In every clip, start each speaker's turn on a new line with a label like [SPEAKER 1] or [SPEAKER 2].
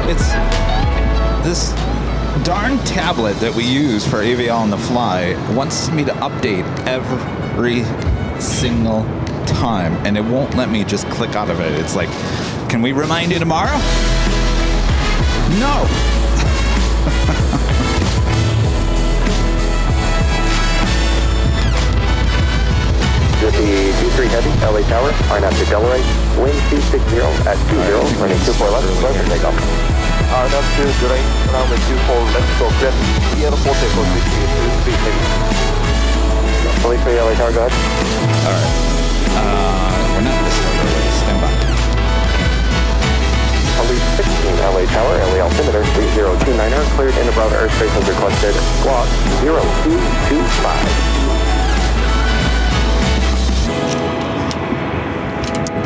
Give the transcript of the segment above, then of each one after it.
[SPEAKER 1] It's this darn tablet that we use for AVL on the fly wants me to update every single time, and it won't let me just click out of it. It's like, can we remind you tomorrow? No.
[SPEAKER 2] Zippy 23 Heavy, LA Tower, RNAV to Delray, wind 260 at 20, running 24 left, clear for takeoff. RNAV to Delray, runway 24 left, go clear, airport takeoff, 23 Heavy. 23 LA Tower, go ahead.
[SPEAKER 1] Alright. We're not this way, stand by.
[SPEAKER 2] Police 16 LA Tower, LA altimeter 3029er, cleared in above airspace as requested, squawk 0225.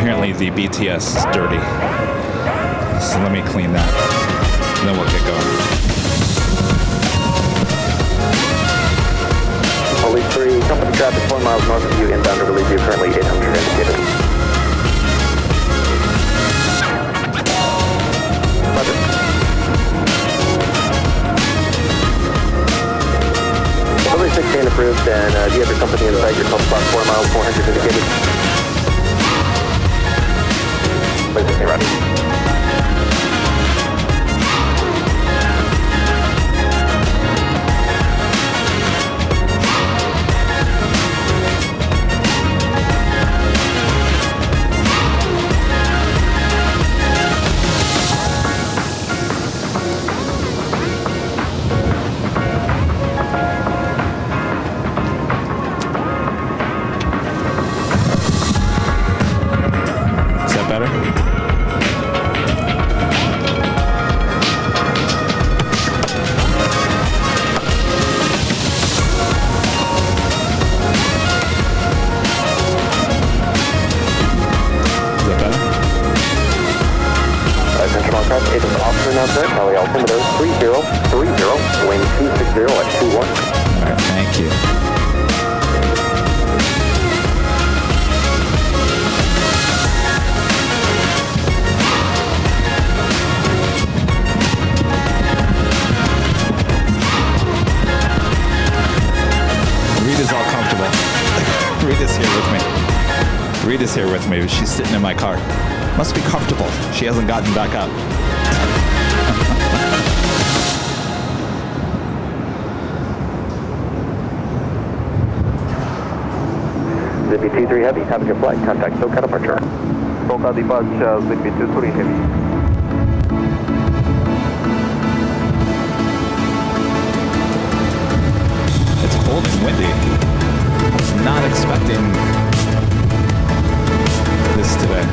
[SPEAKER 1] Apparently the BTS is dirty. So let me clean that. And then we'll get going.
[SPEAKER 2] Police 3, company traffic 4 miles north of you, inbound to relieve you, currently 800 indicated. Roger. Police 16 approved, and do you have your company in sight? Your call spot 4 miles, 400 indicated. Please stay ready.
[SPEAKER 1] Is that better?
[SPEAKER 2] It is officer announcement, LA altimeter 3030, wind 260 at 21.
[SPEAKER 1] Alright, thank you. Rita's all comfortable. Rita's here with me. Rita's here with me. She's sitting in my car. Must be comfortable. She hasn't gotten back up.
[SPEAKER 2] Zippy 23 Heavy, having your flight. Contact SoCal departure. SoCal departure, Zippy 23 Heavy.
[SPEAKER 1] It's cold and windy. I was not expecting this today.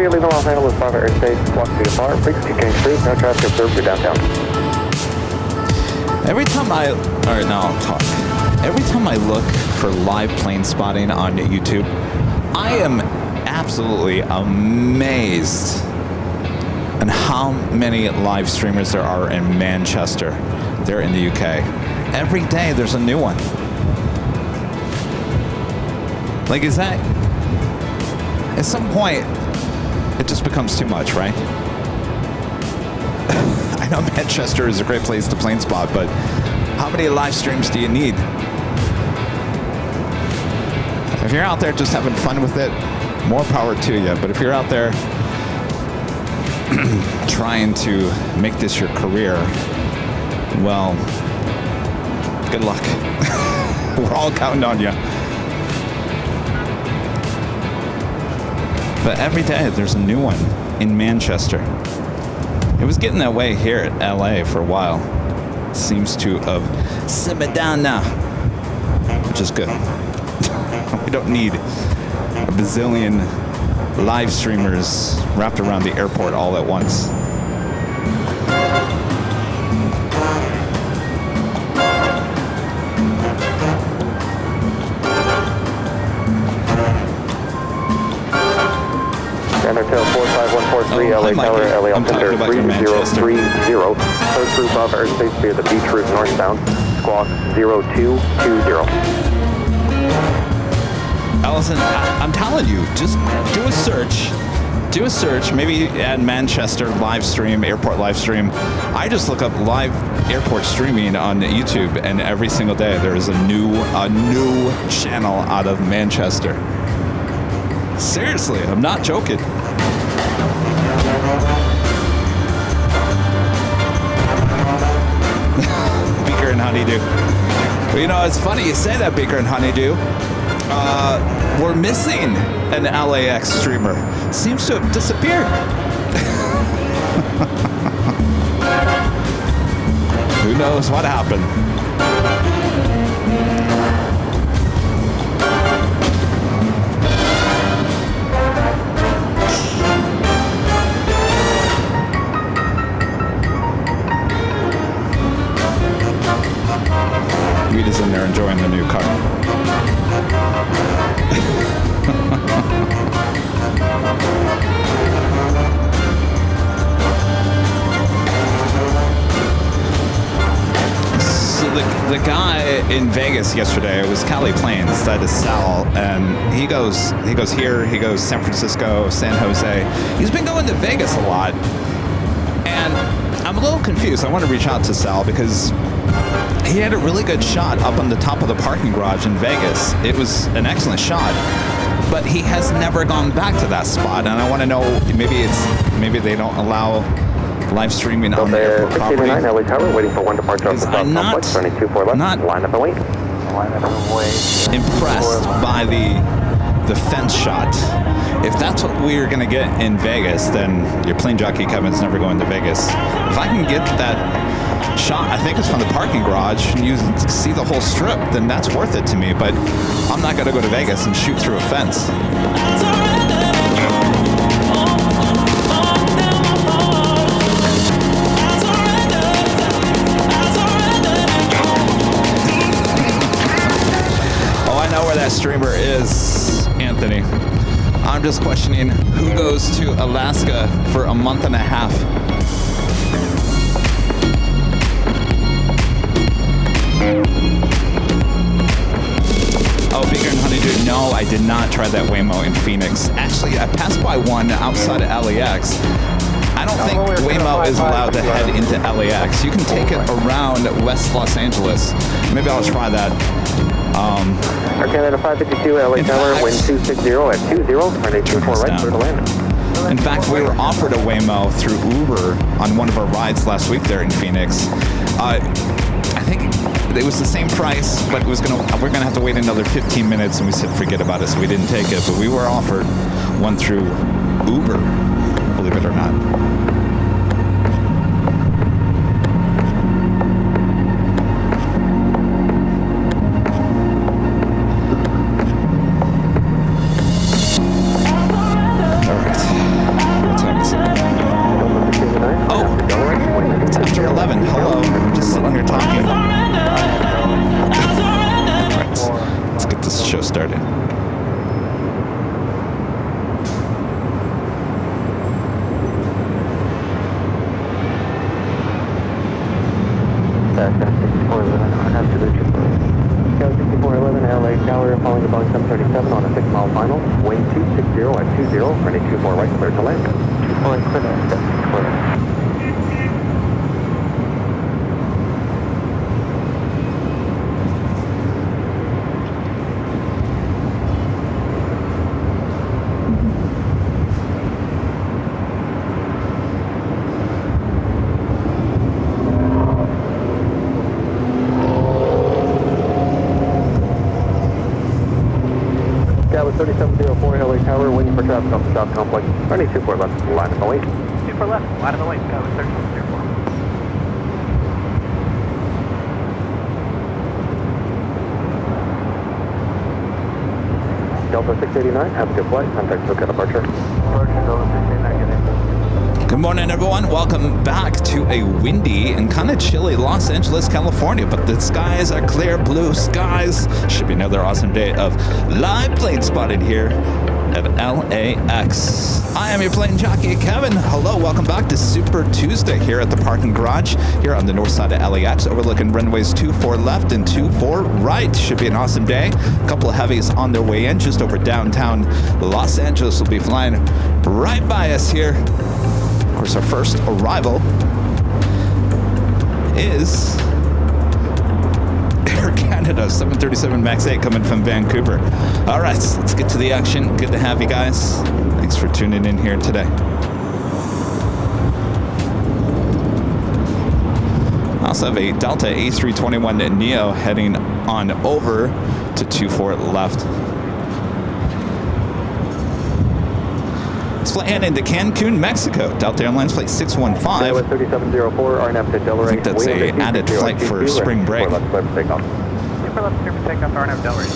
[SPEAKER 2] 3, leaving Los Angeles, Bravo Airspace, squawk to far, frequency change 3, no traffic observed to downtown.
[SPEAKER 1] Every time I'll talk. Every time I look for live plane spotting on YouTube, I am absolutely amazed at how many live streamers there are in Manchester. They're in the UK. Every day there's a new one. Like, is that... At some point, it just becomes too much, right? I know Manchester is a great place to plane spot, but how many live streams do you need? If you're out there just having fun with it, more power to you. But if you're out there trying to make this your career, well, good luck. We're all counting on you. But every day there's a new one in Manchester. It was getting that way here at LA for a while. Seems to have simmered down now, which is good. We don't need a bazillion live streamers wrapped around the airport all at once.
[SPEAKER 2] Hotel 45143, LA Tower, LA Altimeter 3030. Code through above airspace via the beach route northbound. Squawk 0220.
[SPEAKER 1] Allison, I'm telling you, just do a search. Do a search, maybe add Manchester live stream, airport live stream. I just look up live airport streaming on YouTube, and every single day there is a new channel out of Manchester. Seriously, I'm not joking. Beaker and Honeydew. Well, you know, it's funny you say that, Beaker and Honeydew. We're missing an LAX streamer. Seems to have disappeared. Who knows what happened? Rita's in there enjoying the new car. So the guy in Vegas yesterday, it was Cali Planes that is Sal, and he goes here, he goes San Francisco, San Jose. He's been going to Vegas a lot, and I'm a little confused. I want to reach out to Sal because he had a really good shot up on the top of the parking garage in Vegas. It was an excellent shot, but he has never gone back to that spot. And I want to know, maybe they don't allow live streaming on the airport property.
[SPEAKER 2] LA Tower, waiting for one departure of the south complex, running 24 left, line up and wait.
[SPEAKER 1] Impressed by the fence shot. If that's what we're gonna get in Vegas, then your plane jockey Kevin's never going to Vegas. If I can get that shot, I think it's from the parking garage, and you see the whole strip, then that's worth it to me. But I'm not gonna go to Vegas and shoot through a fence. Oh, I know where that streamer is, Anthony. I'm just questioning who goes to Alaska for a month and a half. Oh, Beaker and Honeydew, no, I did not try that Waymo in Phoenix. Actually, I passed by one outside of LAX. I don't think Waymo is allowed to head into LAX. You can take it around West Los Angeles. Maybe I'll try that.
[SPEAKER 2] Canada 552, LA Tower, wind 260 at 20, runway 24 right, clear to land.
[SPEAKER 1] In fact, we were offered a Waymo through Uber on one of our rides last week there in Phoenix. I think it was the same price, but we're gonna have to wait another 15 minutes, and we said forget about it, so we didn't take it. But we were offered one through Uber, believe it or not. started.
[SPEAKER 2] That's 6411 on absolute 6411 LA Tower, following the Boeing 737 on a 6-mile final. Wind 260 at 20, running 24 right, clear to land. 24 clear to land, 6411. That was 3704 LA Tower, waiting for traffic off the South Complex. Running 24 left, line of the way. 24 left, line of the way. That was 3704. Delta 689, have a good flight. Contact Hook at departure. Departure, Delta 689, good day.
[SPEAKER 1] Good morning, everyone. Welcome back to a windy and kind of chilly Los Angeles, California, but the skies are clear, blue skies. Should be another awesome day of live plane spotting here at LAX. I am your plane jockey, Kevin. Hello, welcome back to Super Tuesday here at the parking garage here on the north side of LAX, overlooking runways 24 left and 24 right. Should be an awesome day. A couple of heavies on their way in just over downtown Los Angeles will be flying right by us here. Of course, our first arrival is Air Canada 737 MAX 8 coming from Vancouver. All right, let's get to the action. Good to have you guys. Thanks for tuning in here today. I also have a Delta A321 Neo heading on over to 24 left. Flying into Cancun, Mexico. Delta Airlines flight 615.
[SPEAKER 2] That was 3704, RNAV to Delray.
[SPEAKER 1] I think that's a added flight for spring break.
[SPEAKER 2] Left, clear for takeoff.
[SPEAKER 3] Super left, clear for takeoff, RNAV Delray.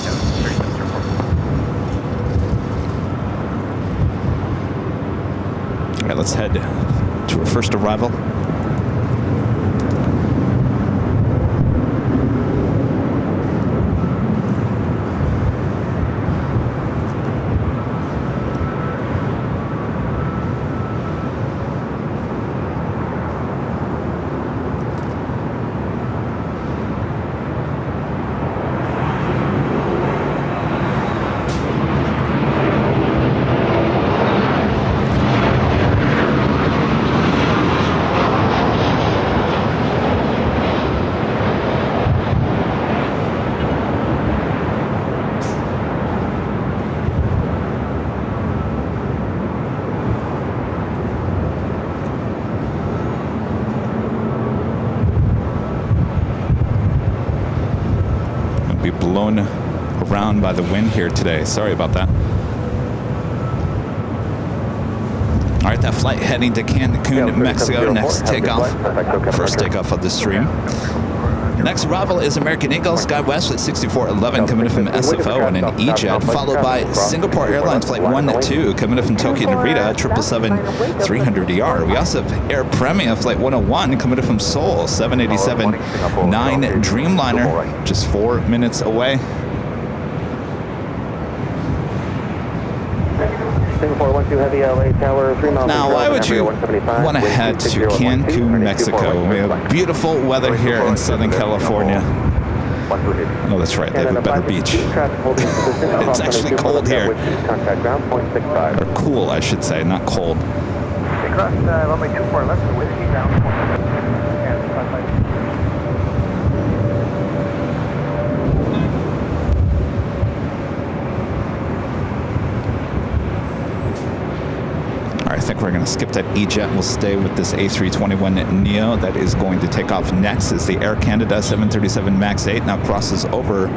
[SPEAKER 3] 3704.
[SPEAKER 1] All right, let's head to our first arrival. Blown around by the wind here today. Sorry about that. All right, that flight heading to Cancun, Mexico. Next takeoff. First takeoff of the stream. Next arrival is American Eagle SkyWest at 6411 coming in from SFO and an E-Jet, followed by Singapore Airlines flight 1-2 coming in from Tokyo Narita 777-300ER. We also have Air Premia flight 101 coming in from Seoul 787-9 Dreamliner, just 4 minutes away. Now, why would you want to head to Cancun, Mexico? We have beautiful weather here in Southern California. Oh, that's right. They have a better beach. It's actually cold here. Or cool, I should say, not cold.
[SPEAKER 3] Across runway 24 left, whiskey down.
[SPEAKER 1] I think we're going to skip that E-Jet. We'll stay with this A321 Neo that is going to take off next as the Air Canada 737 MAX 8 now crosses over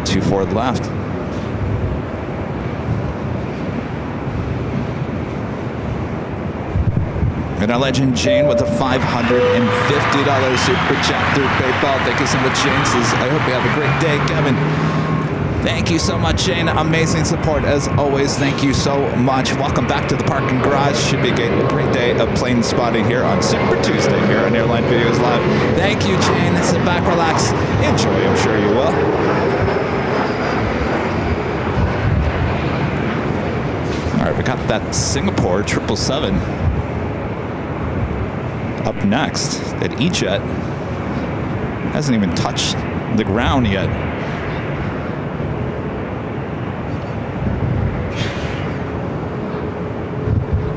[SPEAKER 1] 24 left. And our legend Jane with a $550 super chat through PayPal. Thank you so much, Jane. Says, I hope you have a great day, Kevin. Thank you so much, Shane. Amazing support as always. Thank you so much. Welcome back to the parking garage. Should be a great day of plane spotting here on Super Tuesday here on Airline Videos Live. Thank you, Jane. Sit back, relax, enjoy. I'm sure you will. right, we got that Singapore 777 up next. That E-Jet hasn't even touched the ground yet.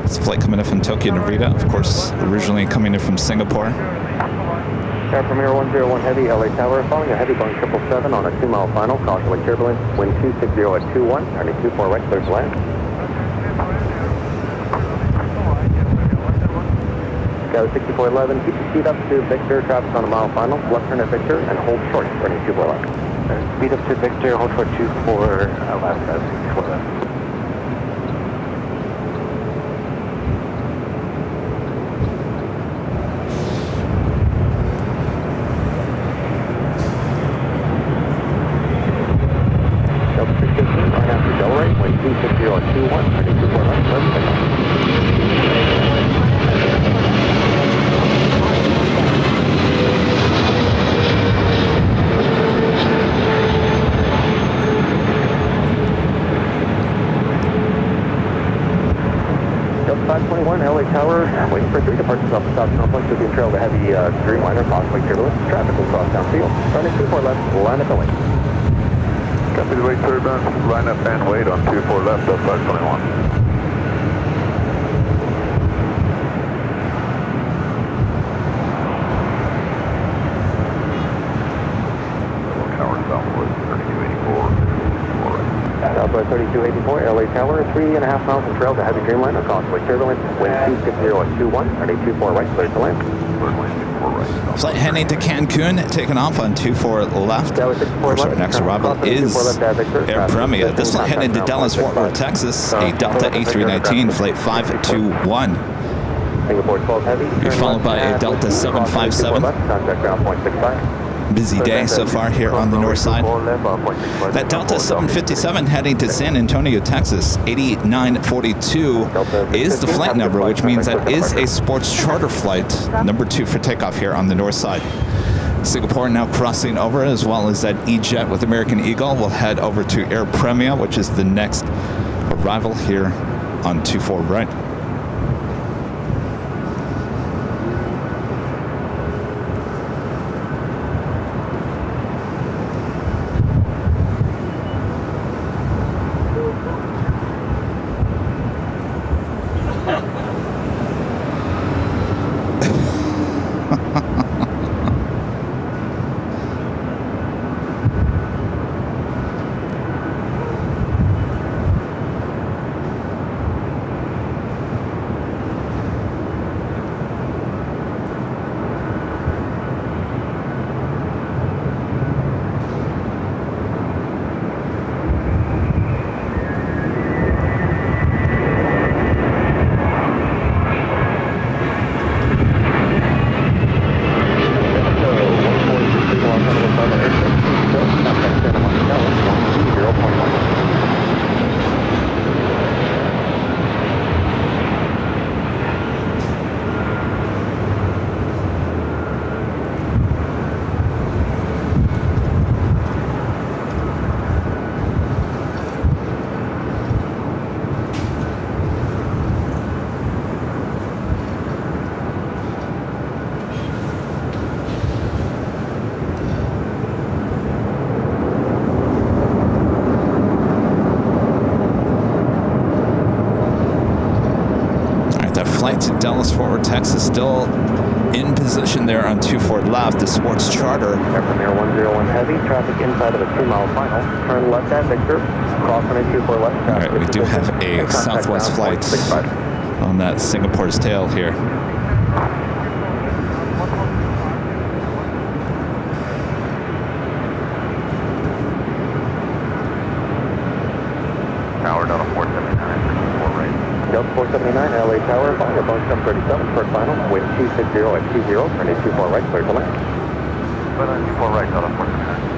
[SPEAKER 1] This flight coming in from Tokyo Narita, of course, originally coming in from Singapore.
[SPEAKER 2] Air Premier 101 Heavy, LA Tower, following a heavy Boeing 777 on a 2-mile final, caution with turbulence, wind 260 at 21, turning 24 right, clear to land. Sky 6411, keep the speed up to Victor, traffic on a mile final, left turn at Victor, and hold short, running 24 left.
[SPEAKER 3] Speed up to Victor, hold short 24 left, 64 left.
[SPEAKER 2] LA Tower, waiting for 3 departures off the south complex to be trailed a heavy Dreamliner, possibly turbulence. Traffic will cross downfield. Running 24 left, line up and wait.
[SPEAKER 4] Copy the wait turbulence, line up and wait on 24 left, up 521. Tower southwest 3284.
[SPEAKER 2] Southwest 3284, LA Tower, 3.5 miles from trail to heavy Dreamliner, causeway turbulence, wind 260 at 21, turning 24 right, clear to land.
[SPEAKER 1] Flight heading to Cancun, taking off on 24 left. Of course, our next arrival is Air Premier. This flight heading to Dallas, Fort Worth, Texas, a Delta A380, flight 521.
[SPEAKER 2] Singapore 12 heavy.
[SPEAKER 1] You're followed by a Delta 757.
[SPEAKER 2] Contact ground point 65.
[SPEAKER 1] Busy day so far here on the north side. That Delta 757 heading to San Antonio, Texas, 8942 is the flight number, which means that is a sports charter flight, number 2 for takeoff here on the north side. Singapore now crossing over, as well as that E-Jet with American Eagle will head over to Air Premier, which is the next arrival here on 24 right. Flight to Dallas, Fort Worth, Texas, still in position there on 24 left, the sports charter.
[SPEAKER 2] Air Premier 101 Heavy, traffic inside of a 2-mile final. Turn left at Victor, cross on 24 left.
[SPEAKER 1] All right, we do have a Southwest flight on that Singapore's tail here.
[SPEAKER 4] Tower, Delta 479, 4 right.
[SPEAKER 2] Delta 479, LA Tower, following a Boeing 737, first final, wind 260 at 20, turning 24 right, clear to land.
[SPEAKER 4] 24 right, Delta 479.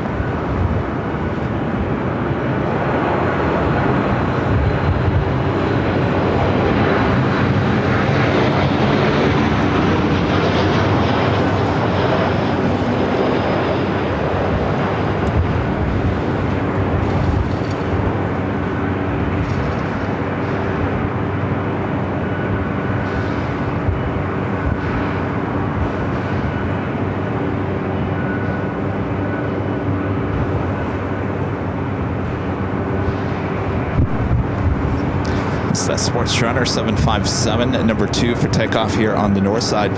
[SPEAKER 1] Yes, that's Sports Charter 757, number 2 for takeoff here on the north side.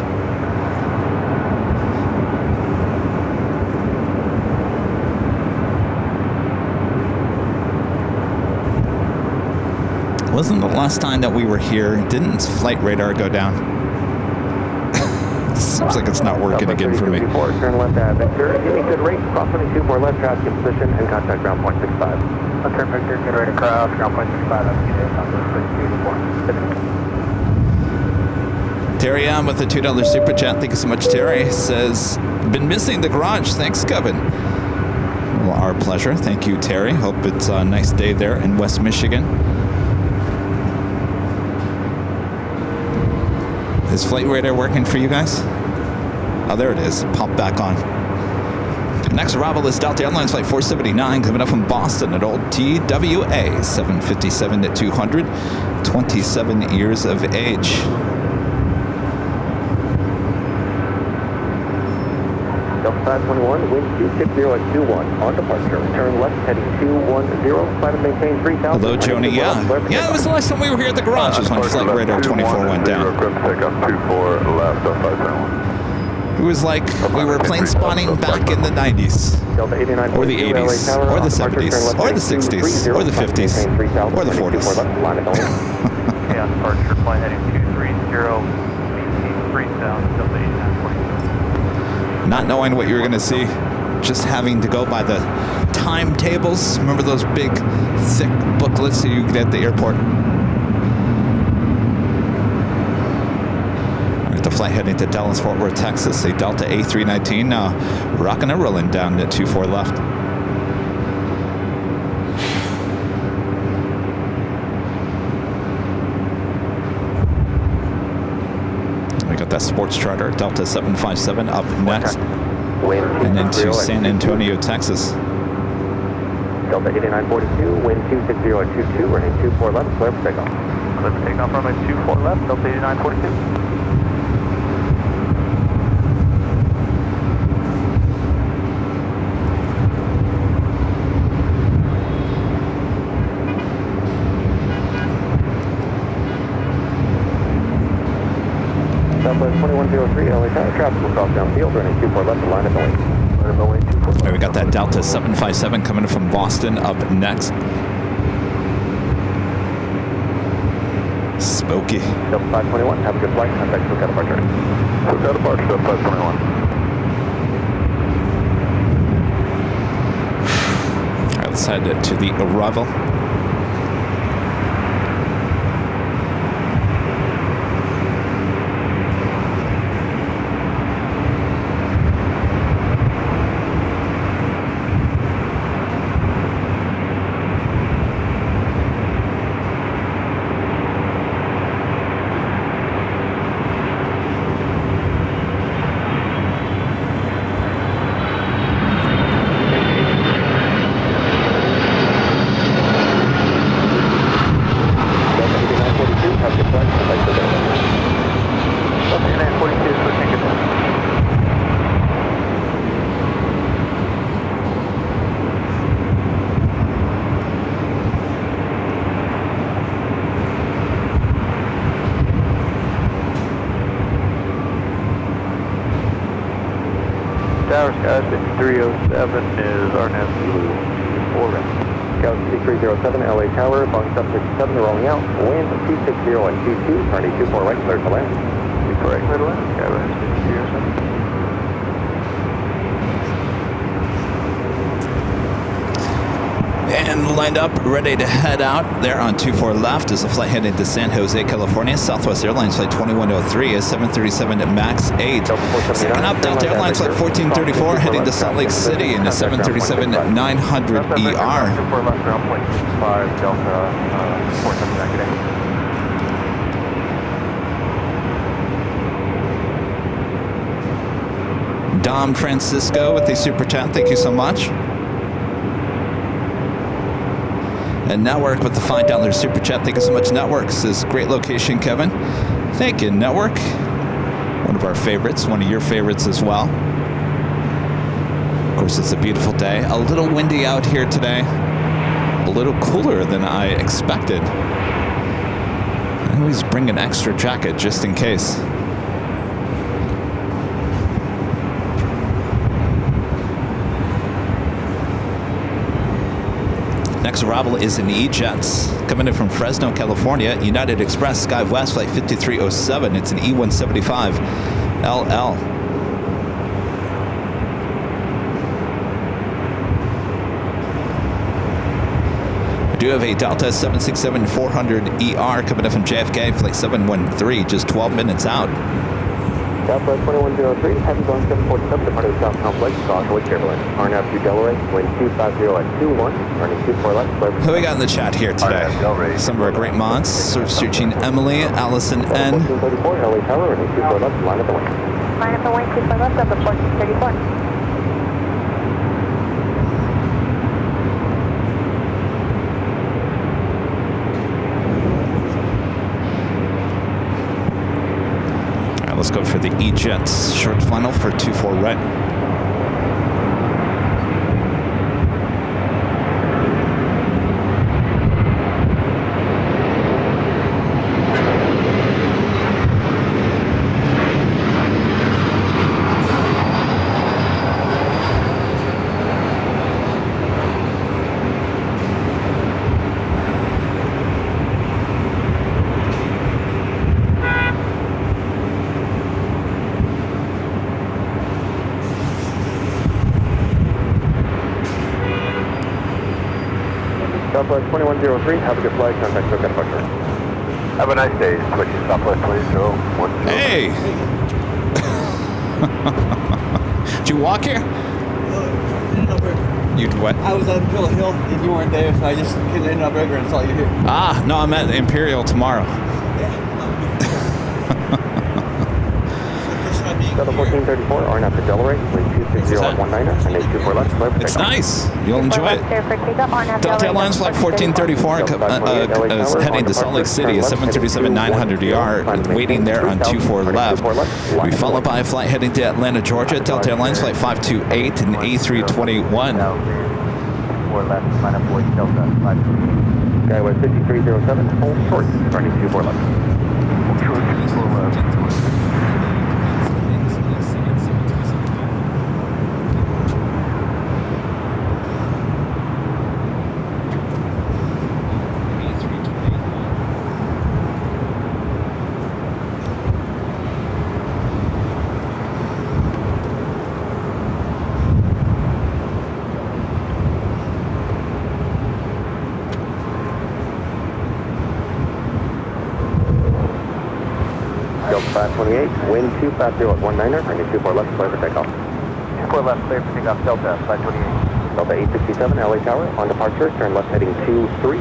[SPEAKER 1] Wasn't the last time that we were here, didn't flight radar go down? Seems like it's not working again for me.
[SPEAKER 2] Turn left at Victor. Give me good rate. Cross 24 left, traffic in position, and contact ground point 65. Turn Victor, get ready to cross, ground point 65,
[SPEAKER 1] Terry on with the $2 super chat. Thank you so much, Terry. Says, been missing the garage. Thanks, Kevin. Well, our pleasure. Thank you, Terry. Hope it's a nice day there in West Michigan. Is flight radar working for you guys? Oh, there it is. Pop back on. Next arrival is Delta Airlines Flight 479 coming up from Boston at old TWA 757 at 200, 27 years of age.
[SPEAKER 2] Delta 521, wind 260 at 21. On departure, turn left heading 210. Plan to maintain 3000.
[SPEAKER 1] Hello, Joni. Yeah, it was the last time we were here at the garage is when flight radar 24 went down. It was like we were plane spotting back in the 90s, or the 80s, or the 70s, or the 60s, or the 50s, or the 40s.
[SPEAKER 3] Okay, on departure, flight heading 230, maintain 3000, Delta 8942.
[SPEAKER 1] Not knowing what you were going to see, just having to go by the timetables. Remember those big, thick booklets that you get at the airport? The flight heading to Dallas, Fort Worth, Texas, a Delta A380 now rocking and rolling down at 24 left. We got that Sports Charter Delta 757 up next, and into San Antonio, Texas.
[SPEAKER 2] Delta 8942, wind 260 at 22, running 24 left, clear for takeoff.
[SPEAKER 3] Clear for takeoff, runway 24 left, Delta 8942.
[SPEAKER 2] Southwest 2103, LA Tower, traffic will cross downfield, running 24 left, line of Boeing.
[SPEAKER 1] Right, we got that Delta 757 coming in from Boston up next. Spooky.
[SPEAKER 2] Delta 521, have a good flight, contact Delta departure.
[SPEAKER 4] Delta departure, Delta 521.
[SPEAKER 1] All right, let's head to the arrival.
[SPEAKER 3] Tower Sky 5307 is RNAV Zulu 4 right.
[SPEAKER 2] Galaxy 307, LA Tower, Boeing 767, they're rolling out. Wind 260 at 22, turning 24 right, clear to land.
[SPEAKER 3] Correct, clear to land. Skyway 5307.
[SPEAKER 1] And lined up, ready to head out there on 24 left is a flight heading to San Jose, California. Southwest Airlines Flight 2103 is 737 MAX 8. Second up, Delta Airlines Flight 1434 heading to Salt Lake City in the 737 900ER.
[SPEAKER 3] 24 left, ground point 65, Delta 479, good day.
[SPEAKER 1] Dom Francisco with the super chat. Thank you so much. And Network with the $5 super chat. Thank you so much, Network. Says great location, Kevin. Thank you, Network. One of our favorites, one of your favorites as well. Of course, it's a beautiful day. A little windy out here today. A little cooler than I expected. always bring an extra jacket just in case. Next arrival is in E-Jets, coming in from Fresno, California. United Express SkyWest flight 5307. It's an E175 LL. We do have a Delta 767-400ER coming in from JFK, flight 713, just 12 minutes out.
[SPEAKER 2] Southwest 2103, heavy going 747, departing the South Complex, Jockeys Airline. RNAV to Delaware, wind 250 at 21, running 24 left.
[SPEAKER 1] Who we got in the chat here today? Some of our great mods, searching Emily, Allison N.
[SPEAKER 2] 1434, LA Tower, running 24 left, line up the wing.
[SPEAKER 5] Line up the wing, 24 left, up to 1434.
[SPEAKER 1] Let's go for the E-Jets short final for 24 right.
[SPEAKER 2] Southwest 2103, have a good flight, contact Circuit departure.
[SPEAKER 3] Have a nice day. Switching Southwest 2010.
[SPEAKER 1] Hey! Did you walk here? You what?
[SPEAKER 6] I was on Hill Hill and you weren't there, so I just ended up burger and saw you here.
[SPEAKER 1] Ah, no, I'm at Imperial tomorrow.
[SPEAKER 2] Delta 1434, RNAV to Delaware, wind 26019, and 824 left, clear for
[SPEAKER 1] It's
[SPEAKER 2] takeoff.
[SPEAKER 1] nice. You'll enjoy it. Delta Airlines flight 1434 is heading to Salt Lake City, a 737-900ER, waiting there on 24 left. We followed by a flight heading to Atlanta, Georgia. Delta Airlines flight 528 and A321.
[SPEAKER 2] 4 left, line up voice Delta 528. Skyway 5307, hold short, running 24 left. Short, 24 left. Delta 528, wind 250 at 19er, running 24 left, clear for takeoff. 24 left, clear for takeoff, Delta 528. Delta 867, LA Tower, on departure, turn left heading 230,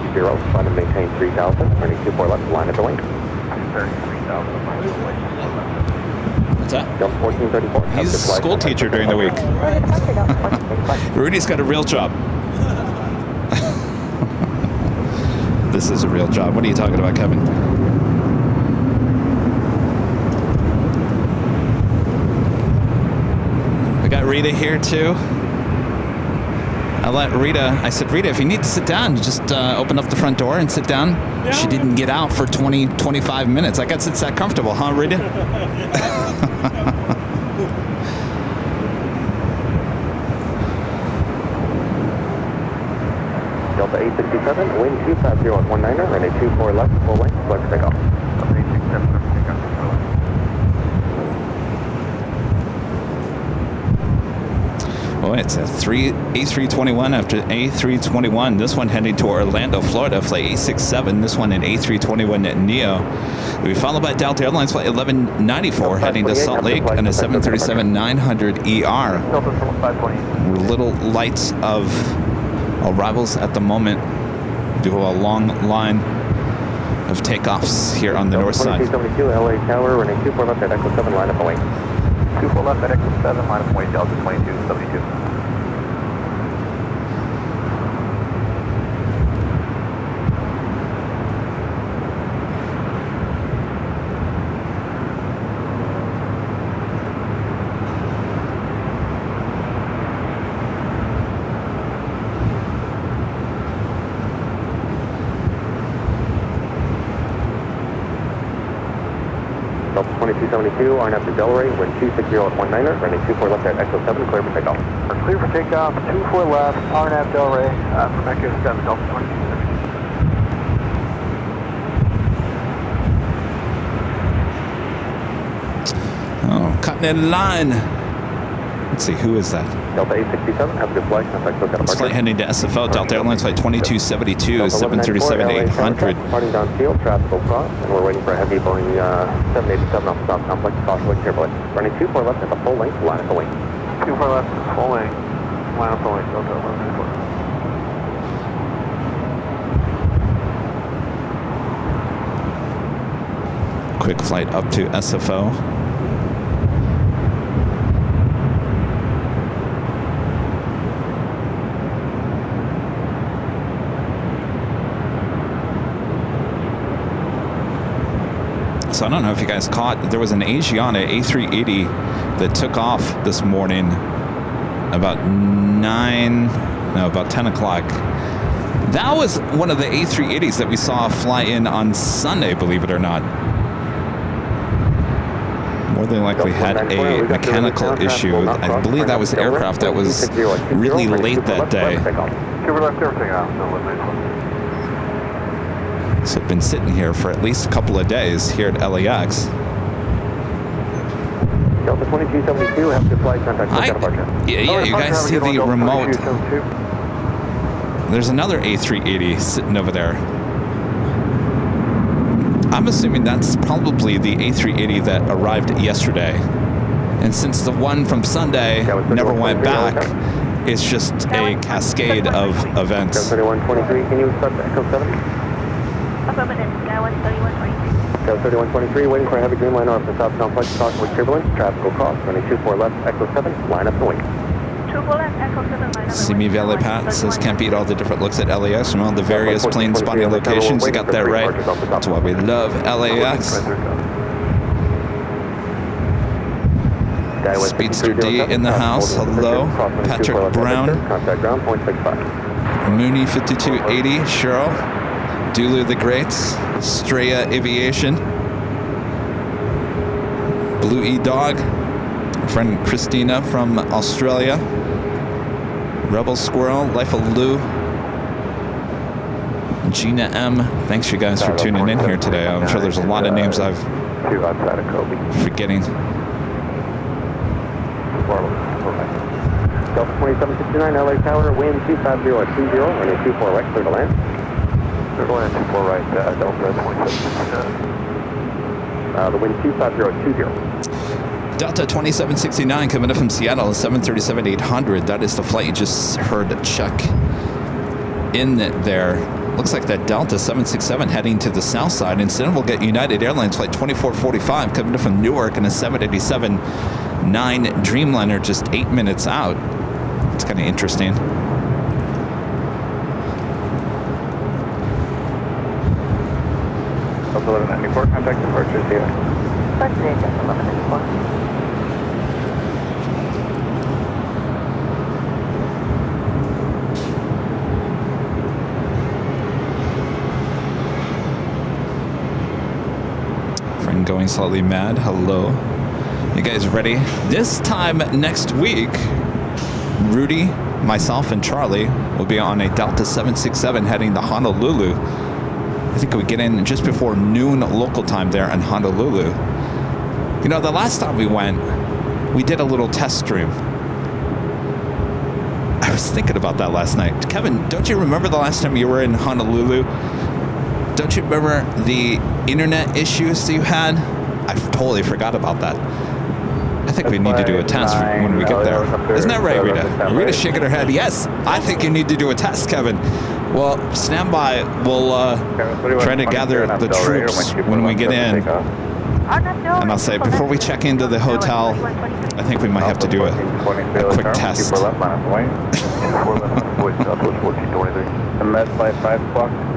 [SPEAKER 2] fly to maintain 3000, running 24 left, line at the wing. 33,000,
[SPEAKER 1] What's that?
[SPEAKER 2] Delta 1434.
[SPEAKER 1] He's a school teacher during the week. Rudy's got a real job. This is a real job. What are you talking about, Kevin? We got Rita here too. I said, Rita, if you need to sit down, just open up the front door and sit down. Yeah. She didn't get out for 25 minutes. I guess it's that comfortable, huh, Rita?
[SPEAKER 2] Delta 867, wind 250 at 19er, running 24 left, full length, clear for takeoff. Delta 867, takeoff.
[SPEAKER 1] Oh, it's a A321 after A321. This one heading to Orlando, Florida, flight 867. This one an A321 Neo. We followed by Delta Airlines flight 1194 heading to Salt Lake on a 737-900ER. Little lights of arrivals at the moment. Do a long line of takeoffs here on the north side.
[SPEAKER 2] 2272 LA Tower, running 24 left at Echo 7, line up away. 24 left at Echo 7, line up away, Delta 2272. 2272, RNAV to Delray, wind 260 at 19er, running 24 left at Echo 7, clear for takeoff.
[SPEAKER 3] We're clear for takeoff, 24 left, RNAV Delray, from Echo 7, Delta 22.
[SPEAKER 1] Oh, cutting in line. Let's see, who is that?
[SPEAKER 2] Delta 867, have a good flight. Contact SoCal
[SPEAKER 1] It's flight
[SPEAKER 2] departure.
[SPEAKER 1] heading to SFO, Delta Airlines flight 2272, 737-800.
[SPEAKER 2] Departing downfield, traffic will cross, and we're waiting for a heavy Boeing 787 off the South Complex, caution with carefully. Running 24 left at the full length, line at the wing.
[SPEAKER 3] 24 left, full length, line up the wing, Delta 1194.
[SPEAKER 1] Quick flight up to SFO. So I don't know if you guys caught, there was an Asiana A380 that took off this morning about 10 o'clock. That was one of the A380s that we saw fly in on Sunday, believe it or not. More than likely had a mechanical issue. I believe that was the aircraft that was really late that day.
[SPEAKER 3] Super left, everything out, no 1194.
[SPEAKER 1] So it's been sitting here for at least a couple of days here at LAX.
[SPEAKER 2] Delta 2272, have a good flight. Contact SoCal departure.
[SPEAKER 1] Yeah, you guys see the remote. There's another A380 sitting over there. I'm assuming that's probably the A380 that arrived yesterday. And since the one from Sunday never went back, it's just a cascade of events.
[SPEAKER 2] 3123, can you start to Echo 7?
[SPEAKER 5] Affirmative, Sky 13123.
[SPEAKER 2] Delta 3123, waiting for a heavy Dreamliner off the South Complex, caution with turbulence, traffic will cross, running 24 left, Echo 7, line up the wing.
[SPEAKER 5] 24 left, Echo 7, line up the wing.
[SPEAKER 1] Simi Valley Pat says can't beat all the different looks at LAX from all the various plane spotting locations. You got that right. That's why we love LAX. Speedster D in the house. Hello. Patrick Brown.
[SPEAKER 2] Contact ground, 0.65.
[SPEAKER 1] Mooney 5280. Cheryl. Dulu the Greats. Straya Aviation. Blue E Dog. Our friend Christina from Australia. Rebel Squirrel. Life of Lou. Gina M. Thanks you guys for tuning in here today. I'm sure there's a lot of names I'm
[SPEAKER 3] Two outside of Kobe.
[SPEAKER 1] forgetting.
[SPEAKER 2] Delta 2769, LA Tower, wind 250 at 20, running 24 right, clear to land.
[SPEAKER 3] They're going at 24 right, Delta 2769.
[SPEAKER 2] The wind 250 at 20.
[SPEAKER 1] Delta 2769 coming up from Seattle, 737-800. That is the flight you just heard check in there. Looks like that Delta 767 heading to the south side. Instead, we'll get United Airlines flight 2445 coming up from Newark in a 787-9 Dreamliner just 8 minutes out. It's kind of interesting.
[SPEAKER 3] Delta 1194, contact departure, see ya.
[SPEAKER 5] Let's see, Delta 1194.
[SPEAKER 1] Going slightly mad. Hello. You guys ready? This time next week, Rudy, myself, and Charlie will be on a Delta 767 heading to Honolulu. I think we get in just before noon local time there in Honolulu. You know, the last time we went, we did a little test stream. I was thinking about that last night. Kevin, don't you remember the last time you were in Honolulu? Don't you remember the internet issues that you had? I totally forgot about that. I think we need to do a test when we get there. Isn't that right, Rita? Rita's shaking her head. Yes, I think you need to do a test, Kevin. Well, stand by. We'll try to gather the troops when we get in. And I'll say, before we check into the hotel, I think we might have to do a quick test.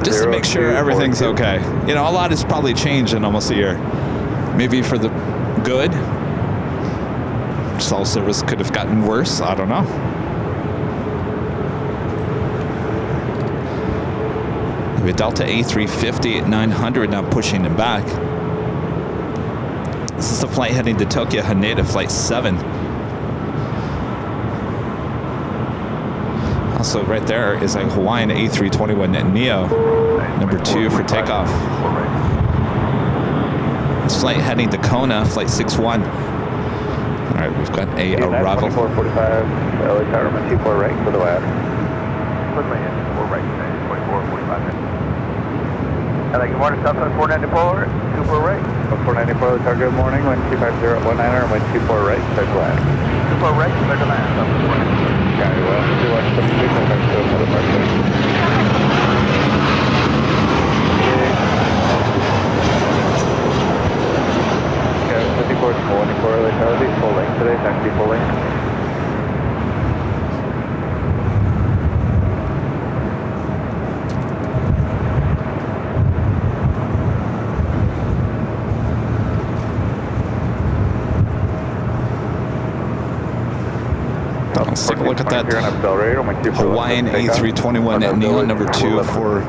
[SPEAKER 1] Just to make sure everything's okay. You know, a lot has probably changed in almost a year. Maybe for the good. Cell service could have gotten worse. I don't know. We have a Delta A350 at 900 now pushing it back. This is the flight heading to Tokyo Haneda, flight 7. Also, right there is a Hawaiian A321 Neo, number 2 for takeoff. This flight heading to Kona, flight 61. All right, we've got a arrival.
[SPEAKER 2] 2445, LA Tower, 24 right for the last.
[SPEAKER 3] Put my in 4 right, 2445 minutes.
[SPEAKER 2] Hello, good morning, Southwest 494, 24 right. 494, LA Tower, good morning, wind 250 at 19er, and wind 24 right, start to land.
[SPEAKER 3] 24 right, start to land, Southwest 494.
[SPEAKER 2] County West, 2176, contact to another market. Yeah, 54 to 24, LA Tower, full length today, taxi full length.
[SPEAKER 1] Let's take a look at that Hawaiian A321 Neo number 2 for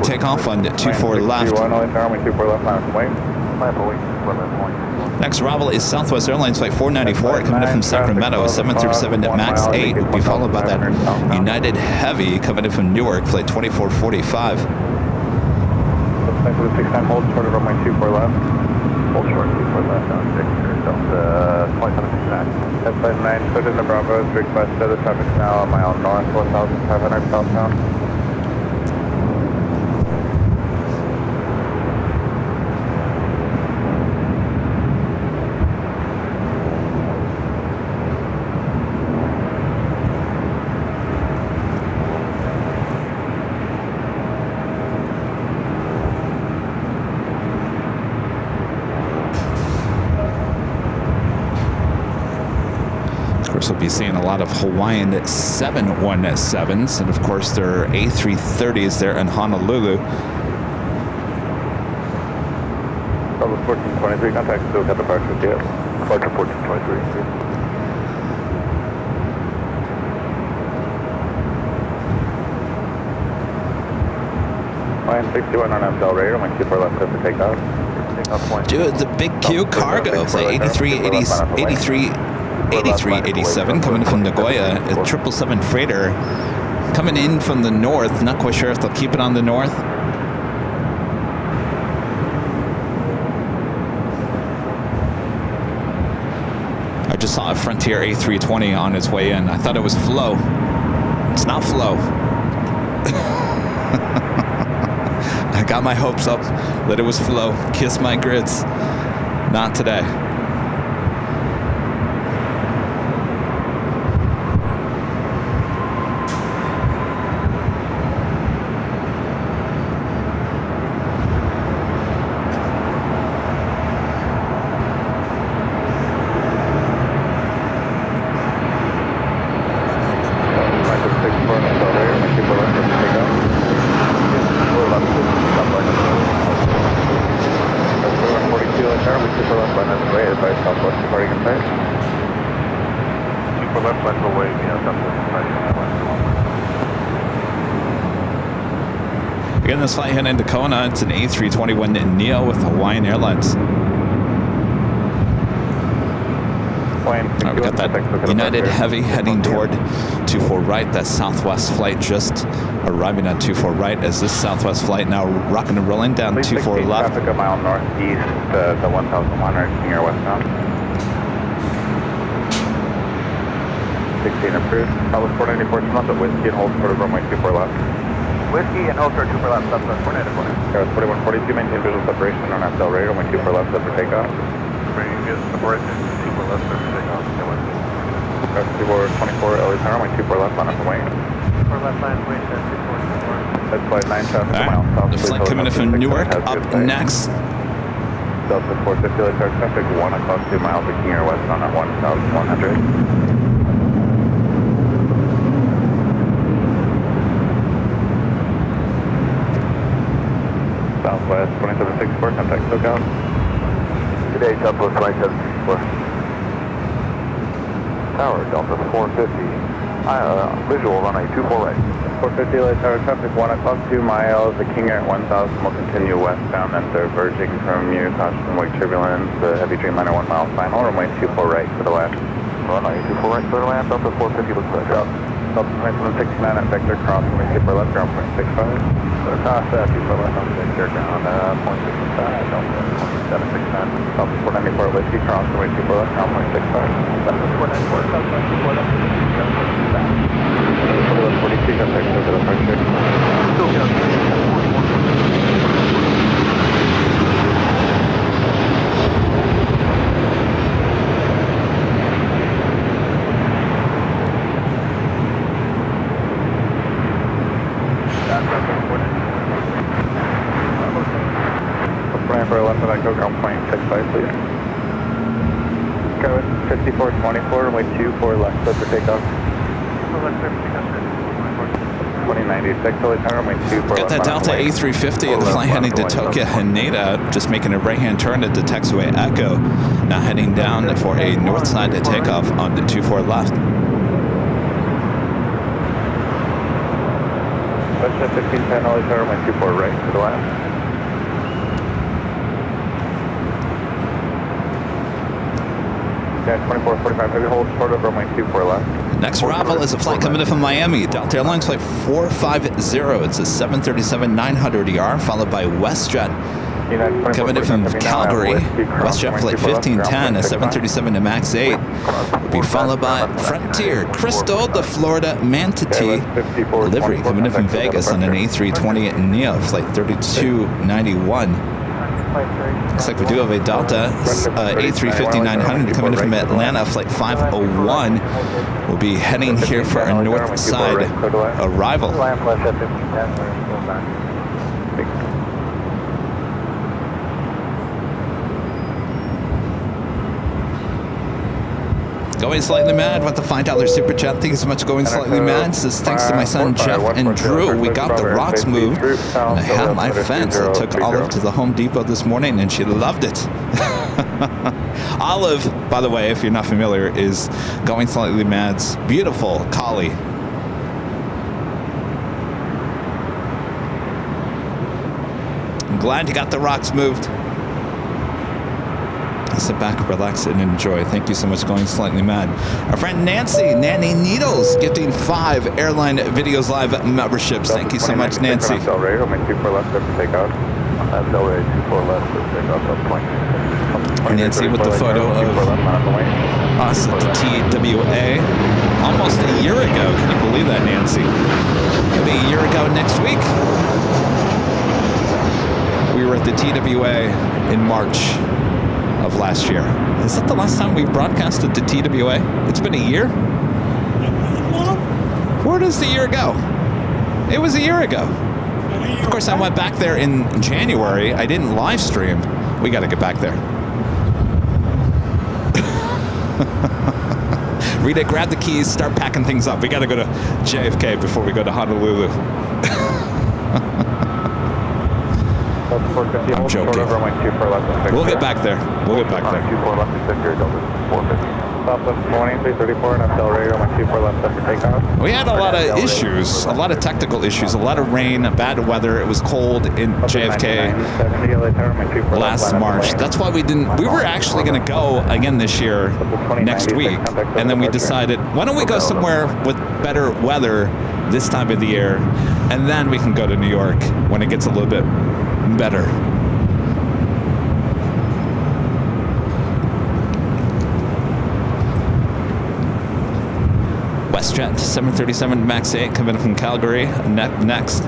[SPEAKER 1] takeoff on 24 left. Next arrival is Southwest Airlines flight 494 coming in from Sacramento, 737 at max 8. Will be followed by that United Heavy coming in from Newark, flight 2445.
[SPEAKER 2] Looks like with 69 hold short of runway 24 left. Hold short 24 left on 6 Delta 2769. That's flight 9, put in the Bravo, request the traffic now a mile north, 1,500 southbound.
[SPEAKER 1] Of course, we'll be seeing a lot of Hawaiian 717s, and of course there are A330s there in Honolulu.
[SPEAKER 2] Level 1423, contact still got the departure yet. Departure 1423. Line 61 on MSL radar, my super left set to takeoff. Takeoff point.
[SPEAKER 1] Dude, the Big Q cargo, flight 8387 coming from Nagoya, a 777 freighter coming in from the north. Not quite sure if they'll keep it on the north. I just saw a Frontier A320 on its way in. I thought it was Flow. It's not Flow. I got my hopes up that it was Flow. Kiss my grits. Not today. Again, this flight heading into Kona, it's an A321 Neo with Hawaiian Airlines. Alright, we got that United Heavy heading toward 24 right. That Southwest flight just arriving at 24 right as this Southwest flight now rocking and rolling down 24 left.
[SPEAKER 2] Traffic a mile northeast to the 1,100 near westbound. 16 approved. Southwest 494 month of whiskey and hold short of runway 24 left.
[SPEAKER 3] Whiskey and hold short 24 left, Southwest 494.
[SPEAKER 2] Airlines 4142, maintain visual separation on SL radar, runway 24 left, set for takeoff.
[SPEAKER 3] Bringing good separation, 24 left, set for takeoff.
[SPEAKER 2] Airlines 24, LA Tower, runway 24 left on our way.
[SPEAKER 3] 24 left line, wait, 24.
[SPEAKER 2] That's flight 9 traffic a mile south.
[SPEAKER 1] The flight coming in from Newark, up next.
[SPEAKER 2] Delta 450, LA Tower, traffic 1 o'clock 2 miles to King or West on at 1,100. Southwest 2764, contact SoCal.
[SPEAKER 3] Today, Southwest 2764.
[SPEAKER 2] Tower, Delta 450.
[SPEAKER 3] Visual runway 24 right.
[SPEAKER 2] 450 LA Tower traffic 1 o'clock, 2 miles. The King Air at 1000 will continue westbound and diverging from you. Caution wake turbulence. The heavy Dreamliner 1 mile final. Runway 24 right for the left.
[SPEAKER 3] Runway 24 right, clear to land. Delta 450 looks good.
[SPEAKER 2] Delta 2769 at vector cross. Runway 24 left, ground 0.65.
[SPEAKER 3] Cross 24 left on vector ground 0.65. Delta 2769.
[SPEAKER 2] Delta 494 whiskey cross. Runway 24 left, ground 0.65.
[SPEAKER 3] Delta 494, Delta 24 left.
[SPEAKER 2] 42, contact to the departure.
[SPEAKER 3] Still get up to 41.
[SPEAKER 2] Plan for 11 Echo, ground 0.65, please. Go 5424, runway 24 left, set for takeoff. 2096, LA Tower, runway 24
[SPEAKER 1] Got that Delta A350 at the flight heading to Tokyo Haneda, just making a right-hand turn at the taxiway Echo. Now heading down for a north side to takeoff on the 24 left.
[SPEAKER 2] Westjet 1510, LA Tower, runway 24 right to the left. Yeah, 2445, heavy hold, short of runway 24 left.
[SPEAKER 1] Next arrival is a flight coming in from Miami. Delta Airlines flight 450. It's a 737-900ER, followed by WestJet coming in from Calgary. WestJet flight 1510, a 737 to MAX 8. Will be followed by Frontier Crystal, the Florida Manatee livery coming in from Vegas on an A320 Neo flight 3291. Looks like we do have a Delta A350-900 coming in from Atlanta, flight 501. We'll be heading here for our north side arrival. Going Slightly Mad with the $5 super chat. Thank you so much, Going Slightly Mad. Says thanks to my son Jeff and Drew, we got the rocks moved, and I had my fence. I took Olive to the Home Depot this morning, and she loved it. Olive, by the way, if you're not familiar, is Going Slightly Mad's beautiful collie. I'm glad you got the rocks moved. Sit back, relax, and enjoy. Thank you so much, Going Slightly Mad. Our friend Nancy, Nanny Needles, gifting 5 Airline Videos Live memberships. Thank you so much, Nancy. Nancy with the photo of us at the TWA almost a year ago. Can you believe that, Nancy? It'll be a year ago next week. We were at the TWA in March of last year. Is that the last time we broadcasted to TWA? It's been a year? Where does the year go? It was a year ago. Of course, I went back there in January. I didn't live stream. We got to get back there. Rita, grab the keys, start packing things up. We got to go to JFK before we go to Honolulu. I'm joking. We'll get back there. We'll get back there. We had a lot of issues, a lot of technical issues, a lot of rain, bad weather. It was cold in JFK last March. That's why we didn't. We were actually going to go again this year, next week, and then we decided, why don't we go somewhere with better weather this time of the year, and then we can go to New York when it gets a little bit better. WestJet 737 MAX 8 coming from Calgary. Next.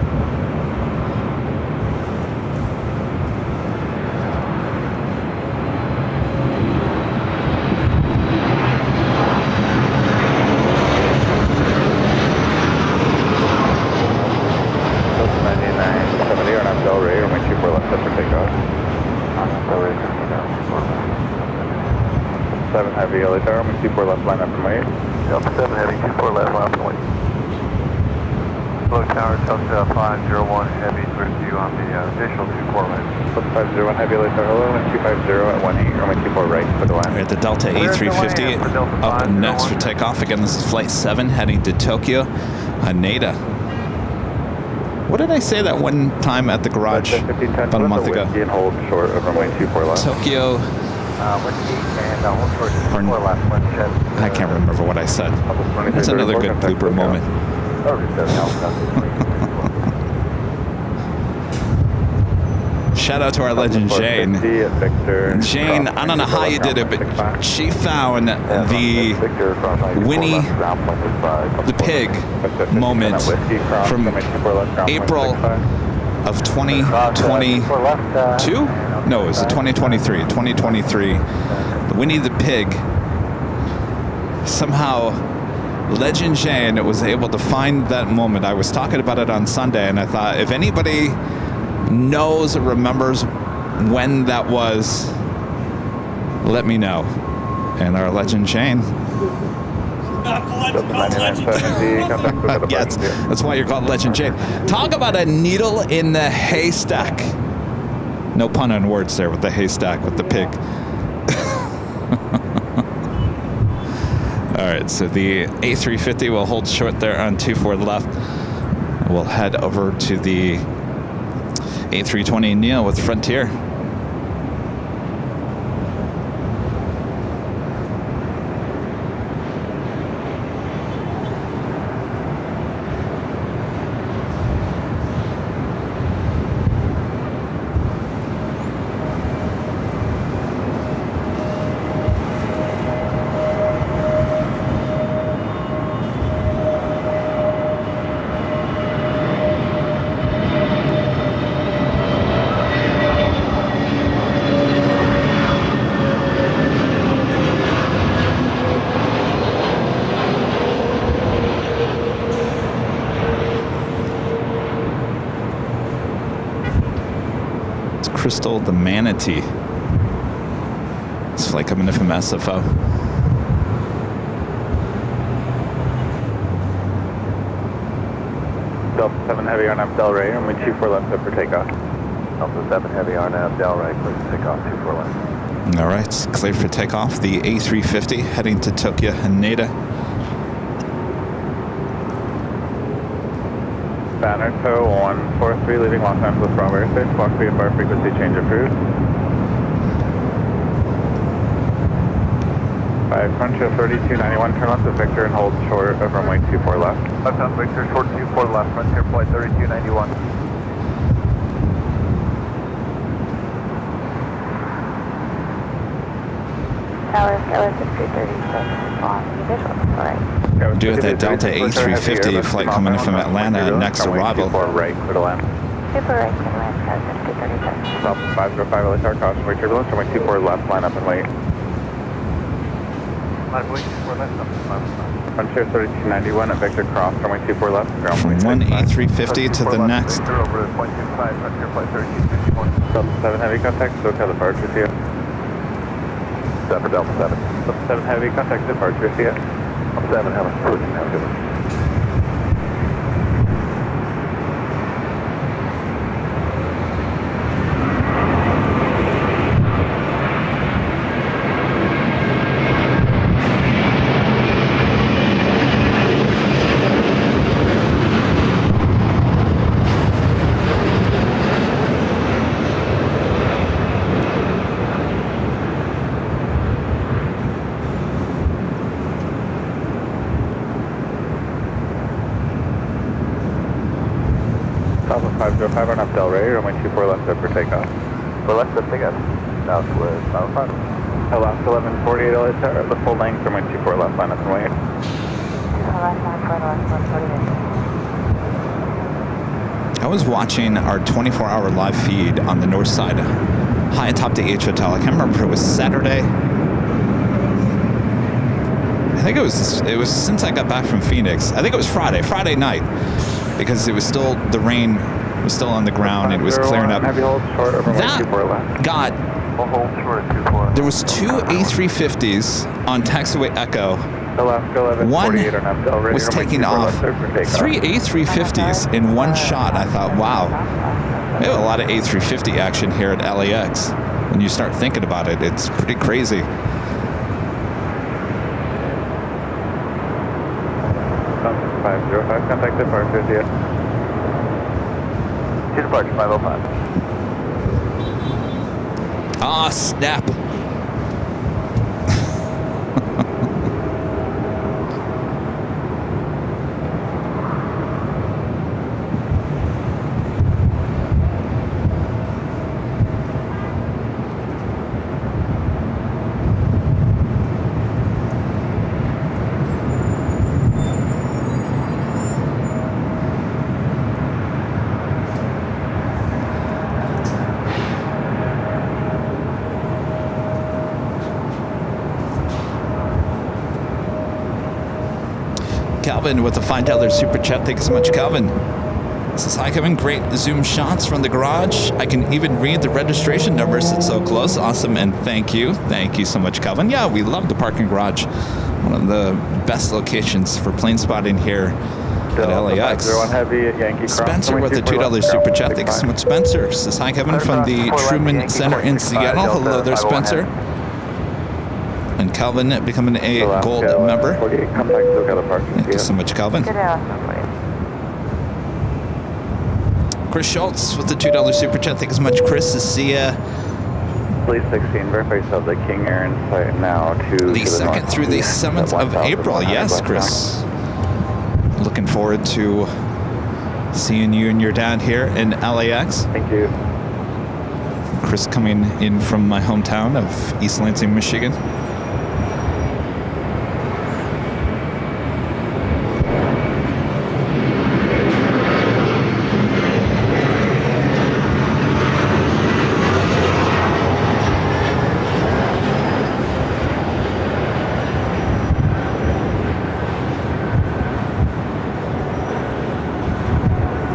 [SPEAKER 2] Heavy LA Tower, 24 left line up and wait.
[SPEAKER 3] Delta 7 heading 24 left line up and wait. Hello Tower, Delta 501 Heavy with you on the official 24 right.
[SPEAKER 2] Delta 501 Heavy, LA Tower, hello, 250 at 18, runway 24 right for the land.
[SPEAKER 1] We're at the Delta A380 up next for takeoff. Again, this is Flight 7 heading to Tokyo, Haneda. What did I say that one time at the garage about a month ago?
[SPEAKER 2] And hold short of runway 24 left.
[SPEAKER 1] Tokyo. I can't remember what I said. That's another good blooper moment. Shout out to our legend Jane. Jane, I don't know how you did it, but she found the Winnie the Pig moment from April of 2022? No, it was 2023. 2023. The Winnie the Pig. Somehow, Legend Jane was able to find that moment. I was talking about it on Sunday, and I thought, if anybody knows or remembers when that was, let me know. And our Legend Jane. Yes, that's why you're called Legend Jane. Talk about a needle in the haystack. No pun on words there with the haystack with the pig. All right, so the A350 will hold short there on 24 left. We'll head over to the A320 Neo with Frontier. Crystal the Manatee. This flight coming in from SFO.
[SPEAKER 2] Delta 7 Heavy RNAV Delray, runway 24 left up for takeoff.
[SPEAKER 3] Delta 7 Heavy RNAV Delray, clear for takeoff 24 left.
[SPEAKER 1] All right, it's clear for takeoff. The A350 heading to Tokyo, Haneda.
[SPEAKER 2] Banner tow 143, leaving Los Angeles runway airspace, clock speed and bar frequency change approved. 5 Frontier 3291, turn left to Victor and hold short of runway 24 left.
[SPEAKER 3] Left on Victor, short 24 left, Frontier flight 3291.
[SPEAKER 5] Tower, Skyless 336 on the visual. All right.
[SPEAKER 1] Do with that Delta A350 flight coming in from Atlanta, next arrival.
[SPEAKER 2] Right, clear to land.
[SPEAKER 5] Super right, clear to land, Skyless 336.
[SPEAKER 2] South 505, LA Tower, caution, wait turbulence, runway 24 left, line up and wait. Frontier 3291 at Victor Cross, runway 24 left.
[SPEAKER 1] From one A350 to the next.
[SPEAKER 3] Over 0.25, Frontier flight 3261.
[SPEAKER 2] Delta 7 Heavy contact, SoCal departure, see ya.
[SPEAKER 3] Delta 7.
[SPEAKER 2] Delta 7 Heavy contact, departure, see ya.
[SPEAKER 3] 7 Heavy, approaching now, good.
[SPEAKER 2] Alpha 505 on up Delray, runway 24 left up for takeoff.
[SPEAKER 3] For left up takeoff, southwest 505.
[SPEAKER 2] Alaska 1148 LA Tower, the full length, runway 24 left, line up and wait.
[SPEAKER 1] I was watching our 24-hour live feed on the north side, high atop the H Hotel. I can't remember if it was Saturday. I think it was since I got back from Phoenix. I think it was Friday night, because it was still, the rain was still on the ground and it was clearing up.
[SPEAKER 2] Heavy hold short over
[SPEAKER 1] That
[SPEAKER 2] 24 left.
[SPEAKER 1] got,
[SPEAKER 3] We'll hold short at 24.
[SPEAKER 1] there was two A350s on taxiway Echo
[SPEAKER 2] Alaska 1148 on Abdel, ready
[SPEAKER 1] was
[SPEAKER 2] runway
[SPEAKER 1] taking
[SPEAKER 2] 24
[SPEAKER 1] off
[SPEAKER 2] left, for takeoff.
[SPEAKER 1] 3 A350s in one shot. I thought, wow, we have a lot of A350 action here at LAX. When you start thinking about it, it's pretty crazy.
[SPEAKER 2] Contact 505, contact departure, yeah. Departure 505.
[SPEAKER 1] Ah, snap. Calvin with the $5 super chat. Thank you so much, Calvin. This is hi, Kevin. Great zoom shots from the garage. I can even read the registration numbers. It's so close. Awesome. And thank you. Thank you so much, Calvin. Yeah, we love the parking garage. One of the best locations for plane spotting here at LAX. Spencer with the $2 super chat. Thank you so much, Spencer. This is hi, Kevin, from the Truman Center in Seattle. Hello there, Spencer. And Calvin becoming a gold member. Thank you so much, Calvin. Chris Schultz with the $2 super chat. Thank you so much, Chris. To see ya.
[SPEAKER 2] Please 16, verify yourself the King Air in sight now to
[SPEAKER 1] the 2nd through the 7th of April. Yes, Chris. Looking forward to seeing you and your dad here in LAX.
[SPEAKER 2] Thank you.
[SPEAKER 1] Chris coming in from my hometown of East Lansing, Michigan.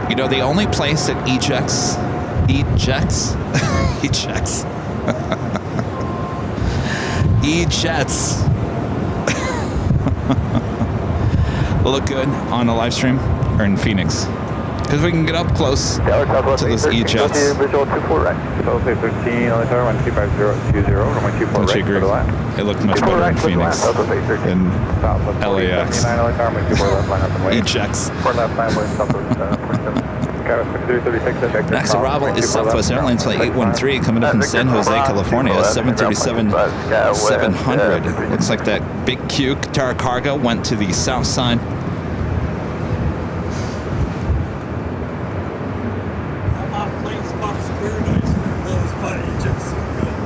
[SPEAKER 1] You know, the only place that ejects E-jets look good on a live stream or in Phoenix. Because we can get up close to those E-jets.
[SPEAKER 2] Visual 24 right. South 13, LAX 12520, runway 24
[SPEAKER 1] Don't you agree? It looked much better in Phoenix than LAX. E-jets. Next arrival is Southwest Airlines Flight 813 coming up in San Jose, California, 737-700. Looks like that big Q Qatar cargo went to the south side.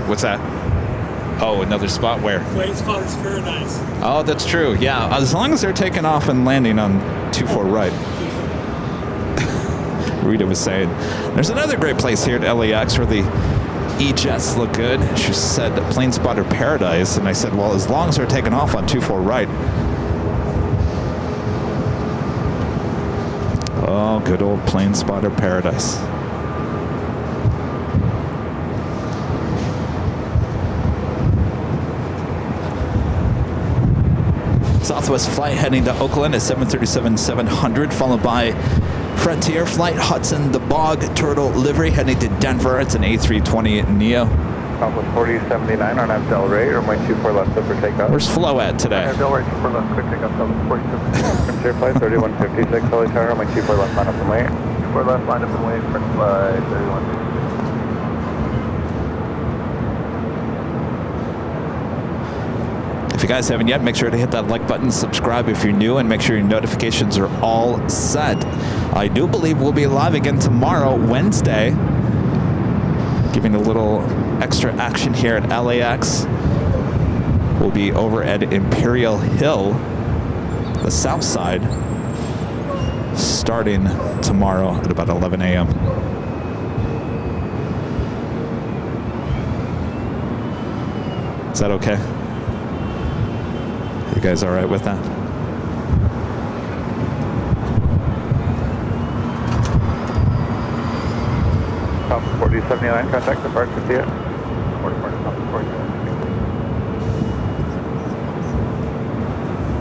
[SPEAKER 1] What's that? Oh, another spot where?
[SPEAKER 7] Plane spot is paradise.
[SPEAKER 1] Oh, that's true. Yeah, as long as they're taking off and landing on 24 right. Rita was saying. There's another great place here at LAX where the E-jets look good. She said plane spotter paradise, and I said, well, as long as they're taking off on 24 right. Oh, good old plane spotter paradise. Southwest flight heading to Oakland at 737-700, followed by Frontier flight Hudson the Bog Turtle livery heading to Denver. It's an A320 Neo.
[SPEAKER 2] Southwest 4079 on Abdel Ray, runway 24 left for takeoff.
[SPEAKER 1] Where's Flo at today?
[SPEAKER 2] Abdel Ray 24 left, quick takeoff, Southwest 47. Frontier flight 3156, LA Tower, runway 24 left, line up and wait. 24 left, line up and wait, first flight 3156.
[SPEAKER 1] If you guys haven't yet, make sure to hit that like button, subscribe if you're new, and make sure your notifications are all set. I do believe we'll be live again tomorrow, Wednesday, giving a little extra action here at LAX. We'll be over at Imperial Hill, the south side, starting tomorrow at about 11 a.m. Is that okay? You guys all right with that?
[SPEAKER 2] Top 4079, contact departure, see ya. 44 to top 40.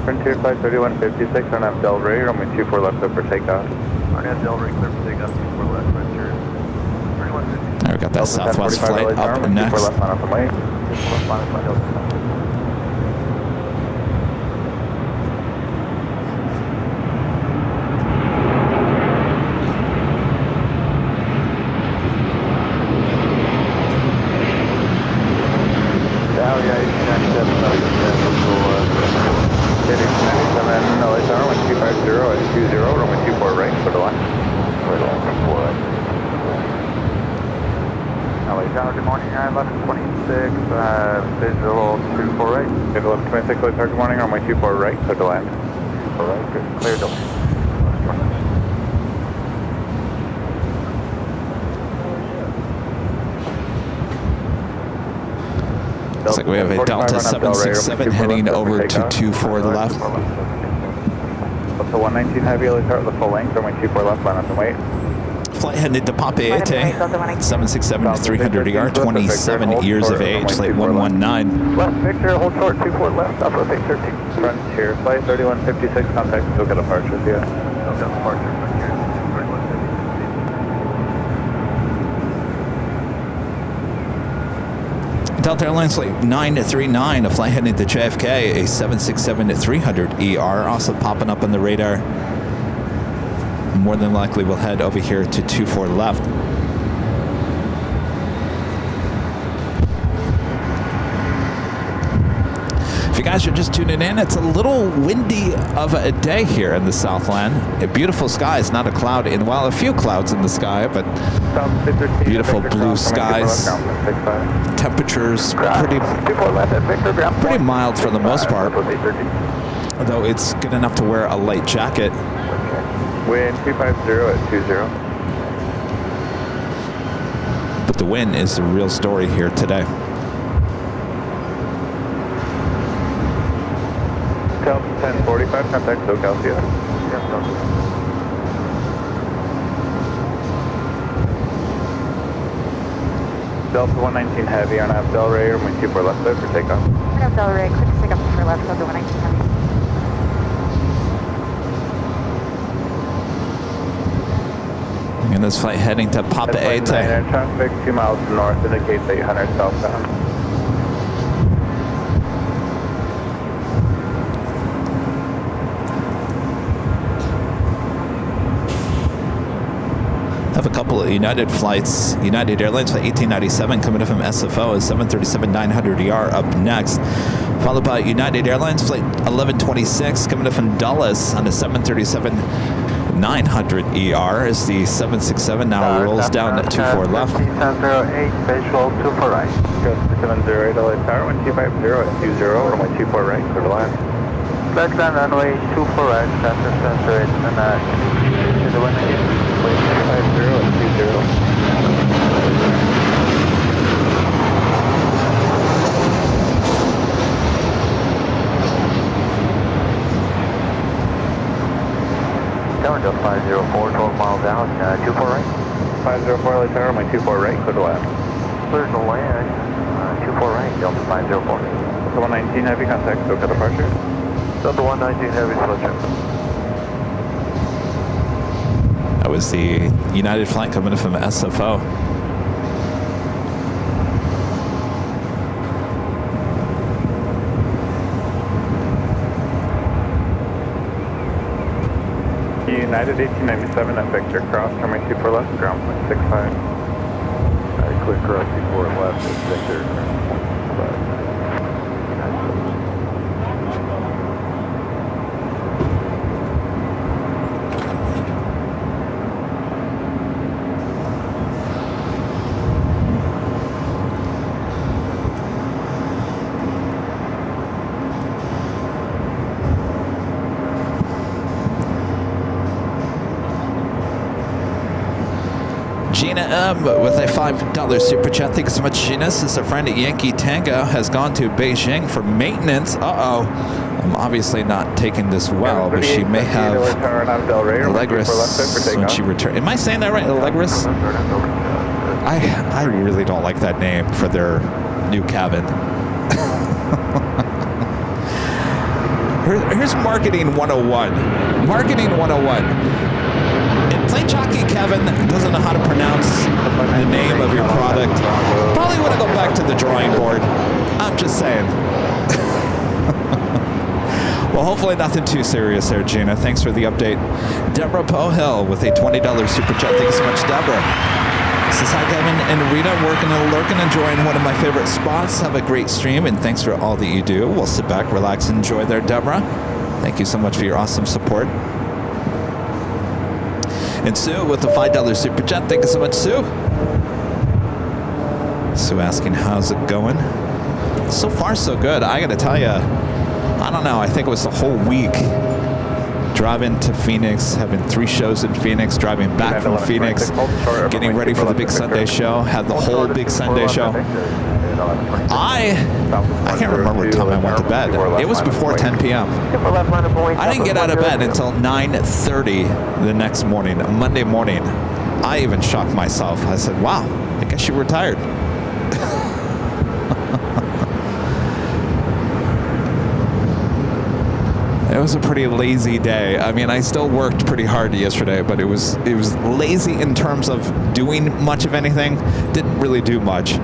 [SPEAKER 2] Frontier Flight 3156, RNAV Del Rey, runway 24 left, clear for takeoff.
[SPEAKER 3] RNAV Del Rey, clear for takeoff, 24 left, Frontier. 3156.
[SPEAKER 1] We got that Southwest flight up next.
[SPEAKER 2] 24 left, line up and wait.
[SPEAKER 3] 24 left, line up and wait.
[SPEAKER 2] Good morning, 1126, visual 248. Visual 1126, good morning, runway 24 right, clear to land. 24 right, good, clear to land.
[SPEAKER 1] Looks like we have a Delta 767 heading over to 24 left.
[SPEAKER 2] Delta 119 heavy, let's start with the full length, runway 24 left, line up and wait.
[SPEAKER 1] Flight headed to Papa Ete, 767 to 300 ER, 27 years of age, flight 119.
[SPEAKER 2] Left Victor, hold short, 24 left, up with 813. Frontier, flight 3156, contact SoCal departure, see ya.
[SPEAKER 3] SoCal departure, Frontier, 3156.
[SPEAKER 1] Delta Airlines flight 939, a flight heading to JFK, a 767 to 300 ER, also popping up on the radar. More than likely we'll head over here to 24 left. If you guys are just tuning in, it's a little windy of a day here in the Southland. A beautiful skies, not a cloud in, well, a few clouds in the sky, but beautiful blue skies. Temperatures pretty mild for the most part, although it's good enough to wear a light jacket.
[SPEAKER 2] Wind 250 at 20.
[SPEAKER 1] But the wind is the real story here today.
[SPEAKER 2] Delta 1045, contact SoCal, see ya. Delta 119 heavy, RNAV Del Rey, runway 24 left, clear for takeoff.
[SPEAKER 5] RNAV Del Rey, clear to take up for left, Delta 119 heavy.
[SPEAKER 1] And this flight heading to Papa Ete.
[SPEAKER 2] Traffic 2 miles north indicates 800 southbound.
[SPEAKER 1] Have a couple of United flights. United Airlines flight 1897 coming in from SFO is 737-900ER up next. Followed by United Airlines flight 1126 coming in from Dulles on the 737-900ER as the 767 now rolls down at 24 left.
[SPEAKER 2] 708, visual 24 right. Go 708 LA Tower, 1250 at 20, runway 24 right, clear to land. Flat land runway 24 right, Center 708, and to the 180, 250 at 20. Delta 504, 12 miles out, 24 right. 504 LA Tower, my 24 right, clear to land. Clear to land, 24 right, Delta 504. Delta 119 heavy, contact SoCal departure. Delta 119 heavy, departure.
[SPEAKER 1] That was the United flight coming in from SFO.
[SPEAKER 2] United 1897 at Victor Cross, runway 24 left, ground point 65.
[SPEAKER 3] Clear cross 24 left at Victor.
[SPEAKER 1] Gina M with a $5 super chat. Thank you so much, Gina. Since our friend at Yankee Tango has gone to Beijing for maintenance. I'm obviously not taking this well, but she may have Allegris when she returns. Am I saying that right? Allegris? I really don't like that name for their new cabin. Here's marketing 101. Marketing 101. If plane jockey Kevin doesn't know how to pronounce the name of your product, probably want to go back to the drawing board. I'm just saying. Well, hopefully nothing too serious there, Gina. Thanks for the update. Deborah Pohill with a $20 super chat. Thank you so much, Deborah. Says, hi, Kevin and Rita, working and lurking, enjoying one of my favorite spots. Have a great stream, and thanks for all that you do. We'll sit back, relax, and enjoy there, Deborah. Thank you so much for your awesome support. And Sue with the $5 super chat. Thank you so much, Sue. Sue asking, how's it going? So far, so good. I got to tell you, I don't know. I think it was the whole week driving to Phoenix, having 3 shows in Phoenix, driving back from Phoenix, getting ready for the big Sunday show, had the whole big Sunday show. I can't remember what time I went to bed. It was before 10 p.m. I didn't get out of bed until 9:30 the next morning, Monday morning. I even shocked myself. I said, wow, I guess you were tired. It was a pretty lazy day. I mean, I still worked pretty hard yesterday, but it was lazy in terms of doing much of anything. Didn't really do much.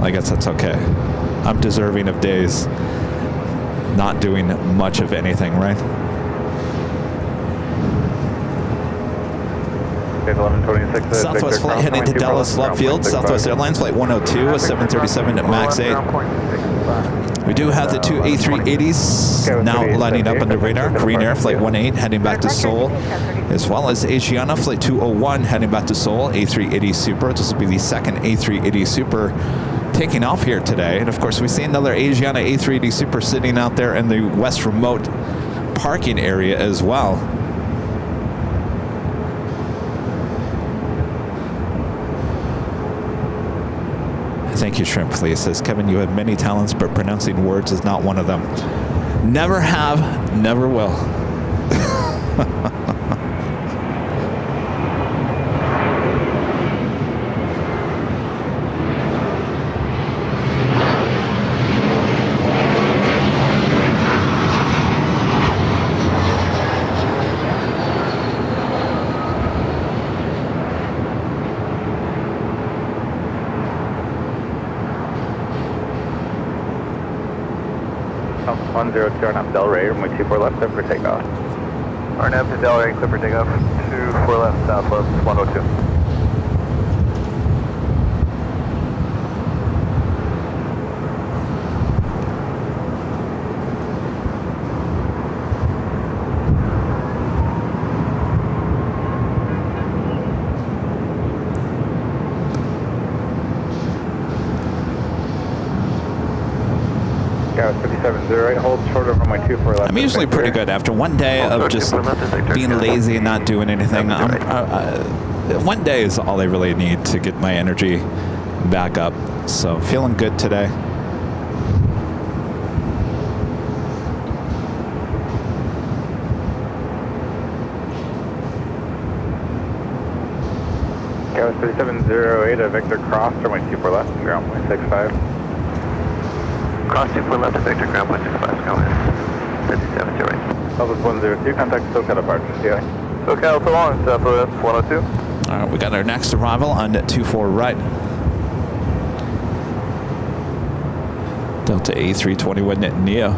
[SPEAKER 1] I guess that's okay. I'm deserving of days not doing much of anything, right? Southwest flight heading to Dallas Love Field. Southwest Airlines flight 102, a 737 at MAX 8. We do have the 2 A380s now lining up under radar. Green Air flight 18 heading back to Seoul, as well as Asiana flight 201 heading back to Seoul. A380 Super. This will be the second A380 Super taking off here today. And of course, we see another Asiana A380 Super sitting out there in the West Remote parking area as well. Thank you, Shrimp Flea. Says, Kevin, you have many talents, but pronouncing words is not one of them. Never have, never will.
[SPEAKER 2] RNAV Delray, runway 24 left, clear for takeoff. RNAV to Delray, clear for takeoff, 24 left, southwest, 102.
[SPEAKER 1] I'm usually pretty good after one day of just being lazy and not doing anything. One day is all I really need to get my energy back up. So feeling good today.
[SPEAKER 2] Carrier 3708, Victor Cross, runway 24 left, ground point 65. Cross 24 left, Victor, ground point 65, go ahead. 3708. Southwest 102, contact SoCal departure, CI. SoCal, so long, Southwest 102.
[SPEAKER 1] All right, we got our next arrival on 24 right. Delta A321 Neo.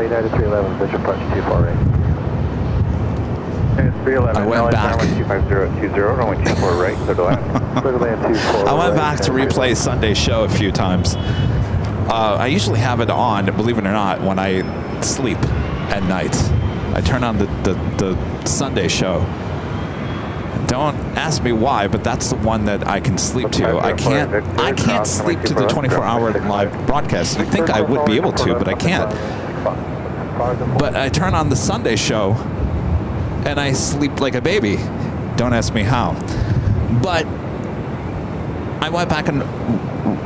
[SPEAKER 2] United 311, Bishop Punch 248.
[SPEAKER 1] I went back.
[SPEAKER 2] 250 runway 24 right, clear to land. Clear to land 24
[SPEAKER 1] I went
[SPEAKER 2] right,
[SPEAKER 1] back to replay Sunday show a few times. I usually have it on, believe it or not, when I sleep at night. I turn on the Sunday show. Don't ask me why, but that's the one that I can sleep to. I can't sleep to the 24-hour live broadcast. You'd think I would be able to, but I can't. But I turn on the Sunday show, and I sleep like a baby. Don't ask me how. But I went back and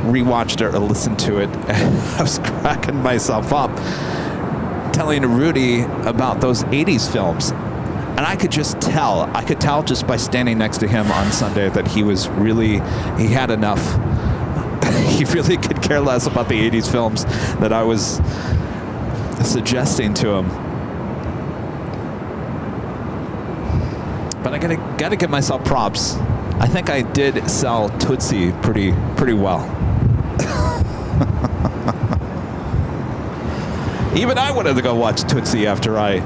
[SPEAKER 1] rewatched it or listened to it. I was cracking myself up, telling Rudy about those 80s films. And I could just tell. I could tell just by standing next to him on Sunday that he had enough. He really could care less about the 80s films that I was suggesting to him. But I gotta give myself props. I think I did sell Tootsie pretty well. Even I wanted to go watch Tootsie after I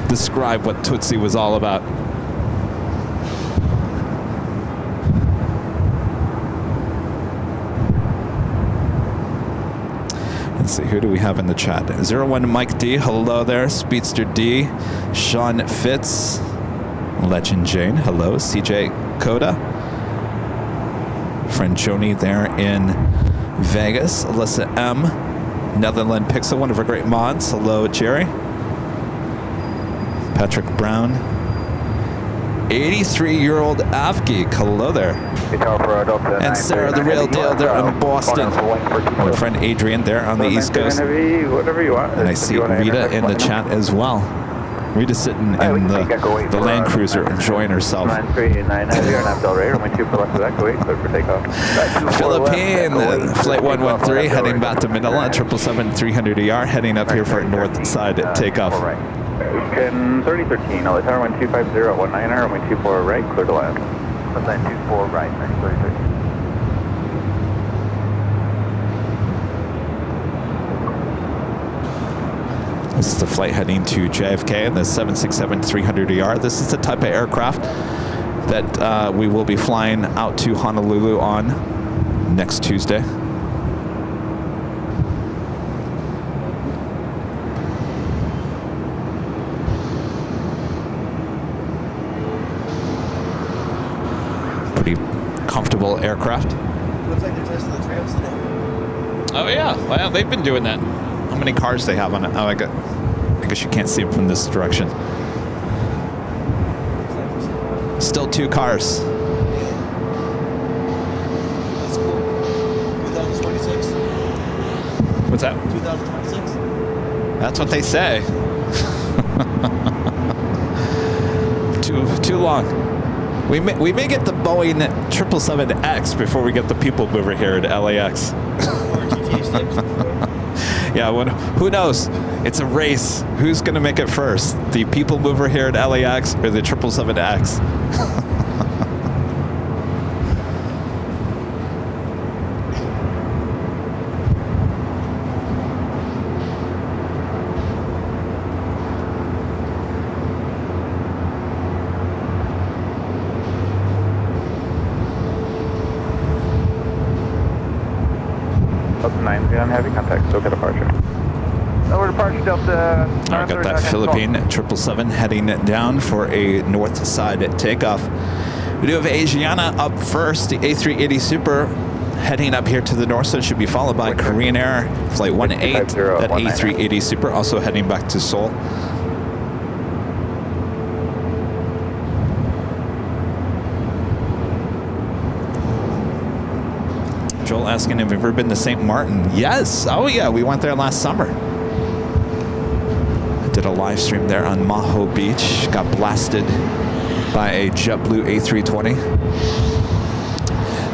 [SPEAKER 1] described what Tootsie was all about. Let's see, who do we have in the chat? 01 Mike D, hello there. Speedster D, Sean Fitz, Legend Jane, hello. CJ Coda, friend Joni there in Vegas. Alyssa M, Netherland Pixel, one of our great mods, hello Jerry. Patrick Brown, 83-year-old Avgeek, hello there. And Sarah the Real Deal there in Boston. My friend Adrian there on the East Coast. And I see Rita in the chat as well. Rita's sitting in the Land Cruiser enjoying herself. Philippine, Flight 113 heading back to Manila, 777-300ER, heading up here for north side takeoff.
[SPEAKER 2] 3013, LA Tower 1250, 19er, runway 24 right, clear to land. 24 right, 3013.
[SPEAKER 1] This is the flight heading to JFK in the 767-300ER. This is the type of aircraft that we will be flying out to Honolulu on next Tuesday. Pretty comfortable aircraft.
[SPEAKER 6] Looks like they're testing the trails today.
[SPEAKER 1] Oh yeah, well they've been doing that. How many cars they have on it? Oh, I guess you can't see them from this direction. Still 2 cars.
[SPEAKER 6] That's cool. 2026.
[SPEAKER 1] What's that?
[SPEAKER 6] 2026.
[SPEAKER 1] That's what they say. Too long. We may get the Boeing 777X before we get the people mover here at LAX. Yeah, who knows? It's a race. Who's going to make it first? The people mover here at LAX or the 777X?
[SPEAKER 2] Up 9 on heavy contact, SoCal departure. Over departure, Delta.
[SPEAKER 1] I got that Philippine 777 heading down for a north side takeoff. We do have Asiana up first, the A380 Super heading up here to the north, so it should be followed by Korean Air Flight 18, that A380 Super also heading back to Seoul. Joel asking if you've ever been to St. Martin. Yes. Oh yeah, we went there last summer. I did a live stream there on Maho Beach. Got blasted by a JetBlue A320.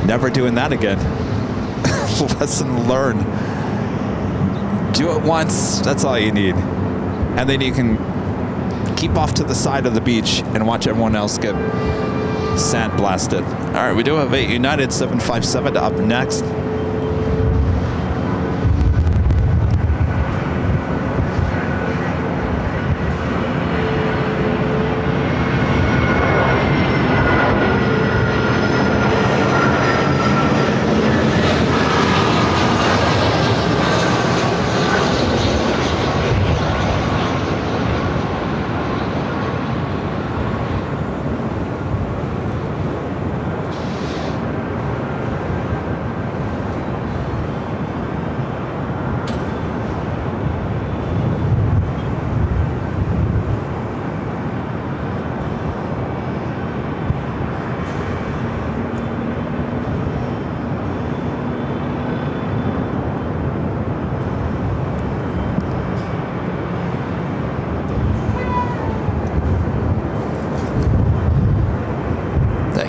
[SPEAKER 1] Never doing that again. Lesson learned. Do it once. That's all you need. And then you can keep off to the side of the beach and watch everyone else get sand blasted. All right, we do have a United 757 up next.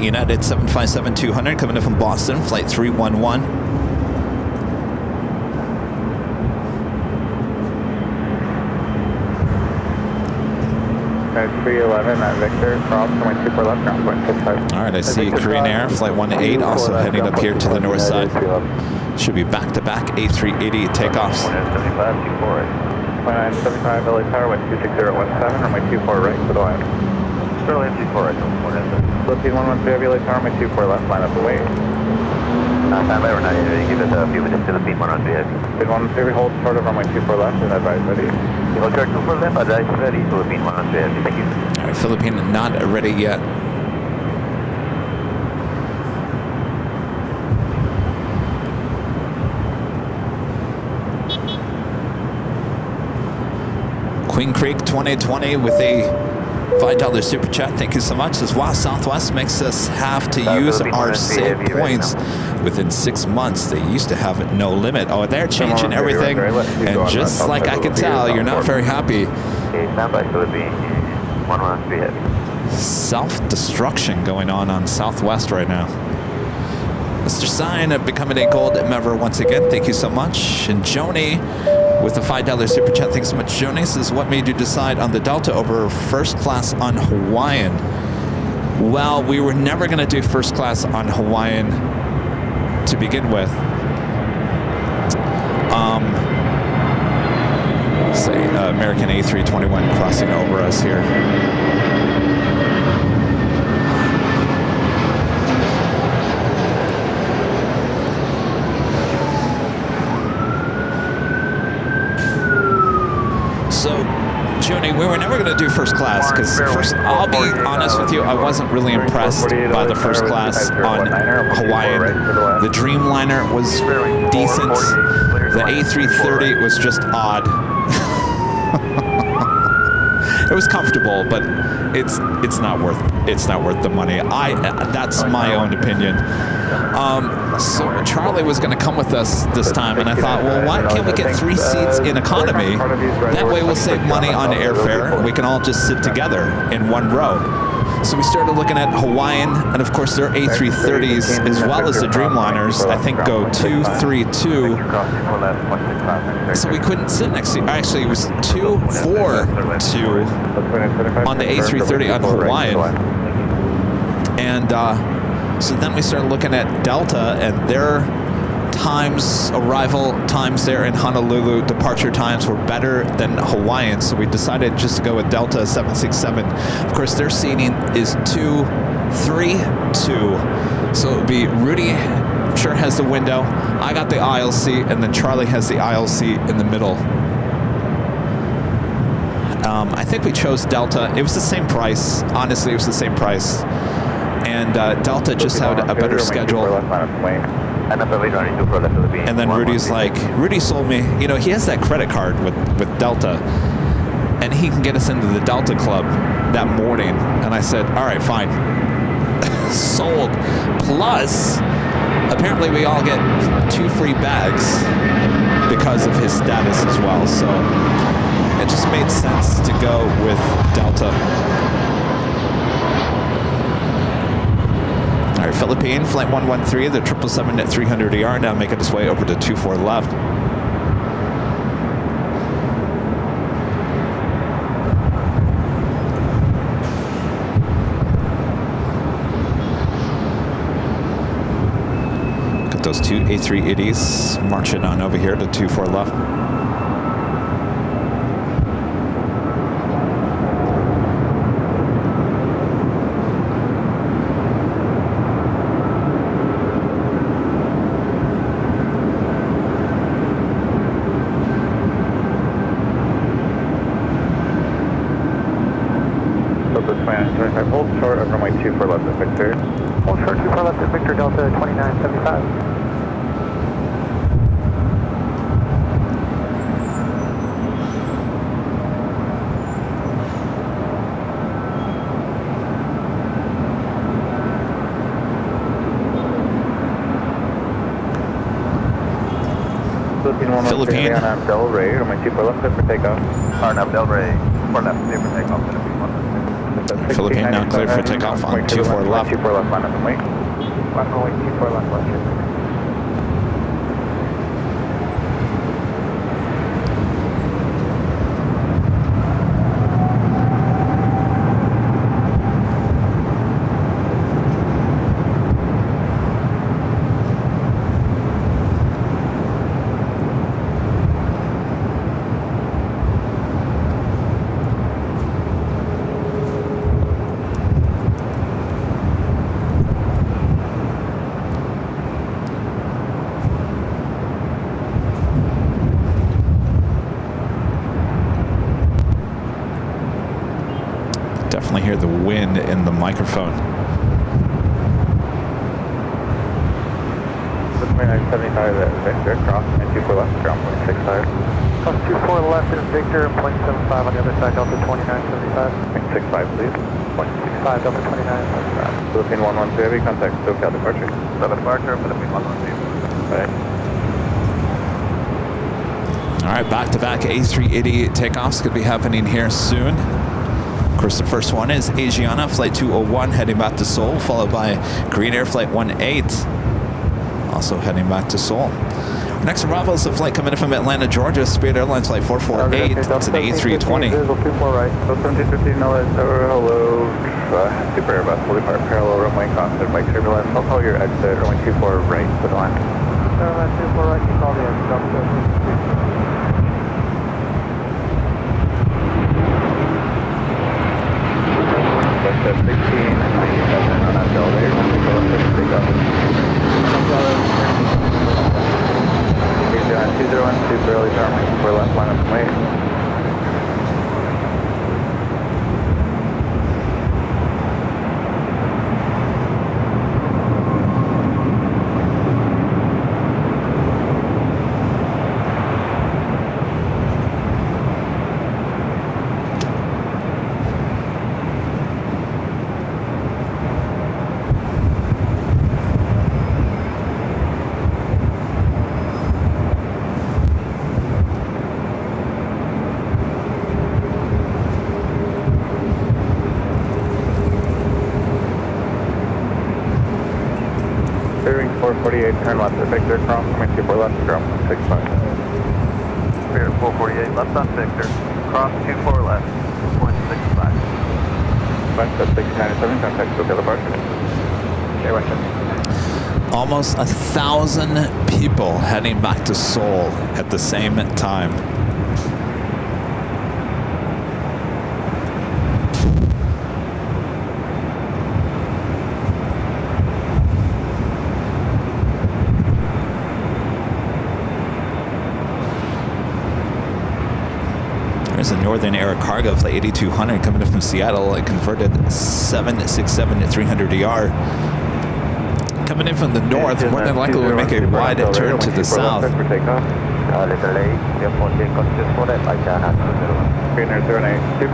[SPEAKER 1] United 757-200 coming in from Boston, flight 311.
[SPEAKER 2] 311 at Victor, cross, runway 24 left, ground point 65.
[SPEAKER 1] All right, I see Korean Air, flight 1-8, also heading up here to the north side. Should be back-to-back A380 takeoffs.
[SPEAKER 2] 2975 LA Tower, wind 26017, runway 24 right for the line. Sterling 24 right, Philippine 113 LA Tower, runway 24 left, line up and wait. Stand by, we're not ready. Give us a few minutes to Philippine 113 heavy. Philippine 113, hold short of runway 24 left and advise ready. Hold short 24 left, advise ready, Philippine 113 heavy. Thank you.
[SPEAKER 1] All right, Philippine not ready yet. Queen Creek 2020 with a $5 super chat. Thank you so much. As well, Southwest makes us have to use our save points within 6 months. They used to have no limit. Oh, they're changing everything. And just like I can tell, you're not very happy.
[SPEAKER 2] Stand by, Philippine 113 heavy.
[SPEAKER 1] Self-destruction going on Southwest right now. Mr. Sign becoming a gold member once again. Thank you so much. And Joni with a $5 super chat. Thanks so much, Joni. Says, what made you decide on the Delta over first class on Hawaiian? Well, we were never going to do first class on Hawaiian to begin with. Say American A321 crossing over us here. So, Joni, we were never going to do first class because first, I'll be honest with you, I wasn't really impressed by the first class on Hawaiian. The Dreamliner was decent. The A330 was just odd. It was comfortable, but it's not worth the money. That's my own opinion. So Charlie was going to come with us this time, and I thought, well, why can't we get 3 seats in economy? That way we'll save money on airfare, and we can all just sit together in one row. So we started looking at Hawaiian, and of course their A330s, as well as the Dreamliners, I think go 232. So we couldn't sit next to, actually it was 242 on the A330 on Hawaiian. And so then we started looking at Delta and their times, arrival times there in Honolulu, departure times were better than Hawaiian. So we decided just to go with Delta 767. Of course, their seating is 232. So it would be Rudy, I'm sure, has the window. I got the aisle seat, and then Charlie has the aisle seat in the middle. I think we chose Delta. It was the same price. Honestly, it was the same price. And Delta just had a better schedule. And then Rudy's like, Rudy sold me, you know, he has that credit card with Delta, and he can get us into the Delta Club that morning. And I said, all right, fine. Sold. Plus, apparently we all get 2 free bags because of his status as well. So it just made sense to go with Delta. All right, Philippine, flight 113, the 777 at 300 ER, now making its way over to 24 left. Got those 2 A380s marching on over here to 24 left.
[SPEAKER 2] Hold short of runway 24 left at Victor. Hold short 24 left at Victor, Delta 2975. Philippine. Arnab Del Rey, runway 24 left for takeoff. Arnab Del Rey, 4 left, clear for takeoff.
[SPEAKER 1] Philippine now cleared for takeoff on 24 left.
[SPEAKER 2] 24 left, line up and wait. Runway 24 left, left.
[SPEAKER 1] Definitely hear the wind in the microphone.
[SPEAKER 2] 2975 at Victor, cross, and 24 left, ground point 65. Cross 24 left at Victor, and 0.75 on the other side, Delta 2975. 0.65, please. 0.65, Delta 2975. Philippine 112, heavy contact, SoCal departure. Southern departure, Philippine 112. Right.
[SPEAKER 1] All right, back-to-back A380 takeoffs could be happening here soon. Of course, the first one is Asiana, flight 201, heading back to Seoul, followed by Korean Air flight 18, also heading back to Seoul. Our next arrival is a flight coming in from Atlanta, Georgia, Spirit Airlines flight 448. It's an A320.
[SPEAKER 2] Visual 24 right, 1715 hello, Super Airbus, will depart parallel runway crossing by turbulence. I'll call your exit, runway 24 right, to the line. 24 right, you call the exit, At 16, 97 on that elevator, take off. 201, super early tower, for left line up and wait. Bearing 448, turn left at Victor, cross, 24 left, ground 65. Bearing 448, left on Victor, cross 24 left, 0.65. Left at 697, contact SoCal departure. Okay, Western.
[SPEAKER 1] Almost 1,000 people heading back to Seoul at the same time. There's a Northern Air cargo flight 8200 coming in from Seattle. It converted 767 to 300ER. Coming in from the north, more than likely will make a wide turn to the south.
[SPEAKER 2] Super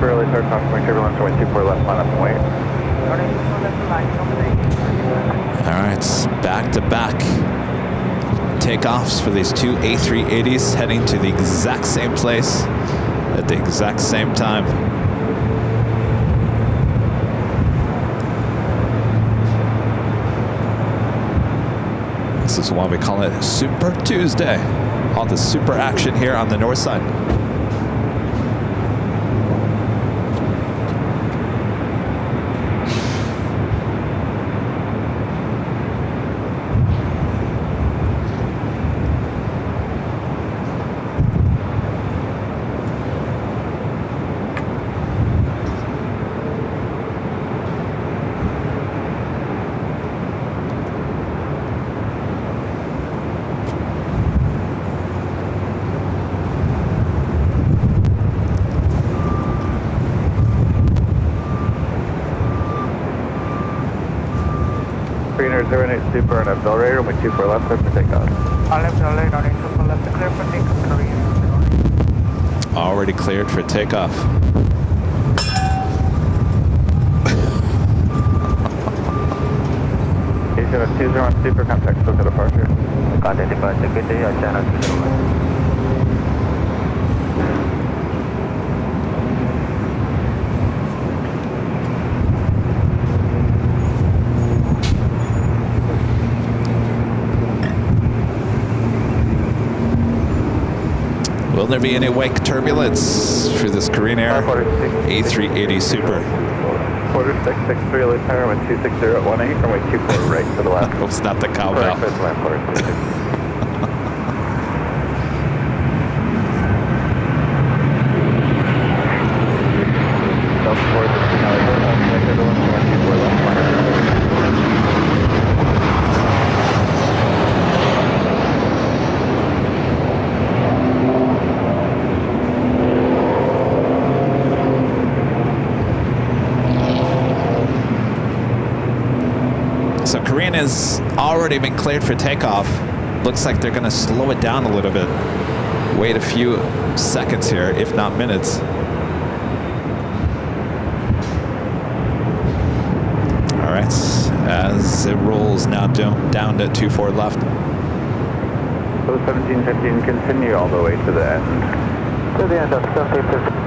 [SPEAKER 2] early start talking point turbulence, 24 left, line up and wait.
[SPEAKER 1] All right, back-to-back takeoffs for these two A380s heading to the exact same place at the exact same time. This is why we call it Super Tuesday. All the super action here on the north side.
[SPEAKER 2] Greener 08 Super and accelerator with 24 left, clear for takeoff.
[SPEAKER 5] Left, runway 24 left, clear for takeoff, Korea.
[SPEAKER 1] Already cleared for takeoff.
[SPEAKER 2] Asiana 201 Super, contact SoCal departure.
[SPEAKER 3] Contact departure, good day, Asiana 201.
[SPEAKER 1] Will there be any wake turbulence for this Korean Air A380 Super?
[SPEAKER 2] Quarter 663 LA Tower, wind 260 at 18, runway 24 right to the left.
[SPEAKER 1] Oh, it's not the cowbell.
[SPEAKER 2] Correct, land quarter 66. South forward, 15 LA Tower, right to the left, wind 24 left,
[SPEAKER 1] So Korean has already been cleared for takeoff. Looks like they're going to slow it down a little bit. Wait a few seconds here, if not minutes. All right, as it rolls now down to 24 left.
[SPEAKER 2] So 1715, continue all the way to the end. To the end of 1715.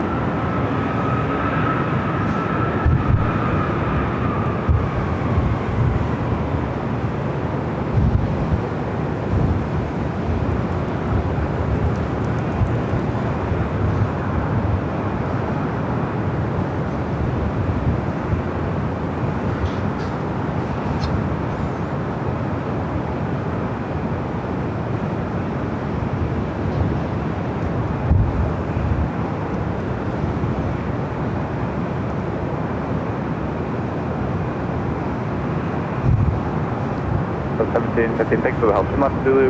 [SPEAKER 2] Thanks for the help.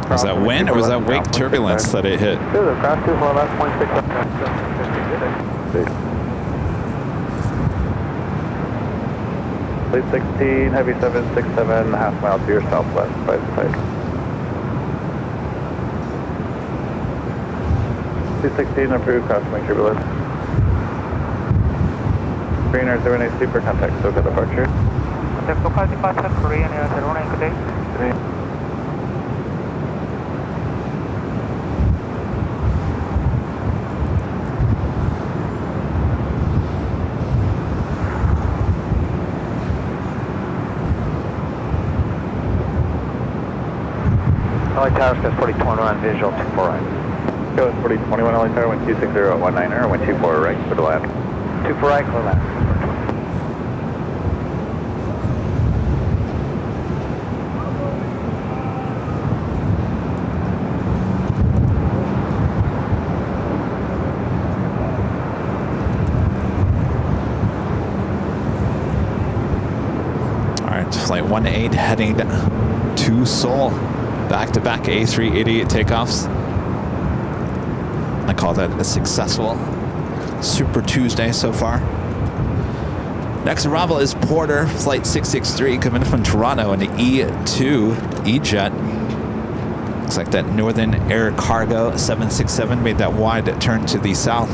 [SPEAKER 1] Was that wind or was that wake turbulence that it hit?
[SPEAKER 2] Cross 24 left, 0.6 Please 16, heavy 767, half mile to your southwest, by the side. 216, approved, crossing wake turbulence. Korean Air 098 Super, contact SoCal departure.
[SPEAKER 7] Contact SoCal departure, Korean Air 098, good day.
[SPEAKER 2] LA Tower, Sky 4021, visual 24 right. Go 4021 LA Tower, wind 260 at 19er, wind 24 right, clear to land. 24 right, clear land.
[SPEAKER 1] All right, flight 18 heading to Seoul. Back-to-back A380 takeoffs. I call that a successful Super Tuesday so far. Next arrival is Porter, flight 663, coming from Toronto in the E2 E-Jet. Looks like that Northern Air Cargo 767 made that wide turn to the south.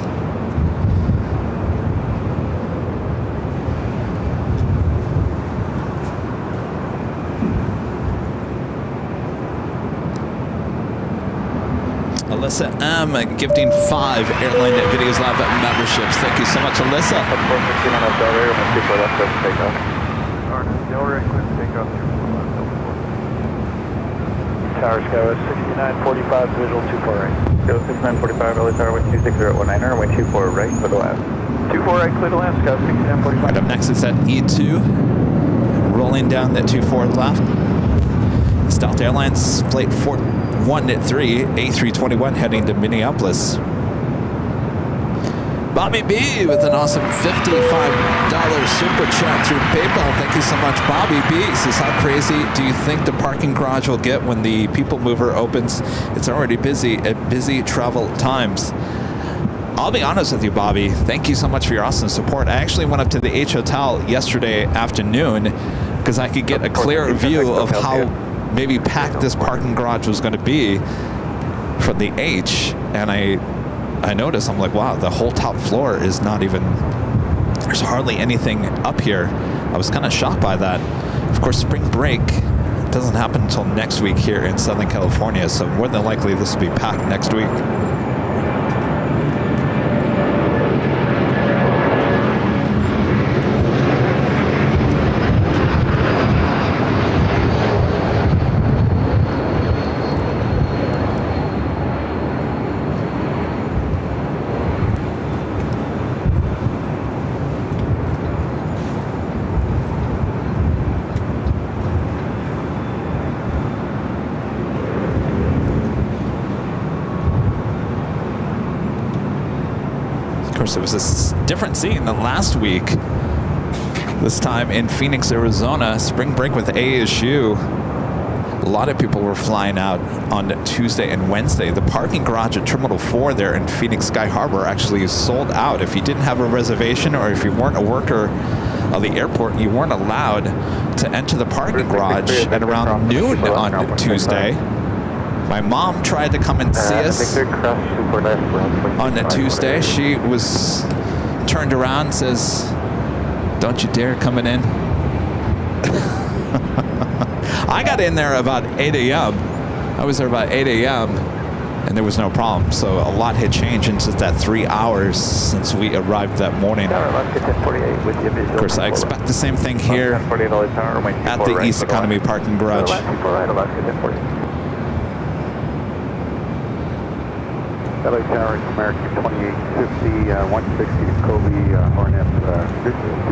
[SPEAKER 1] Alyssa M. gifting 5 Airline Videos Live memberships. Thank you so much, Alyssa.
[SPEAKER 2] 415 on the Delray, wind 24 left, clear to takeoff.
[SPEAKER 3] Delray, clear to takeoff.
[SPEAKER 2] Tower Sky was 6945, visual 24 right. Go 6945, LA Tower, wind 260 at 19er, wind 24 right, clear to land. 24 right, clear to land, Sky 6945.
[SPEAKER 1] Right up next is that E2, rolling down that 24 left. Stealth Airlines flight 413 A321 heading to Minneapolis. Bobby B with an awesome $55 super chat through PayPal. Thank you so much, Bobby B. Says, how crazy do you think the parking garage will get when the people mover opens? It's already busy at busy travel times. I'll be honest with you, Bobby. Thank you so much for your awesome support. I actually went up to the H Hotel yesterday afternoon because I could get a clearer view of how maybe packed this parking garage was going to be for the H, and I noticed, I'm like, wow, the whole top floor is not even, there's hardly anything up here. I was kind of shocked by that. Of course, spring break doesn't happen until next week here in Southern California, so more than likely this will be packed next week. course, it was a different scene than last week. This time in Phoenix, Arizona, spring break with ASU. A lot of people were flying out on Tuesday and Wednesday. The parking garage at Terminal 4 there in Phoenix Sky Harbor actually is sold out. If you didn't have a reservation or if you weren't a worker of the airport, you weren't allowed to enter the parking garage at around noon on Tuesday. My mom tried to come and see us on a Tuesday. She was turned around and says, "Don't you dare coming in." I got in there about 8 a.m. I was there about 8 a.m. and there was no problem. So a lot had changed in just that 3 hours since we arrived that morning. Of course, I expect the same thing here at the East Economy parking garage.
[SPEAKER 4] LA Tower, American 2850, 160 to Kobe, Hornet,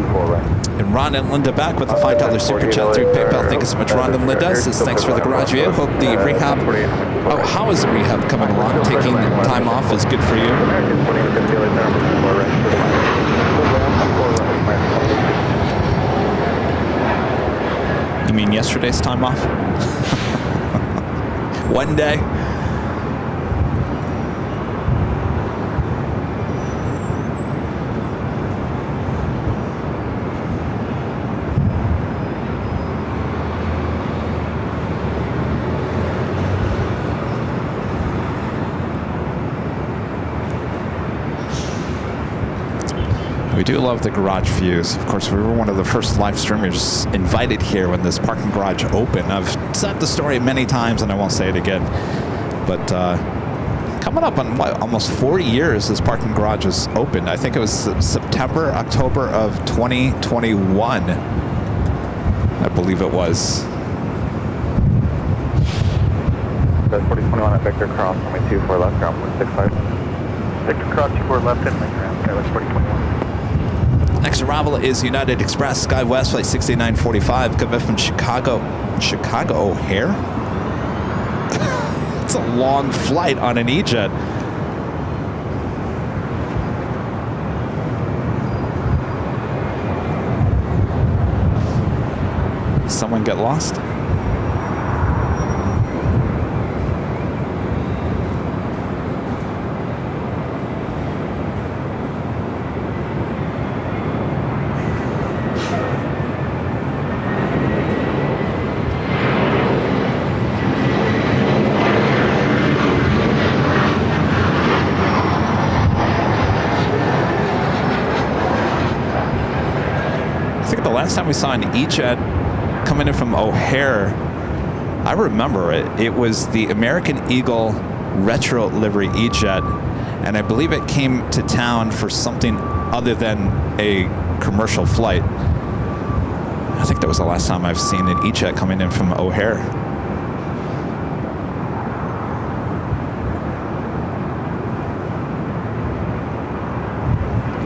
[SPEAKER 4] 24 right.
[SPEAKER 1] And Ron and Linda back with a $5 super chat through PayPal. Thank you so much, Ron and Linda. Says thanks for the garage view. Hope the rehab. Oh, how is the rehab coming along? Taking time off is good for you. You mean yesterday's time off? One day. We do love the garage views. Of course, we were one of the first live streamers invited here when this parking garage opened. I've said the story many times and I won't say it again. But coming up on what, almost 40 years this parking garage was opened. I think it was September, October of 2021. I believe it was.
[SPEAKER 2] That's 4021 at Victor Cross, runway 24 left, ground 165.
[SPEAKER 7] Victor Cross, 24 left, and ground, Skywest 4021.
[SPEAKER 1] Next arrival is United Express SkyWest flight 6945 coming from Chicago O'Hare. It's a long flight on an E-Jet. Someone get lost? Last time we saw an E-Jet coming in from O'Hare, I remember it. It was the American Eagle retro livery E-Jet, and I believe it came to town for something other than a commercial flight. I think that was the last time I've seen an E-Jet coming in from O'Hare.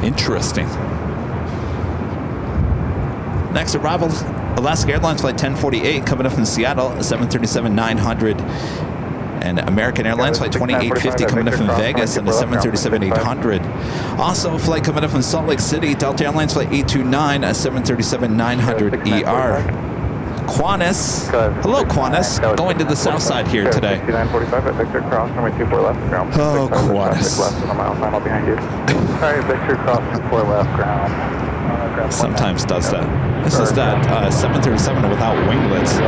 [SPEAKER 1] Interesting. Next arrival, Alaska Airlines flight 1048 coming up from Seattle, 737-900. And American Airlines flight 2850 coming up from Vegas and the 737-800. Also a flight coming up from Salt Lake City, Delta Airlines flight 829, a 737-900ER. Qantas, hello Qantas, going to the south side here today.
[SPEAKER 2] at Victor Cross, runway 24 left, ground.
[SPEAKER 1] Oh, Qantas.
[SPEAKER 2] Less than a mile final behind you. Sorry, Victor Cross, 24 left, ground.
[SPEAKER 1] Sometimes does that. This is that 737 without winglets.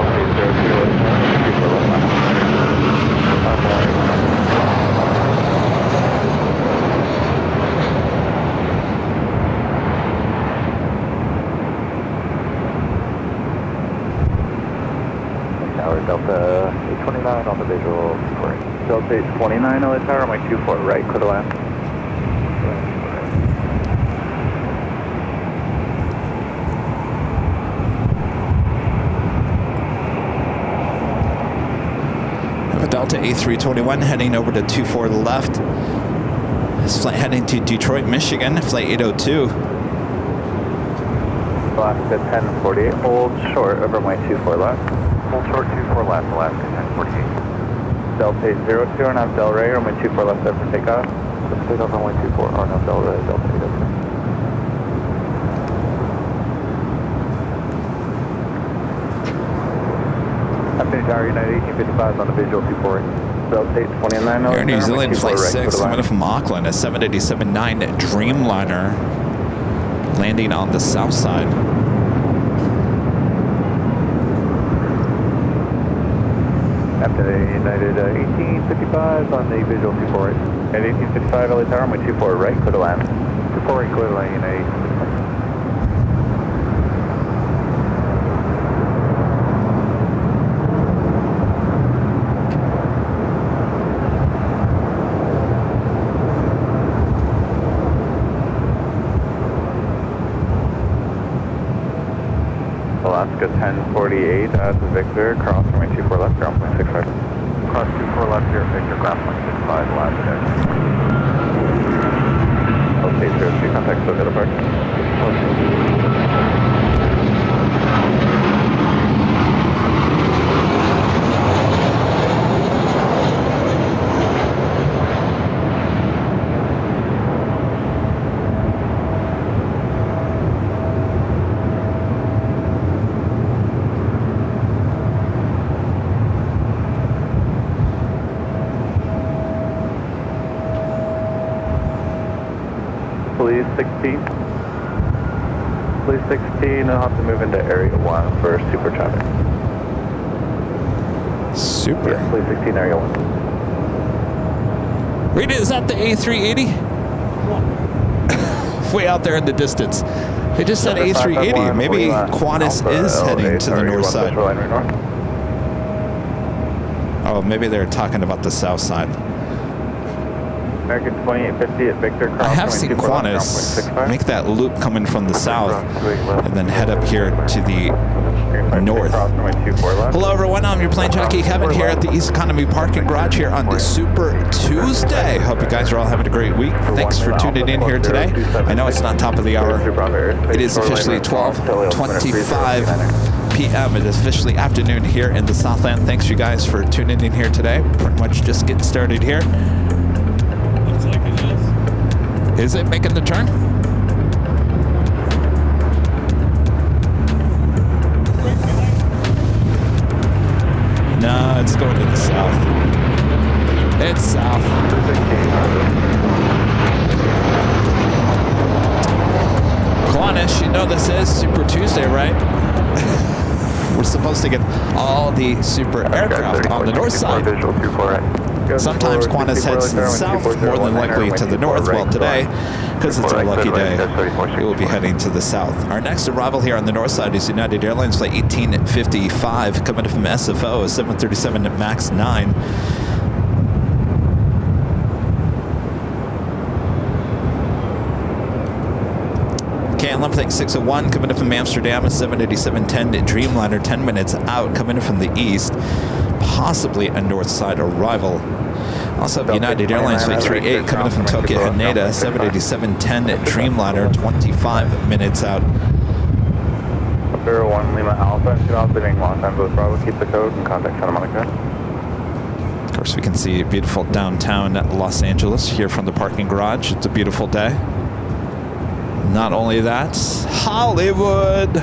[SPEAKER 2] Tower Delta 829 on the visual. Delta 829 LA Tower, my 24 right, clear to land.
[SPEAKER 1] Delta A321 heading over to 24 left. This flight heading to Detroit, Michigan, flight 802.
[SPEAKER 2] Alaska 1048, hold short over my 24 left. Hold short 24 left, Alaska 1048. Delta 802 and I'm Delray, or my 24 left set for takeoff. Take off runway 24, RNAV Delta 802. Afternoon Tower, United 1855 on the visual 24. Delta 829.
[SPEAKER 1] Air New Zealand Flight 6 coming in from Auckland, a 787-9 Dreamliner landing on the south side.
[SPEAKER 2] Afternoon United 1855 on the visual 24. At 1855 LA Tower, runway 24 right, clear to land. 24 right, clear to land, United 1855. Alaska 1048 to Victor, cross runway 24 left, ground point 65. Cross 24 left here, Victor, ground point 65, Alaska. Okay, 02, contact still got a park. Please 16. Please 16, I'll have to move into area 1 for super traffic.
[SPEAKER 1] Super.
[SPEAKER 2] Yes, please 16, area 1.
[SPEAKER 1] Rita, is that the A380? Way out there in the distance. They just said A380. Maybe Qantas is heading to the north side. Oh, maybe they're talking about the south side.
[SPEAKER 2] American 2850 at Victor.
[SPEAKER 1] I have seen Qantas make that loop coming from the south and then head up here to the north. Hello everyone, I'm your plane jockey Kevin here at the East Economy Parking Garage here on the Super Tuesday. Hope you guys are all having a great week. Thanks for tuning in here today. I know it's not top of the hour. It is officially 12:25 p.m. It is officially afternoon here in the Southland. Thanks you guys for tuning in here today. Pretty much just getting started here. Is it making the turn? No, it's going to the south. It's south. Qantas, you know this is Super Tuesday, right? We're supposed to get all the super aircraft on the north side. Sometimes Qantas heads to the south, more than likely to the north. Well, today, because it's our lucky day, we will be heading to the south. Our next arrival here on the north side is United Airlines Flight 1855, coming from SFO, a 737 MAX 9. KLM Flight 601, coming in from Amsterdam, a 787-10 Dreamliner, 10 minutes out, coming in from the east. Possibly a north side arrival. Also have United Airlines Flight 380 coming in from Tokyo Haneda, 787-10 Dreamliner, 25 minutes out.
[SPEAKER 2] 01 Lima Alpha, should also be being Los Angeles Bravo, keep the code and contact Santa Monica.
[SPEAKER 1] Of course, we can see beautiful downtown Los Angeles here from the parking garage. It's a beautiful day. Not only that, Hollywood.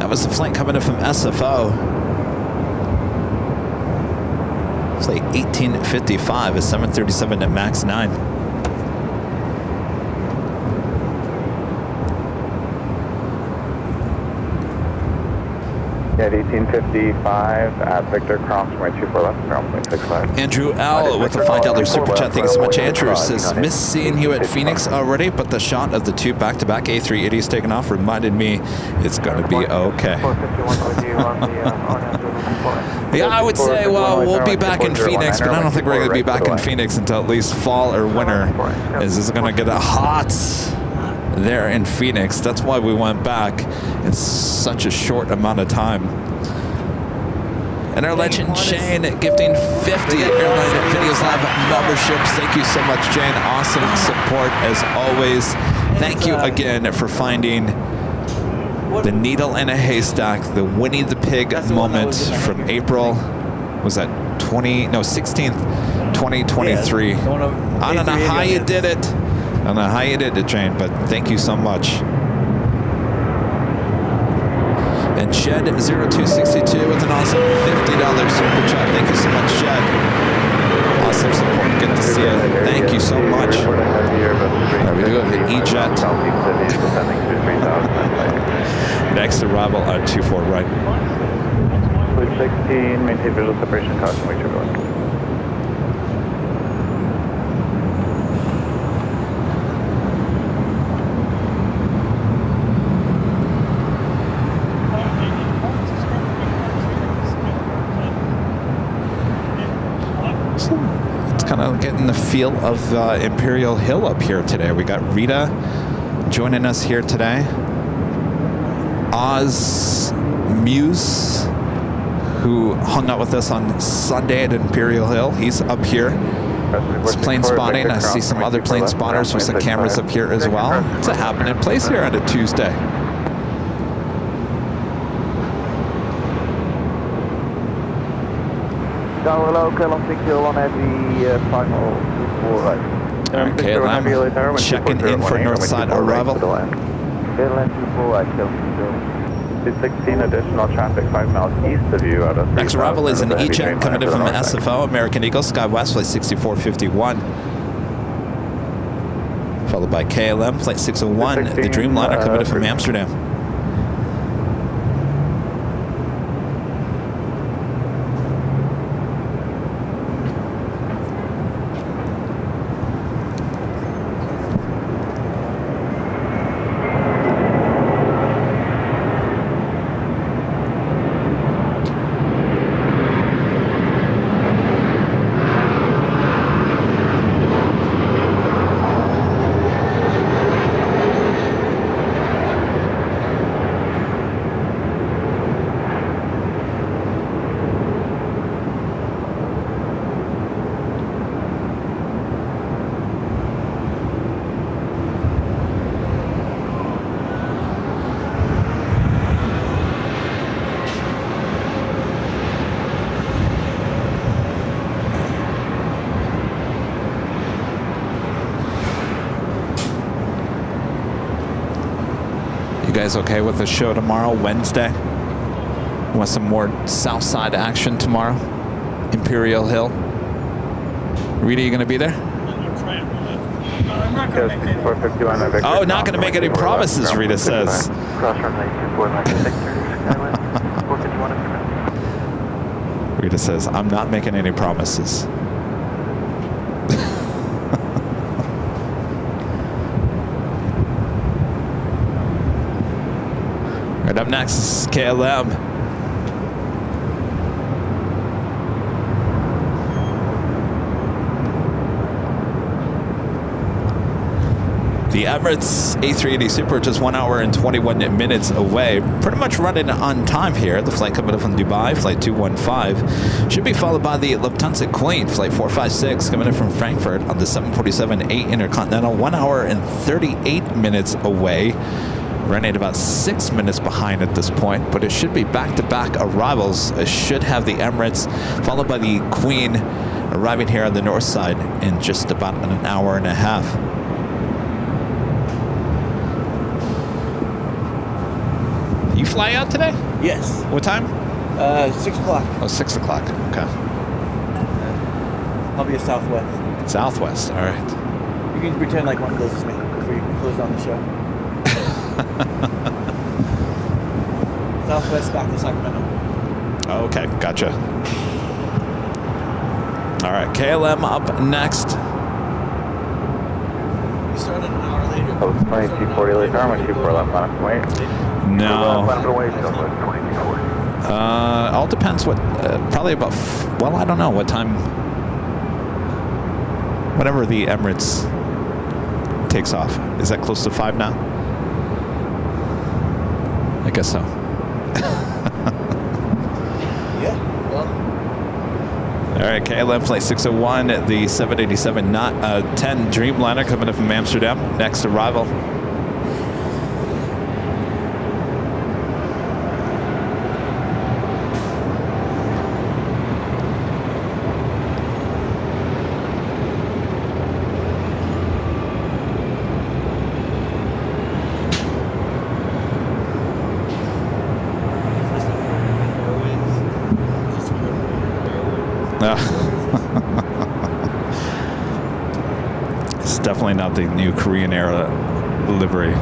[SPEAKER 1] That was the flight coming in from SFO. Flight 1855 is 737 at max 9.
[SPEAKER 2] At 1855 at Victor, cross runway 24 left, ground 0.65.
[SPEAKER 1] Andrew L. with a $5 super chat. Thank you so much, Andrew. Says, miss seeing you at Phoenix already, but the shot of the two back-to-back A380s taking off reminded me it's going to be okay. Yeah, I would say, well, we'll be back in Phoenix, but I don't think we're going to be back in Phoenix until at least fall or winter. Is this going to get a hot there in Phoenix? That's why we went back in such a short amount of time. And our legend Shane gifting 50 Airline Videos Live memberships. Thank you so much, Jane. Awesome support as always. Thank you again for finding the needle in a haystack, the Winnie the Pig moment from April. Was that 16th, 2023. I don't know how you did it. I don't know how you did it, Jane, but thank you so much. And Shed0262 with an awesome $50 super chat. Thank you so much, Shed. Awesome support. Good to see you. Thank you so much. There we go, the E-Jet. Next arrival on 24 right.
[SPEAKER 2] Flight 16, maintain visual separation, caution, wait your going.
[SPEAKER 1] Kind of getting the feel of Imperial Hill up here today. We got Rita joining us here today. Oz Muse, who hung out with us on Sunday at Imperial Hill. He's up here. It's plane spotting. I see some other plane spotters with some cameras up here as well. It's a happening place here on a Tuesday.
[SPEAKER 2] Hello, KLM 601 at the final 24 right.
[SPEAKER 1] Okay, I'm checking in for Northside arrival.
[SPEAKER 2] KLM 24 right, KLM 16 additional traffic 5 miles east of you out of
[SPEAKER 1] Next arrival is an E-Jet coming in from SFO, American Eagle, SkyWest, flight 6451. Followed by KLM, flight 601, the Dreamliner coming in from Amsterdam. Guys okay with the show tomorrow, Wednesday? Want some more Southside action tomorrow? Imperial Hill. Rita, you going to be there? Oh, not going to make any promises, Rita says. Rita says, I'm not making any promises. Right up next is KLM. The Emirates A380 Super just 1 hour and 21 minutes away. Pretty much running on time here. The flight coming up from Dubai, flight 215. Should be followed by the Lufthansa Queen, flight 456, coming in from Frankfurt on the 747-8 Intercontinental. 1 hour and 38 minutes away. Running about 6 minutes behind at this point, but it should be back-to-back arrivals. It should have the Emirates, followed by the Queen, arriving here on the north side in just about an hour and a half. You fly out today?
[SPEAKER 6] Yes.
[SPEAKER 1] What time?
[SPEAKER 6] 6 o'clock.
[SPEAKER 1] Oh, 6 o'clock. Okay.
[SPEAKER 6] I'll be a Southwest.
[SPEAKER 1] Southwest. All right.
[SPEAKER 6] You can pretend like one of those is me before you close down the show. Southwest back to Sacramento.
[SPEAKER 1] Oh, okay. Gotcha. All right. KLM up next.
[SPEAKER 6] We started an hour later.
[SPEAKER 2] Oh, 2240 late tower, 24 left, line up, wait.
[SPEAKER 1] No.
[SPEAKER 2] Line up and wait, Southwest 2240.
[SPEAKER 1] All depends what. Probably about. Well, I don't know what time. Whenever the Emirates takes off. Is that close to 5 now? I guess so.
[SPEAKER 6] Yeah. Well.
[SPEAKER 1] All right, KLM flight 601, the 787 10 Dreamliner coming up from Amsterdam. Next arrival. It's definitely not the new Korean era livery.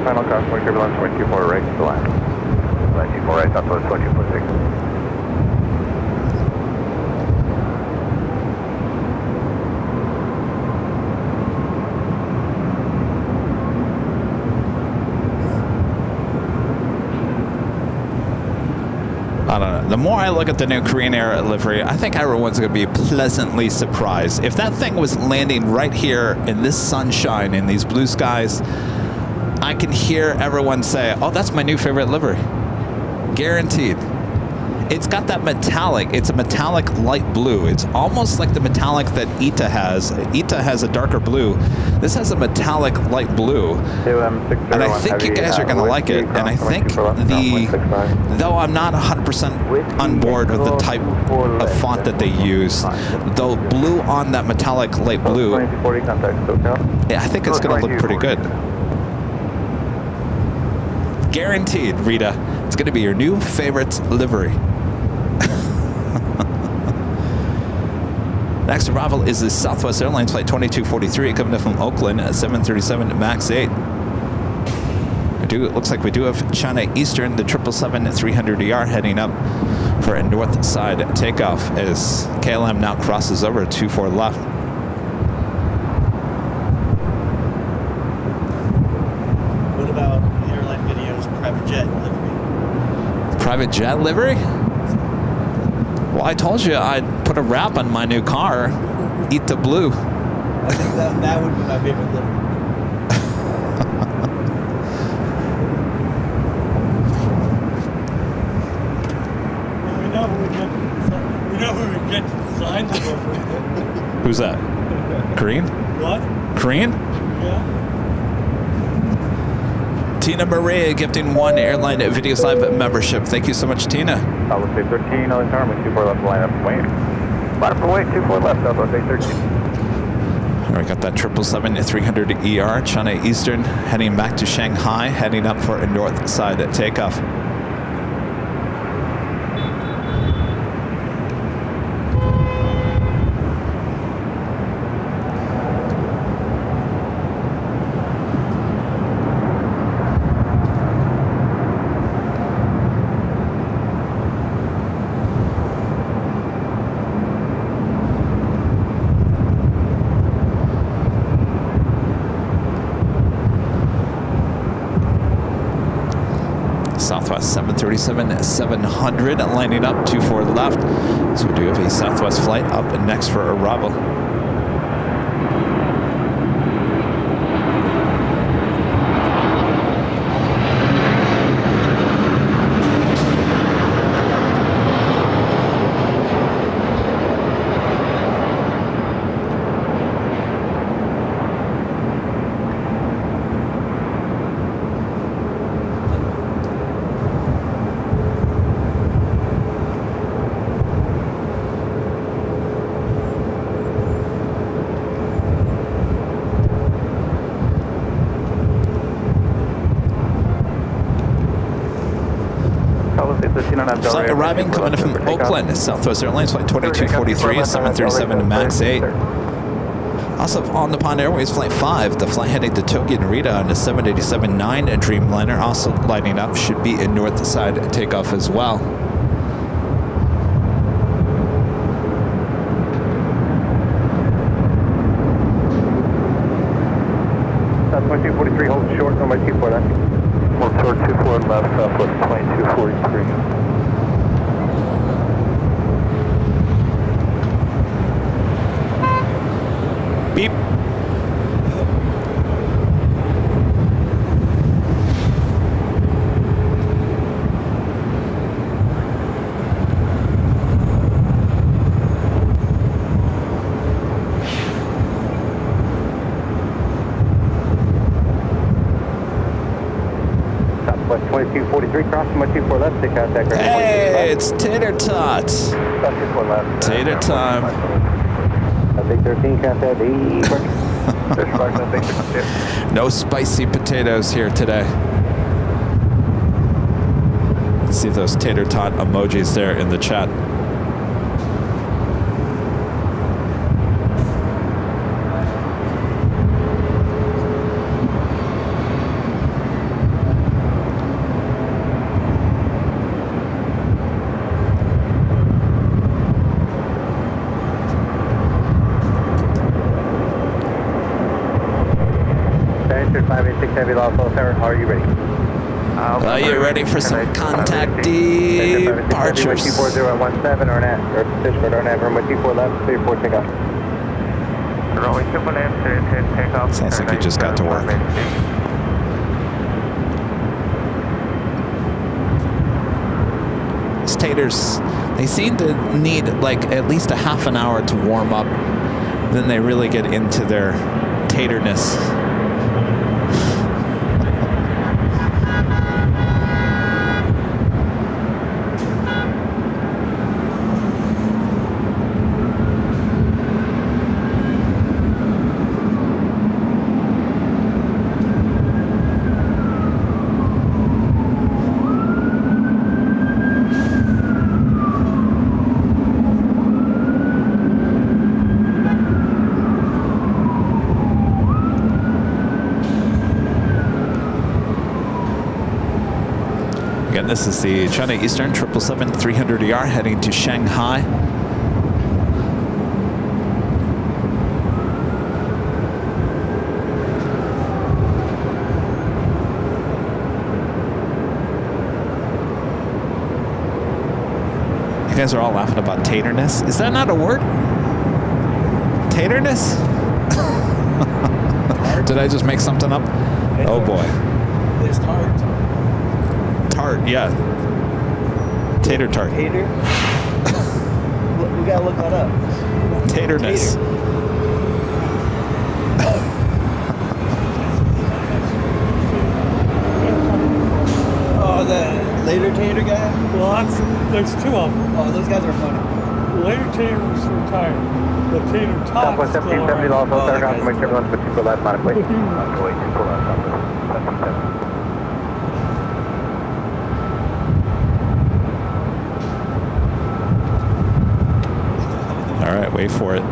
[SPEAKER 3] Final cross, 22 left, 24 right to the line. 24 right, Southwest 2246.
[SPEAKER 1] I don't know. The more I look at the new Korean era livery, I think everyone's going to be pleasantly surprised. If that thing was landing right here in this sunshine, in these blue skies, I can hear everyone say, oh, that's my new favorite livery. Guaranteed. It's got that metallic. It's a metallic light blue. It's almost like the metallic that ITA has. ITA has a darker blue. This has a metallic light blue. And I think you guys are going to like it. And I think though I'm not 100% on board with the type of font that they use, though blue on that metallic light blue, yeah, I think it's going to look pretty good. Guaranteed, Rita. It's going to be your new favorite livery. Next arrival is the Southwest Airlines flight 2243 coming in from Oakland at 737 MAX 8. It looks like we do have China Eastern, the 777-300ER heading up for a north side takeoff as KLM now crosses over 24 left.
[SPEAKER 6] What about Airline Videos private jet livery?
[SPEAKER 1] Private jet livery? Well, I told you I'd put a wrap on my new car. Eat the blue.
[SPEAKER 6] I think that would be my favorite livery. We know who we get to sign the livery.
[SPEAKER 1] Who's that? Korean?
[SPEAKER 6] What?
[SPEAKER 1] Korean?
[SPEAKER 6] Yeah.
[SPEAKER 1] Tina Maria gifting 1 Airline Videos Live membership. Thank you so much, Tina.
[SPEAKER 3] I would say 13 on the tower, 24 left, line up and wait. Line up and wait, 24 left, Southwest 813.
[SPEAKER 1] All right, got that 777-300ER, China Eastern, heading back to Shanghai, heading up for a north side takeoff. Southwest 737-700 lining up 24 left. So we do have a Southwest flight up next for arrival. Flight arriving coming in from Oakland, Southwest Airlines, flight 2243, 737 to MAX 8. Also on the Pond Airways, flight 5, the flight heading to Tokyo Narita on the 787-9 Dreamliner, also lighting up, should be in north side takeoff as well.
[SPEAKER 2] Southwest 243, hold short, runway 24 left.
[SPEAKER 3] Hold short 24 left, Southwest 2243.
[SPEAKER 1] Beep.
[SPEAKER 2] Southwest 2243, crossing my 24 left, take contact.
[SPEAKER 1] Hey, it's tater tots.
[SPEAKER 2] South 24 left.
[SPEAKER 1] Tater time.
[SPEAKER 2] I think 13, contact E.
[SPEAKER 1] No spicy potatoes here today. Let's see those tater tot emojis there in the chat.
[SPEAKER 2] Banter 586 Heavy Loss, sir. Are you ready?
[SPEAKER 1] Are you ready for some contact departures?
[SPEAKER 2] 24017 or an or Discord or an runway 24 left, 34 takeoff.
[SPEAKER 3] Runway 24 left, 10 takeoff.
[SPEAKER 1] Sounds like you just got to work. These taters, they seem to need like at least a half an hour to warm up. Then they really get into their taterness. Again, this is the China Eastern 777-300ER heading to Shanghai. You guys are all laughing about taterness. Is that not a word? Taterness? Did I just make something up? Oh boy.
[SPEAKER 6] It's tart.
[SPEAKER 1] Tart, yeah. Tater tart.
[SPEAKER 8] Tater? We gotta look that up.
[SPEAKER 1] Taterness.
[SPEAKER 8] Tater. Oh, the later tater guy?
[SPEAKER 6] Well, there's two of them.
[SPEAKER 8] Oh, those guys are funny.
[SPEAKER 6] Later tater was retired. The tater tots.
[SPEAKER 2] Southwest 1770 Loss, sir. Crossing my 24 left, 24 left, not a place.
[SPEAKER 3] Runway 24 left, Southwest 1770.
[SPEAKER 1] All right, wait for it.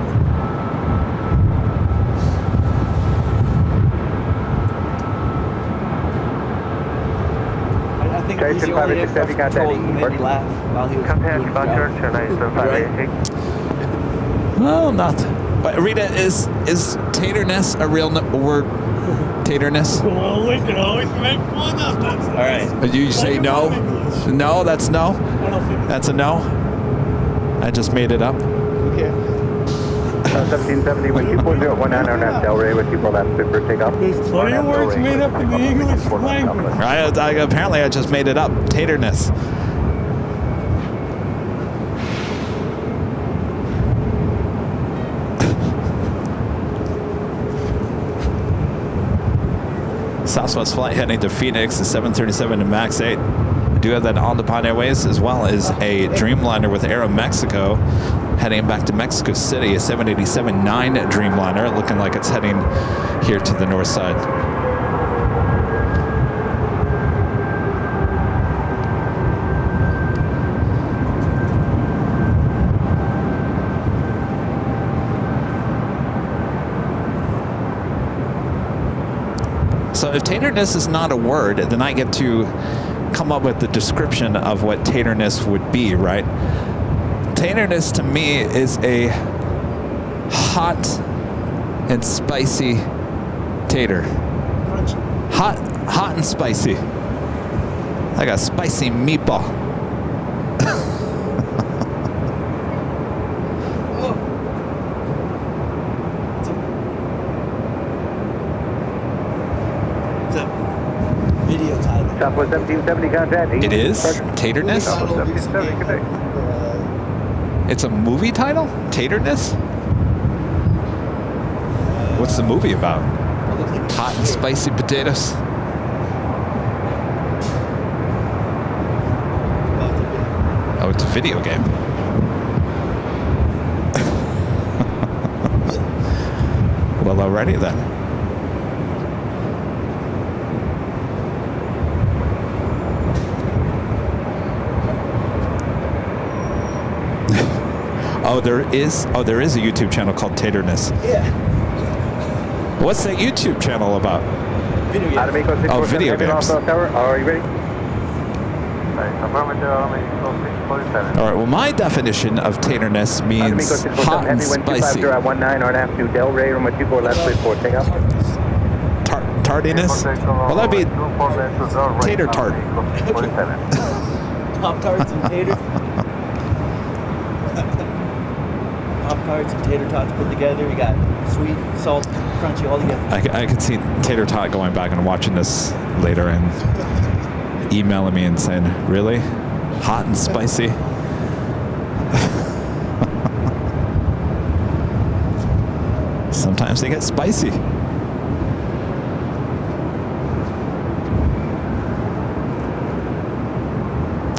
[SPEAKER 8] I think he's the only aircraft control who made me laugh while he was doing his
[SPEAKER 3] Banter,
[SPEAKER 8] job.
[SPEAKER 3] China Eastern 588.
[SPEAKER 1] Well, nothing. But Rita, is taterness a real word? Taterness?
[SPEAKER 6] Well, we can always make fun of it.
[SPEAKER 8] All right.
[SPEAKER 1] You say no? No, that's no?
[SPEAKER 6] I don't think
[SPEAKER 1] That's a no? I just made it up.
[SPEAKER 8] Okay.
[SPEAKER 2] 1770 with 24019 on that Delray with 24 left, super takeoff.
[SPEAKER 6] there's plenty of words made up in the English language.
[SPEAKER 1] Apparently, I just made it up. Taterness. Southwest flight heading to Phoenix, the 737 to MAX 8. We do have that on the Pond Airways, as well as a Dreamliner with Aeromexico heading back to Mexico City, a 787-9 Dreamliner, looking like it's heading here to the north side. So if taterness is not a word, then I get to come up with the description of what taterness would be, right? Taterness to me is a hot and spicy tater. Hot and spicy. Like a spicy meatball.
[SPEAKER 2] Southwest 1770 contact.
[SPEAKER 1] It is? Taterness?
[SPEAKER 2] Southwest 1770 contact.
[SPEAKER 1] It's a movie title? Taterness? What's the movie about? Hot and spicy potatoes? Oh, it's a video game. Well, alrighty then. There is a YouTube channel called Taterness.
[SPEAKER 8] Yeah.
[SPEAKER 1] What's that YouTube channel about?
[SPEAKER 8] Video game.
[SPEAKER 1] Oh, video games.
[SPEAKER 2] Are you ready?
[SPEAKER 1] All right. Well, my definition of taterness means hot and spicy.
[SPEAKER 2] At 19 RNAV to Delray, runway 24 left, clear for takeoff.
[SPEAKER 1] Tardiness? Well, that'd be tater tart.
[SPEAKER 8] Pop-Tarts and taters. Pop-Tarts and tater tots put together. You got sweet, salt, crunchy all together.
[SPEAKER 1] I could see Tater Tot going back and watching this later and emailing me and saying, really? Hot and spicy? Sometimes they get spicy.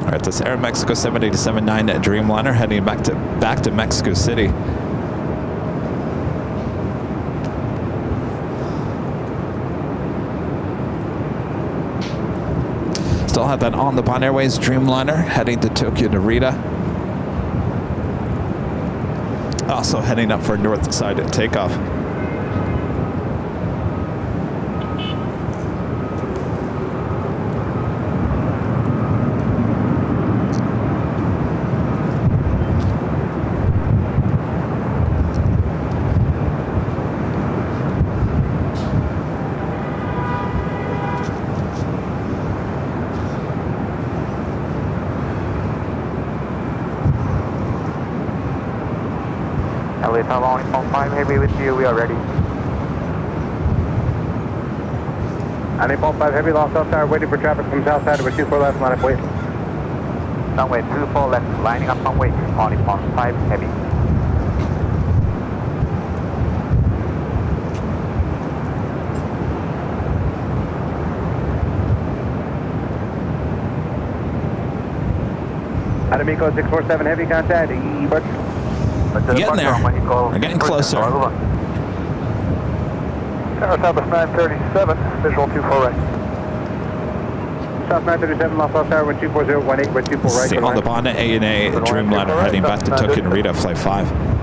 [SPEAKER 1] All right, this Air Mexico 787-9 Dreamliner heading back to Mexico City. Still have that on the Bond Airways Dreamliner heading to Tokyo Narita. Also heading up for north side at takeoff.
[SPEAKER 2] LA Tower 1.5 heavy with you, we are ready. And 8.5 heavy, lost south tower, waiting for traffic from south side, with 24 left, line up wait. Runway 24 left, lining up runway, on 8.5 heavy. Amico 647 heavy contact, E-Bud.
[SPEAKER 1] Getting there. We're getting closer.
[SPEAKER 3] Tower Southwest 937, visual 24 right.
[SPEAKER 2] South 937, Los Angeles Tower, 124.018, with 24 right.
[SPEAKER 1] See on the Bonnet A&A Dreamliner heading back to Tokyo Narita, Flight 5.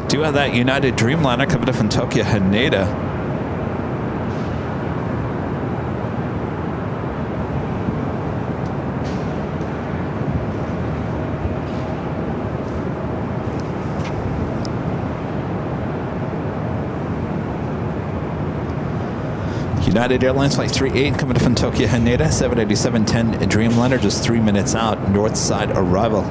[SPEAKER 1] Do have that United Dreamliner coming up from Tokyo Haneda. United Airlines Flight 38 coming up from Tokyo Haneda, 787-10 Dreamliner, just 3 minutes out, north side arrival.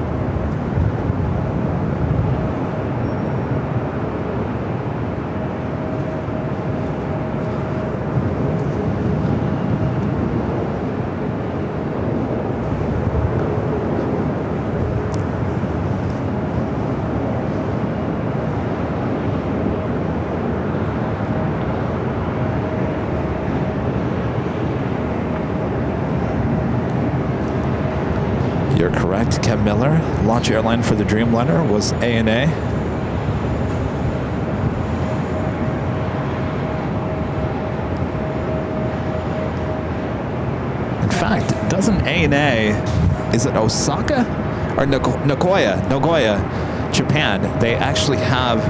[SPEAKER 1] Ken Miller. Launch airline for the Dreamliner was ANA. In fact, doesn't ANA, is it Osaka or Nagoya, Japan? They actually have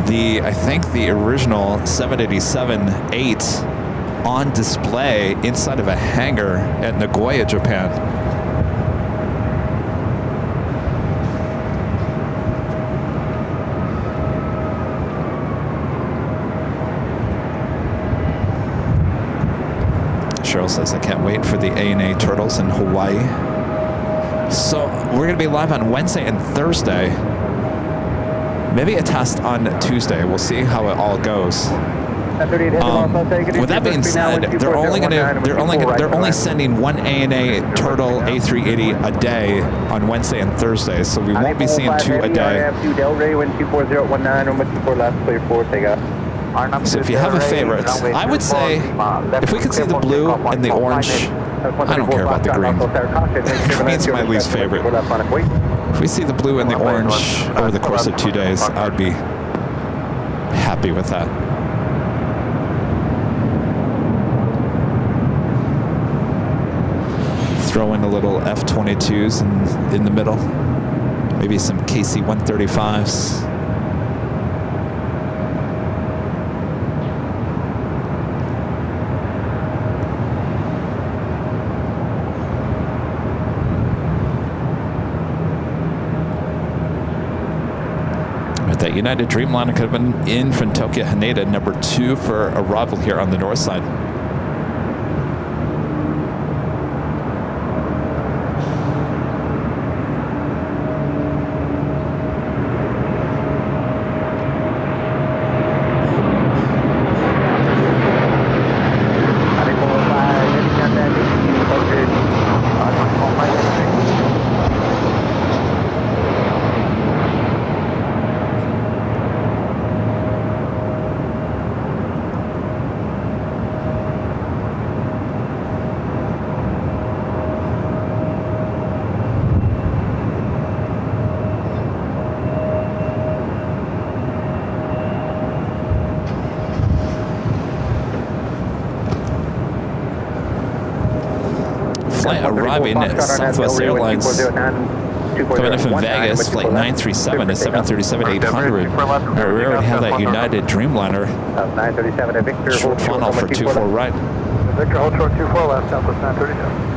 [SPEAKER 1] I think the original 787-8 on display inside of a hangar at Nagoya, Japan. Cheryl says, I can't wait for the ANA Turtles in Hawaii. So we're going to be live on Wednesday and Thursday. Maybe a test on Tuesday. We'll see how it all goes. With that being said, they're only sending one ANA Turtle A380 a day on Wednesday and Thursday, so we won't be seeing 2 a day. So if you have a favorite, I would say if we could see the blue and the orange, I don't care about the green. Green's my least favorite. If we see the blue and the orange over the course of 2 days, I'd be happy with that. Throw in a little F-22s in the middle. Maybe some KC-135s. That United Dreamliner could have been in from Tokyo Haneda, number 2 for arrival here on the north side. Arriving at Southwest Airlines, coming in from Vegas, flight 937 at 737-800. We already have that United Dreamliner short funnel for 24 right.
[SPEAKER 4] Victor, hold short 24 left, Southwest 937.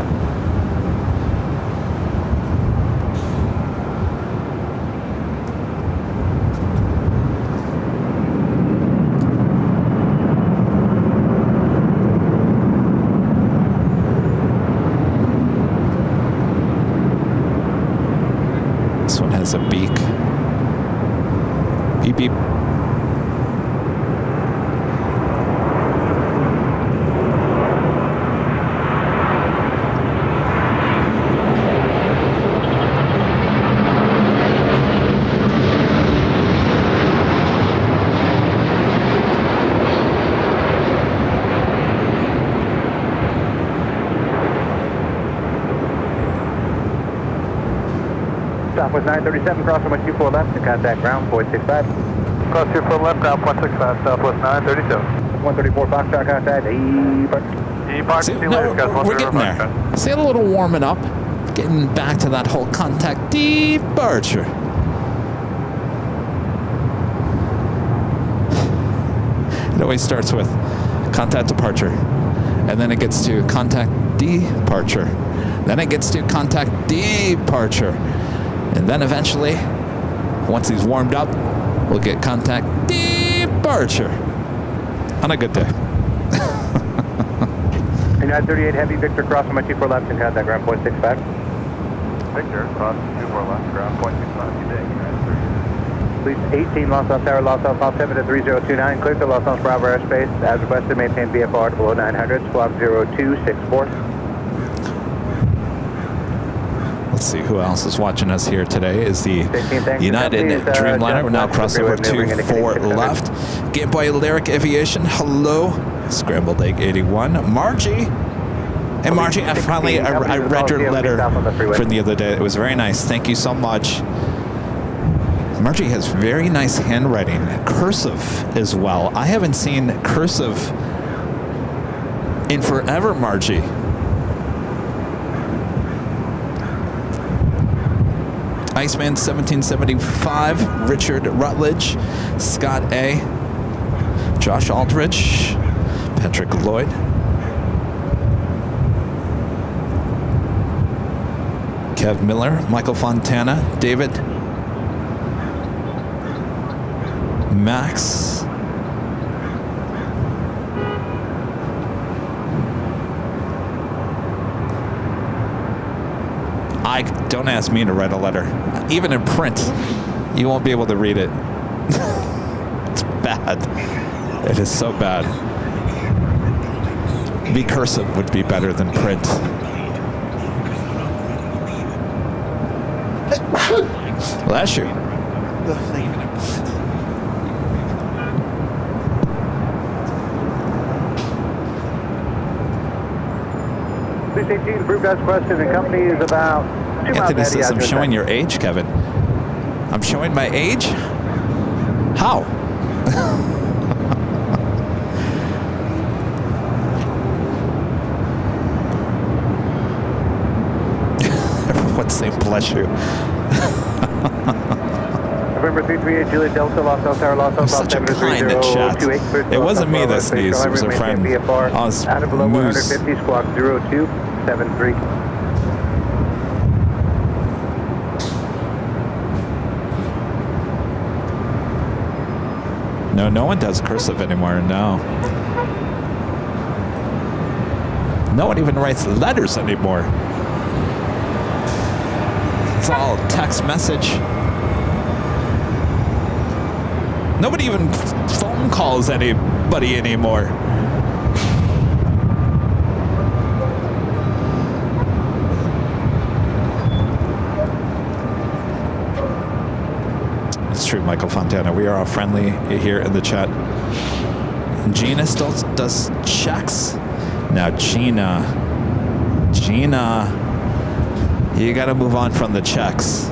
[SPEAKER 1] A beak. Beep beep.
[SPEAKER 2] Southwest 937, cross from 24 left to contact ground 465.
[SPEAKER 4] Cross 24 left, ground 465, Southwest 937.
[SPEAKER 2] 134 Foxtrot, contact
[SPEAKER 1] See, no, we're getting there. See, a little warming up. Getting back to that whole contact departure. It always starts with contact departure. And then it gets to contact departure. Then it gets to contact departure. And then eventually, once he's warmed up, we'll get contact departure on a good day.
[SPEAKER 2] United 38 Heavy, Victor, cross from 24 left and contact ground 465.
[SPEAKER 3] Victor, cross 24 left, ground 0.65 today.
[SPEAKER 2] Police 18, Los Angeles Tower, Los Angeles 7 to 3029, clear to Los Angeles Bravo airspace. As requested, maintain VFR below 900, squawk 0264.
[SPEAKER 1] Let's see who else is watching us here today. Is the United Dreamliner. We're now crossing over 24 left. Game Boy Lyric Aviation, hello. Scrambled Egg 81. Margie, Hey, Margie, I read your letter from the other day. It was very nice. Thank you so much. Margie has very nice handwriting, cursive as well. I haven't seen cursive in forever, Margie. Iceman 1775, Richard Rutledge, Scott A, Josh Aldrich, Patrick Lloyd, Kev Miller, Michael Fontana, David, Max, don't ask me to write a letter. Even in print, you won't be able to read it. It's bad. It is so bad. Be cursive would be better than print. Bless you.
[SPEAKER 2] C-18, approved as question. The company is about 2 miles
[SPEAKER 1] Anthony
[SPEAKER 2] ahead
[SPEAKER 1] says,
[SPEAKER 2] of
[SPEAKER 1] I'm
[SPEAKER 2] you.
[SPEAKER 1] showing your age, Kevin. I'm showing my age? How? Everyone's saying bless you.
[SPEAKER 2] November 338, Juliet Delta, Los El Tower, Los El
[SPEAKER 1] I'm such a kind in chat. It wasn't me that sneezed. It was a friend. Oz
[SPEAKER 2] out of below
[SPEAKER 1] Moose.
[SPEAKER 2] 150, squawk 0273.
[SPEAKER 1] No, no one does cursive anymore. No. No one even writes letters anymore. It's all text message. Nobody even phone calls anybody anymore. It's true, Michael Fontana. We are all friendly here in the chat. Gina still does checks. Now, Gina, you got to move on from the checks.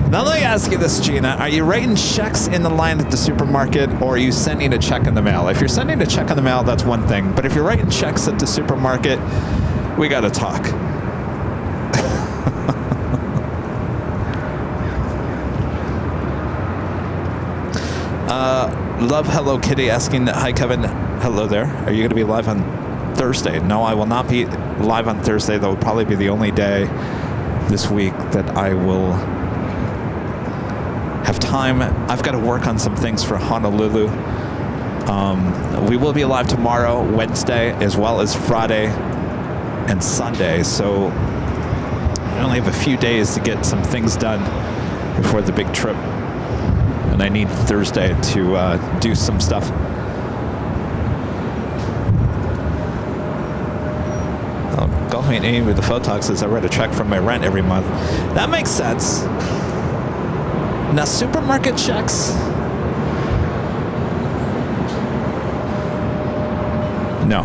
[SPEAKER 1] Now let me ask you this, Gina. Are you writing checks in the line at the supermarket, or are you sending a check in the mail? If you're sending a check in the mail, that's one thing. But if you're writing checks at the supermarket, we got to talk. Love Hello Kitty asking, hi Kevin, hello there. Are you going to be live on Thursday? No, I will not be live on Thursday. That will probably be the only day this week that I will have time. I've got to work on some things for Honolulu. We will be live tomorrow, Wednesday, as well as Friday and Sunday. So I only have a few days to get some things done before the big trip. And I need Thursday to do some stuff. Golf Mate A with the Photog says I write a check from my rent every month. That makes sense. Now, supermarket checks? No.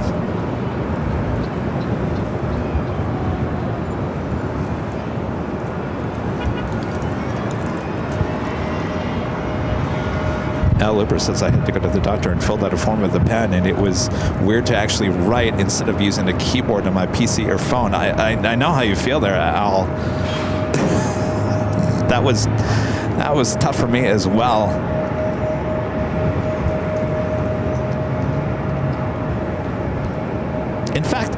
[SPEAKER 1] Al Looper says I had to go to the doctor and filled out a form with a pen, and it was weird to actually write instead of using a keyboard on my PC or phone. I know how you feel there, Al. That was tough for me as well. In fact,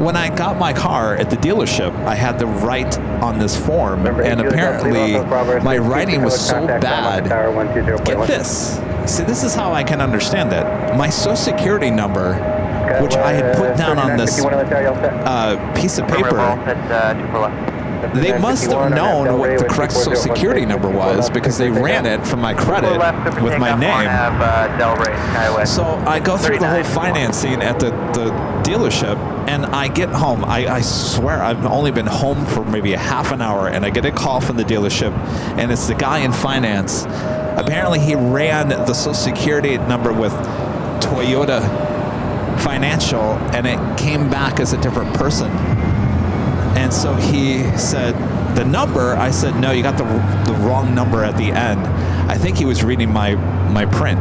[SPEAKER 1] when I got my car at the dealership, I had to write on this form, and apparently my writing was so bad. Get this. See, this is how I can understand it. My social security number, which I had put down on this piece of paper, they must have known what the correct social security number was because they ran it from my credit with my name. So I go through the whole financing at the dealership, and I get home. I swear I've only been home for maybe a half an hour, and I get a call from the dealership, and it's the guy in finance. Apparently he ran the social security number with Toyota Financial and it came back as a different person. And so he said, the number, I said, no, you got the wrong number at the end. I think he was reading my print.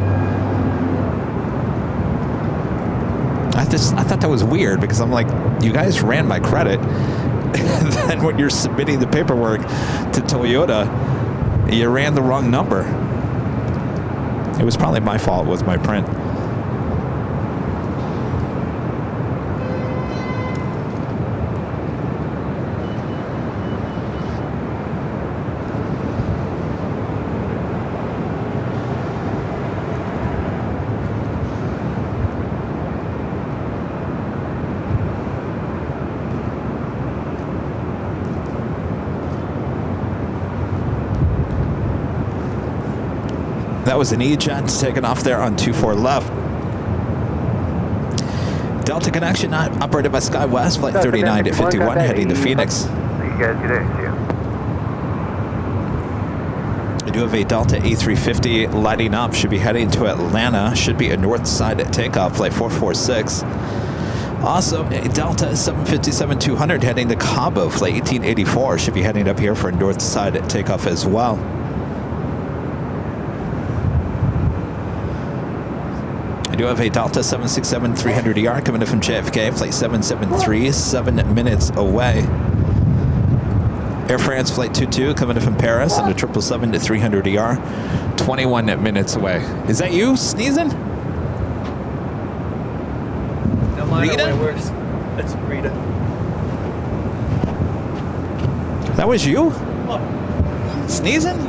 [SPEAKER 1] I thought that was weird because I'm like, you guys ran my credit. And then when you're submitting the paperwork to Toyota, you ran the wrong number. It was probably my fault with my print. That was an E-Jet taking off there on 24 left. Delta connection operated by SkyWest, flight 39 to 51, heading to Phoenix.
[SPEAKER 3] See you guys today. See you.
[SPEAKER 1] We do have a Delta A350 lighting up, should be heading to Atlanta, should be a north side at takeoff, flight 446. Also, a Delta 757-200 heading to Cabo, flight 1884, should be heading up here for a north side at takeoff as well. I do have a Delta 767-300ER coming in from JFK, flight 773, 7 minutes away. Air France flight 22 coming in from Paris on the 777-300ER, 21 minutes away. Is that you sneezing?
[SPEAKER 8] No, mine
[SPEAKER 1] Rita?
[SPEAKER 8] are way worse. That's Rita.
[SPEAKER 1] That was you?
[SPEAKER 6] What?
[SPEAKER 1] Sneezing?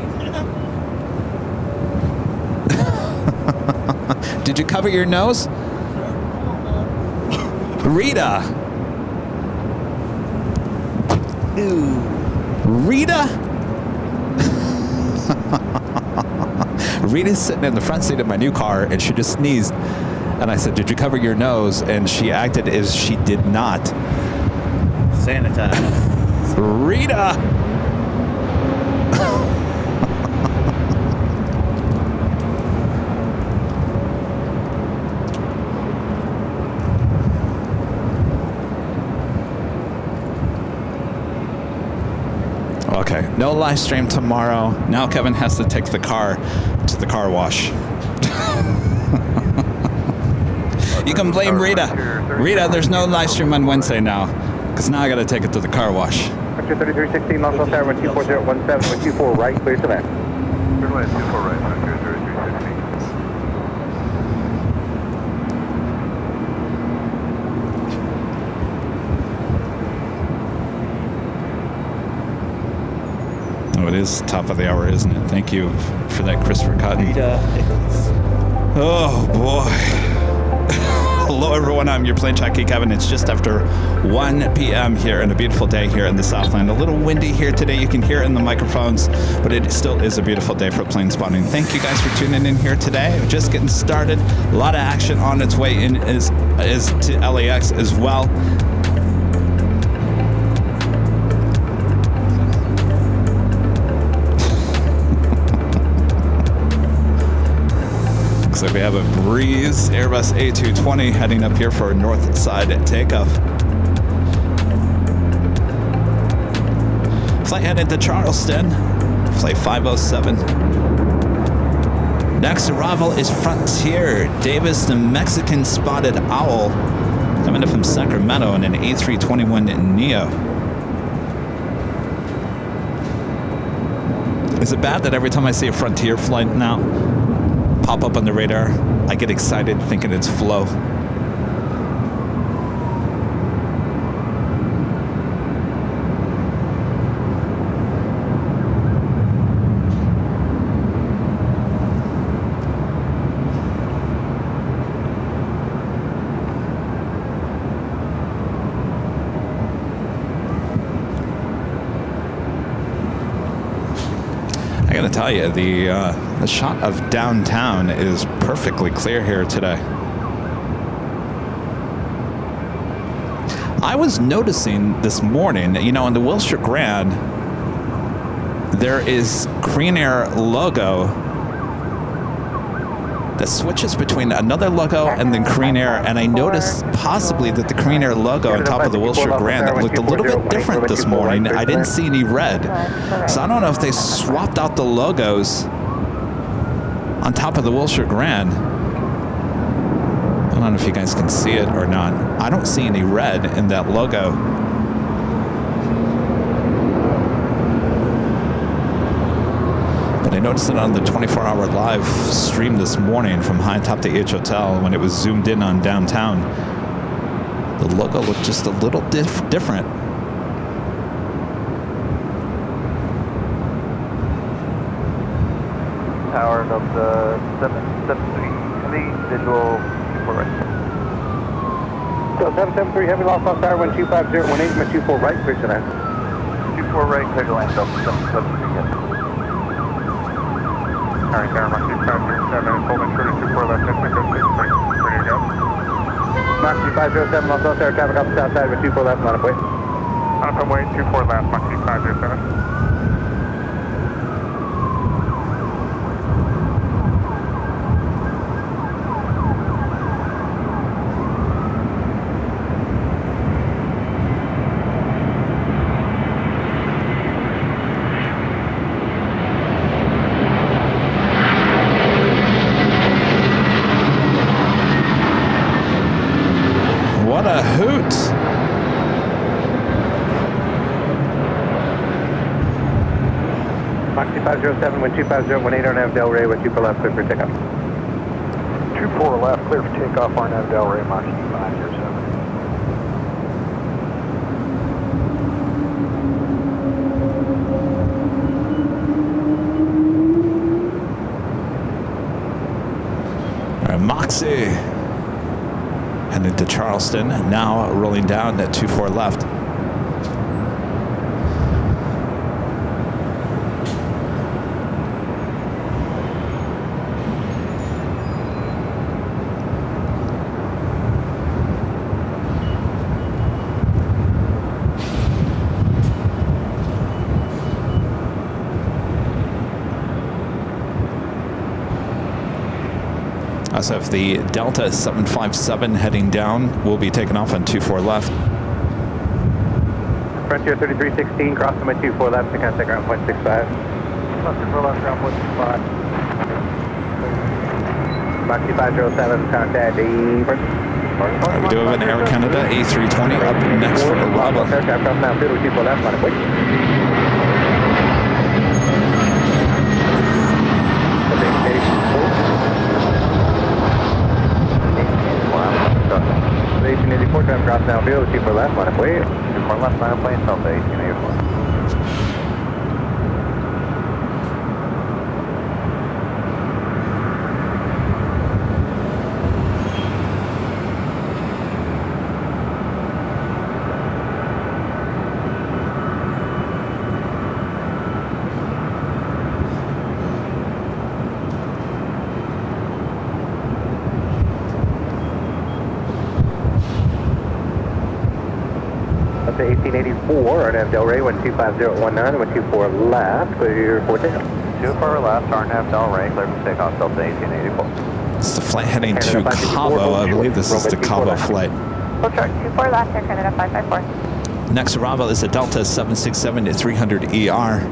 [SPEAKER 1] Did you cover your nose? Rita.
[SPEAKER 8] Ooh.
[SPEAKER 1] Rita? Rita's sitting in the front seat of my new car and she just sneezed. And I said, did you cover your nose? And she acted as she did not.
[SPEAKER 8] Sanitize.
[SPEAKER 1] Rita! Okay, no live stream tomorrow. Now Kevin has to take the car to the car wash. You can blame Rita. Rita, there's no live stream on Wednesday now, because now I got to take it to the car wash.
[SPEAKER 2] 3316, Knoxville Tower, 24017, 24 right, clear to land.
[SPEAKER 3] Runway 24 right, 3316.
[SPEAKER 1] Oh, it is top of the hour, isn't it? Thank you for that, Christopher Cotton.
[SPEAKER 8] Rita Nichols.
[SPEAKER 1] Oh, boy. Hello, everyone. I'm your plane jockey, Kevin. It's just after 1 p.m. here and a beautiful day here in the Southland. A little windy here today. You can hear it in the microphones, but it still is a beautiful day for plane spotting. Thank you guys for tuning in here today. We're just getting started. A lot of action on its way in is to LAX as well. So we have a breeze, Airbus A380 heading up here for a north side at takeoff. Flight headed to Charleston, flight 507. Next arrival is Frontier, Davis, the Mexican Spotted Owl, coming in from Sacramento in an A321neo. Is it bad that every time I see a Frontier flight now pop up on the radar, I get excited thinking it's Flow? I gotta tell you, the shot of downtown is perfectly clear here today. I was noticing this morning, you know, in the Wilshire Grand, there is Green Air logo that switches between another logo and then Korean Air, and I noticed possibly that the Korean Air logo on top of the Wilshire Grand that looked a little bit different this morning. I didn't see any red, so I don't know if they swapped out the logos on top of the Wilshire Grand. I don't know if you guys can see it or not. I don't see any red in that logo. But I noticed it on the 24-hour live stream this morning from high atop the H Hotel when it was zoomed in on downtown. The logo looked just a little different.
[SPEAKER 2] Tower of the 773 Heavy, visual 24 right. So 773 Heavy, lost on tower 125018, 24 right, clear to land. 24 right, clear to land, Delta 773, yes.
[SPEAKER 3] Alright, tower Mach 2507, Coleman, short 24 left, Netflix 06, ready to go.
[SPEAKER 2] Mach 2507, lost on tower, traffic off the south side with 24 left, line up way.
[SPEAKER 3] On up way, 24 left, Mach 2507.
[SPEAKER 1] What a hoot!
[SPEAKER 2] Mach 2507, wind 25018, RNAV Delray, with 24 left, clear for takeoff.
[SPEAKER 7] 24 left, clear for takeoff, RNAV Delray, Mach 507.
[SPEAKER 1] All right, Moxie headed to Charleston, now rolling down at 24 left. As of the Delta 757 heading down, we'll be taking off on 24 left.
[SPEAKER 2] Frontier 3316, crossing my 24 left, to contact ground point 65.
[SPEAKER 7] 24 left, ground point 65.
[SPEAKER 2] Mach 2507, contact the...
[SPEAKER 1] We do have an Air Canada A320 up next for Araba.
[SPEAKER 2] Aircraft crossing now, 24 left, line up way. The 1884 traffic cross now, field, 24 left, line up way. 24 left, line up plane, Delta 1884. Up to 1884, RNAV Delray, 125019, 124 left, clear for takeoff. 24 left, RNAV Delray, clear for takeoff, Delta 1884.
[SPEAKER 1] It's the flight heading to Cabo. I believe this is the Cabo flight.
[SPEAKER 5] Full short, 24 left, Air Canada 554.
[SPEAKER 1] Next arrival is the Delta 767 at 300ER.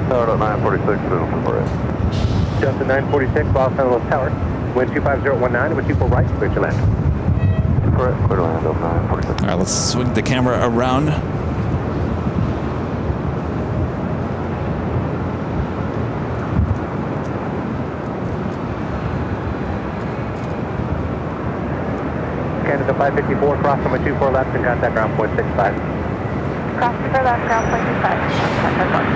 [SPEAKER 2] Delta 946, for it. Delta 946, Los Angeles Tower, wind 25019, with 24 right, clear to land. Correct, clear to land, Delta 946.
[SPEAKER 1] All right, let's swing the camera around.
[SPEAKER 2] Canada 554, cross number 24 left, and contact ground point 65.
[SPEAKER 5] Cross 24 left, ground point 65. Contact point.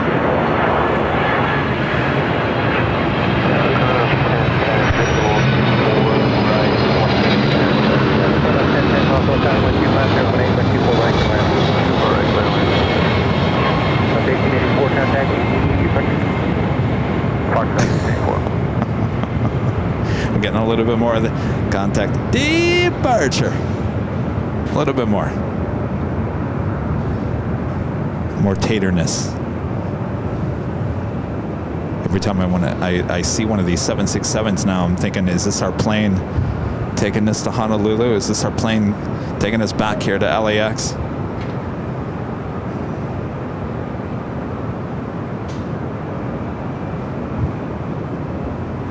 [SPEAKER 1] I'm getting a little bit more of the contact. Departure. A little bit more. More taterness. Every time I see one of these 767s now, I'm thinking, is this our plane taking us to Honolulu? Is this our plane taking us back here to LAX?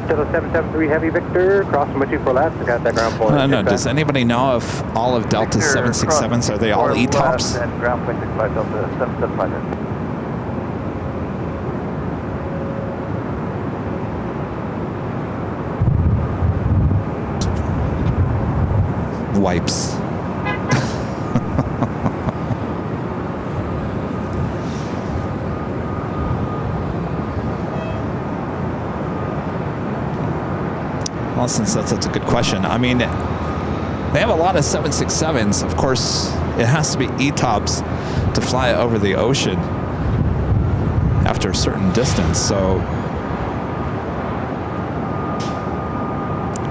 [SPEAKER 2] Kilo 773 Heavy Victor, cross from 24 left, got that ground point.
[SPEAKER 1] I don't know, does anybody know if all of Delta's 767s, are they all E-tops?
[SPEAKER 2] And ground point 65 Delta 775.
[SPEAKER 1] Wipes. Well, since that's such a good question, I mean, they have a lot of 767s. Of course, it has to be E-tops to fly over the ocean after a certain distance. So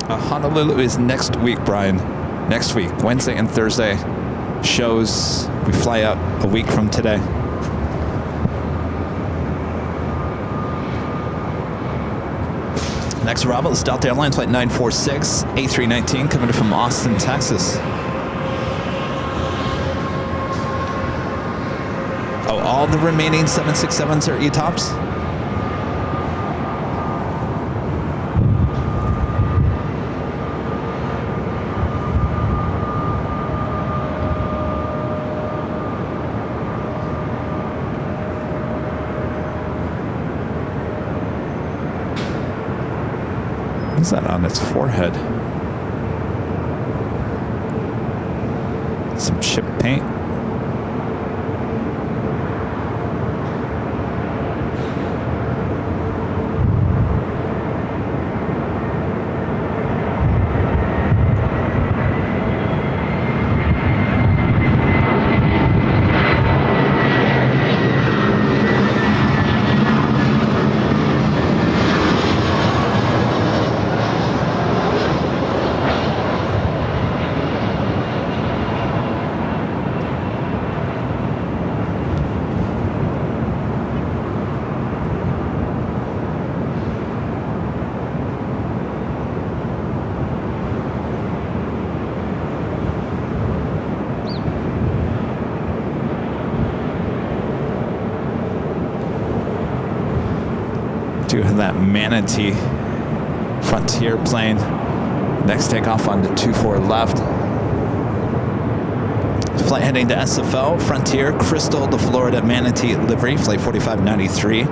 [SPEAKER 1] Honolulu is next week, Brian. Next week, Wednesday and Thursday shows. We fly out a week from today. Next arrival is Delta Airlines Flight 946, A319, coming in from Austin, Texas. Oh, all the remaining 767s are E-tops? What's that on its forehead? Some chip paint. That Manatee Frontier plane. Next takeoff on to 24 left. Flight heading to SFO, Frontier, Crystal, the Florida Manatee livery, flight 4593.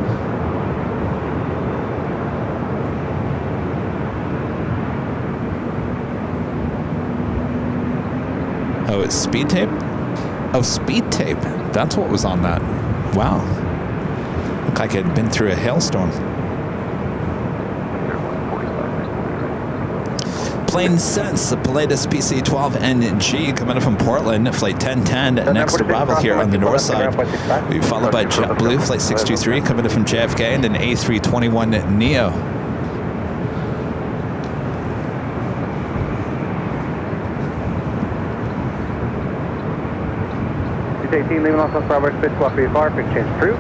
[SPEAKER 1] Oh, it's speed tape? Oh, speed tape. That's what was on that. Wow. Looked like it had been through a hailstorm. Plane Sense, the Pilatus PC-12NG coming in from Portland, flight 1010, next arrival here on the north side. We followed by JetBlue, flight 623, coming in from JFK, and an A321neo.
[SPEAKER 2] C-18 leaving off South Bravo 6, walk VFR, quick change crew.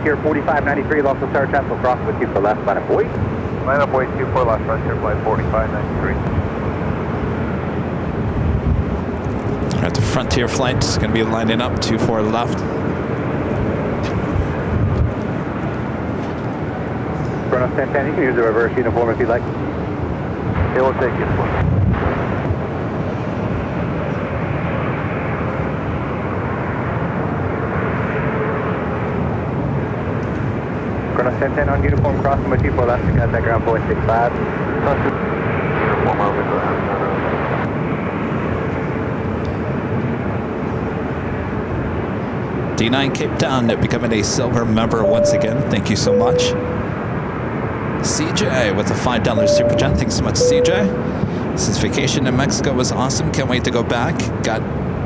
[SPEAKER 2] Frontier 4593, lost the star traffic across with 24 left, line up wait.
[SPEAKER 3] Line up wait, 24 left, Frontier flight 4593.
[SPEAKER 1] All right, the Frontier flight is going to be lining up 24 left.
[SPEAKER 2] Bruno Santana, you can use the reverse uniform if you'd like.
[SPEAKER 3] It will take you.
[SPEAKER 2] Bruno Santana on uniform crossing with 24 left, contact ground point 65.
[SPEAKER 3] Uniform over to
[SPEAKER 1] D9 Cape Town becoming a silver member once again. Thank you so much. CJ with a $5 super chat. Thanks so much, CJ. This vacation in Mexico was awesome. Can't wait to go back.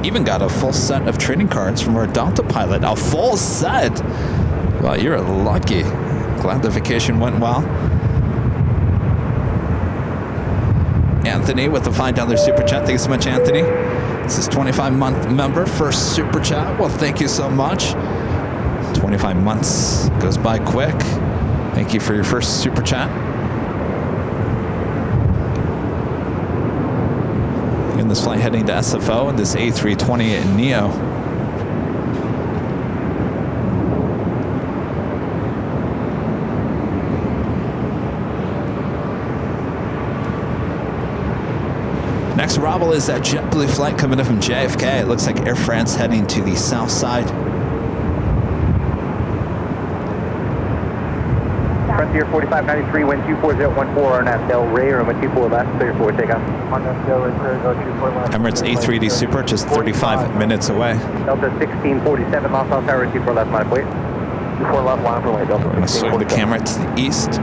[SPEAKER 1] Even got a full set of trading cards from our Delta pilot. A full set. Wow, you're lucky. Glad the vacation went well. Anthony with the $5 super chat. Thanks so much, Anthony. This is 25-month member, first super chat. Well, thank you so much. 25 months goes by quick. Thank you for your first super chat. Again, this flight heading to SFO and this A320 Neo. Next arrival is that JetBlue flight coming in from JFK. It looks like Air France heading to the south side.
[SPEAKER 2] Frontier 4593, wind 24014, RNAV Del Rey, runway 24 left, clear for takeoff.
[SPEAKER 3] RNAV Del Rey, clear, go 24 left.
[SPEAKER 1] Emirates A380 Super, just 35 minutes away.
[SPEAKER 2] Delta 1647, Los Altos Tower, 24 left, line up wait. 24 left, line up wait, Delta
[SPEAKER 1] We're going to swing the camera to the east.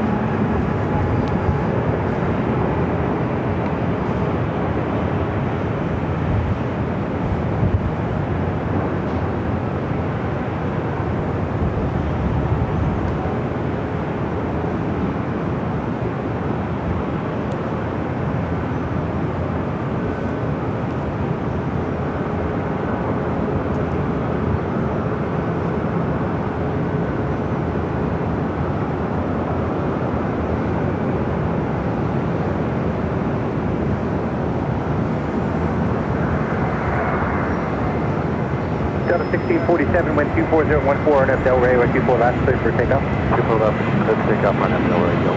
[SPEAKER 2] Delta 1647, wind 24014, RNAV Del Rey, wind 24 left, clear for takeoff.
[SPEAKER 3] 24 left, let's take off RNAV Del Rey, go.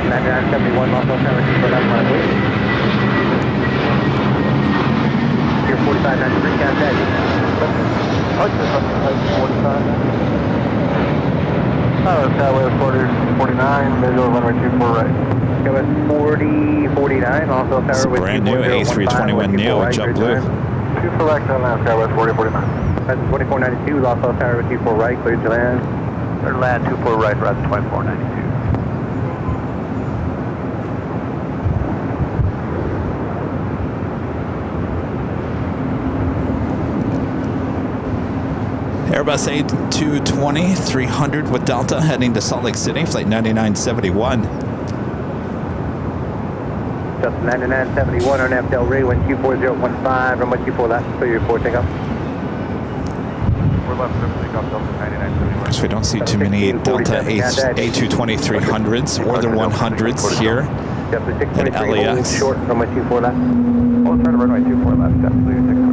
[SPEAKER 2] 9971, Los Altos Tower, 24 left, line up wait. Here 4593, contact.
[SPEAKER 3] Skyway 49, visual runway 24 right.
[SPEAKER 2] Skyway 4049, also
[SPEAKER 1] It's a
[SPEAKER 2] tower with
[SPEAKER 1] brand new A321 Neo with JetBlue.
[SPEAKER 3] 2 select on land, Skyway 4049.
[SPEAKER 2] That's 2492, Los Altos Tower with 24 right, clear to land.
[SPEAKER 3] Clear to land, 24 right, route 2492.
[SPEAKER 1] Airbus A220 300 with Delta heading to Salt Lake City, flight 9971.
[SPEAKER 2] Delta 9971, RNAV Del Rey, wind 24015, runway 24 left, clear for takeoff.
[SPEAKER 3] We're left, takeoff, Delta 9971.
[SPEAKER 1] Because we don't see too many Delta A220 300s or the 100s here at LAX.
[SPEAKER 2] Short, runway 24 left.
[SPEAKER 3] We'll try to runway 24 left, definitely 600.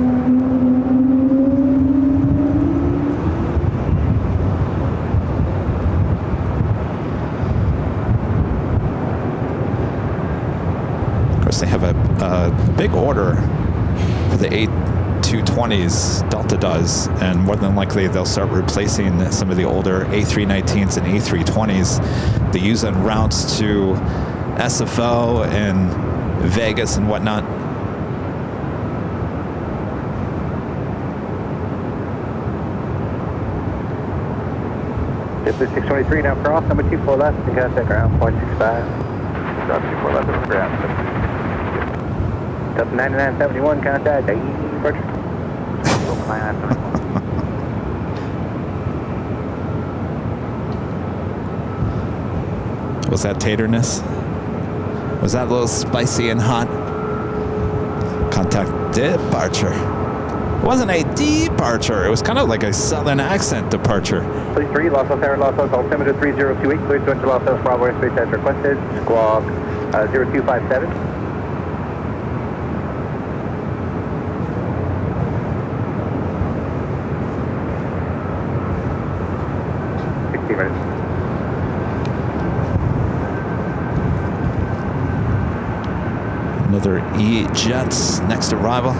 [SPEAKER 1] They have a big order for the A220s, Delta does, and more than likely they'll start replacing some of the older A319s and A320s they use on routes to SFO and Vegas and whatnot.
[SPEAKER 2] This is 623, now cross, number 24 left, and contact ground, 0.65.
[SPEAKER 3] Drop 24 left, and ground.
[SPEAKER 2] Delta 9971, contact, departure. Delta 9971.
[SPEAKER 1] Was that taterness? Was that a little spicy and hot? Contact departure. It wasn't a departure. It was kind of like a southern accent departure.
[SPEAKER 2] Police 3, Los Angeles Tower, Los Angeles, altimeter 3028, clear to enter Los Angeles Bravo airspace as requested. Squawk 0257.
[SPEAKER 1] Another E-Jets next arrival.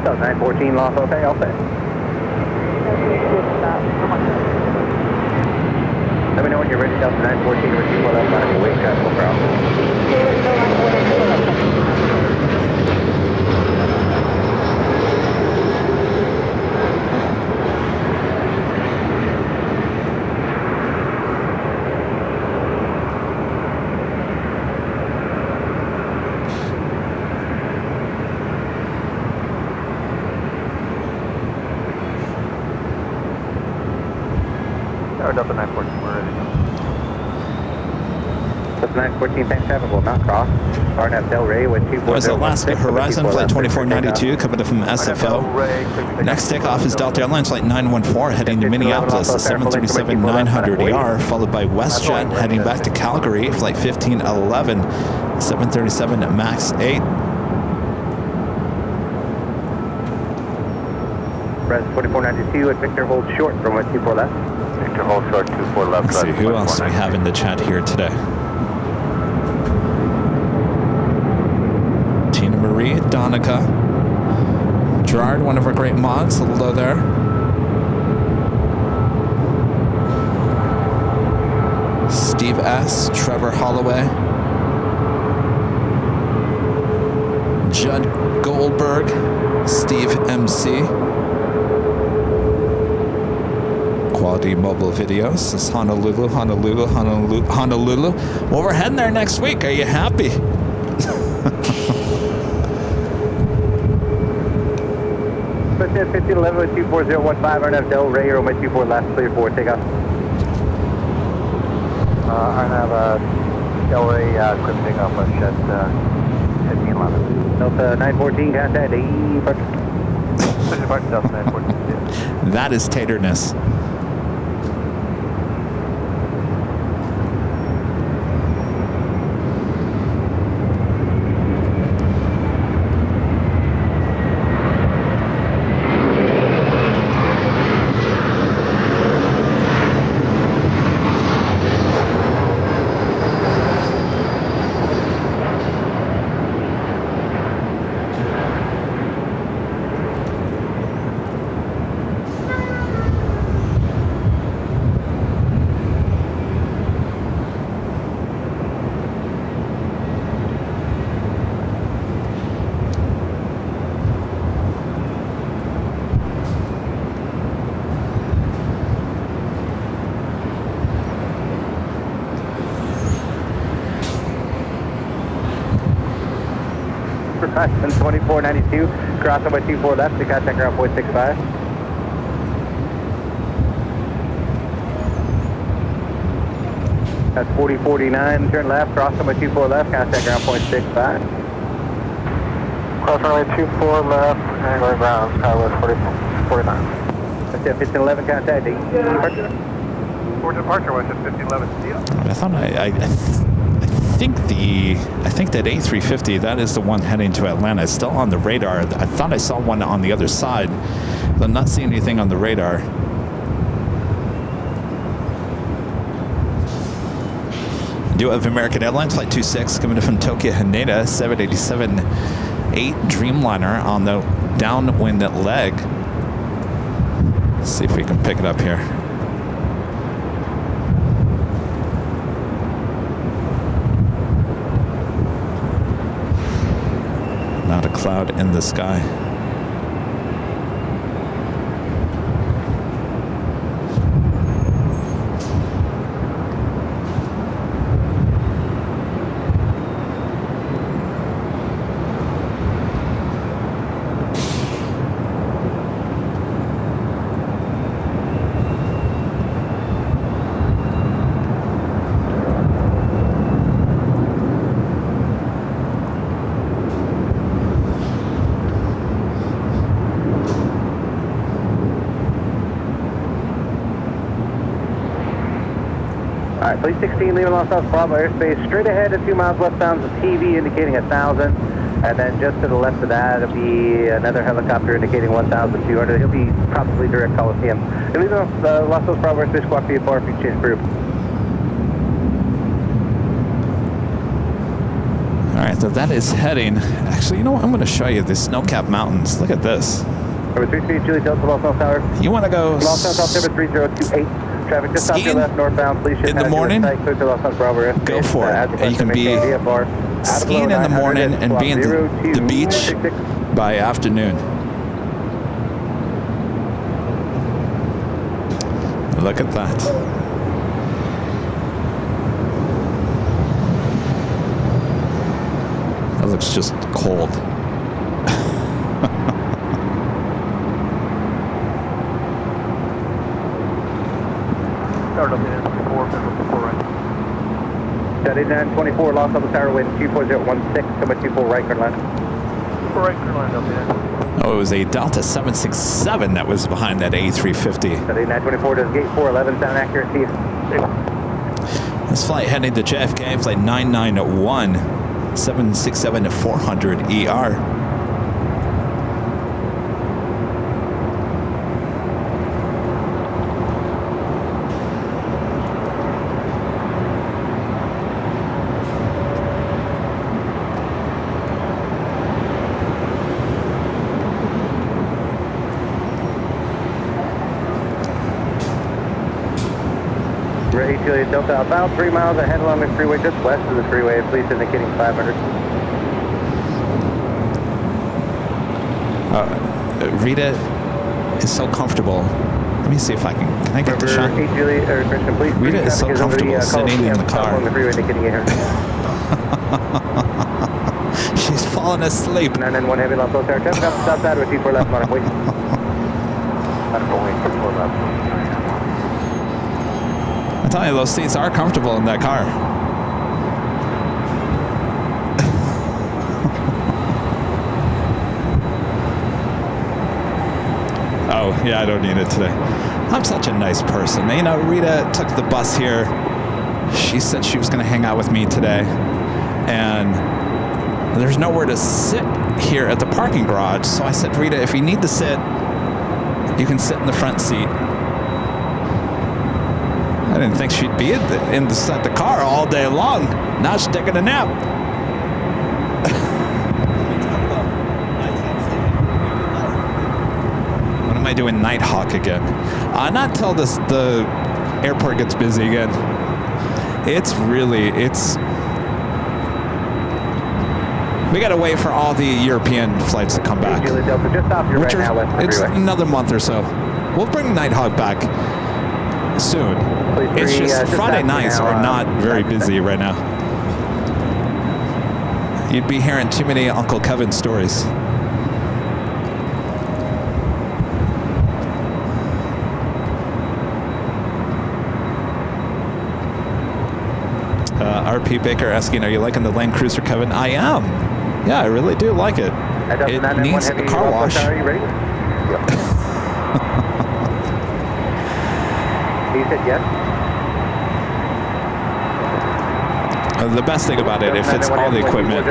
[SPEAKER 2] So 914 Los Angeles, all set. Let me know when you're ready, Delta 914, receive what else on your way, no problem.
[SPEAKER 3] Delta 914, we're ready.
[SPEAKER 2] Delta 914, thanks, traffic will not cross. RNF Del Rey with 240.
[SPEAKER 1] That was Alaska Horizon Flight 2492 coming in from SFO. Next takeoff is Delta Airlines Flight 914 heading to Minneapolis, the 737-900ER, followed by WestJet heading back to Calgary, Flight 1511, 737 MAX 8.
[SPEAKER 2] Res 2492 at Victor, hold short from 124 left.
[SPEAKER 3] Victor, hold short, 24 left.
[SPEAKER 1] Let's see, who else do we have in the chat here today? Tina Marie, Donica, Gerard, one of our great mods, hello there. Steve S., Trevor Holloway, Judd Goldberg, Steve MC, Quality Mobile Videos. This is Honolulu. Well, we're heading there next week. Are you happy?
[SPEAKER 2] 1511 with 24015, RNF Del Rey, runway 24 left, clear for takeoff.
[SPEAKER 3] RNF Del Rey, quick takeoff, at 1511.
[SPEAKER 2] Delta 914, contact departure.
[SPEAKER 3] Departure, Delta 914.
[SPEAKER 1] That is taterness.
[SPEAKER 2] Horizon 2492, cross over 24 left to contact ground point 65. That's 4049, turn left, cross over 24 left, contact ground point 65.
[SPEAKER 3] Cross runway 24 left, and going ground, Skywest 4049.
[SPEAKER 2] That's it, 1511, contact departure.
[SPEAKER 3] For departure, was it 1511?
[SPEAKER 1] I thought I think that A350, that is the one heading to Atlanta. It's still on the radar. I thought I saw one on the other side, but I'm not seeing anything on the radar. Do have American Airlines Flight 26 coming in from Tokyo Haneda, 787-8 Dreamliner on the downwind leg. Let's see if we can pick it up here. Not a cloud in the sky.
[SPEAKER 2] Alright, fleet 16 leaving Los Angeles Bravo airspace. Straight ahead at 2 miles westbound, the TV indicating 1,000. And then just to the left of that, it'll be another helicopter indicating 1,200. He'll be probably direct Coliseum. He'll leave the Los Angeles Bravo airspace, squawk VFR if you change group.
[SPEAKER 1] All right, so that is heading. Actually, you know what? I'm going to show you the snow-capped mountains. Look at this.
[SPEAKER 2] Number 3 speed, Julie Delta, Los Angeles Tower.
[SPEAKER 1] You want to go
[SPEAKER 2] Los Angeles Tower, 3028. Traffic just off your left, northbound. Please
[SPEAKER 1] in the morning?
[SPEAKER 2] Go
[SPEAKER 1] for it. You can be skiing in the morning and be in the beach by afternoon. Look at that. That looks just cold.
[SPEAKER 7] Start up in 24, right.
[SPEAKER 2] 7924, Los Angeles Tower, wind 24016, coming 24 right, current line.
[SPEAKER 7] Right, current line up in.
[SPEAKER 1] Oh, it was a Delta 767 that was behind that A350.
[SPEAKER 2] 7924 does gate 411, sound accuracy.
[SPEAKER 1] This flight heading to JFK, flight 991, 767 to 400 ER.
[SPEAKER 2] Juliet Delta, about 3 miles ahead along the freeway, just west of the freeway, police indicating 500.
[SPEAKER 1] Rita is so comfortable. Let me see if I can I get the shot? Rita is so comfortable sitting in the car.
[SPEAKER 2] On the freeway indicating 800.
[SPEAKER 1] She's falling asleep.
[SPEAKER 2] 991 heavy Los Angeles Tower, traffic off the south side with T4 left, on wait.
[SPEAKER 1] I tell you, those seats are comfortable in that car. Oh, yeah, I don't need it today. I'm such a nice person. You know, Rita took the bus here. She said she was going to hang out with me today. And there's nowhere to sit here at the parking garage. So I said, Rita, if you need to sit, you can sit in the front seat. I didn't think she'd be inside the car all day long. Now she's taking a nap. When am I doing Nighthawk again? Not until the airport gets busy again. We gotta wait for all the European flights to come back. It's another month or so. We'll bring Nighthawk back soon. It's just Friday nights are not very busy right now. You'd be hearing too many Uncle Kevin stories. RP Baker asking, are you liking the Land Cruiser, Kevin? I am. Yeah, I really do like it. It needs a car wash.
[SPEAKER 2] Are you ready? You said yes?
[SPEAKER 1] The best thing about it, it fits all the equipment.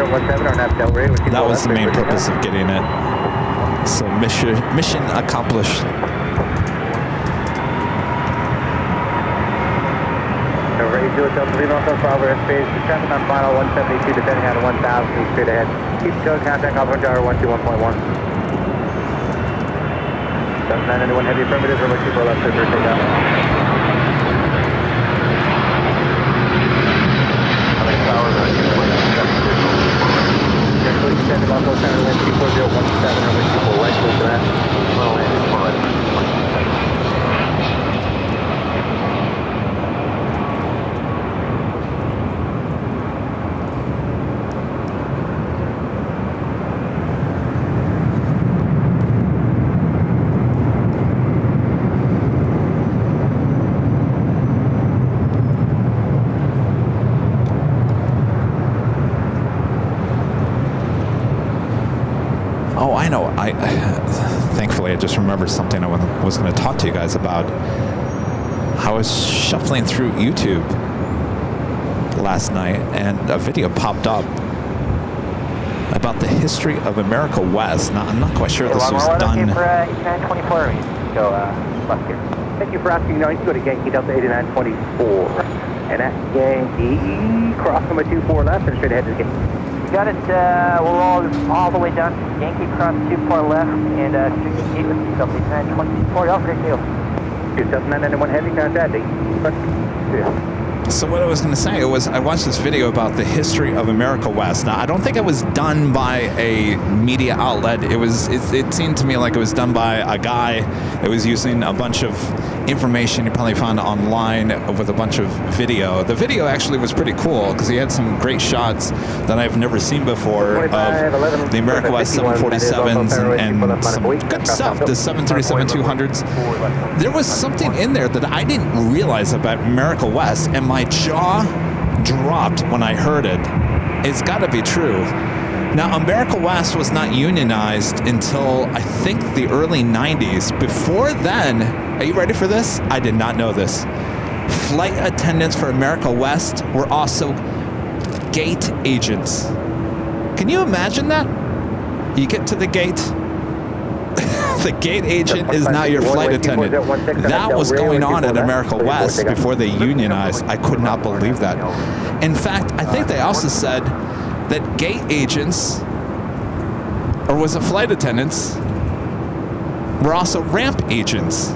[SPEAKER 1] That was the main purpose of getting it. So mission accomplished.
[SPEAKER 2] Traffic on final 172, depending on 1,000 feet straight ahead. Keep code, contact Alpha Tower 121.1. 991 heavy affirmative, runway 24 left, clear for takeoff.
[SPEAKER 1] Oh, I know. Thankfully, I just remembered something I was going to talk to you guys about. I was shuffling through YouTube last night and a video popped up about the history of America West. Now, I'm not quite sure this was done.
[SPEAKER 2] For 8924, go left here. Thank you for asking. Now you can go to Yankee Delta 8924. And at Yankee, cross number 24 left and straight ahead to the gate. You got it. We're all the way down. Yankee cross 24 left and straight to the gate with Delta 8924. Y'all great deal. 27991 heavy contact. Yeah.
[SPEAKER 1] So what I was going to say was I watched this video about the history of America West. Now, I don't think it was done by a media outlet. It seemed to me like it was done by a guy that was using a bunch of information you probably found online with a bunch of video. The video actually was pretty cool because he had some great shots that I've never seen before of the America West 747s and some good stuff, the 737-200s. There was something in there that I didn't realize about America West, and my jaw dropped when I heard it. It's got to be true. Now, America West was not unionized until, I think, the early 90s. Before then, are you ready for this? I did not know this. Flight attendants for America West were also gate agents. Can you imagine that? You get to the gate, the gate agent is now your flight attendant. That was going on at America West before they unionized. I could not believe that. In fact, I think they also said that gate agents, or was it flight attendants, were also ramp agents.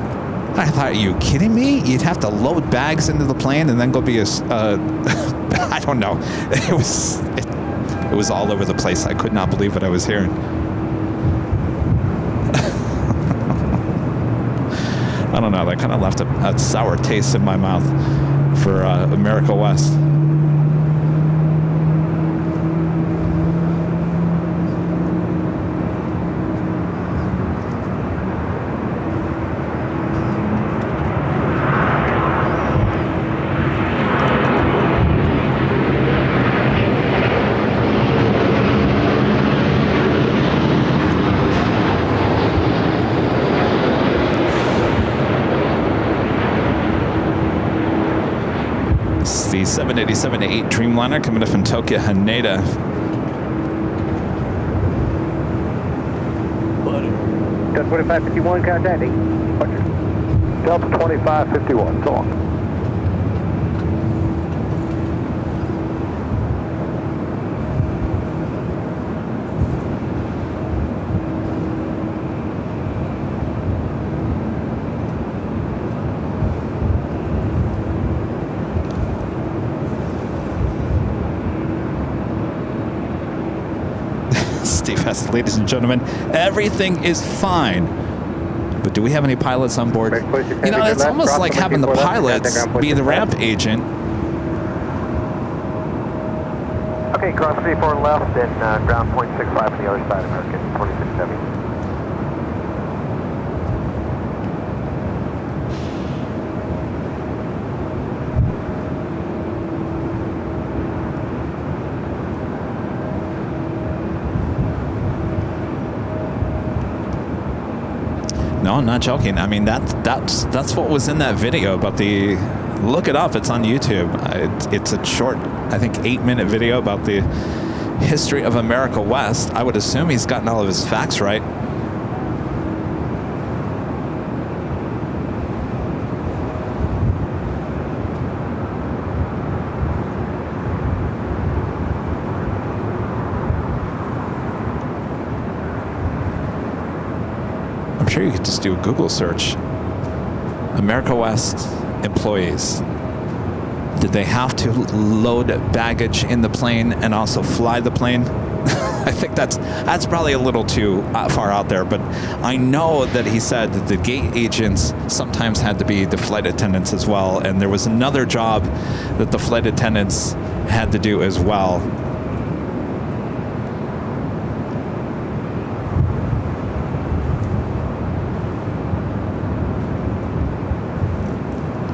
[SPEAKER 1] I thought, are you kidding me? You'd have to load bags into the plane and then go be a, I don't know. It was all over the place. I could not believe what I was hearing. I don't know, that kind of left a sour taste in my mouth for America West. The 787-8 Dreamliner coming up from Tokyo, Haneda.
[SPEAKER 2] Delta 2551, contacting.
[SPEAKER 7] Delta 2551, go on.
[SPEAKER 1] Ladies and gentlemen, everything is fine. But do we have any pilots on board? You know, it's almost like having the pilots be the ramp agent.
[SPEAKER 2] Okay, cross 34 left and ground 0.65 on the other side, American 2670.
[SPEAKER 1] No, I'm not joking. I mean, that's what was in that video about the... Look it up. It's on YouTube. It's a short, I think, 8-minute video about the history of America West. I would assume he's gotten all of his facts right. I'm sure you could just do a Google search. America West employees. Did they have to load baggage in the plane and also fly the plane? I think that's probably a little too far out there, but I know that he said that the gate agents sometimes had to be the flight attendants as well, and there was another job that the flight attendants had to do as well.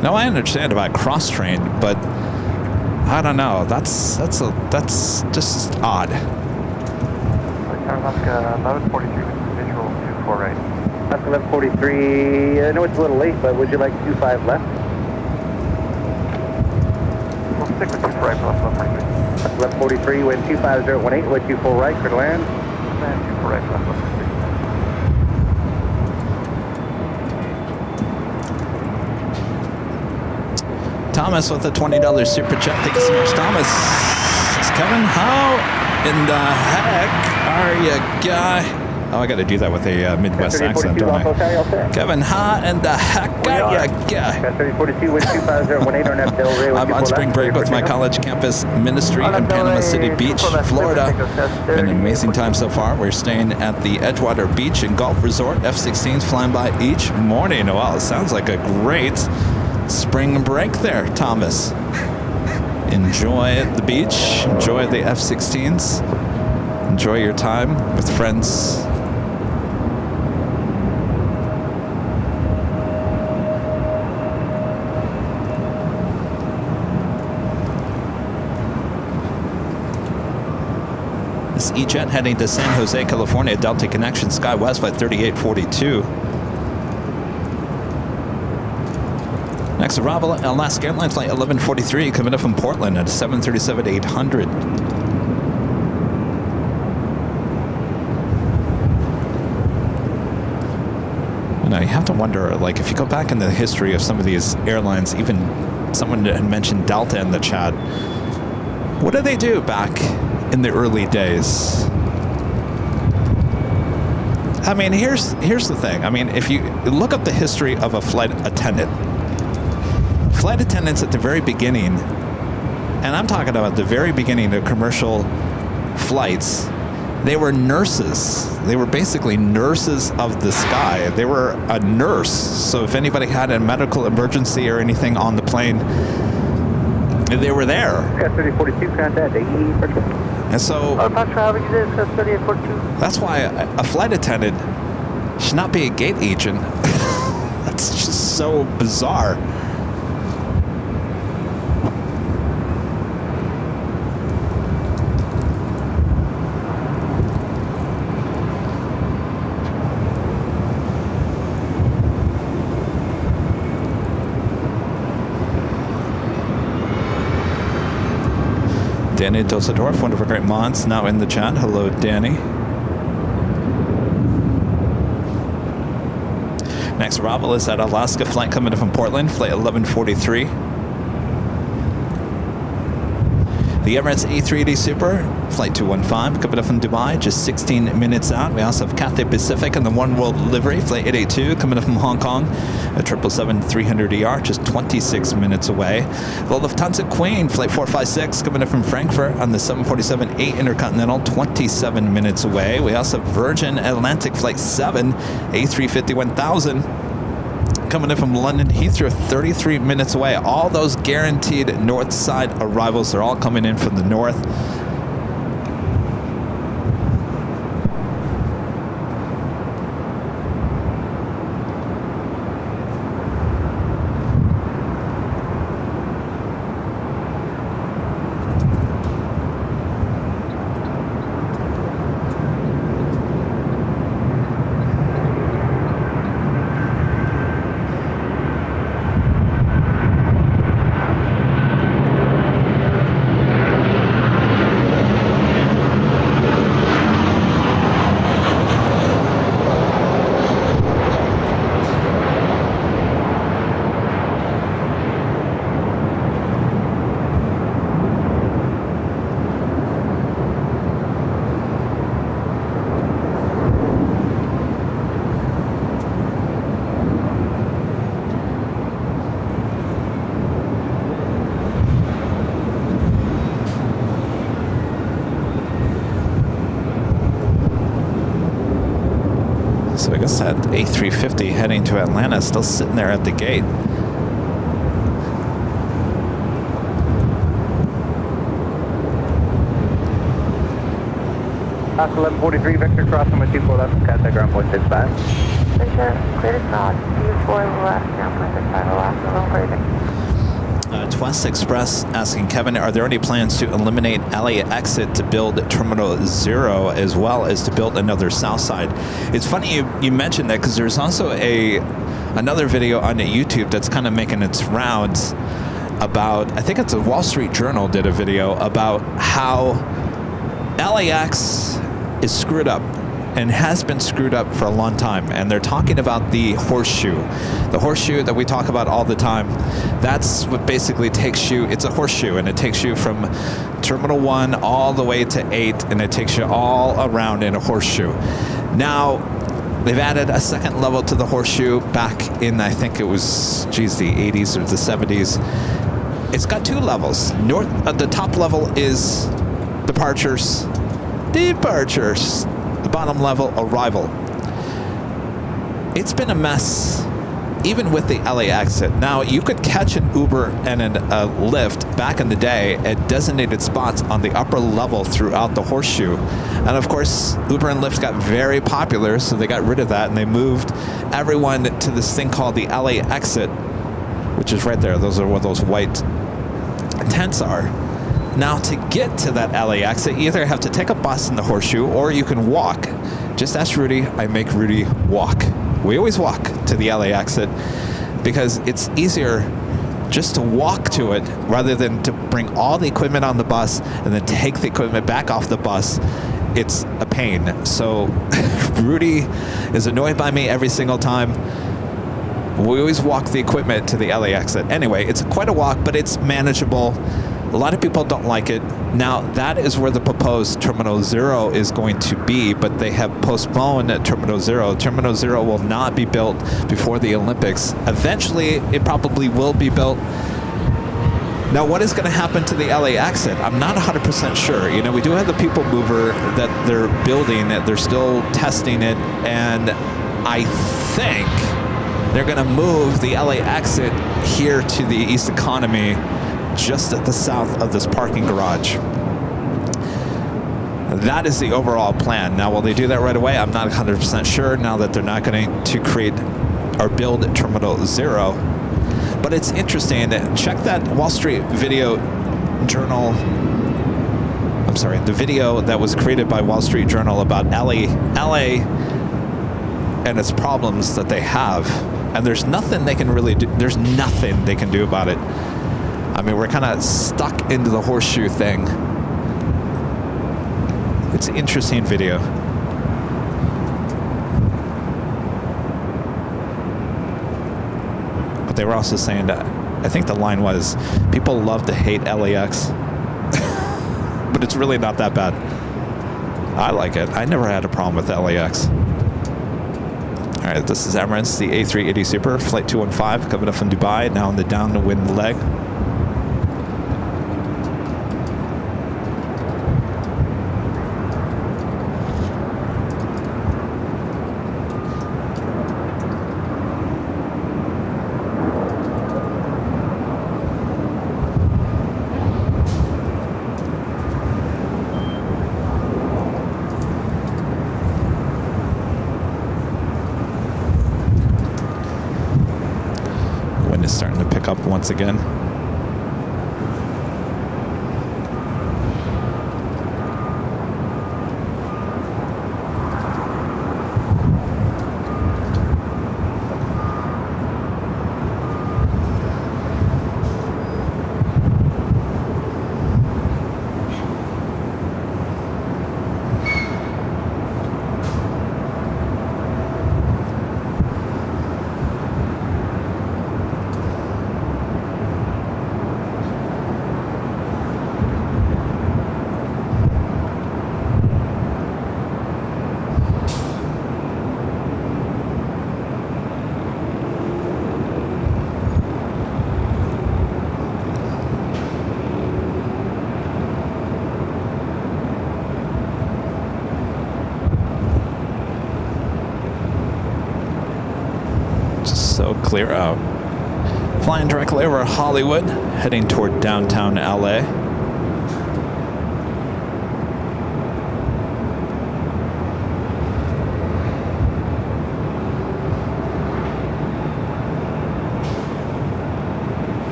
[SPEAKER 1] Now I understand about cross-train, but I don't know. That's just odd.
[SPEAKER 3] Alaska 1143 visual 248.
[SPEAKER 2] Alaska 1143. I know it's a little late, but would you like 25 left?
[SPEAKER 3] right, left 43.
[SPEAKER 2] Left 43, wind 25018, wind 24 right, clear to land.
[SPEAKER 3] And 24 right, left 43.
[SPEAKER 1] Thomas with a $20 super chat. Thank you so much, Thomas. Says, Kevin, how in the heck are you, guy? Oh, I got to do that with a Midwest accent, don't I? Kevin, how in the heck are you, guy?
[SPEAKER 2] 3042, wind 25018, on Delray.
[SPEAKER 1] I'm on spring break with my college campus ministry in Panama City Beach, Florida. Been an amazing time so far. We're staying at the Edgewater Beach and Golf Resort. F-16s flying by each morning. Wow, it sounds like a great spring break there, Thomas. Enjoy the beach, enjoy the F-16s, enjoy your time with friends. This E-Jet heading to San Jose, California, Delta Connection, SkyWest flight 3842. Next arrival, Alaska Airlines flight 1143, coming up from Portland at 737-800. You know, you have to wonder, like, if you go back in the history of some of these airlines, even someone had mentioned Delta in the chat, what did they do back in the early days? I mean, here's the thing. I mean, if you look up the history of a flight attendant, flight attendants at the very beginning, and I'm talking about the very beginning of commercial flights, they were nurses. They were basically nurses of the sky. They were a nurse. So if anybody had a medical emergency or anything on the plane, they were there.
[SPEAKER 2] 3042, contact AE.
[SPEAKER 1] And so that's why a flight attendant should not be a gate agent. That's just so bizarre. Danny Dosadorf, one of our great mods, now in the chat. Hello, Danny. Next arrival is at Alaska flight coming in from Portland, flight 1143. The Emirates A380 Super, flight 215, coming up from Dubai, just 16 minutes out. We also have Cathay Pacific and the One World livery, flight 882, coming up from Hong Kong, a 777-300ER, just 26 minutes away. The Lufthansa Queen, flight 456, coming up from Frankfurt on the 747-8 Intercontinental, 27 minutes away. We also have Virgin Atlantic flight 7, A350-1000, coming in from London Heathrow, 33 minutes away. All those guaranteed north side arrivals are all coming in from the north. So I guess that A350 heading to Atlanta is still sitting there at the gate.
[SPEAKER 2] Oscar 1143, Vector crossing with 24 left, contact ground point 65.
[SPEAKER 5] Victor, clear to south, 24 left, ground point 65, Alaska, long breathing.
[SPEAKER 1] Twest Express asking Kevin, are there any plans to eliminate LA exit to build Terminal 0 as well as to build another south side? It's funny you mentioned that because there's also another video on YouTube that's kind of making its rounds about, I think it's a Wall Street Journal did a video about how LAX is screwed up and has been screwed up for a long time. And they're talking about the horseshoe that we talk about all the time. That's what basically takes you, it's a horseshoe, and it takes you from Terminal 1 all the way to 8, and it takes you all around in a horseshoe. Now, they've added a second level to the horseshoe back in, I think it was, geez, the 80s or the 70s. It's got 2 levels. The top level is departures. The bottom level, arrival. It's been a mess, even with the LA exit. Now, you could catch an Uber and a Lyft back in the day at designated spots on the upper level throughout the horseshoe. And of course, Uber and Lyft got very popular, so they got rid of that and they moved everyone to this thing called the LA exit, which is right there. Those are where those white tents are. Now, to get to that LA exit, you either have to take a bus in the horseshoe or you can walk. Just ask Rudy. I make Rudy walk. We always walk to the LA exit because it's easier just to walk to it rather than to bring all the equipment on the bus and then take the equipment back off the bus. It's a pain. So Rudy is annoyed by me every single time. We always walk the equipment to the LA exit. Anyway, it's quite a walk, but it's manageable. A lot of people don't like it. Now, that is where the proposed Terminal 0 is going to be, but they have postponed Terminal 0. Terminal 0 will not be built before the Olympics. Eventually, it probably will be built. Now, what is going to happen to the LA exit? I'm not 100% sure. You know, we do have the people mover that they're building, that they're still testing it, and I think they're going to move the LA exit here to the East Economy, just at the south of this parking garage. That is the overall plan. Now, will they do that right away? I'm not 100% sure now that they're not going to create or build Terminal 0. But it's interesting. Check that Wall Street video journal. I'm sorry, the video that was created by Wall Street Journal about LA and its problems that they have. And there's nothing they can really do. There's nothing they can do about it. I mean, we're kind of stuck into the horseshoe thing. It's an interesting video. But they were also saying that, I think the line was, people love to hate LAX. But it's really not that bad. I like it. I never had a problem with LAX. All right, this is Emirates, the A380 Super, Flight 215, coming up from Dubai, now on the downwind leg. Starting to pick up once again. So clear out. Flying directly over Hollywood, heading toward downtown LA.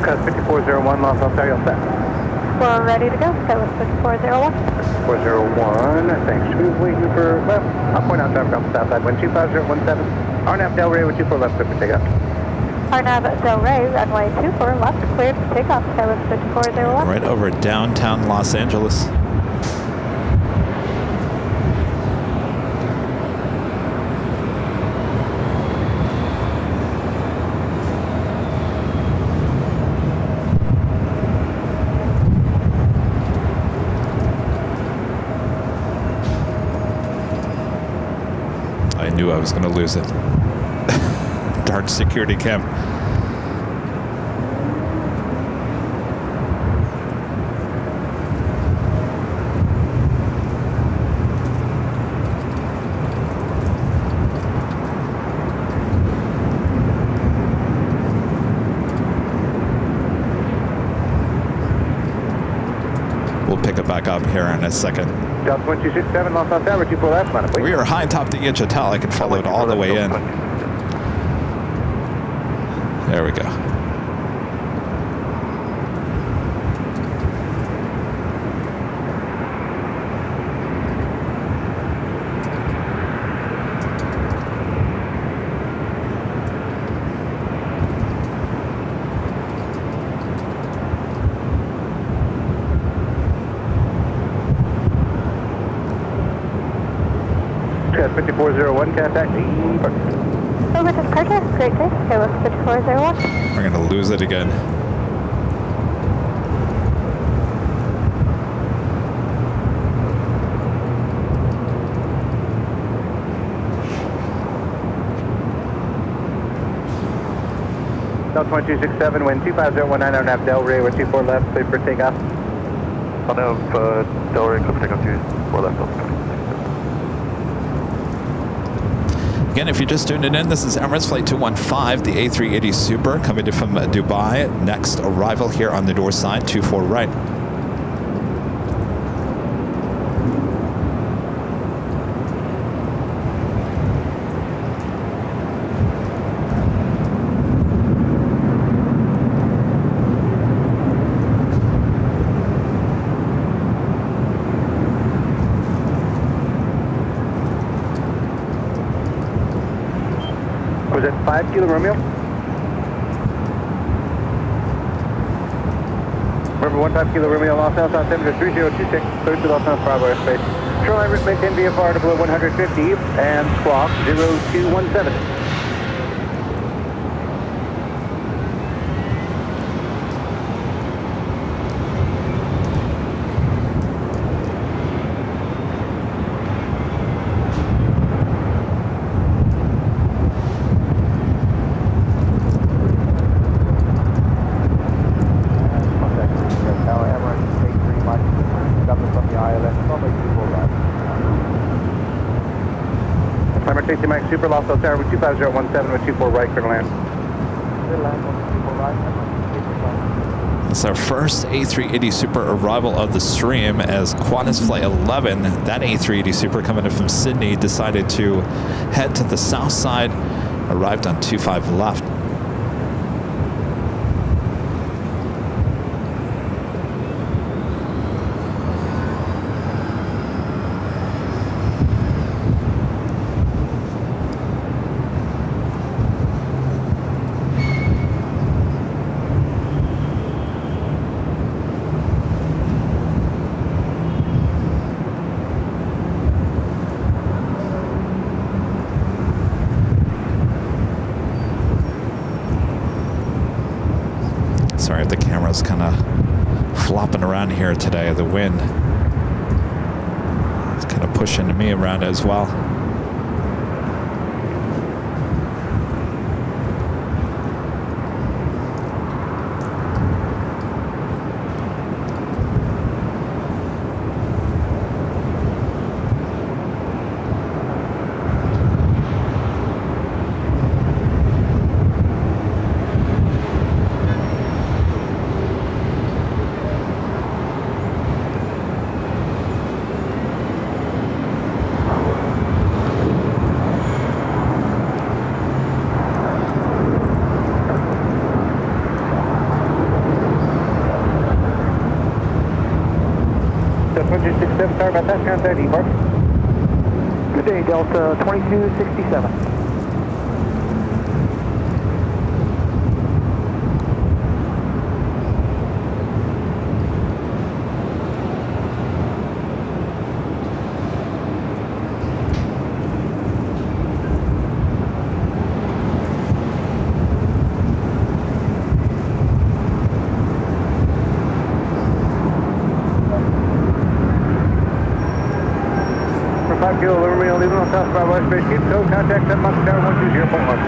[SPEAKER 7] Cut 5401 miles outside, you'll set.
[SPEAKER 5] We're ready to go. That was 401.
[SPEAKER 7] 401, thanks. We're waiting for left. I'll point out traffic off the south side, wind 25017. RNAV Delray with 24 left, clear for takeoff.
[SPEAKER 5] RNAV Delray, runway 24 left, cleared for takeoff. That was 401.
[SPEAKER 1] Right over downtown Los Angeles. I knew I was going to lose it. Dark security cam. We'll pick it back up here in a second.
[SPEAKER 7] Delta 1267, Los Angeles Tower, 24 left, line up, please.
[SPEAKER 1] We are high top the edge hotel. I can follow it all the way in. There we go.
[SPEAKER 7] Cat 5401, contact the
[SPEAKER 5] Over to Carter, great day. That was 401.
[SPEAKER 1] We're going to lose it again.
[SPEAKER 7] Delta 1267, wind 25019 on nav Delray with 24 left, clear for takeoff.
[SPEAKER 3] On nav Delray, clear for takeoff 24 left, Delta 20.
[SPEAKER 1] Again, if you're just tuning in, this is Emirates Flight 215, the A380 Super, coming in from Dubai. Next arrival here on the door side, 24 right.
[SPEAKER 7] Was it 5 Kilo Romeo? Remember 15 Kilo Romeo, Los Angeles, South Denver 3026, clear to Los Angeles Bravo airspace. Shoreline risk maintain VFR to below 150 and squawk 0217. Safety Mike Super, Los Angeles Tower with 25017 with 24 right, clear to land.
[SPEAKER 1] It's our first A380 Super arrival of the stream as Qantas Flight 11, that A380 Super coming in from Sydney, decided to head to the south side, arrived on 25 left. Sorry if the camera's kind of flopping around here today. The wind is kind of pushing me around as well.
[SPEAKER 7] 247, sorry about that, contact depart.
[SPEAKER 2] Good day, Delta 2267.
[SPEAKER 7] For 5 kilo, Romeo, leaving on South Bravo, space, keep code, contact 7 Mountain Tower 120.1.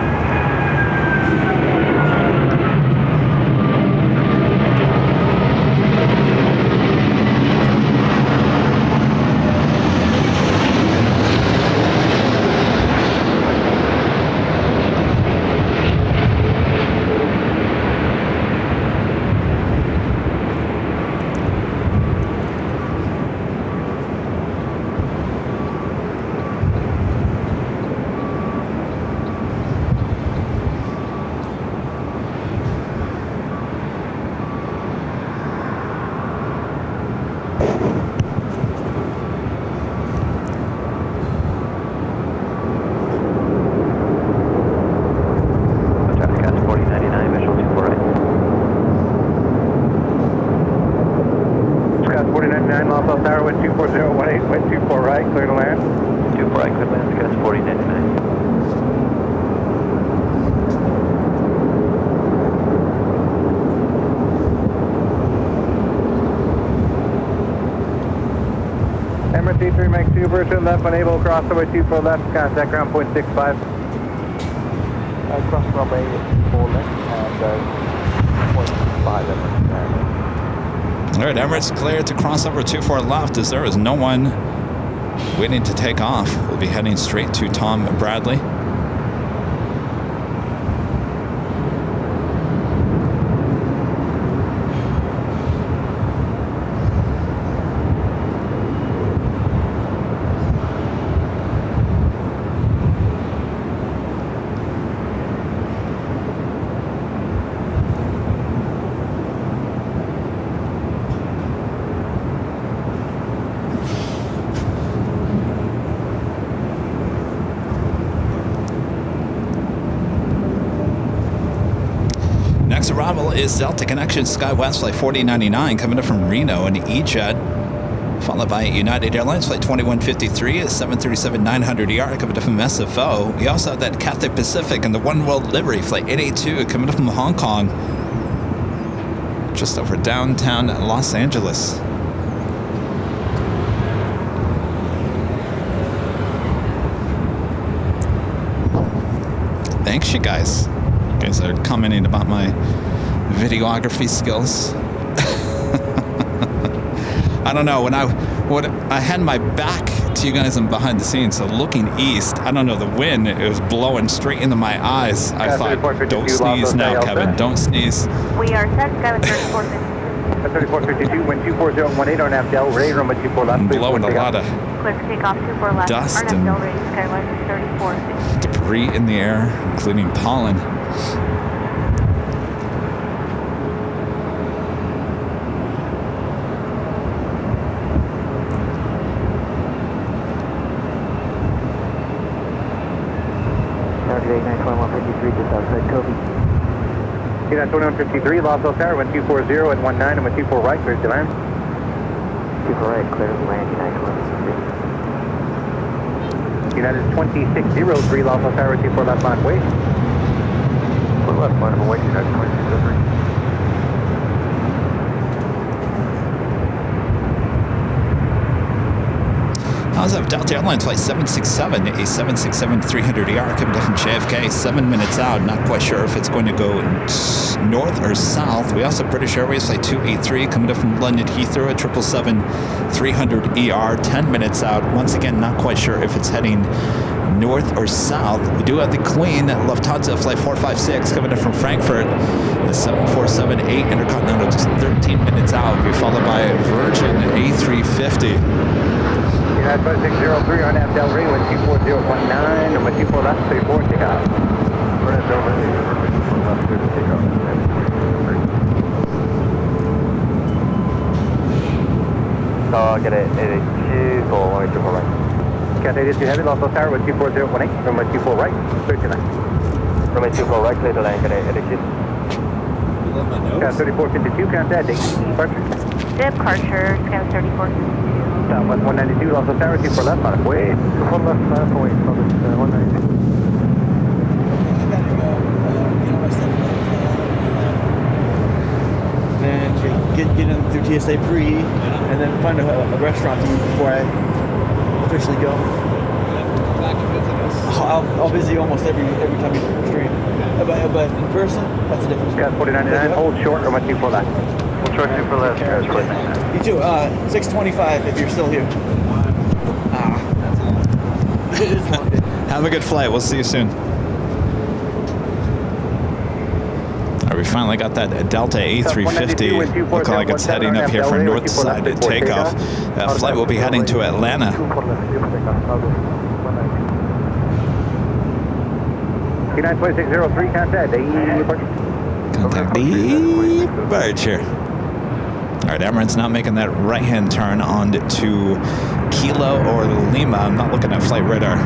[SPEAKER 7] Los Angeles Tower, wind 24018, wind 24 right, clear to land.
[SPEAKER 2] 24 right, clear to land, Scott 4099.
[SPEAKER 7] Emirates A380, make 2, version left, unable, cross runway 24 left, contact ground point 65.
[SPEAKER 2] Cross runway 4 left and point 5 Emirates.
[SPEAKER 1] All right, Emirates cleared to cross over 24 left as there is no one waiting to take off. We'll be heading straight to Tom Bradley. Next arrival is Delta Connection SkyWest Flight 4099 coming up from Reno in E-Jet, followed by United Airlines Flight 2153 at 737-900ER coming up from SFO. We also have that Cathay Pacific and the One World Livery Flight 882 coming up from Hong Kong, just over downtown Los Angeles. Thanks, you guys. You guys are commenting about my videography skills. I don't know, when I had my back to you guys and behind the scenes, so looking east, I don't know, the wind, it was blowing straight into my eyes. I thought, don't sneeze now, Kevin, don't sneeze.
[SPEAKER 5] We are set, Skyway 3452.
[SPEAKER 7] 3452, wind 24018 on Abdel, Ray, runway 24 left.
[SPEAKER 1] Blowing a lot of
[SPEAKER 5] Clear to take off 24 left.
[SPEAKER 1] dust
[SPEAKER 5] Arnhem,
[SPEAKER 1] and
[SPEAKER 5] Del Rey, Skyway 3452.
[SPEAKER 1] debris in the air, including pollen.
[SPEAKER 2] just outside Kobe.
[SPEAKER 7] United 2153, Los Angeles Tower, wind 240 at 19 and wind 24 right, clear to land.
[SPEAKER 2] 24 right, clear to land, United 2153.
[SPEAKER 7] United 2603, Los Angeles Tower, 24 left line, wait.
[SPEAKER 2] 4 left line, await, United 2603.
[SPEAKER 1] How's up? Delta Airlines Flight 767, a 767-300ER coming down from JFK, 7 minutes out. Not quite sure if it's going to go north or south. We also have British Airways Flight 283 coming up from London Heathrow at 777-300ER, 10 minutes out. Once again, not quite sure if it's heading north or south. We do have the Queen Lufthansa Flight 456 coming in from Frankfurt, the 747-8 Intercontinental, just 13 minutes out. We'll be followed by Virgin A350.
[SPEAKER 7] United 5603 on Abdel Rey, wind 24019, and wind 24 left, 34, take off.
[SPEAKER 2] Running Del Rey, runway 24 left, clear to take off. Target 82 for 124 right.
[SPEAKER 7] Cat 82 heavy, Los Tower with 24018, runway 24 right, clear to land.
[SPEAKER 2] Runway 24 right, clear to land, Cat 82.
[SPEAKER 7] Cat 3452, contact departure.
[SPEAKER 5] Departure, scan 3452.
[SPEAKER 7] Southwest 192, Los Tower, 24 left, on its way. 24 left, on its way, Southwest 192.
[SPEAKER 8] Then get in through TSA pre, and then find a restaurant to eat before I officially go. I'll visit you almost every time you stream. But in person, that's a different story.
[SPEAKER 7] Cat 4099, hold short, runway 24 left.
[SPEAKER 4] We'll try 2 for left, guys.
[SPEAKER 8] You too. 625 if you're still here. It is one day.
[SPEAKER 1] Have a good flight. We'll see you soon. All right, we finally got that Delta A350. Look like it's heading up here for north side at takeoff. That flight will be heading to Atlanta.
[SPEAKER 7] United 2603, contact departure.
[SPEAKER 1] Contact departure. All right, Emirates not making that right-hand turn on to Kilo or Lima. I'm not looking at flight radar.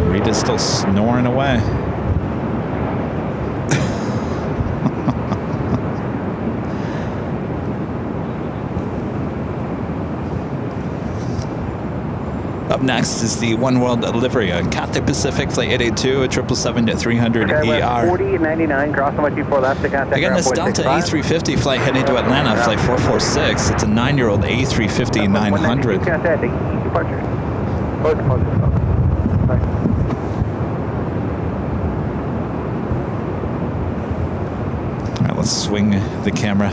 [SPEAKER 1] Reed is still snoring away. Up next is the One World livery on Cathay Pacific Flight 882 at 777-300 ER.
[SPEAKER 7] 4099, cross on 24 left to contact.
[SPEAKER 1] Again, this Delta A350 flight heading to Atlanta, flight 446. It's a 9-year-old A350 900.
[SPEAKER 7] Contact departure.
[SPEAKER 1] All right, let's swing the camera.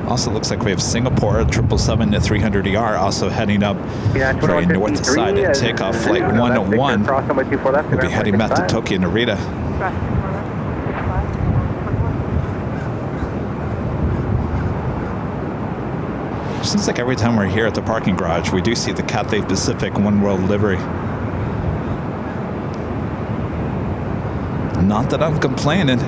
[SPEAKER 1] Also looks like we have Singapore, 777-300 ER, also heading up very north side at takeoff. Flight 101 will be heading back to Tokyo Narita. Seems like every time we're here at the parking garage, we do see the Cathay Pacific One World livery. Not that I'm complaining.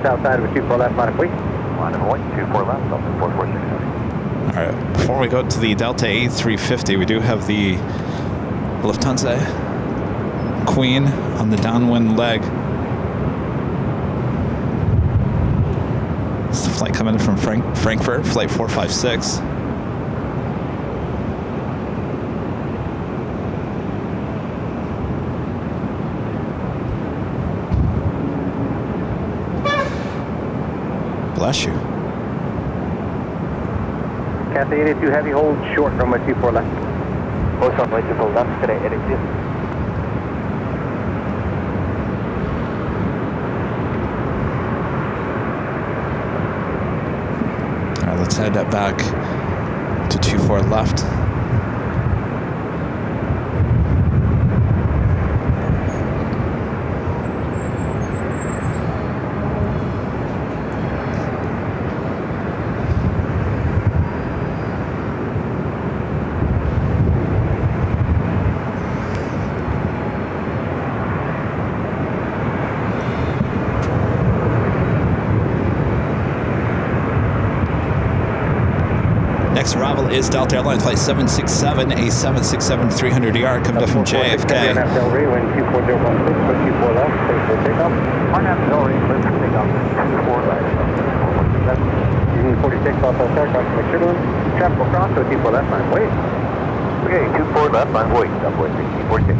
[SPEAKER 7] Outside with 24 left, line of fleet.
[SPEAKER 2] Line of white, 24 left, Delta 4467.
[SPEAKER 1] All right, before we go to the Delta A350, we do have the Lufthansa Queen on the downwind leg. It's the flight coming in from Frankfurt, flight 456. Bless you.
[SPEAKER 7] Cathay 82 heavy, hold short, runway 24 left.
[SPEAKER 2] Hold short, runway 24 left, today 82.
[SPEAKER 1] All right, let's head back to 24 left. arrival is Delta Airlines Flight 767, a 767-300ER coming up from JFK.
[SPEAKER 7] Delray, wind 24016, 24 left, clear for takeoff.
[SPEAKER 2] RNAV Delray, clear for takeoff. 24 left.
[SPEAKER 7] 46, also start, cross McShiblin. Traffic will cross, so 24 left, line wait.
[SPEAKER 2] Okay, 24 left, line wait. Subway 1646.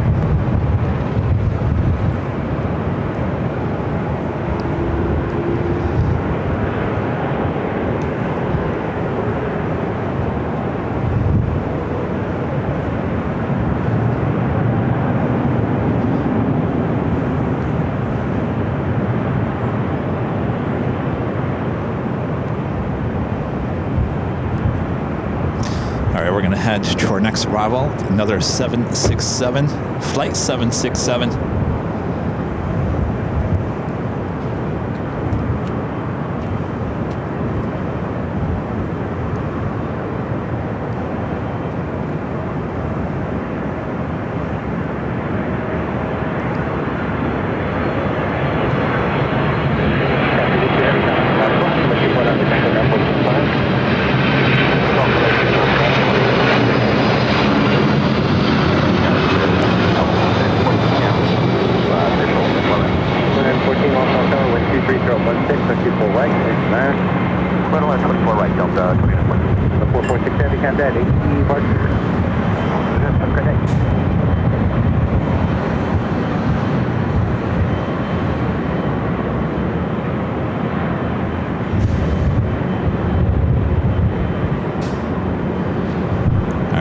[SPEAKER 1] We're going to head to our next arrival, another 767, flight 767.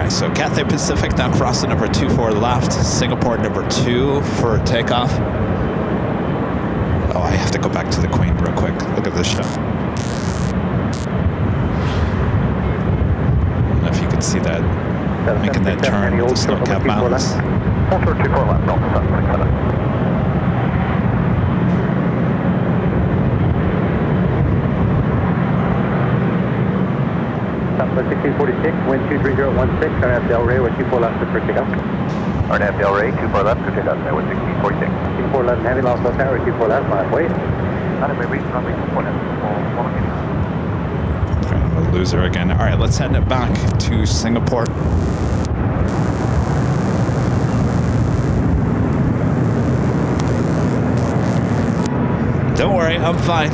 [SPEAKER 1] So Cathay Pacific now crossing number 24 left, Singapore number 2 for takeoff. Oh, I have to go back to the Queen real quick. Look at this shot. I don't know if you can see that, making that turn with the snow-capped mountains.
[SPEAKER 2] Also 24 left, Delta 767.
[SPEAKER 7] Southwest 1646, wind 23016, RNAV Delray, with 24 left, for takeoff.
[SPEAKER 2] RNAV Delray, 24 left, for takeoff, with 1646.
[SPEAKER 7] 2411 heavy, lost on tower, 24 left, line wait.
[SPEAKER 2] Runway 24 left.
[SPEAKER 1] I'm a loser again. All right, let's head back to Singapore. Don't worry, I'm fine.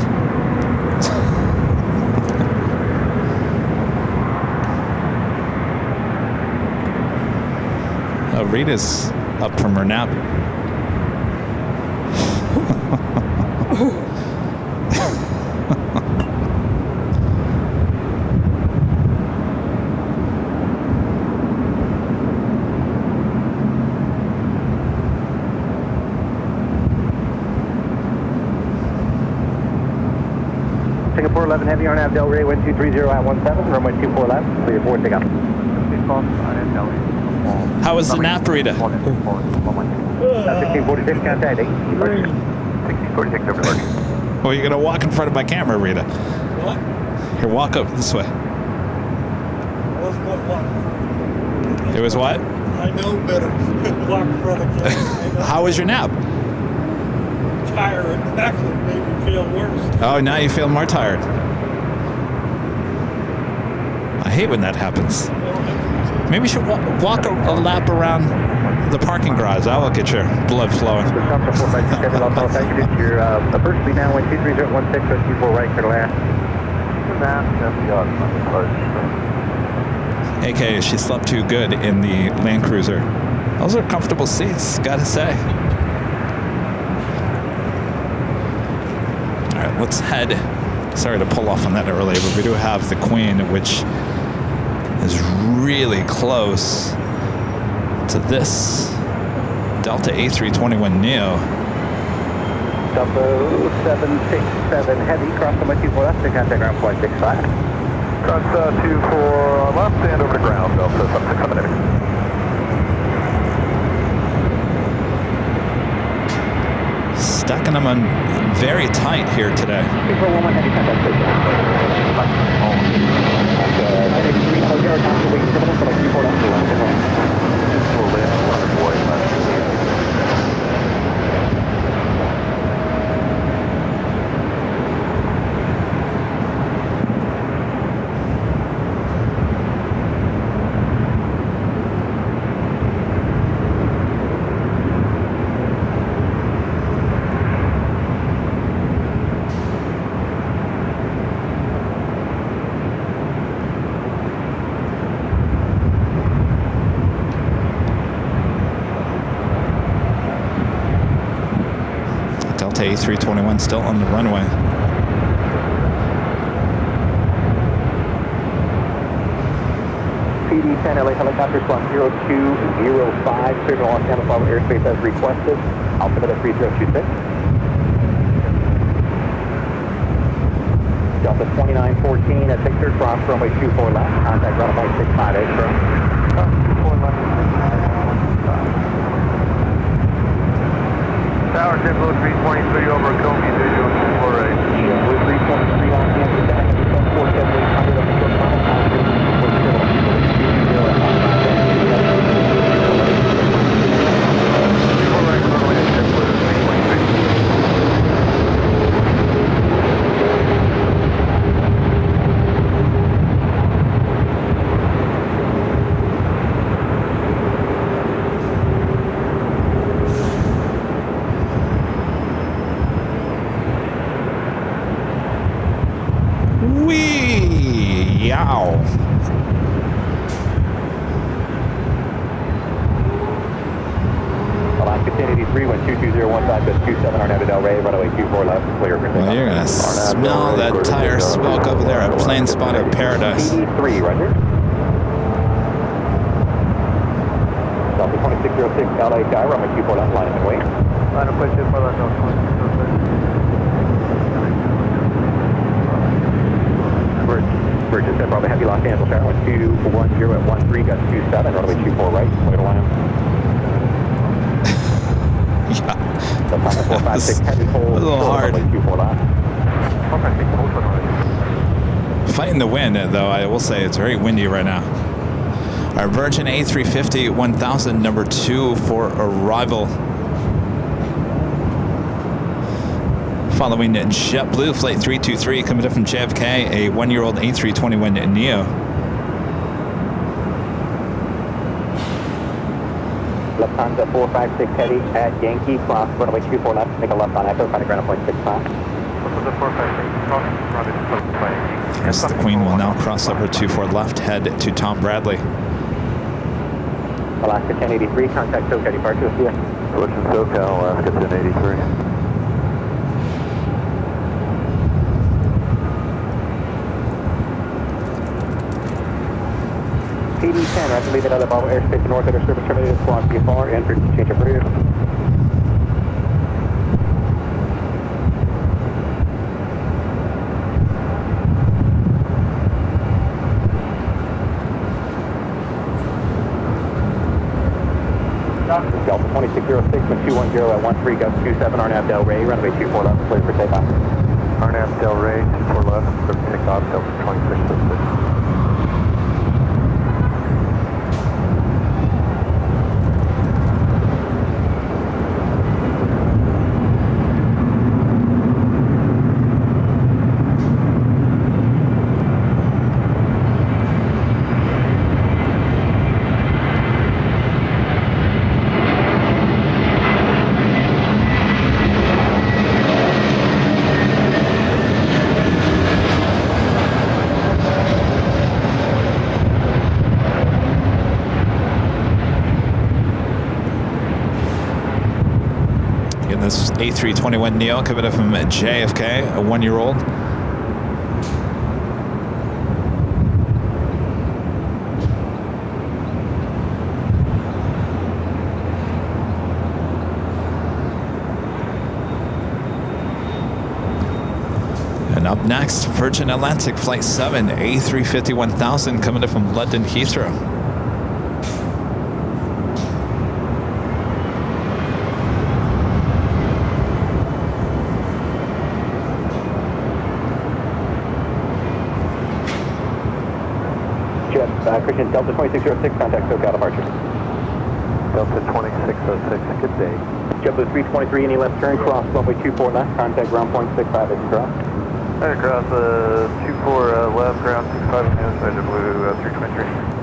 [SPEAKER 1] Oh, Rita's up from her nap.
[SPEAKER 7] Singapore 11 heavy, RNAV Delray, wind 230 at 17, runway 24 left, clear for takeoff.
[SPEAKER 1] How was the nap, Rita?
[SPEAKER 7] 1646, contact 8.
[SPEAKER 2] 1646 over departure.
[SPEAKER 1] Well, you're gonna walk in front of my camera, Rita.
[SPEAKER 6] What?
[SPEAKER 1] Here, walk up this way.
[SPEAKER 6] I wasn't going to walk.
[SPEAKER 1] It was what?
[SPEAKER 6] I know better. Walk in front of you.
[SPEAKER 1] How was your nap?
[SPEAKER 6] Tired. Actually made me feel worse.
[SPEAKER 1] Oh, now you feel more tired. I hate when that happens. Maybe you should walk a lap around the parking garage. That will get your blood flowing.
[SPEAKER 7] Your first speed now, wind 23016, 24 right, clear to land.
[SPEAKER 1] AKA, she slept too good in the Land Cruiser. Those are comfortable seats, gotta say. All right, let's head. Sorry to pull off on that early, but we do have the Queen, which is really close to this Delta A321neo.
[SPEAKER 7] Delta 767 heavy, cross number 24 left, to contact ground point 65.
[SPEAKER 2] Cross 24 left and over to ground, Delta 767 heavy.
[SPEAKER 1] Stacking them on very tight here today.
[SPEAKER 7] April 11 heavy, contact
[SPEAKER 2] 6.
[SPEAKER 1] Delta A321 still on the runway.
[SPEAKER 7] PD-10 LA helicopter squawk 0205, clear to Los Angeles Bravo airspace as requested. Altimeter 3026. Delta 2914 at Victor, cross runway 24 left, contact runway 65 April. 24 left, 65.
[SPEAKER 3] Tower 10 below 323 over Comey, visual 24 right.
[SPEAKER 7] With 323 Los Angeles, back at 47800 of the short final altitude, for civil.
[SPEAKER 1] Wee! Yow!
[SPEAKER 7] Alaska 1083, 122.015.27, Arnett Del Rey, runway 24 left, clear for takeoff.
[SPEAKER 1] Well, you're gonna smell that tire smoke over there at Plane Spotter Paradise.
[SPEAKER 7] 83, roger. Delta 2606, LA Tower, runway 24 left, line up and wait.
[SPEAKER 3] Line up, place 24 left, Delta 2606.
[SPEAKER 7] We're just at Bravo Heavy Los Angeles, Tower 210 at 13, got 27, runway 24 right, clear to line up.
[SPEAKER 1] Yeah.
[SPEAKER 7] The final 456 heavy hold,
[SPEAKER 1] a little hard.
[SPEAKER 7] runway 24 left.
[SPEAKER 3] 456 hold for noise.
[SPEAKER 1] Fighting the wind, though, I will say it's very windy right now. Our Virgin A350 1000, number 2 for arrival. Following JetBlue Flight 323 coming up from JFK, a 1-year-old A321neo.
[SPEAKER 7] Lufthansa 456 heavy at Yankee, cross runway 24 left, make a left on Echo, find a ground point 65.
[SPEAKER 3] Lufthansa 456, cross runway 24 left.
[SPEAKER 1] Yes, the Queen will now cross over 24 left, head to Tom Bradley.
[SPEAKER 7] Alaska 1083, contact SoCal departure, see ya.
[SPEAKER 4] Ocean SoCal, Alaska 1083.
[SPEAKER 7] PD-10, rapidly leave out of Bravo airspace north of our service terminated, squawk VFR, enter to change of route. Delta 2606, 210 at 13, gust 27, Arnett Del Rey, runway 24 left, clear for takeoff.
[SPEAKER 3] Arnett Del Rey, 24 left, for takeoff, Delta 2606.
[SPEAKER 1] This A321neo coming up from JFK, a 1-year-old. And up next, Virgin Atlantic Flight 7, A350 1000 coming up from London Heathrow.
[SPEAKER 7] Christian, Delta 2606, contact SoCal departure.
[SPEAKER 3] Delta 2606, good day.
[SPEAKER 7] JetBlue 323, any left turn, cross runway 24 left, contact ground point 65 as you cross.
[SPEAKER 3] Across 24 left, ground 65 on the other side, JetBlue 323.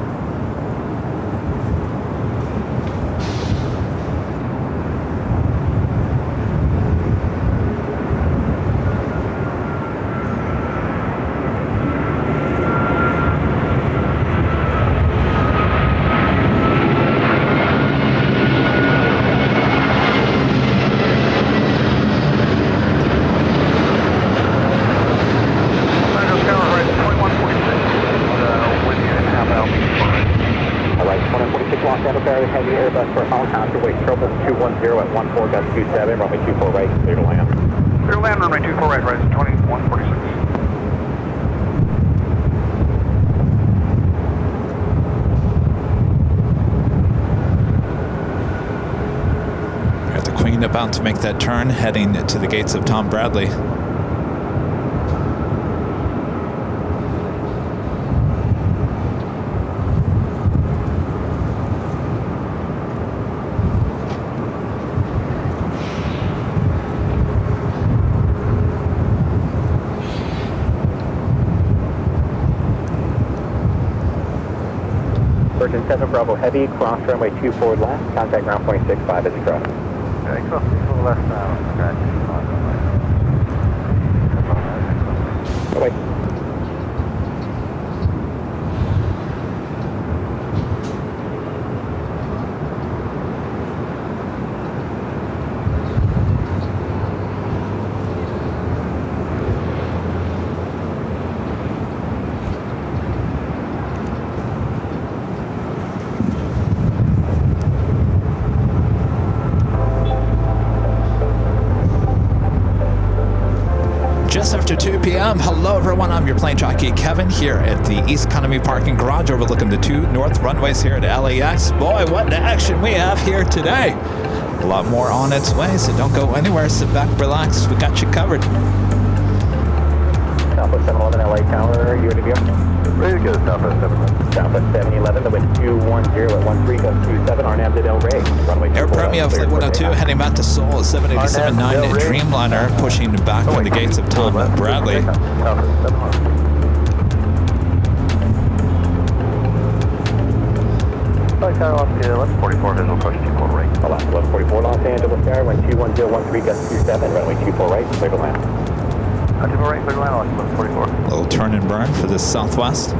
[SPEAKER 2] Airbus for all contour trouble 210 at 14 gust 27, runway 24 right, clear to land.
[SPEAKER 3] Clear to land, runway 24 right, rise 2146.
[SPEAKER 1] Got the Queen about to make that turn, heading to the gates of Tom Bradley.
[SPEAKER 2] Virgin 7 Bravo Heavy, cross runway 24 left, contact ground point 65 as you cross.
[SPEAKER 3] Okay, cross to the left now.
[SPEAKER 2] Away.
[SPEAKER 1] Just after 2 p.m. Hello, everyone. I'm your plane jockey, Kevin, here at the East Economy Parking Garage overlooking the 2 north runways here at LAX. Boy, what action we have here today. A lot more on its way, so don't go anywhere. Sit back, relax. We got you covered.
[SPEAKER 2] Southwest 711 LA Tower, you ready to go?
[SPEAKER 3] Ready to go, Southwest 711.
[SPEAKER 2] Southwest 711, the wind 210 at 13 gust 27, RNAV to Del Rey. Runway
[SPEAKER 1] Air
[SPEAKER 2] 24
[SPEAKER 1] Premia Flight 102 heading back to Seoul at 787-9 Dreamliner, pushing back from the gates of Tom Bradley.
[SPEAKER 3] Southwest 711. Flight Tower off to 1144, visual approach 24 right.
[SPEAKER 2] Alaska 1144 Los Angeles Tower, wind 21013 gust 27, runway 24 right, clear to land.
[SPEAKER 3] 24 right, clear to land, Alaska 1144.
[SPEAKER 1] Little turn and burn for the Southwest.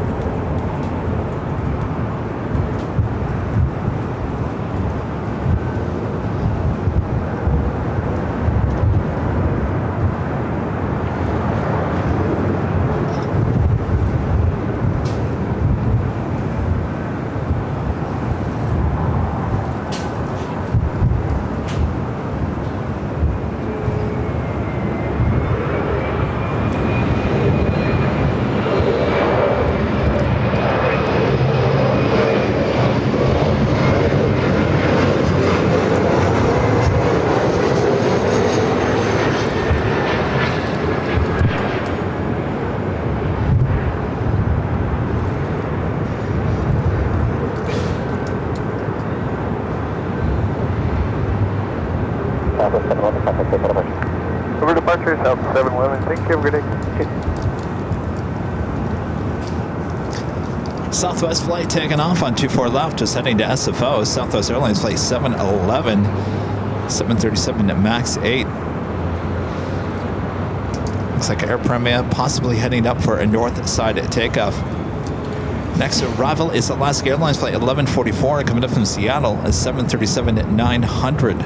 [SPEAKER 2] Southwest 711, contact safe elevation.
[SPEAKER 3] Over departure, South 711. Thank you, have a good day.
[SPEAKER 1] Southwest flight taking off on 24 left, just heading to SFO. Southwest Airlines flight 711, 737 at MAX 8. Looks like Air Premia possibly heading up for a north side takeoff. Next arrival is Alaska Airlines flight 1144 coming up from Seattle at 737 at 900.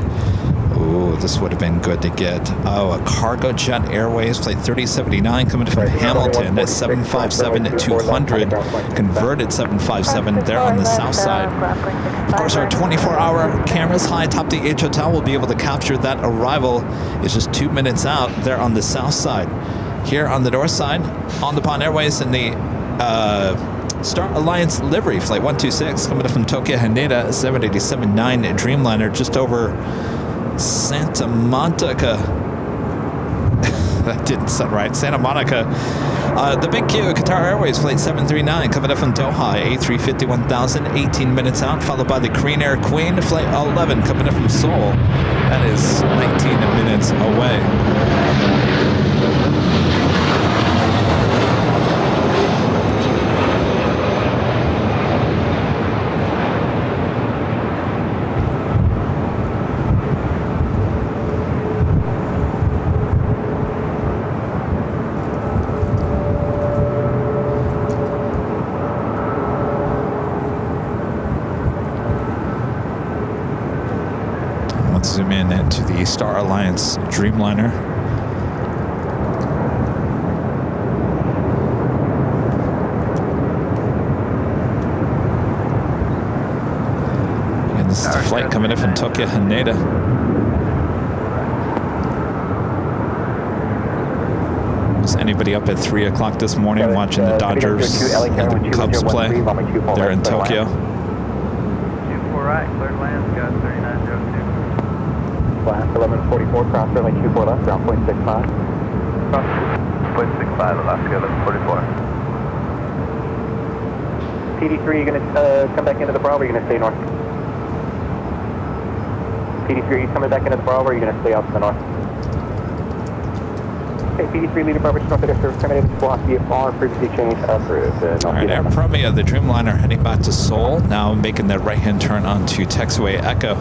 [SPEAKER 1] Ooh, this would have been good to get. Oh, a Cargo Jet Airways flight 3079 coming from Hamilton at 757 at 200. Converted 757 there on the south side. Of course, our 24-hour cameras high atop the H Hotel will be able to capture that arrival. It's just 2 minutes out there on the south side. Here on the north side, On the Pond Airways in the Star Alliance livery flight 126 coming up from Tokyo Haneda 787-9 Dreamliner just over Santa Monica. That didn't sound right. Santa Monica. The Big Q, Qatar Airways flight 739 coming up from Doha, A350 1000, 18 minutes out, followed by the Korean Air Queen flight 11 coming up from Seoul. That is 19 minutes away. Zoom in into the Star Alliance Dreamliner. And this Just a flight coming in from Tokyo Haneda. Was anybody up at 3 o'clock this morning watching the Dodgers and the Cubs play? They're in Tokyo.
[SPEAKER 2] 24 right, cleared land, got 3902. Class 1144, cross runway 24 left, ground 0.65. 0.65, Alaska 1144. PD3, you going to come back into the Bravo, or are you going to stay north? PD3, are you coming back into the Bravo, or are you going to stay out to the north? Okay, PD3, leader Bravo, north of the service, terminated, block VFR, previously changed, approved.
[SPEAKER 1] All right, Air Premier, the Dreamliner heading back to Seoul, now making that right-hand turn onto taxiway Echo.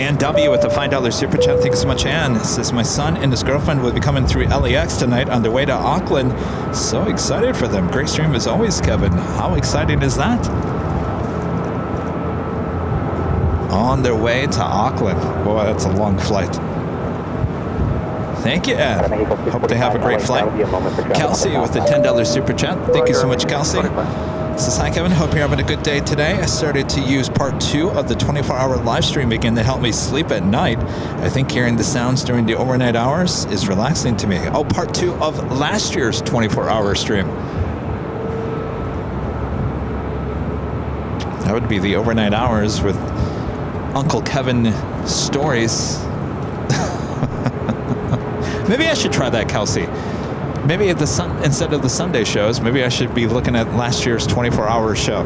[SPEAKER 1] Ann W with the $5 super chat. Thank you so much, Ann. It says, my son and his girlfriend will be coming through LAX tonight on their way to Auckland. So excited for them. Great stream as always, Kevin. How exciting is that? On their way to Auckland. Boy, that's a long flight. Thank you, Ann. Hope they have a great flight. Kelsey with the $10 super chat. Thank you so much, Kelsey. Says, hi Kevin, hope you're having a good day today. I started to use part 2 of the 24-hour live stream again to help me sleep at night. I think hearing the sounds during the overnight hours is relaxing to me. Oh, part 2 of last year's 24-hour stream. That would be the overnight hours with Uncle Kevin stories. Maybe I should try that, Kelsey. Maybe at the instead of the Sunday shows, maybe I should be looking at last year's 24-hour show.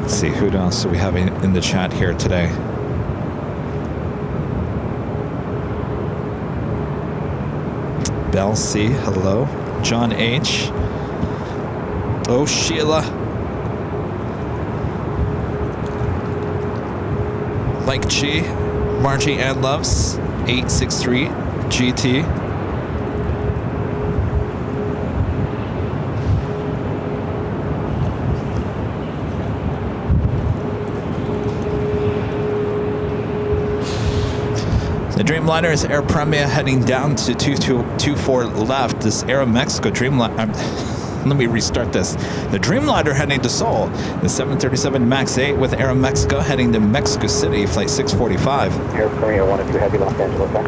[SPEAKER 1] Let's see, who else do we have in the chat here today? Bell C, hello. John H. Oh, Sheila. Mike G, Margie Ann Loves, 863 GT. The Dreamliner is Air Premier heading down to 2224 left. This Aeromexico Dreamliner. Let me restart this. The Dreamliner heading to Seoul. The 737 MAX 8 with Aeromexico heading to Mexico City, flight 645.
[SPEAKER 2] Air Premier 102 Heavy, Los Angeles, sir.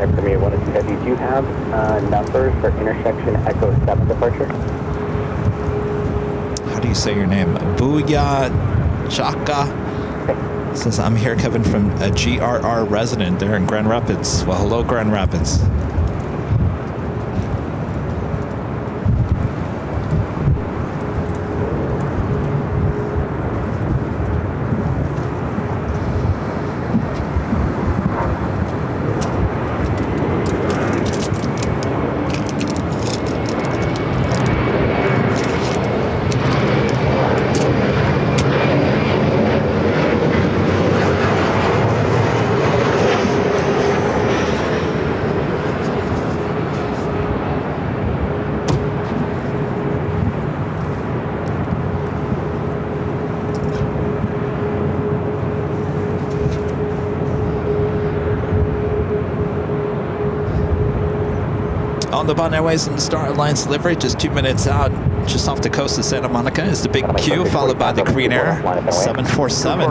[SPEAKER 2] Air Premier 102 Heavy, do you have numbers for intersection Echo 7 departure?
[SPEAKER 1] How do you say your name? Booyah Chaka. Says, I'm here, Kevin, from a GRR resident there in Grand Rapids. Well, hello, Grand Rapids. On the Bond Airways and the Star Alliance delivery, just 2 minutes out, just off the coast of Santa Monica, is the Big Q, followed by the Korean Air 747.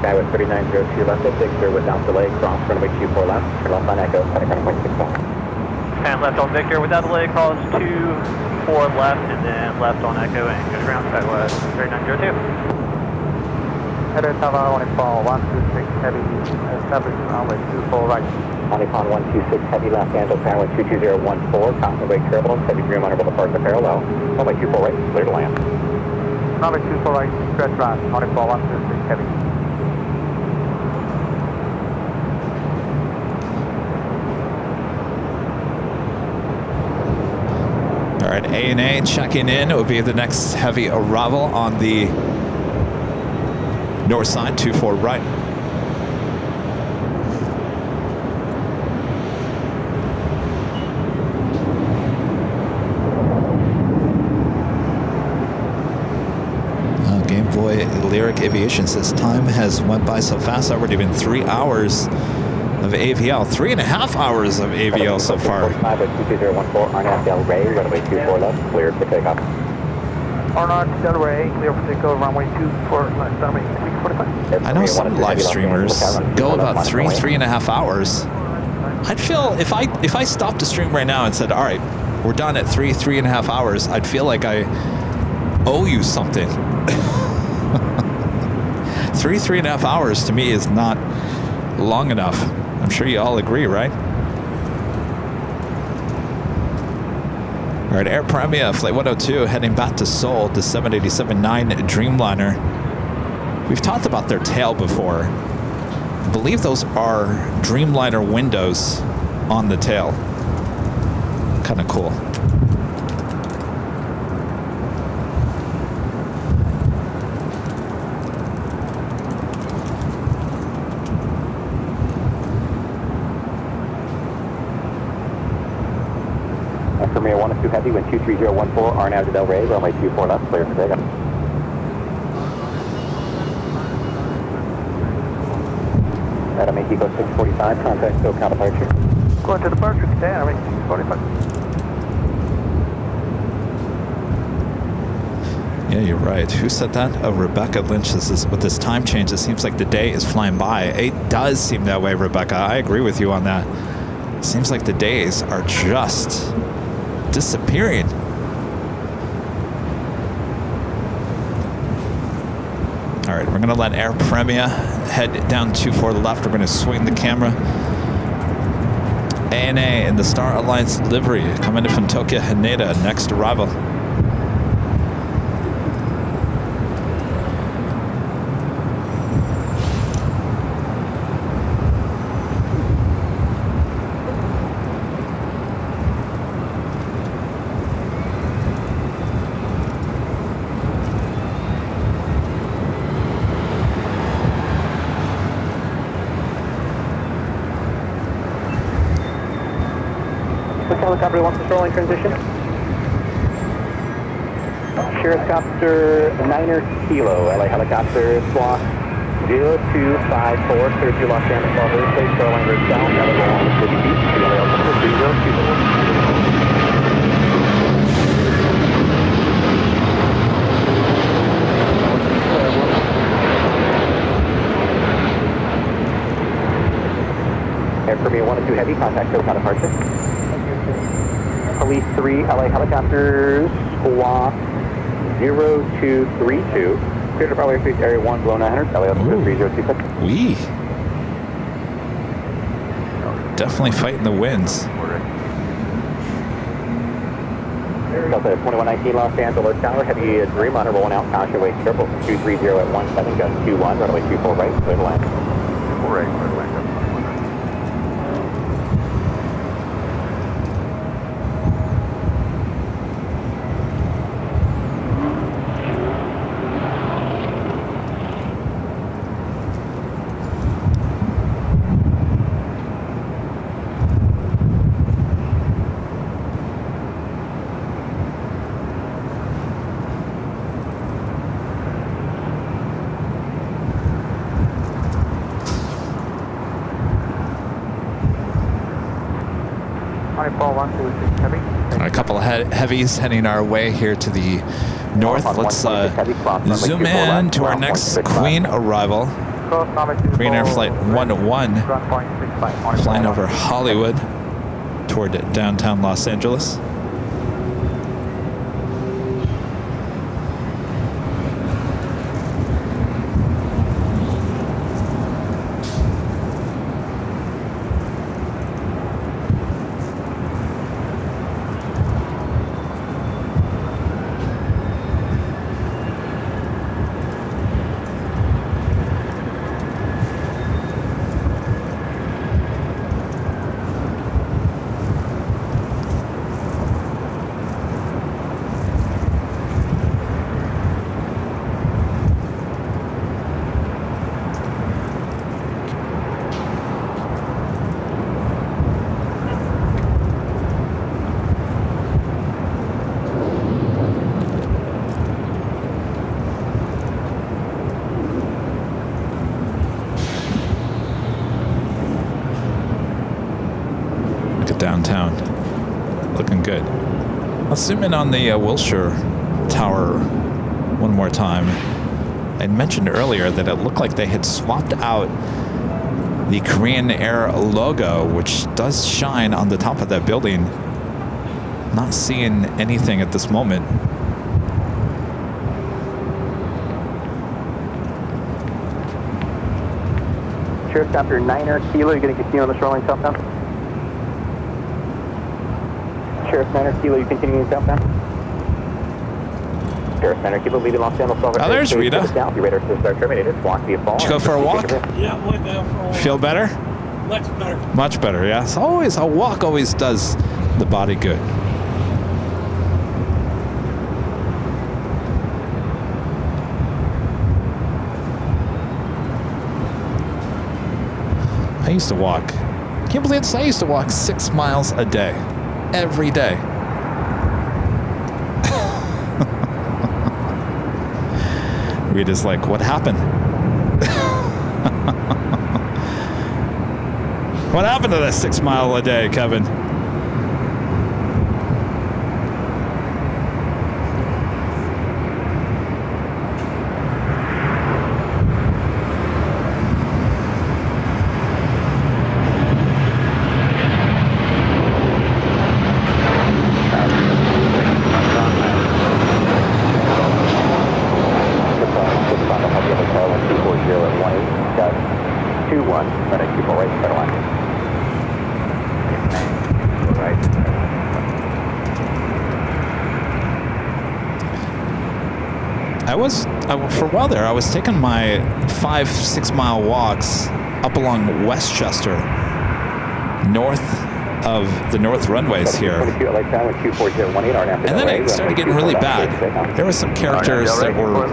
[SPEAKER 2] With 3902 left at 6 without delay, cross runway 24 left, turn left on Echo, heading runway 65.
[SPEAKER 9] And left on Victor without delay, cross 24 left, and then left on Echo, and go to ground side west, 3902.
[SPEAKER 7] Header Tower, 126 heavy, establish runway 24 right.
[SPEAKER 2] Honeypond 126 heavy, left handle, runway 22014, constantly turbulence, heavy green underboard departure parallel, runway 24 right, clear to land.
[SPEAKER 7] Runway 24 right, stretch right, Honeypond 126 heavy.
[SPEAKER 1] ANA checking in. It would be the next heavy arrival on the north side, 24 right. Game Boy Lyric Aviation says time has went by so fast. Already been 3 hours of AVL, 3.5 hours of AVL so far.
[SPEAKER 2] 5-2014, Arnott Del Rey, runway 24 left, cleared for takeoff.
[SPEAKER 9] Arnott Del Rey, clear for takeoff, runway 24 left, runway 645.
[SPEAKER 1] I know some live streamers go about 3.5 hours. I'd feel if I stopped the stream right now and said, all right, we're done at 3.5 hours, I'd feel like I owe you something. 3.5 hours to me is not long enough. I'm sure you all agree, right? All right, Air Premia, Flight 102, heading back to Seoul, the 787-9 Dreamliner. We've talked about their tail before. I believe those are Dreamliner windows on the tail. Kind of cool.
[SPEAKER 2] Premier 102 Heavy, wind 23014, Arnott Del Rey, runway 24 left, clear for takeoff. At Mexico 645, contact SoCal departure.
[SPEAKER 9] Going to departure, today, I mean 645.
[SPEAKER 1] Yeah, you're right. Who said that? Oh, Rebecca Lynch says, with this time change, it seems like the day is flying by. It does seem that way, Rebecca. I agree with you on that. It seems like the days are just disappearing. All right, we're going to let Air Premia head down 24 left. We're going to swing the camera. ANA in the Star Alliance livery coming in from Tokyo Haneda, next arrival.
[SPEAKER 2] Helicopter wants to shoreline transition. Helicopter 9er Kilo, LA helicopter squawk 0254, clear to Los Angeles, airspace, shoreline route down, LA 150 feet, LA altimeter 330. Air Premia 102 Heavy, contact SoCal departure. Police 3, LA helicopters, squawk 0232. Clear to Bravo Airspace Area 1, below 900, LA altitude 3026.
[SPEAKER 1] We definitely fighting the winds.
[SPEAKER 2] Delta 2119 Los Angeles Tower, heavy Dreamliner rolling out, caution, wait careful, 230 at 17, gust 21, runway 24 right, clear to land.
[SPEAKER 3] 4 right, clear to land.
[SPEAKER 1] A couple of heavies heading our way here to the north. Let's zoom in to our next Queen arrival. Queen Air Flight 101, flying over Hollywood toward downtown Los Angeles. downtown. Looking good. Let's zoom in on the Wilshire Tower one more time. I mentioned earlier that it looked like they had swapped out the Korean Air logo, which does shine on the top of that building. Not seeing anything at this moment.
[SPEAKER 2] Sheriff after 9er Kilo, you're going to continue on the shoreline southbound. Sheriff 9er Kilo, you continuing southbound. Sheriff 9er Kilo, leaving Los Angeles.
[SPEAKER 1] Oh, there's Rita.
[SPEAKER 2] South, your radar systems are terminated. Walk via fall.
[SPEAKER 1] Did you go for a walk?
[SPEAKER 6] Yeah, went down for a walk.
[SPEAKER 1] Feel better?
[SPEAKER 6] Much better.
[SPEAKER 1] Much better, yeah. So always, a walk always does the body good. I used to walk. Can't believe this. I used to walk 6 miles a day. Every day. Rita's like, what happened? What happened to that 6 mile a day, Kevin? For a while there, I was taking my 5-6 mile walks up along Westchester, north of the north runways here. And then it started getting really bad. There were some characters that were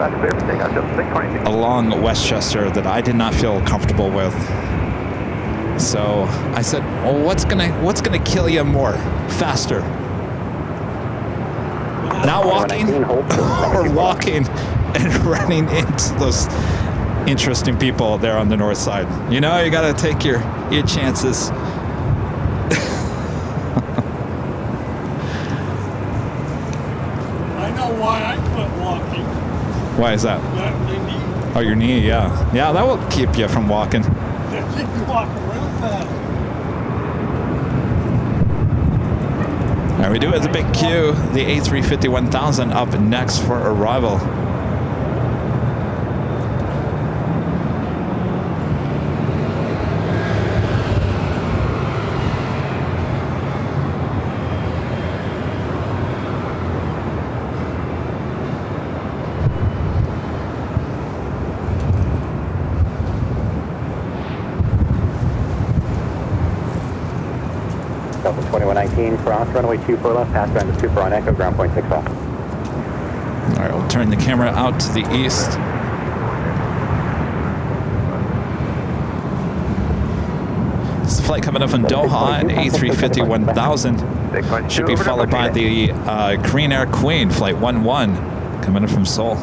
[SPEAKER 1] along Westchester that I did not feel comfortable with. So I said, well, what's gonna kill you more, faster? Not walking or walking and running into those interesting people there on the north side. You know, you gotta take your chances.
[SPEAKER 6] I know why I quit walking.
[SPEAKER 1] Why is that?
[SPEAKER 6] My knee.
[SPEAKER 1] Oh, your knee, yeah. Yeah, that will keep you from walking.
[SPEAKER 6] They keep you walking real fast.
[SPEAKER 1] All right, we do have a big queue. The A350 1000 up next for arrival.
[SPEAKER 2] Delta 2119, cross runway 24 left, pass ground to 24 on Echo, ground point 6 off.
[SPEAKER 1] All right, we'll turn the camera out to the east. This is the flight coming up from Doha, an A350 1000. Should be followed by the Korean Air Queen, flight 11, coming in from Seoul.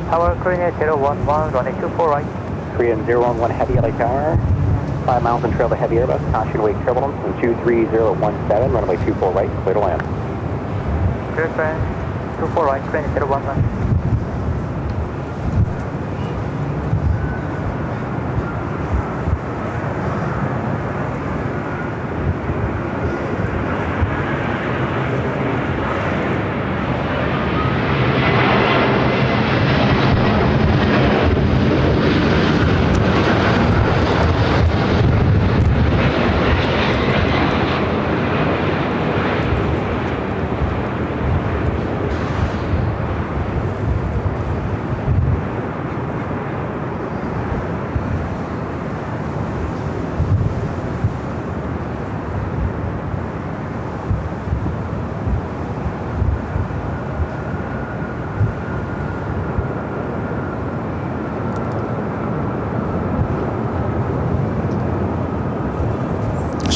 [SPEAKER 9] Tower, Korean Air 011, runway 24 right.
[SPEAKER 2] Korean 011 Heavy LA Tower, 5 miles and trail to heavy Airbus, caution wake turbulence, and 23017, runway 24 right, clear to land.
[SPEAKER 9] Clear friend, 24 right, Korean Air 011.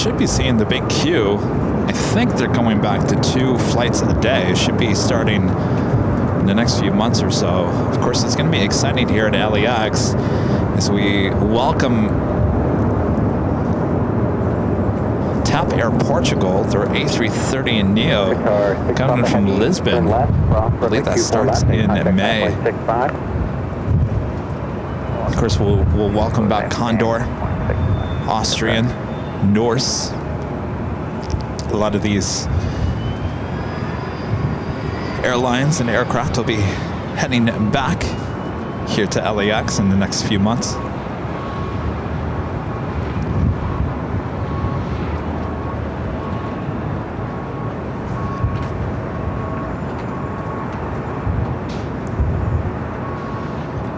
[SPEAKER 1] should be seeing the big queue. I think they're going back to 2 flights a day. It should be starting in the next few months or so. Of course, it's going to be exciting here at LAX as we welcome TAP Air Portugal, their A330 and Neo coming from Lisbon. I believe that starts in May. Of course, we'll welcome back Condor, Austrian, Norse. A lot of these airlines and aircraft will be heading back here to LAX in the next few months.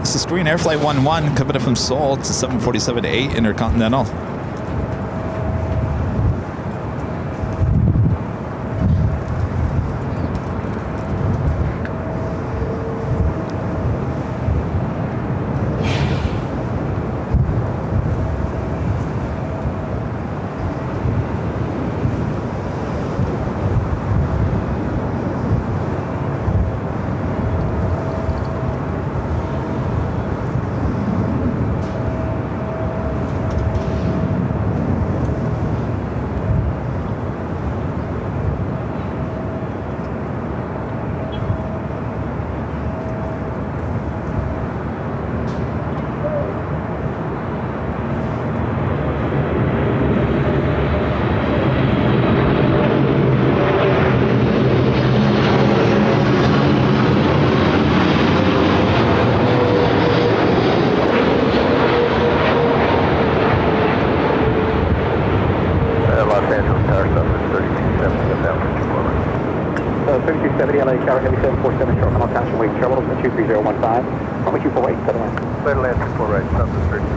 [SPEAKER 1] This is Green Air Flight 11 coming up from Seoul to 747-8 Intercontinental.
[SPEAKER 7] LA Tower, Heavy 747, short on Thompson, wait, trouble, 23015, runway 248, set away.
[SPEAKER 3] Clear land 24 right, south of 32.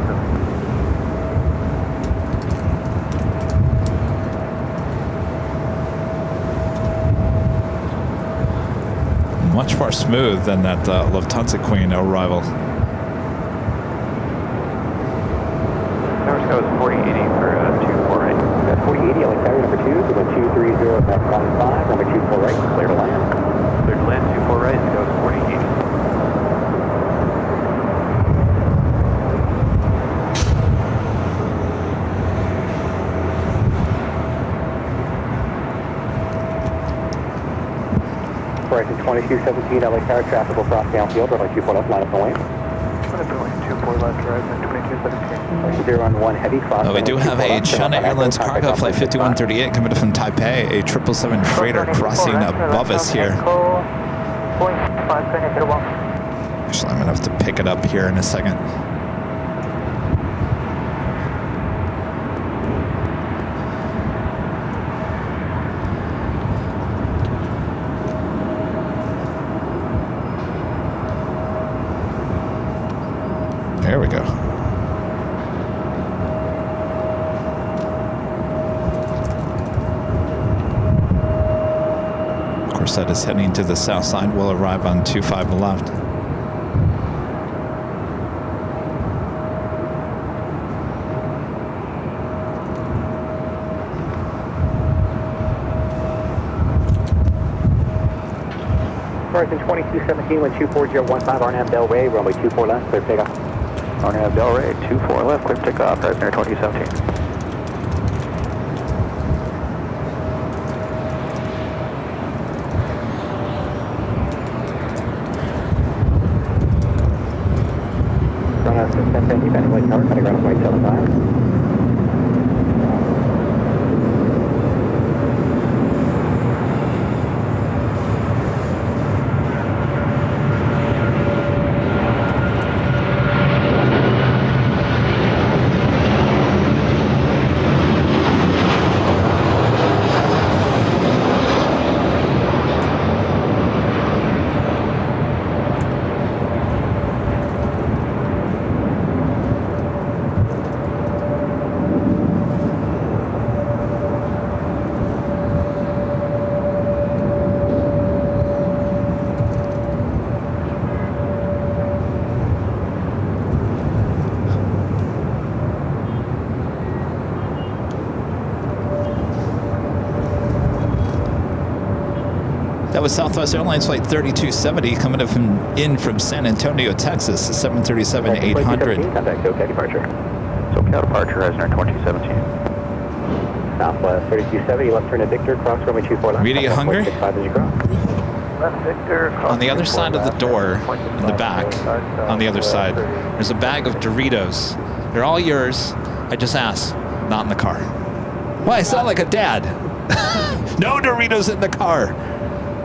[SPEAKER 1] Much more smooth than that Lufthansa Queen arrival.
[SPEAKER 2] Tower Sky was 4080 for 24 right.
[SPEAKER 7] That's 4080, LA Tower number 2, to the 230.15, runway 24 right, clear to land.
[SPEAKER 2] Clear to land 24 right, Sky was 4080.
[SPEAKER 7] Horizon 2217, LA Tower, traffic will cross downfield, runway 24 left, line up and away.
[SPEAKER 3] 24 left, horizon 2217.
[SPEAKER 7] 011 heavy, cross.
[SPEAKER 1] We do have a China Airlines cargo flight 5138 coming from Taipei, a 777 freighter crossing above us here. Actually, I'm gonna have to pick it up here in a second. There we go. Of course, that is heading to the south side. We'll arrive on 25 left.
[SPEAKER 7] Horizon 2217, wind 24015, RNAV Delray, runway 24 left, clear takeoff.
[SPEAKER 2] RNAV Delray 24 left, clear takeoff, right near 2017.
[SPEAKER 1] That was Southwest Airlines Flight 3270 coming in from San Antonio, Texas, 737-800.
[SPEAKER 2] Contact SoCal departure.
[SPEAKER 3] SoCal departure has our 2017.
[SPEAKER 2] Southwest 3270, left turn at Victor, cross runway 24 left.
[SPEAKER 1] Rita, you hungry?
[SPEAKER 2] 65 as you cross.
[SPEAKER 3] Left Victor,
[SPEAKER 1] On the other side of the door, in the back, on the other side, there's a bag of Doritos. They're all yours. I just asked, not in the car. Well, I sound like a dad. No Doritos in the car.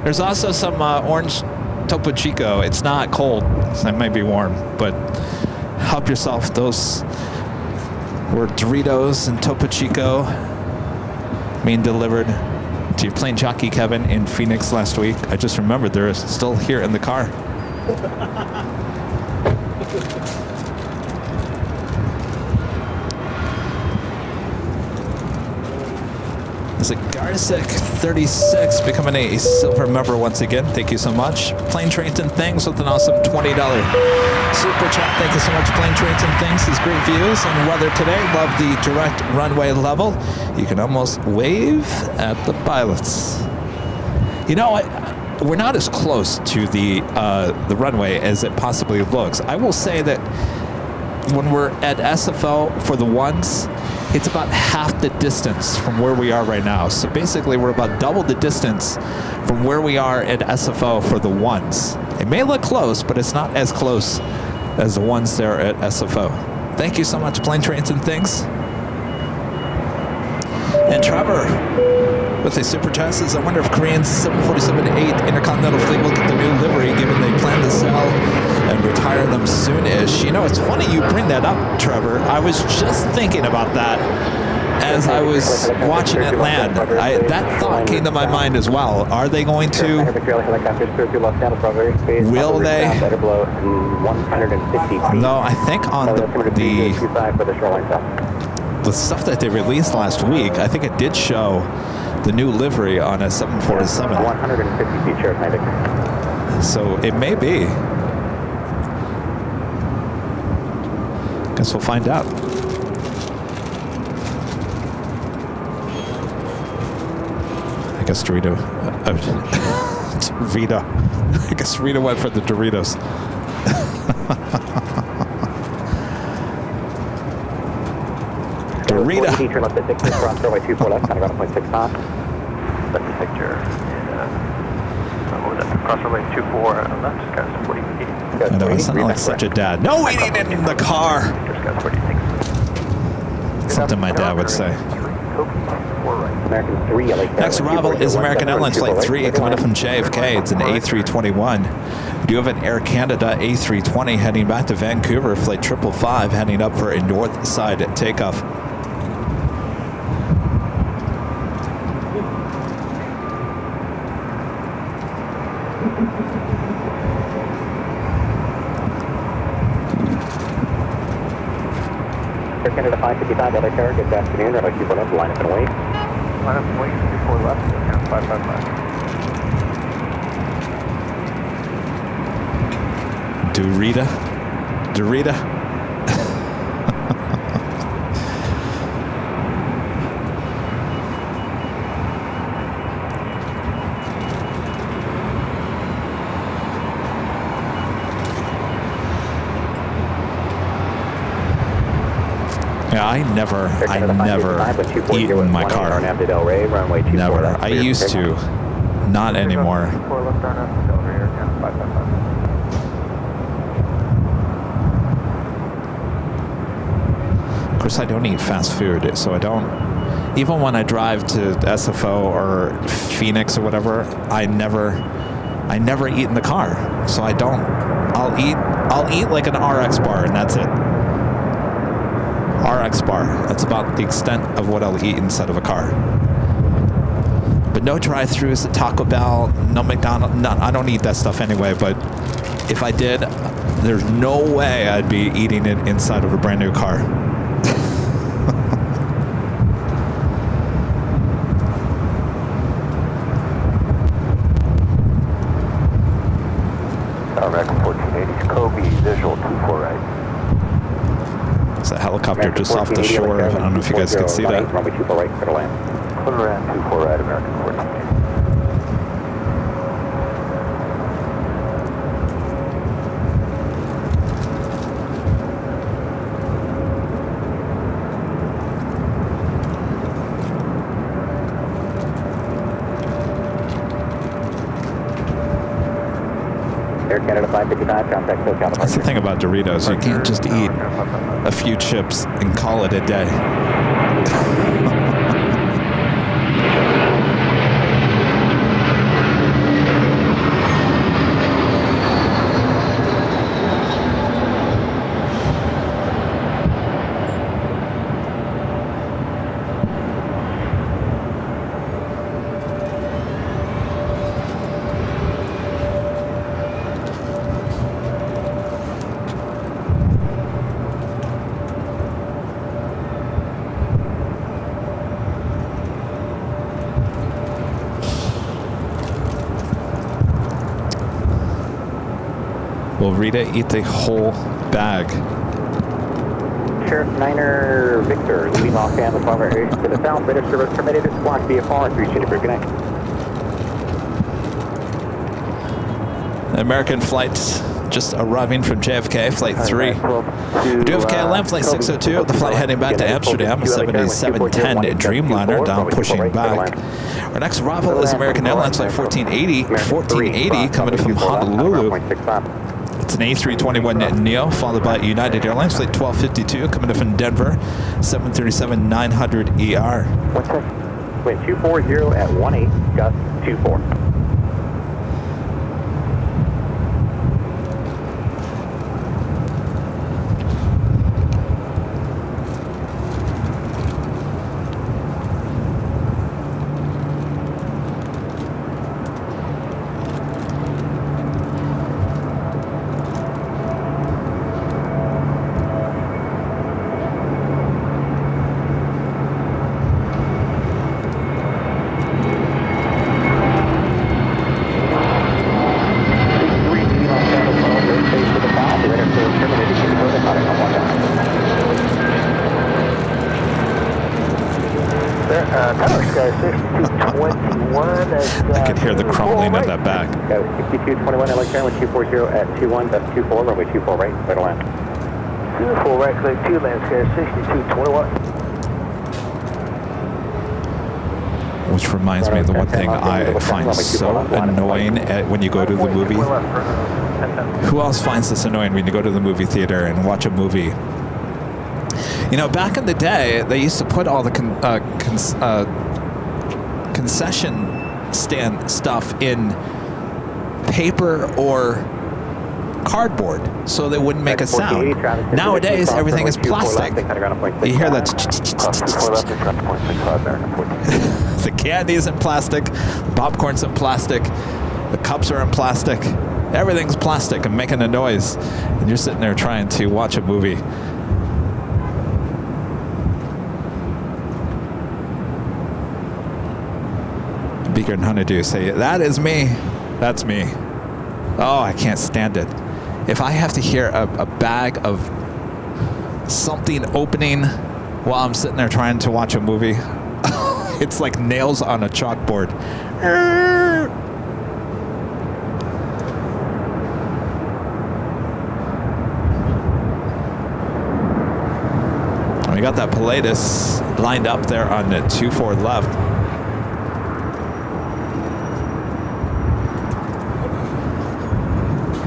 [SPEAKER 1] There's also some orange Topo Chico. It's not cold, so it might be warm, but help yourself. Those were Doritos and Topo Chico being delivered to your plane jockey Kevin in Phoenix last week. I just remembered they're still here in the car. Is it Garsic 36 becoming a silver member once again? Thank you so much. Plane Trains and Things with an awesome $20 super chat. Thank you so much, Plane Trains and Things. These great views and weather today. Love the direct runway level. You can almost wave at the pilots. You know, we're not as close to the runway as it possibly looks. I will say that when we're at SFO for the ones, it's about half the distance from where we are right now. So basically, we're about double the distance from where we are at SFO for the ones. It may look close, but it's not as close as the ones there at SFO. Thank you so much, Plane Trains and Things. And Trevor with a super chat says, I wonder if Korean's 747-8 Intercontinental Fleet will get the new livery given they plan to sell and retire them soon-ish. You know, it's funny you bring that up, Trevor. I was just thinking about that as I was watching it land. That thought came to my mind as well. Are they going to? Will they? No, I think on the stuff that they released last week, I think it did show the new livery on a 747.
[SPEAKER 2] 150 feet short, Magic.
[SPEAKER 1] So it may be. Guess we'll find out. I guess Dorito. Rita. I guess Rita went for the Doritos. Dorita.
[SPEAKER 2] Turn left at 6, cross runway 24 left, kind of 1.6 knots.
[SPEAKER 3] Left Victor. What was that? Cross runway 24 left, just got 40 feet.
[SPEAKER 1] I know, I sound like such a dad. No eating in the car!
[SPEAKER 3] Just got 40 feet.
[SPEAKER 1] Something my dad would say.
[SPEAKER 2] American 3, LA.
[SPEAKER 1] Next arrival is American Airlines Flight 3 coming up from JFK. It's an A321. We do have an Air Canada A320 heading back to Vancouver. Flight 555 heading up for a north side takeoff.
[SPEAKER 2] Air Canada 555, LA Tower, good afternoon. Runway 24 left, line up and wait.
[SPEAKER 3] Line up and wait, 24 left, and 555.
[SPEAKER 1] Dorita. Yeah, I never eat in my car. Never. I used to. Not anymore. Of course, I don't eat fast food, so I don't. Even when I drive to SFO or Phoenix or whatever, I never eat in the car. So I don't. I'll eat like an RX bar, and that's it. RX bar. That's about the extent of what I'll eat inside of a car. But no drive-thrus at Taco Bell, no McDonald's. No, I don't eat that stuff anyway. But if I did, there's no way I'd be eating it inside of a brand new car.
[SPEAKER 3] American 1480, Kobe, visual 24 right.
[SPEAKER 1] It's a helicopter just off the shore. I don't know if you guys can see that.
[SPEAKER 2] Runway 24 right, clear to land.
[SPEAKER 3] Clear to land 24 right, American 1480.
[SPEAKER 2] Canada 555, contact SoCal
[SPEAKER 1] That's the
[SPEAKER 2] departure.
[SPEAKER 1] thing about Doritos. You can't just eat a few chips and call it a day. Will Rita eat the whole bag?
[SPEAKER 2] Sheriff Niner Victor, leaving off down the Palmer area to the south. Better service permitted. Squawk VFR, appreciate it for good night.
[SPEAKER 1] American flights just arriving from JFK, flight 3. JFK LM, flight 602, the flight heading back to Amsterdam, a 787-10 Dreamliner, down pushing back. Our next arrival is American Airlines flight 1480, coming from Honolulu. It's an A321neo, followed by United Airlines flight 1252, coming in from Denver, 737-900ER.
[SPEAKER 2] What's that? Wait, 240 at 18, gust 24.
[SPEAKER 1] I could hear the crumbling of that bag.
[SPEAKER 2] 6221 LA Tower 240 at 21, that's 24, runway 24 right, right line.
[SPEAKER 3] 24 right, clear 2 landscape 6221.
[SPEAKER 1] Which reminds me of the one thing I find so annoying when you go to the movie. Who else finds this annoying when you go to the movie theater and watch a movie? You know, back in the day, they used to put all the concession stand stuff in paper or cardboard so they wouldn't make a sound. Nowadays, everything is plastic. You hear that? The candy's in plastic, the popcorn's in plastic, the cups are in plastic, everything's plastic and making a noise. And you're sitting there trying to watch a movie. Beaker and Honeydew say, that is me. That's me. Oh, I can't stand it. If I have to hear a bag of something opening while I'm sitting there trying to watch a movie, it's like nails on a chalkboard. We got that Pilatus lined up there on the 24 left.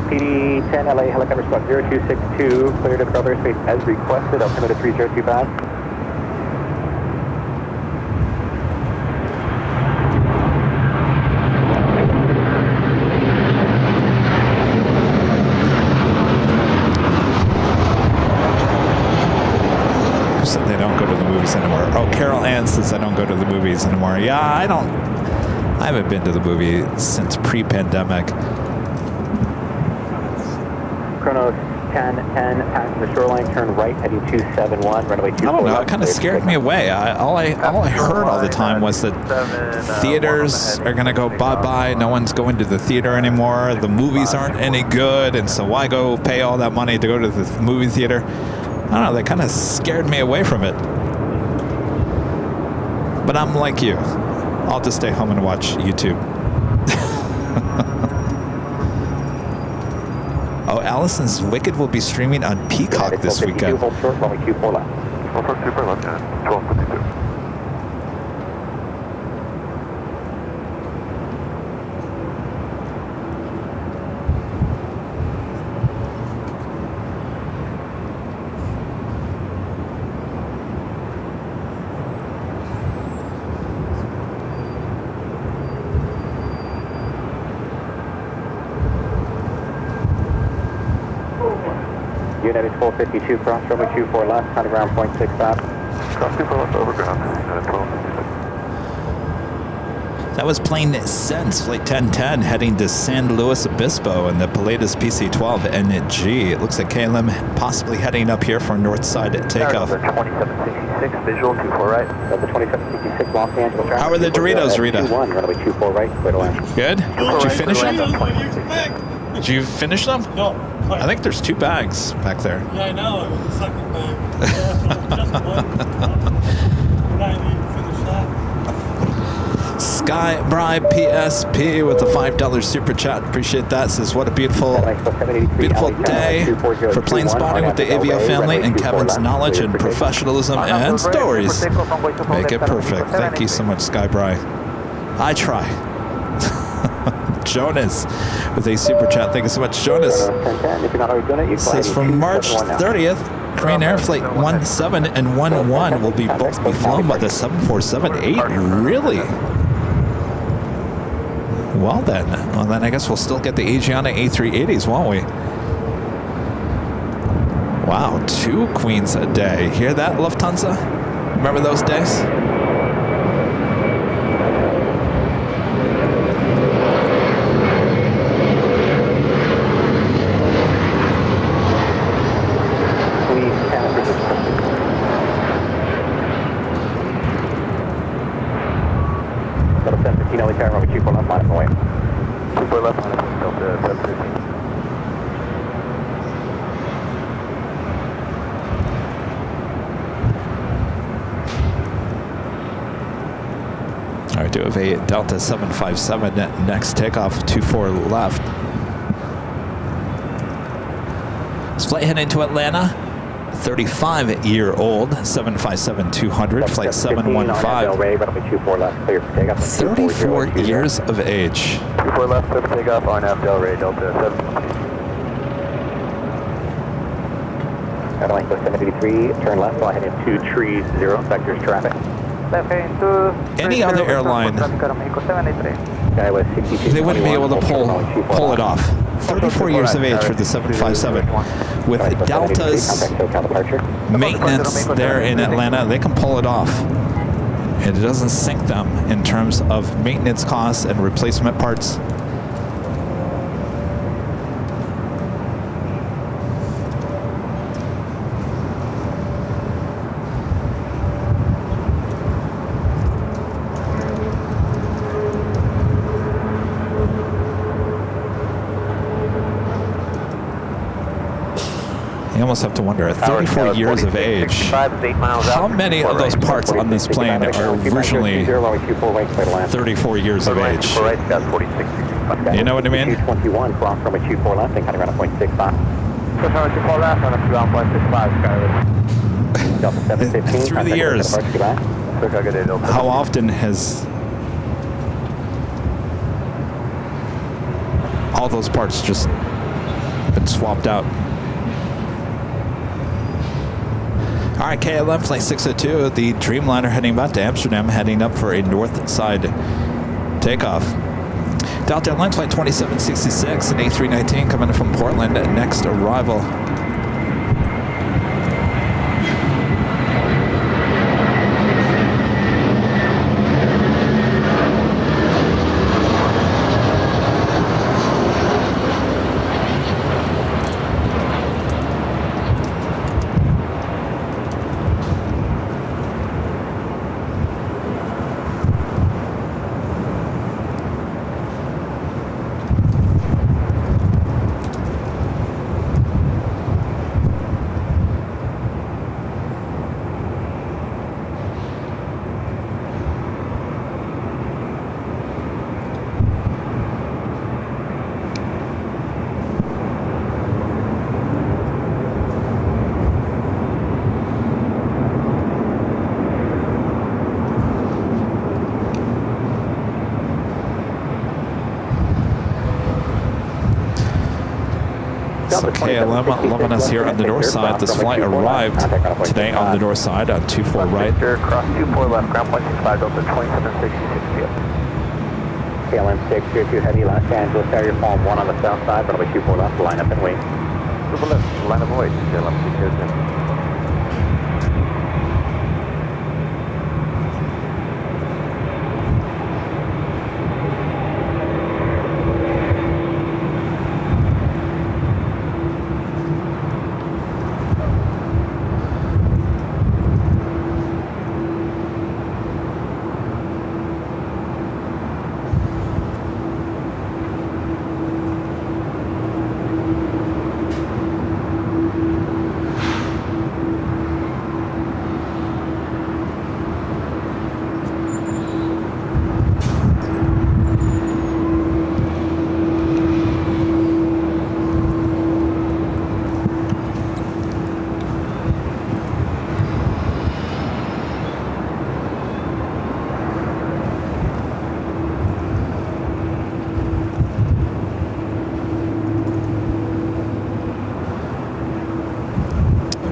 [SPEAKER 2] PD-10 LA helicopter squad 0262, cleared at Brother Space as requested, altimeter 3025.
[SPEAKER 1] Who said they don't go to the movies anymore? Oh, Carol Ann says I don't go to the movies anymore. Yeah, I haven't been to the movie since pre-pandemic.
[SPEAKER 2] Chronos 1010, passing the shoreline, turn right, heading 271, runway 24.
[SPEAKER 1] I don't know, it kind of scared me away. All I heard all the time was that theaters are going to go bye-bye. No one's going to the theater anymore. The movies aren't any good, and so why go pay all that money to go to the movie theater? I don't know, that kind of scared me away from it. But I'm like you. I'll just stay home and watch YouTube. Oh, Allison's Wicked will be streaming on Peacock this weekend.
[SPEAKER 2] Hold short, runway 24 left.
[SPEAKER 4] Super left, 1252.
[SPEAKER 7] United 452, cross runway 24 left, kind of ground 0.65.
[SPEAKER 4] Cross 24 left over ground, United 1256.
[SPEAKER 1] That was Plain Sense, Flight 1010, heading to San Luis Obispo in the Pilatus PC-12 NG. It looks like KLM possibly heading up here for north side takeoff.
[SPEAKER 3] 2766, visual, 24 right.
[SPEAKER 7] That's the 2766 Los Angeles traffic.
[SPEAKER 1] How are the Doritos, Rita?
[SPEAKER 7] 21, runway 24 right, clear to land.
[SPEAKER 1] Good? Did you finish them?
[SPEAKER 6] What do you expect?
[SPEAKER 1] Did you finish them?
[SPEAKER 6] No.
[SPEAKER 1] I think there's 2 bags back there.
[SPEAKER 6] Yeah, I know. It was the second bag. Just one. And I need to finish that.
[SPEAKER 1] Sky Bride PSP with a $5 super chat. Appreciate that. Says, what a beautiful day for plane spotting with the AVO family and Kevin's knowledge and professionalism and stories. Make it perfect. Thank you so much, Sky Bride. I try. Jonas with a super chat. Thank you so much, Jonas. Says from March 30th, Korean Air Flight 17 and 11 will be both be flown by the 747-8. Really? Well then I guess we'll still get the Asiana A380s, won't we? Wow, 2 queens a day. Hear that, Lufthansa? Remember those days? Alright, do have a Delta 757 next takeoff, 24 left. This flight heading to Atlanta, 35-year-old 757-200, flight 715. 34 years of age.
[SPEAKER 3] 24 left, clear for takeoff, RNAV Del Rey, Delta 7.
[SPEAKER 7] Airline 783, turn left, fly heading 230, vectors traffic.
[SPEAKER 1] Any other airline, they wouldn't be able to pull it off. 34 years of age for the 757. With Delta's maintenance there in Atlanta, they can pull it off. And it doesn't sink them in terms of maintenance costs and replacement parts. You almost have to wonder, at 34 years of age, how many of those parts on this plane are originally 34 years of age? You know what I mean?
[SPEAKER 7] 21, cross from a 24 left and kind of around 0.65.
[SPEAKER 1] Through the years, how often has all those parts just been swapped out? All right, KLM Flight 602, the Dreamliner heading back to Amsterdam, heading up for a north side takeoff. Delta Airlines Flight 2766, an A319 coming in from Portland, next arrival. So KLM loving us here on the north side. This flight arrived today on the north side on 24 right.
[SPEAKER 3] Cross 24 left, ground 0.65, Delta 2766.
[SPEAKER 7] KLM 602 heavy, Los Angeles, carrier form 1 on the south side, runway 24 left, line up and wait.
[SPEAKER 2] Super left, line of void, KLM 602.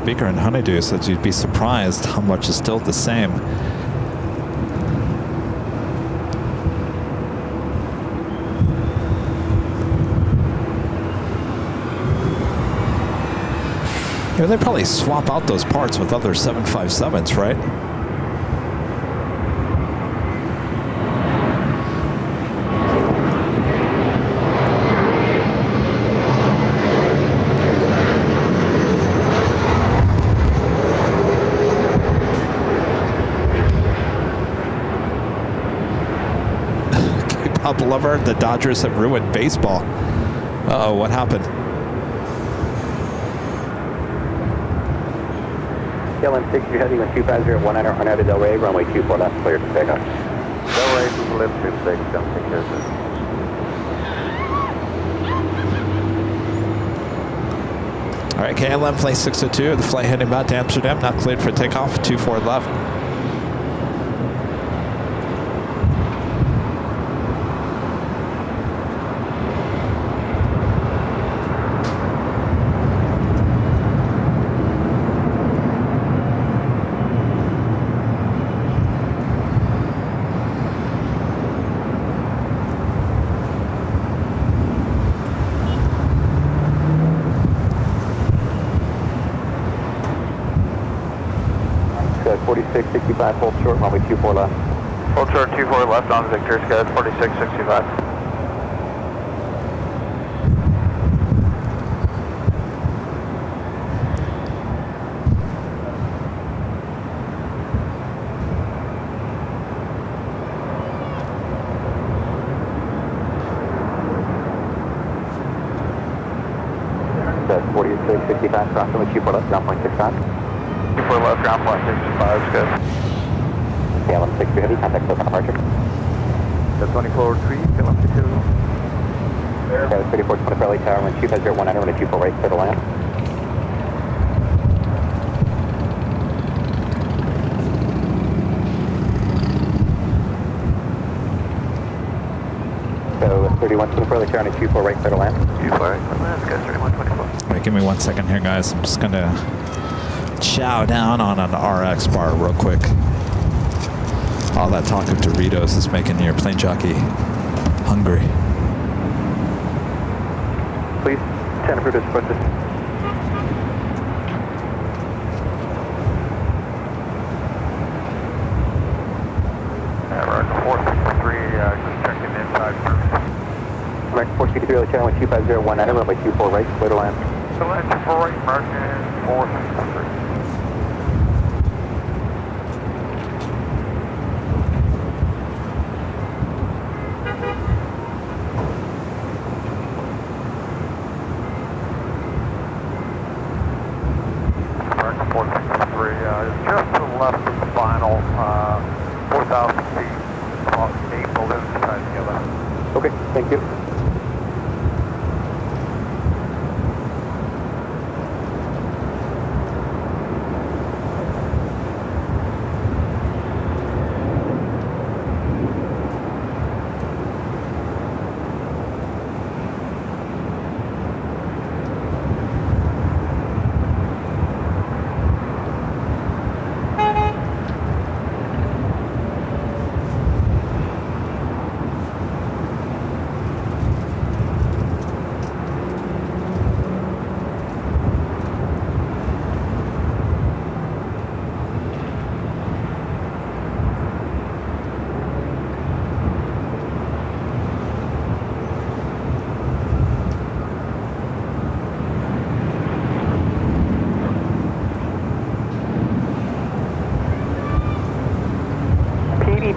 [SPEAKER 1] Beaker and Honeydew said you'd be surprised how much is still the same. Yeah, they probably swap out those parts with other 757s, right? K-pop lover, the Dodgers have ruined baseball. Uh-oh, what happened?
[SPEAKER 7] KLM 6, you're heading with 25019 on out of Del Rey, runway 24 left, clear to take off.
[SPEAKER 2] Del Rey, super left, clear to take off, take care, sir.
[SPEAKER 1] All right, KLM flight 602, the flight heading back to Amsterdam, not cleared for takeoff, 24 left.
[SPEAKER 7] Good, 4665, hold short, runway 24 left.
[SPEAKER 3] Hold short 24 left on Victor, Scud 4665.
[SPEAKER 7] Good, 4665, cross runway 24 left, ground point 65.
[SPEAKER 3] 24 left, ground point 65, Scud.
[SPEAKER 7] KLM 6, you're heavy, contact close on departure.
[SPEAKER 2] The 24-3, KLM 62.
[SPEAKER 7] Okay, 3424 LA Tower, wind 25019, runway 24 right, clear to land. So 3124 LA Tower, runway 24 right, clear to land.
[SPEAKER 3] 24 right, Scud 3124.
[SPEAKER 1] All right, give me 1 second here, guys. I'm just gonna chow down on an RX bar real quick. All that talk of Doritos is making your plane jockey hungry.
[SPEAKER 7] Please, Jennifer, to support this.
[SPEAKER 3] American 463, just checking inside first.
[SPEAKER 7] American 463 LA Tower, wind 25019, runway 24 right, clear to land.
[SPEAKER 3] So land 24 right, American 463. American 463, just to the left of the final, 4,000 feet, about 8 balloons tied together.
[SPEAKER 7] Okay, thank you.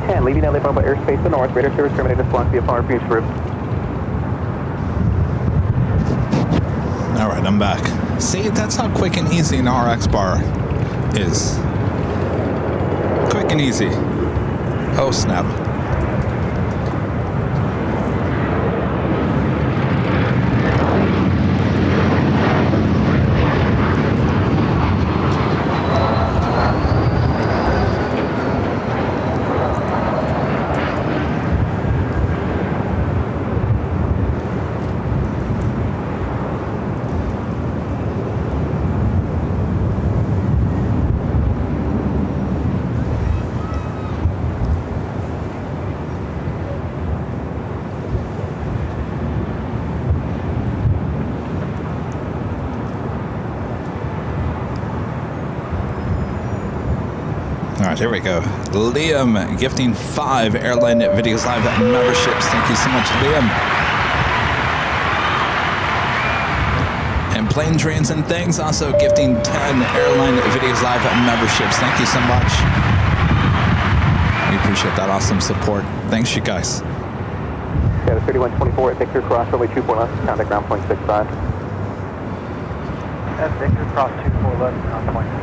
[SPEAKER 2] And leaving LA Bravo airspace to north, radar service terminated, launch VFR, fuse roof.
[SPEAKER 1] All right, I'm back. See, that's how quick and easy an RX bar is. Quick and easy. Oh, snap. Here we go. Liam gifting 5 Airline Videos Live memberships. Thank you so much, Liam. And Plane, Trains, and Things also gifting 10 Airline Videos Live memberships. Thank you so much. We appreciate that awesome support. Thanks, you guys.
[SPEAKER 2] Yeah, the 3124 at Victor, cross runway 24 left, contact ground point 65.
[SPEAKER 3] At Victor, cross 24 left, ground point 65.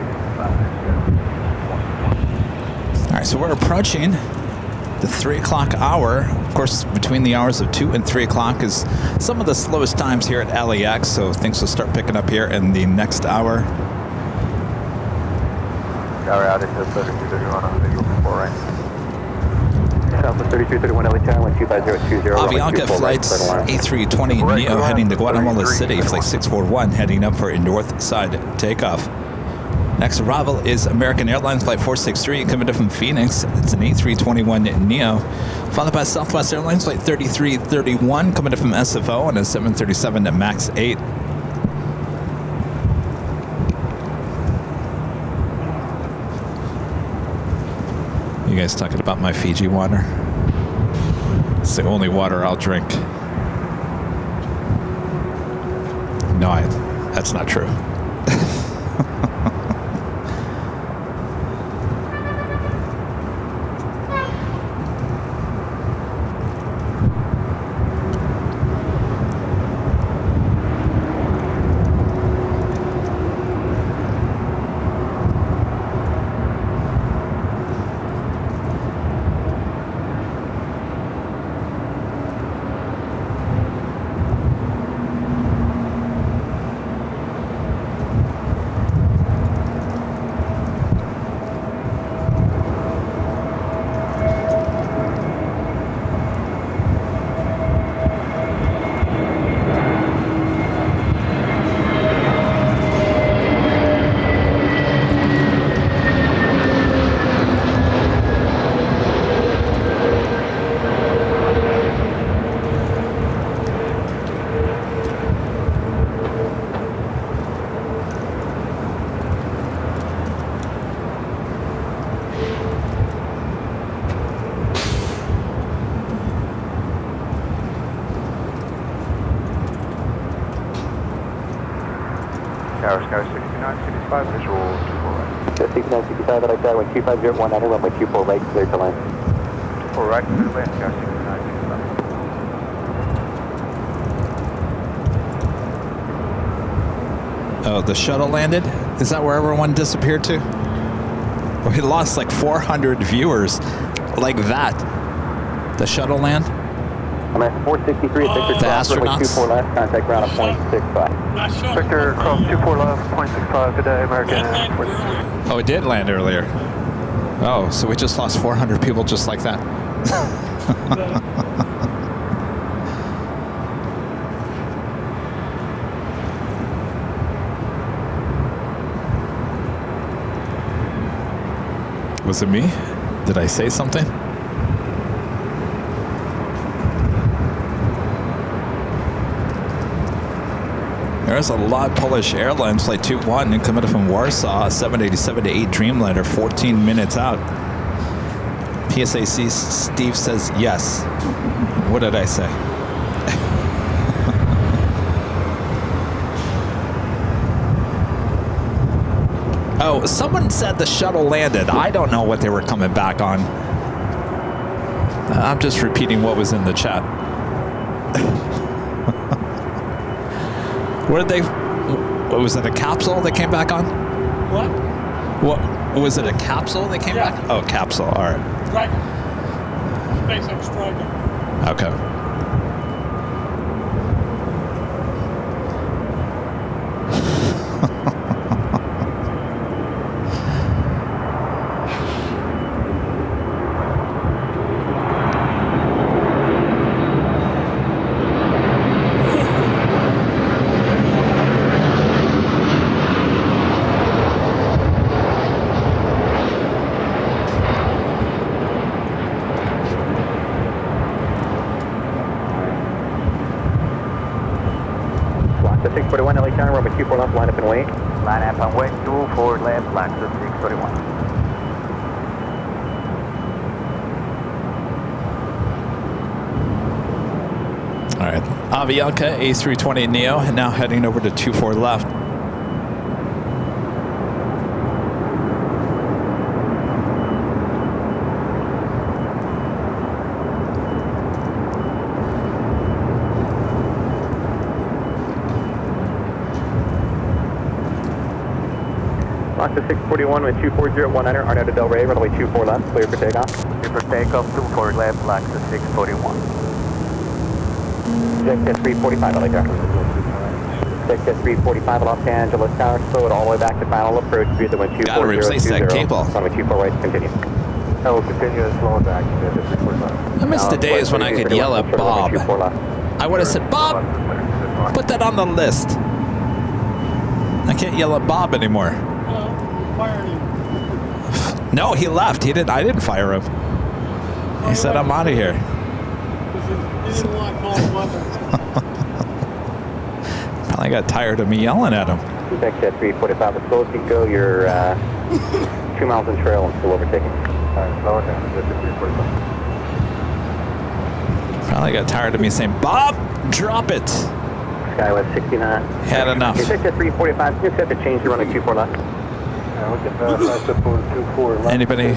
[SPEAKER 1] All right, so we're approaching the 3 o'clock hour. Of course, between the hours of 2 and 3 o'clock is some of the slowest times here at LAX, so things will start picking up here in the next hour.
[SPEAKER 4] Tower out into 3231 on the visual before, right?
[SPEAKER 2] Southwest 3331 LA Tower, 12520.
[SPEAKER 1] Avianca flights A380 Neo heading to Guatemala City, flight 641 heading up for a north side takeoff. Next arrival is American Airlines flight 463 coming in from Phoenix. It's an A321 Neo. Followed by Southwest Airlines flight 3331 coming in from SFO on a 737 MAX 8. You guys talking about my Fiji water? It's the only water I'll drink. No, that's not true.
[SPEAKER 4] Tower Sky 6965, visual 24 right.
[SPEAKER 2] 6965 LA Tower, 12501 runway 24 right, clear to land.
[SPEAKER 4] 24 right, clear to land, Sky 6965.
[SPEAKER 1] Oh, the shuttle landed? Is that where everyone disappeared to? We lost like 400 viewers like that. The shuttle land?
[SPEAKER 2] I'm at 463 at Victor, cross runway 24 left, contact ground at point 65.
[SPEAKER 3] Victor, cross 24 left, point 65, good day, American Airlines.
[SPEAKER 1] Oh, it did land earlier. Oh, so we just lost 400 people just like that. Was it me? Did I say something? There's a lot of Polish Airlines flight 21 and coming from Warsaw, 787-8 Dreamliner, 14 minutes out. PSAC Steve says yes. What did I say? Oh, someone said the shuttle landed. I don't know what they were coming back on. I'm just repeating what was in the chat. What did they... What, was it a capsule they came back on?
[SPEAKER 6] What?
[SPEAKER 1] What was it? A capsule they came back? Oh, capsule. All right.
[SPEAKER 6] Striker. SpaceX Striker.
[SPEAKER 1] Okay.
[SPEAKER 7] The 641 LA Tower, runway 24 left, line up and wait.
[SPEAKER 2] Line up and wait, 24 left, LAX 641.
[SPEAKER 1] All right. Avianca A380 Neo, and now heading over to 24 left.
[SPEAKER 7] Lock to 641 with 24019, Arno to Del Rey, runway 24 left, clear for takeoff.
[SPEAKER 2] Clear for takeoff, 24 left, LAX 641.
[SPEAKER 7] Ject 345, LA Tower. Ject 345, Los Angeles Tower, slow it all the way back to final approach, view the wind 24020.
[SPEAKER 1] Gotta replace that cable.
[SPEAKER 7] Runway 24 right, continue.
[SPEAKER 4] I will continue to slow it back to 345.
[SPEAKER 1] I miss the days when I could yell at Bob. I would have said, Bob, put that on the list. I can't yell at Bob anymore.
[SPEAKER 6] Fired him.
[SPEAKER 1] No, he left. He didn't. I didn't fire him. He said, "I'm out of here."
[SPEAKER 6] He didn't want cold weather.
[SPEAKER 1] Probably got tired of me yelling at him.
[SPEAKER 7] Ject 345, as slow as you can go, you're 2 miles in trail and still overtaking.
[SPEAKER 4] Alright, slow it down. Ject 345.
[SPEAKER 1] Probably got tired of me saying, "Bob, drop it."
[SPEAKER 7] Skywest 69.
[SPEAKER 1] Had enough.
[SPEAKER 7] Ject 345, just have to change the runway 24 left.
[SPEAKER 4] We can I suppose 24 left.
[SPEAKER 1] Anybody?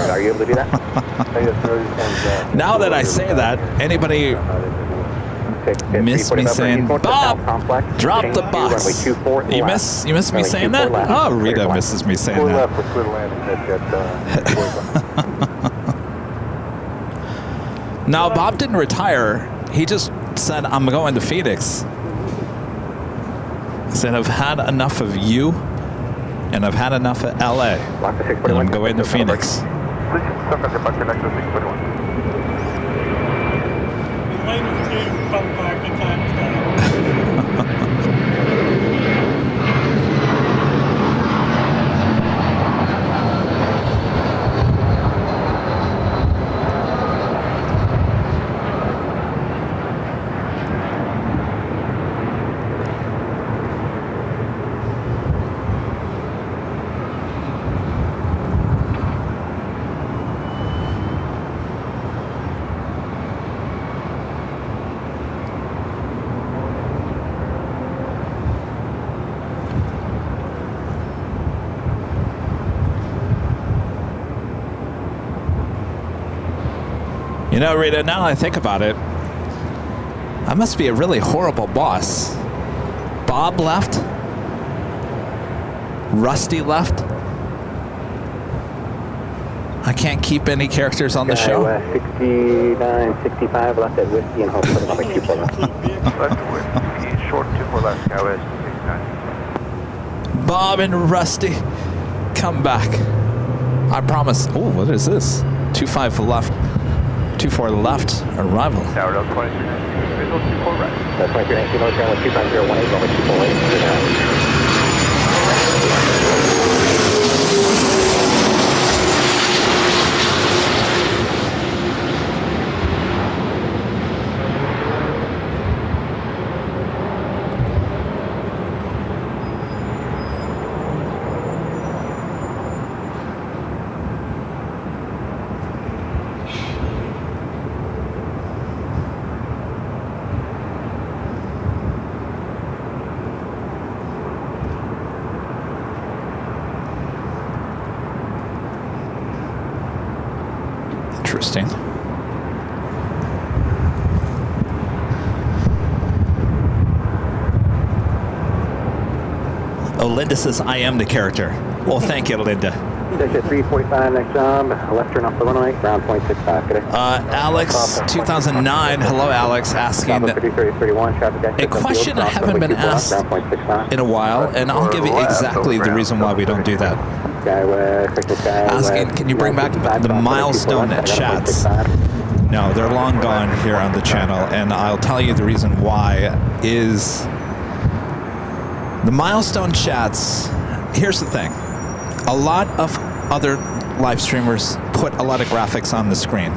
[SPEAKER 7] Are you able to do that?
[SPEAKER 1] Now that I say that, anybody miss me saying, "Bob, drop the box"? You miss me saying that? Oh, Rita misses me saying that. No, Bob didn't retire. He just said, "I'm going to Phoenix." He said, "I've had enough of you, and I've had enough of LA, and I'm going to Phoenix."
[SPEAKER 6] The latest team come back in time.
[SPEAKER 1] You know, Rita, now I think about it, I must be a really horrible boss. Bob left. Rusty left. I can't keep any characters on the show.
[SPEAKER 7] 69, 65, left at Whiskey and Hope for the number 24 left.
[SPEAKER 4] Left Whiskey, short 24 left, Skywest 69.
[SPEAKER 1] Bob and Rusty, come back. I promise. Oh, what is this? 25 left. 24 left, arrival.
[SPEAKER 4] Tower Del 23, visual 24 right.
[SPEAKER 7] That's 2319, no trail with 25018, runway 24 right.
[SPEAKER 1] Interesting. Oh, Linda says I am the character. Well, thank you, Linda.
[SPEAKER 7] Station 345, next job. Left turn off the runway, ground 0.65. Good day.
[SPEAKER 1] Alex, 2009. Hello, Alex, asking a question I haven't been asked in a while, and I'll give you exactly the reason why we don't do that. Asking, can you bring back the milestone chats? No, they're long gone here on the channel, and I'll tell you the reason why is the milestone chats. Here's the thing. A lot of other live streamers put a lot of graphics on the screen.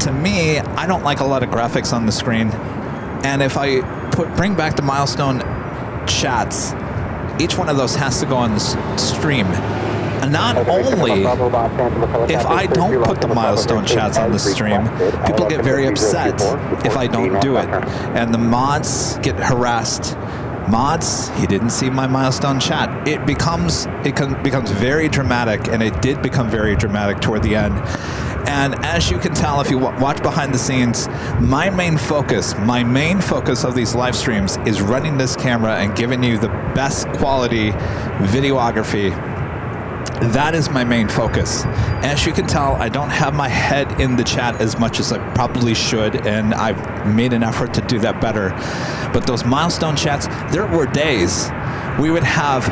[SPEAKER 1] To me, I don't like a lot of graphics on the screen, and if I bring back the milestone chats, each one of those has to go on the stream. And not only if I don't put the milestone chats on the stream, people get very upset if I don't do it, and the mods get harassed. Mods, he didn't see my milestone chat. It becomes very dramatic, and it did become very dramatic toward the end. And as you can tell, if you watch behind the scenes, my main focus of these live streams is running this camera and giving you the best quality videography. That is my main focus. As you can tell, I don't have my head in the chat as much as I probably should, and I've made an effort to do that better. But those milestone chats, there were days we would have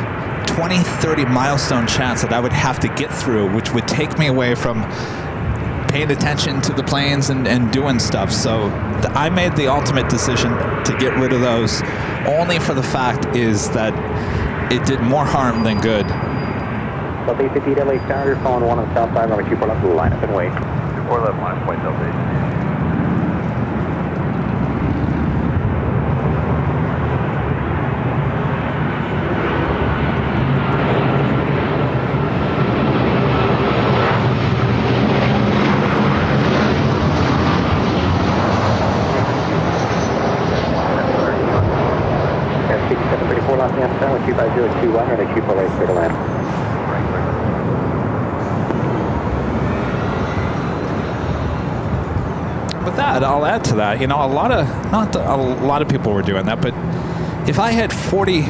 [SPEAKER 1] 20, 30 milestone chats that I would have to get through, which would take me away from paying attention to the planes and doing stuff. So I made the ultimate decision to get rid of those, only for the fact is that it did more harm than good.
[SPEAKER 7] South 850 LA Tower, following 1 on the south side, runway 24 left, line up and wait.
[SPEAKER 2] 24 left, line point Delta 8.
[SPEAKER 1] With that, I'll add to that. You know, a lot of people were doing that, but if I had 40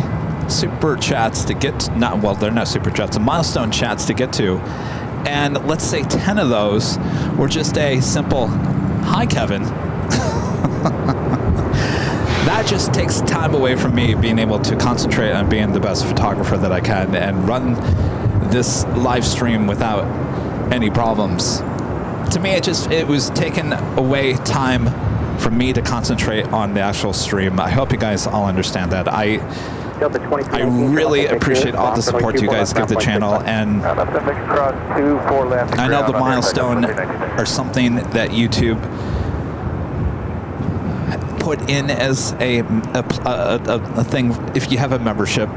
[SPEAKER 1] super chats to get to, they're not super chats, milestone chats to get to, and let's say 10 of those were just a simple "Hi, Kevin." That just takes time away from me being able to concentrate on being the best photographer that I can and run this live stream without any problems. To me, it was taking away time from me to concentrate on the actual stream. I hope you guys all understand that. I really appreciate all the support you guys give the channel, and I know the milestone are something that YouTube put in as a thing. If you have a membership,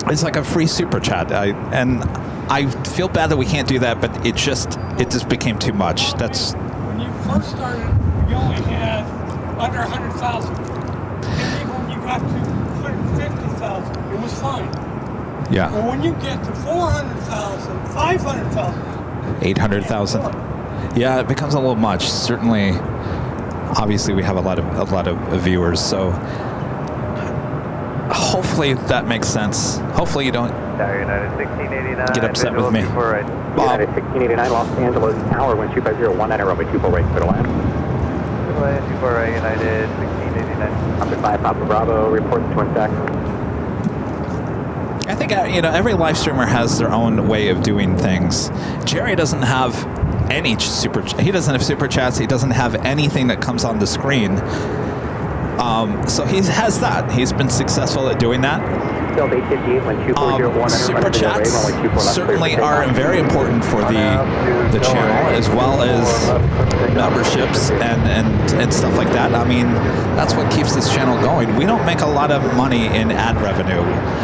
[SPEAKER 1] it's like a free super chat, and I feel bad that we can't do that, but it just became too much. That's
[SPEAKER 6] when you first started, you only had under 100,000. And even when you got to 150,000, it was fine.
[SPEAKER 1] Yeah.
[SPEAKER 6] But when you get to 400,000, 500,000,
[SPEAKER 1] 800,000, yeah, it becomes a little much. Certainly, obviously, we have a lot of viewers, so hopefully that makes sense. Hopefully you don't get upset with me. Bob.
[SPEAKER 7] United 1689 Los Angeles Tower, wind 2501 runway 24 right, clear to land.
[SPEAKER 2] 24 right, United 1689.
[SPEAKER 7] Up to 5 Papa Bravo, report to Twin Stack.
[SPEAKER 1] I think every live streamer has their own way of doing things. Jerry doesn't have any he doesn't have super chats. He doesn't have anything that comes on the screen. So he has that. He's been successful at doing that. Super chats certainly are very important for the channel, as well as memberships and stuff like that. I mean, that's what keeps this channel going. We don't make a lot of money in ad revenue.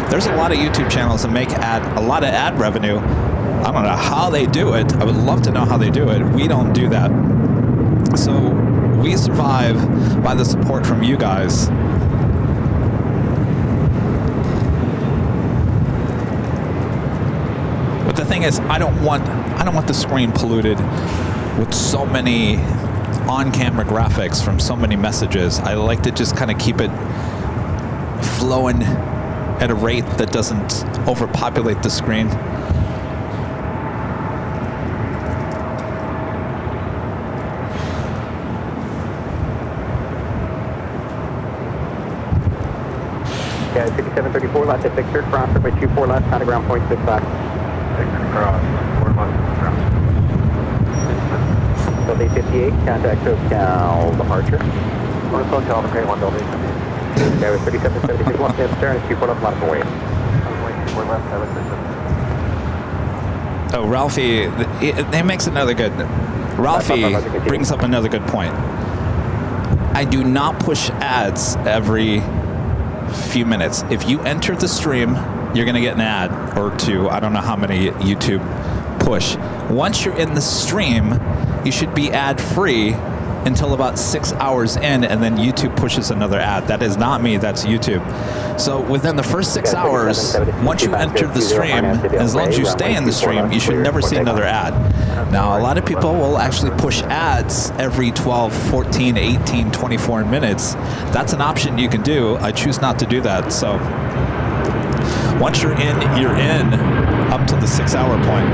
[SPEAKER 1] There's a lot of YouTube channels that make a lot of ad revenue. I don't know how they do it. I would love to know how they do it. We don't do that. So we survive by the support from you guys. But the thing is, I don't want the screen polluted with so many on-camera graphics from so many messages. I like to just kind of keep it flowing at a rate that doesn't overpopulate the screen.
[SPEAKER 7] Yeah, 6734 left at Victor, cross runway 24 left, on the ground, 0.65.
[SPEAKER 3] Victor cross, 4 left, ground.
[SPEAKER 7] Delta 58, contact SoCal departure.
[SPEAKER 2] On SoCal, okay, 1 Delta 58.
[SPEAKER 7] That was 3776 left at stern, 24 left, left away.
[SPEAKER 2] Runway 24 left, that was 37.
[SPEAKER 1] Oh, Ralphie, it makes another good... Ralphie brings up another good point. I do not push ads every few minutes. If you enter the stream, you're going to get an ad or two. I don't know how many YouTube push. Once you're in the stream, you should be ad-free until about 6 hours in, and then YouTube pushes another ad. That is not me, that's YouTube. So within the first 6 hours, once you enter the stream, as long as you stay in the stream, you should never see another ad. Now, a lot of people will actually push ads every 12, 14, 18, 24 minutes. That's an option you can do. I choose not to do that. So once you're in up to the 6 hour point.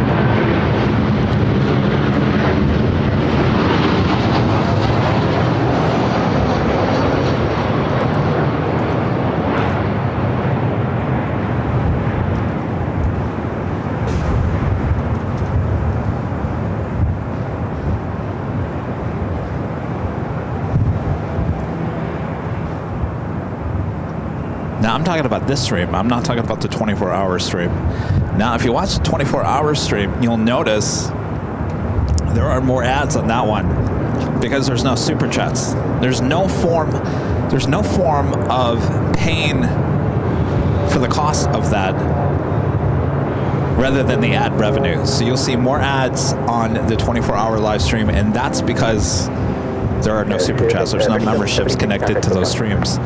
[SPEAKER 1] Now, I'm talking about this stream. I'm not talking about the 24-hour stream. Now, if you watch the 24-hour stream, you'll notice there are more ads on that one because there's no super chats. There's no form of paying for the cost of that rather than the ad revenue. So you'll see more ads on the 24-hour live stream, and that's because there are no super chats. There's no memberships connected to those streams.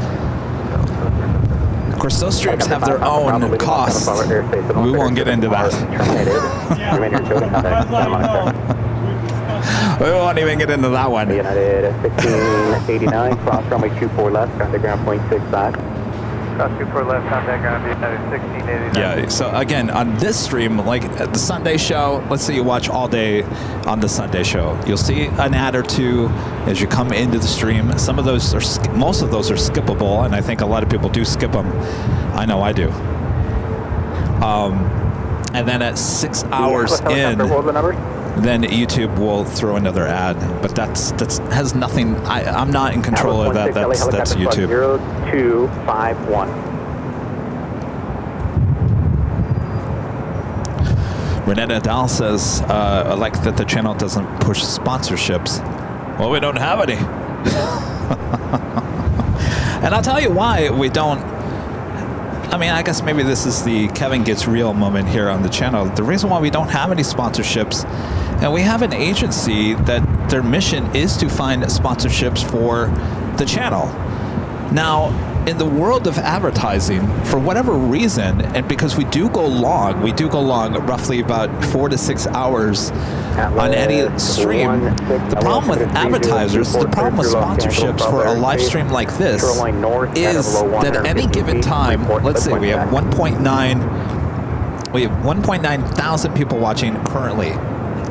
[SPEAKER 1] Of course, those streams have their own costs. We won't get into that. We won't even get into that one.
[SPEAKER 7] United 1689, cross runway 24 left, contact ground 0.65.
[SPEAKER 3] Cross 24 left, contact ground, United 1689.
[SPEAKER 1] Yeah, so again, on this stream, like at the Sunday show, let's say you watch all day on the Sunday show. You'll see an ad or two as you come into the stream. Some of those are, most of those are skippable, and I think a lot of people do skip them. I know I do. And then at 6 hours in, then YouTube will throw another ad, but that's has nothing. I'm not in control of that. That's YouTube.
[SPEAKER 7] 0251.
[SPEAKER 1] Renetta Dahl says, I like that the channel doesn't push sponsorships. Well, we don't have any. And I'll tell you why we don't. I mean, I guess maybe this is the Kevin Gets Real moment here on the channel. The reason why we don't have any sponsorships, and we have an agency that their mission is to find sponsorships for the channel. Now, in the world of advertising, for whatever reason, and because we do go long roughly about 4 to 6 hours on any stream. The problem with advertisers, the problem with sponsorships for a live stream like this is that at any given time, let's say we have 1.9 thousand people watching currently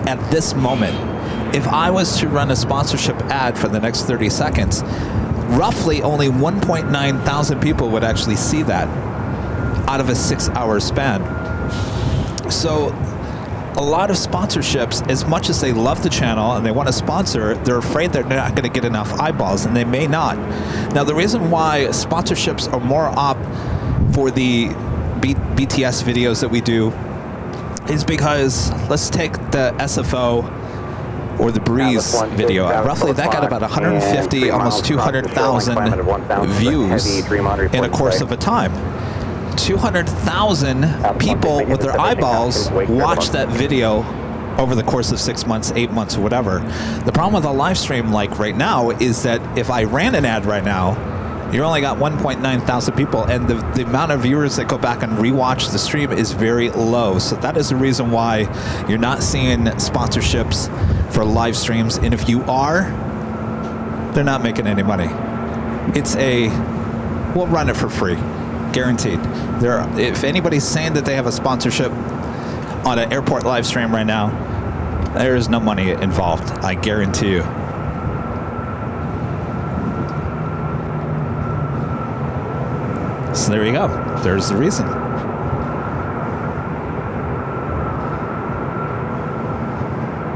[SPEAKER 1] at this moment. If I was to run a sponsorship ad for the next 30 seconds, roughly only 1.9 thousand people would actually see that out of a 6 hour span. So a lot of sponsorships, as much as they love the channel and they want to sponsor, they're afraid they're not going to get enough eyeballs, and they may not. Now, the reason why sponsorships are more up for the BTS videos that we do is because, let's take the SFO or the Breeze video. Roughly, that got about 150, almost 200,000 views in a course of a time. 200,000 people with their eyeballs watch that video over the course of 6 months, 8 months, or whatever. The problem with a live stream like right now is that if I ran an ad right now, you only got 1.9 thousand people, and the amount of viewers that go back and rewatch the stream is very low. So that is the reason why you're not seeing sponsorships for live streams. And if you are, they're not making any money. It's we'll run it for free. Guaranteed. If anybody's saying that they have a sponsorship on an airport live stream right now, there is no money involved. I guarantee you. So there you go. There's the reason.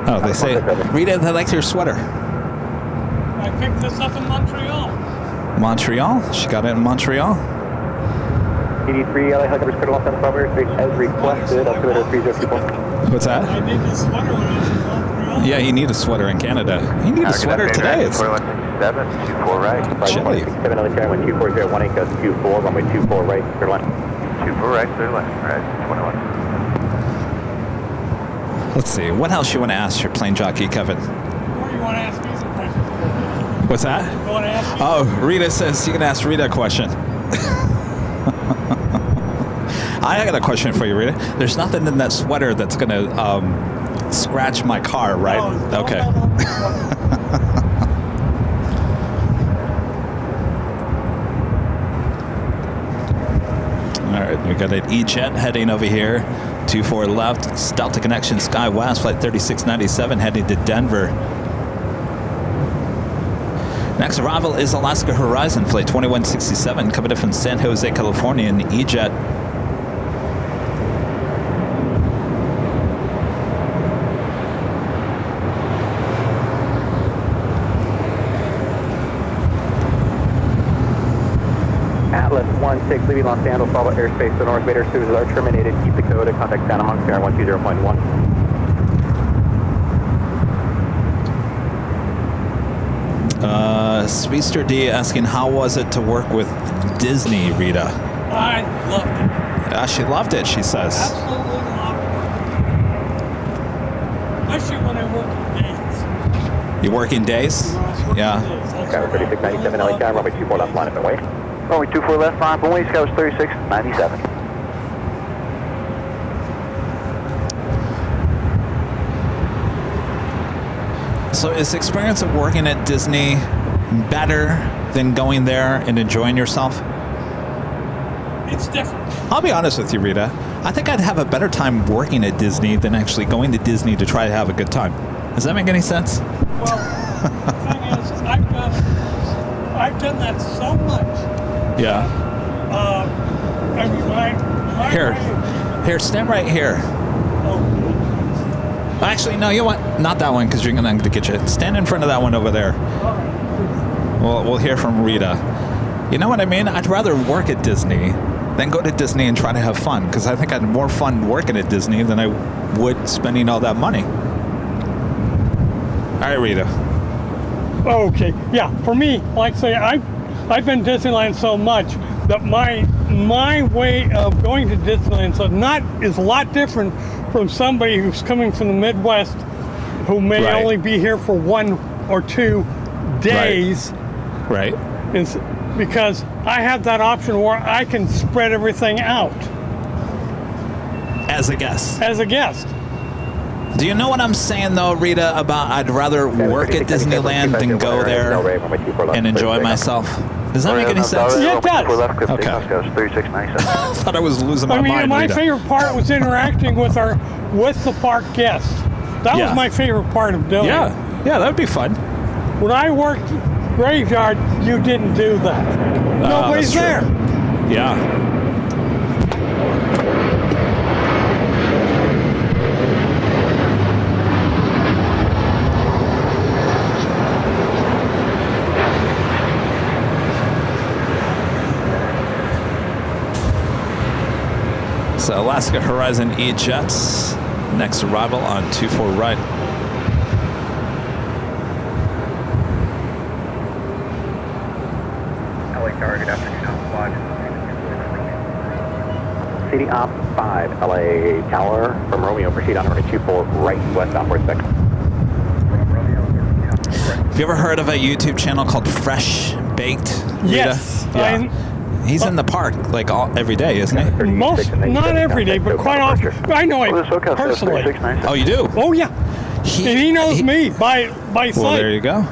[SPEAKER 1] Oh, they say, Rita, they like your sweater.
[SPEAKER 6] I picked this up in Montreal.
[SPEAKER 1] Montreal? She got it in Montreal?
[SPEAKER 2] ED3, LA helicopters cleared off on Bravo airspace as requested. Altimeter 3024.
[SPEAKER 1] What's that?
[SPEAKER 6] I need this sweater when I was in Montreal.
[SPEAKER 1] Yeah, you need a sweater in Canada. You need a sweater today. It's
[SPEAKER 2] 724 right.
[SPEAKER 1] chilly.
[SPEAKER 2] 7 LA Tower 124, 24, runway 24 right, clear line.
[SPEAKER 3] 24 right, clear line. Right, 21.
[SPEAKER 1] Let's see. What else you want to ask your plane jockey, Kevin?
[SPEAKER 6] Or you want to ask me some questions?
[SPEAKER 1] What's that?
[SPEAKER 6] You want to ask me?
[SPEAKER 1] Oh, Rita says you can ask Rita a question. I got a question for you, Rita. There's nothing in that sweater that's going to scratch my car, right?
[SPEAKER 6] No,
[SPEAKER 1] okay.
[SPEAKER 6] No.
[SPEAKER 1] All right, we got an E-Jet heading over here. 24 left, Delta Connection Sky West, flight 3697 heading to Denver. Next arrival is Alaska Horizon, flight 2167, coming in from San Jose, California in E-Jet.
[SPEAKER 2] Atlas 16 leaving Los Angeles, Bravo airspace to North Vader. Services are terminated. Keep the code. Contact Santa Monica, Air 120.1.
[SPEAKER 1] Speedster D asking, how was it to work with Disney, Rita?
[SPEAKER 6] I loved it.
[SPEAKER 1] She loved it, she says.
[SPEAKER 6] Absolutely loved it. Especially when I work in days.
[SPEAKER 1] You work in days? Yeah.
[SPEAKER 2] Skyler 3697, LA Tower, runway 24 left line up and wait. Runway 24 left line up and wait, Skyler 3697.
[SPEAKER 1] So is the experience of working at Disney better than going there and enjoying yourself?
[SPEAKER 6] It's different.
[SPEAKER 1] I'll be honest with you, Rita. I think I'd have a better time working at Disney than actually going to Disney to try to have a good time. Does that make any sense?
[SPEAKER 6] Well, the thing is, I've done that so much.
[SPEAKER 1] Yeah.
[SPEAKER 6] I mean, my
[SPEAKER 1] Here, stand right here. Actually, no, you know what? Not that one, because you're going to get you. Stand in front of that one over there. We'll hear from Rita. You know what I mean? I'd rather work at Disney than go to Disney and try to have fun, because I think I'd have more fun working at Disney than I would spending all that money. All right, Rita.
[SPEAKER 6] Okay, yeah. For me, like I say, I've been to Disneyland so much that my way of going to Disneyland is a lot different from somebody who's coming from the Midwest, who may only be here for 1 or 2 days.
[SPEAKER 1] Right.
[SPEAKER 6] Because I have that option where I can spread everything out.
[SPEAKER 1] As a guest.
[SPEAKER 6] As a guest.
[SPEAKER 1] Do you know what I'm saying, though, Rita, about I'd rather work at Disneyland than go there and enjoy myself? Does that make any sense?
[SPEAKER 6] Yeah, it does.
[SPEAKER 1] Okay. I thought I was losing my mind,
[SPEAKER 6] my
[SPEAKER 1] Rita.
[SPEAKER 6] favorite part was interacting with the park guests. That was my favorite part of doing it.
[SPEAKER 1] Yeah, that would be fun.
[SPEAKER 6] When I worked graveyard, you didn't do that. Nobody's there.
[SPEAKER 1] Yeah. So Alaska Horizon E-Jets, next arrival on 24 right.
[SPEAKER 2] LA Tower, good afternoon, Op 5. City Op 5, LA Tower, from Romeo, proceed on runway 24 right, west, outboard 6.
[SPEAKER 1] Have you ever heard of a YouTube channel called Fresh Baked, Rita?
[SPEAKER 6] Yes.
[SPEAKER 1] Yeah. He's in the park like every day, isn't he?
[SPEAKER 6] Not every day, but quite often. I know him personally.
[SPEAKER 1] Oh, you do?
[SPEAKER 6] Oh, yeah. And he knows me by sight.
[SPEAKER 1] Well, there you go.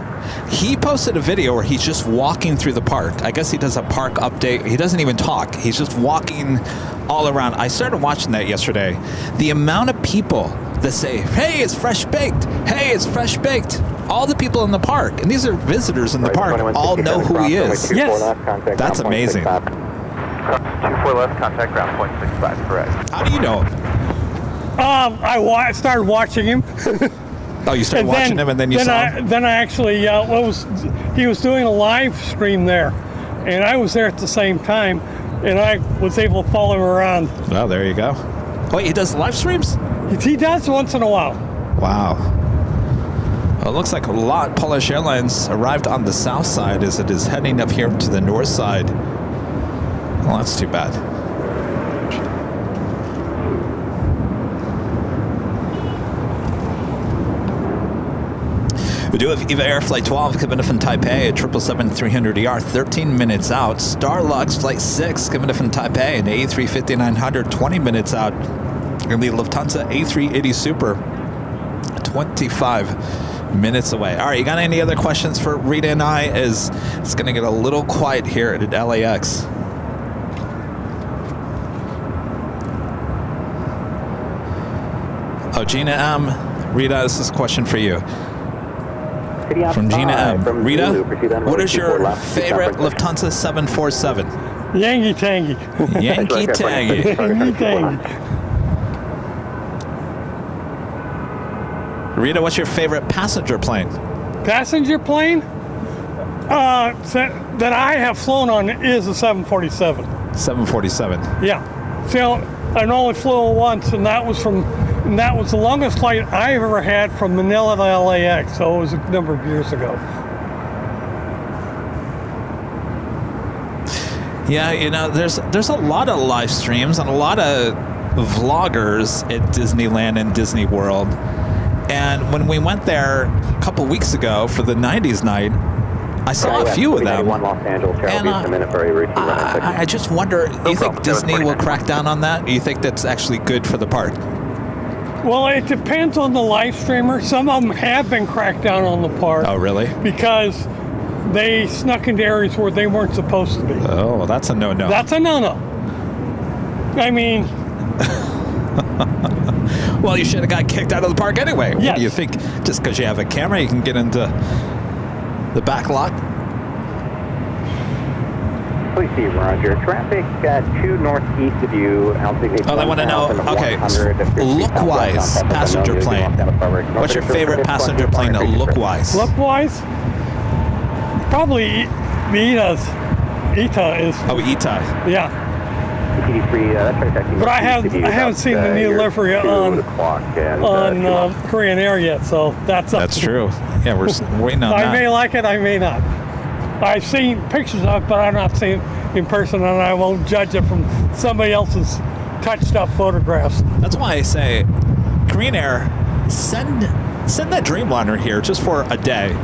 [SPEAKER 1] He posted a video where he's just walking through the park. I guess he does a park update. He doesn't even talk. He's just walking all around. I started watching that yesterday. The amount of people that say, hey, it's fresh baked. Hey, it's fresh baked. All the people in the park, and these are visitors in the park, all know who he is.
[SPEAKER 6] Yes.
[SPEAKER 1] That's amazing.
[SPEAKER 2] 24 left, contact ground point 65, correct.
[SPEAKER 1] How do you know him?
[SPEAKER 6] I started watching him.
[SPEAKER 1] Oh, you started watching him and then you saw him?
[SPEAKER 6] Then I actually, he was doing a live stream there, and I was there at the same time, and I was able to follow him around.
[SPEAKER 1] Well, there you go. Wait, he does live streams?
[SPEAKER 6] He does once in a while.
[SPEAKER 1] Wow. Well, it looks like a lot Polish Airlines arrived on the south side as it is heading up here to the north side. Well, that's too bad. We do have EVA Air Flight 12 coming in from Taipei at 777-300ER, 13 minutes out. Starlux Flight 6 coming in from Taipei and A350-900, 20 minutes out. And the Lufthansa A380 Super, 25 minutes away. All right, you got any other questions for Rita and I? As it's going to get a little quiet here at LAX. Oh, Gina M. Rita, this is a question for you. From Gina M. Rita, what is your favorite Lufthansa 747?
[SPEAKER 6] Yankee Tangy.
[SPEAKER 1] Yankee Tangy.
[SPEAKER 6] Yankee Tangy.
[SPEAKER 1] Rita, what's your favorite passenger plane?
[SPEAKER 6] Passenger plane that I have flown on is a 747.
[SPEAKER 1] 747.
[SPEAKER 6] Yeah. So I only flew once, and that was the longest flight I ever had from Manila to LAX. So it was a number of years ago.
[SPEAKER 1] Yeah, you know, there's a lot of live streams and a lot of vloggers at Disneyland and Disney World. And when we went there a couple weeks ago for the 90s night, I saw a few of them. And I just wonder, do you think Disney will crack down on that? Do you think that's actually good for the park?
[SPEAKER 6] Well, it depends on the live streamer. Some of them have been cracked down on the park.
[SPEAKER 1] Oh, really?
[SPEAKER 6] Because they snuck into areas where they weren't supposed to be.
[SPEAKER 1] Oh, well, that's a no-no.
[SPEAKER 6] That's a no-no. I mean...
[SPEAKER 1] Well, you should have got kicked out of the park anyway.
[SPEAKER 6] Yes.
[SPEAKER 1] What do you think? Just because you have a camera, you can get into the back lot?
[SPEAKER 7] Please see, Roger. Traffic 2 northeast of you.
[SPEAKER 1] Oh, they want to know, okay, look-wise, passenger plane. What's your favorite passenger plane look-wise?
[SPEAKER 6] Look-wise? Probably ETA's. ETA is.
[SPEAKER 1] Oh, ETA.
[SPEAKER 6] Yeah.
[SPEAKER 7] But
[SPEAKER 6] I haven't seen the new livery on Korean Air yet, so that's up
[SPEAKER 1] That's
[SPEAKER 6] to
[SPEAKER 1] true. Yeah, we're waiting on that.
[SPEAKER 6] I may like it, I may not. I've seen pictures of it, but I've not seen it in person, and I won't judge it from somebody else's touched-up photographs.
[SPEAKER 1] That's why I say, Korean Air, send that Dreamliner here just for a day.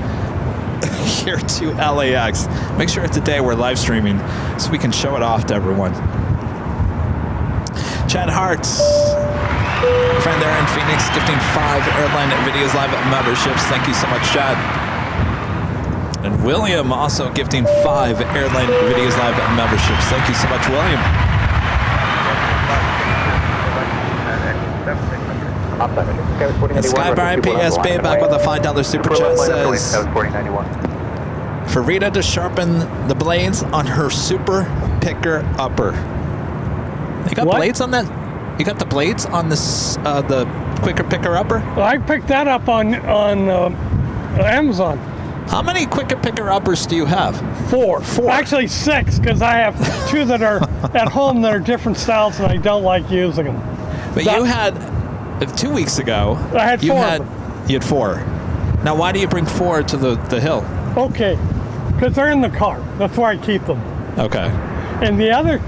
[SPEAKER 1] Here to LAX. Make sure it's a day we're live streaming so we can show it off to everyone. Chad Hart's friend there in Phoenix, gifting 5 Airline Videos Live memberships. Thank you so much, Chad. And William also gifting 5 Airline Videos Live memberships. Thank you so much, William. And Skybrine PSB back with a $5 super chat says, for Rita to sharpen the blades on her super picker upper. You got blades on that? You got the blades on this the quicker picker upper?
[SPEAKER 6] Well, I picked that up on Amazon.
[SPEAKER 1] How many quicker picker uppers do you have?
[SPEAKER 6] 4. Actually 6, because I have 2 that are at home that are different styles and I don't like using them.
[SPEAKER 1] But you had 2 weeks ago.
[SPEAKER 6] I had 4.
[SPEAKER 1] You had 4. Now why do you bring 4 to the hill?
[SPEAKER 6] Okay, because they're in the car. That's where I keep them.
[SPEAKER 1] Okay.
[SPEAKER 6] And the other,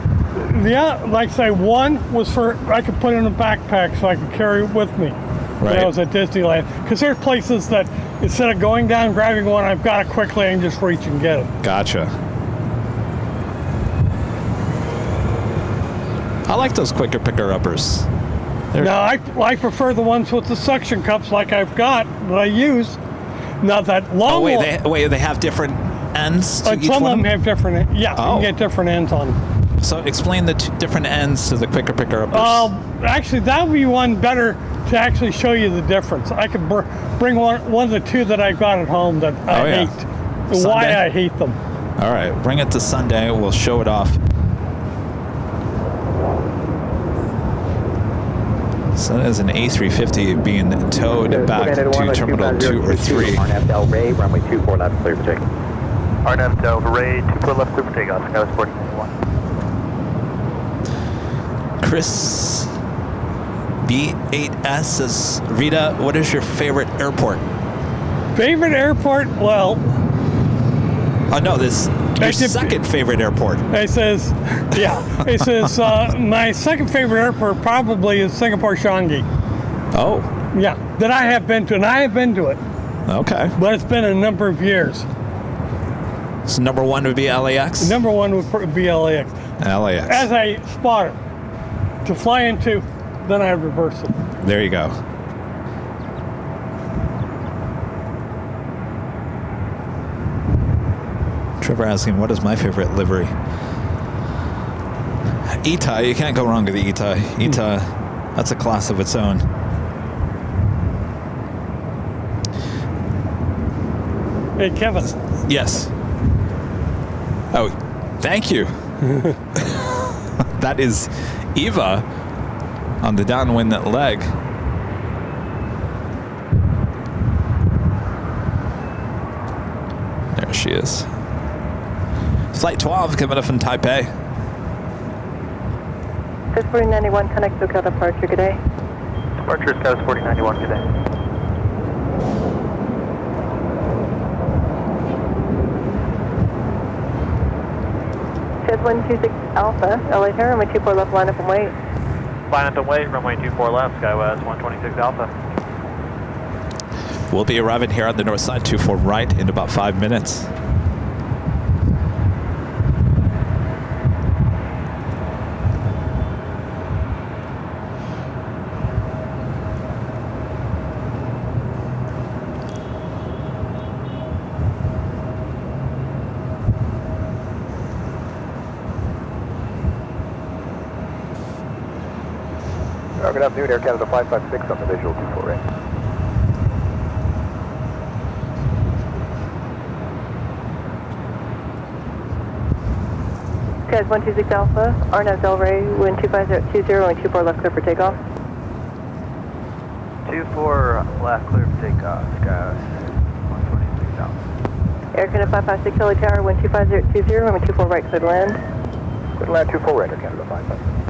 [SPEAKER 6] like say, 1 was for I could put in a backpack so I could carry it with me. Right. When I was at Disneyland. Because there's places that instead of going down grabbing one, I've got it quickly and just reach and get it.
[SPEAKER 1] Gotcha. I like those quicker picker uppers.
[SPEAKER 6] Now I prefer the ones with the suction cups like I've got that I use, Now that long one.
[SPEAKER 1] They have different ends to each
[SPEAKER 6] some
[SPEAKER 1] one?
[SPEAKER 6] of them have different, yeah,
[SPEAKER 1] Oh.
[SPEAKER 6] you can get different ends on them.
[SPEAKER 1] So explain the different ends to the quicker picker uppers.
[SPEAKER 6] Actually, that would be one better to actually show you the difference. I could bring one of the two that I got at home that I hate.
[SPEAKER 1] Sunday?
[SPEAKER 6] Why I hate them.
[SPEAKER 1] All right, bring it to Sunday. We'll show it off. So that is an A350 being towed back to Terminal 2 or 3.
[SPEAKER 2] RNAV Del Rey, runway 24 left, clear for takeoff.
[SPEAKER 9] RNAV Del Rey, 24 left, clear for takeoff. Sky 4091.
[SPEAKER 1] Chris B8S says, Rita, what is your favorite airport?
[SPEAKER 6] Favorite airport? Well,
[SPEAKER 1] Oh no, this your second favorite airport.
[SPEAKER 6] it says, my second favorite airport probably is Singapore Changi.
[SPEAKER 1] Oh,
[SPEAKER 6] Yeah, that I have been to, and I have been to it,
[SPEAKER 1] okay.
[SPEAKER 6] but it's been a number of years.
[SPEAKER 1] So number one would be LAX?
[SPEAKER 6] Number one would be LAX.
[SPEAKER 1] LAX.
[SPEAKER 6] As a spotter to fly into, then I reverse it.
[SPEAKER 1] There you go. Trevor asking, what is my favorite livery? ETA, you can't go wrong with the ETA. ETA, that's a class of its own.
[SPEAKER 6] Hey, Kevin.
[SPEAKER 1] Yes. Oh, thank you. That is Eva on the downwind leg. There she is. Flight 12 coming up from Taipei.
[SPEAKER 5] 4091, connect to Calcutta departure, good day.
[SPEAKER 9] Departure Sky 4091, good day.
[SPEAKER 5] Says 126 Alpha, LA Tower, runway 24 left, line up and wait.
[SPEAKER 9] Line up and wait, runway 24 left, Skywest 126 Alpha.
[SPEAKER 1] We'll be arriving here on the north side, 24 right, in about 5 minutes.
[SPEAKER 2] Good afternoon, Air Canada 556 on the visual 24 right.
[SPEAKER 5] Guys, 126 Alpha, RNAV Del Rey, wind 25020, runway 24 left, clear for takeoff.
[SPEAKER 9] 24 left, clear for takeoff, Sky 126 Alpha.
[SPEAKER 5] Air Canada 556 LA Tower, wind 25020, runway 24 right, clear to land.
[SPEAKER 2] Good land 24 right, Air Canada 556.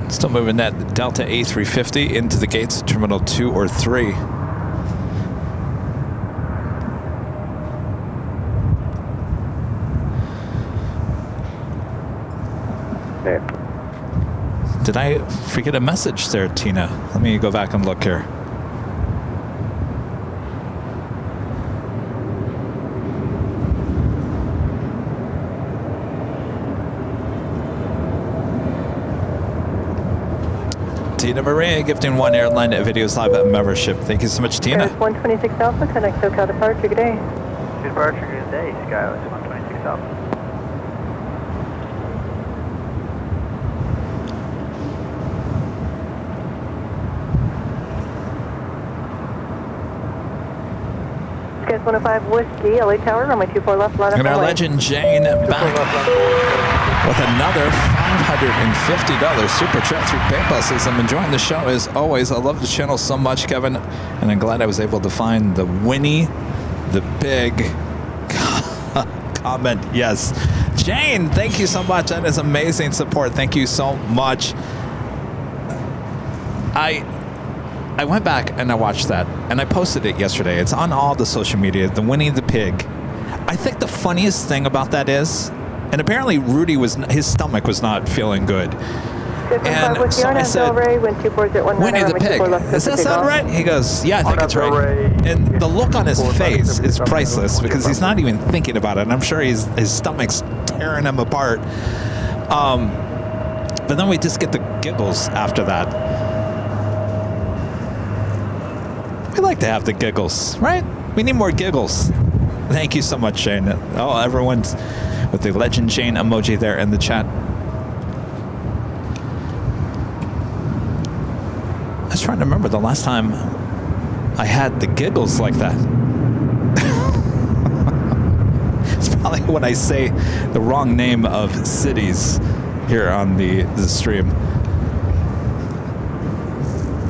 [SPEAKER 1] Still moving that Delta A350 into the gates, Terminal 2 or 3.
[SPEAKER 2] Yeah.
[SPEAKER 1] Did I forget a message there, Tina? Let me go back and look here. Tina Maria gifting one Airline Videos Live membership. Thank you so much, Tina.
[SPEAKER 5] 126 Alpha, connect to Calcutta departure, good day.
[SPEAKER 9] Good departure, good day, Skywest 126 Alpha.
[SPEAKER 5] Skies 105 Whiskey, LA Tower, runway 24 left, line up
[SPEAKER 1] And our
[SPEAKER 5] and wait.
[SPEAKER 1] legend Jane back with another $550 super chat through PayPal. Says, I'm enjoying the show as always. I love the channel so much, Kevin, and I'm glad I was able to find the Winnie the Pig comment. Yes. Jane, thank you so much. That is amazing support. Thank you so much. I went back and I watched that, and I posted it yesterday. It's on all the social media, the Winnie the Pig. I think the funniest thing about that is, and apparently Rudy his stomach was not feeling good. And so I said, Winnie the Pig, does that sound right? He goes, yeah, I think it's right. And the look on his face is priceless because he's not even thinking about it. And I'm sure his stomach's tearing him apart. But then we just get the giggles after that. We like to have the giggles, right? We need more giggles. Thank you so much, Shane. Oh, everyone's with the Legend Shane emoji there in the chat. I was trying to remember the last time I had the giggles like that. It's probably when I say the wrong name of cities here on the stream.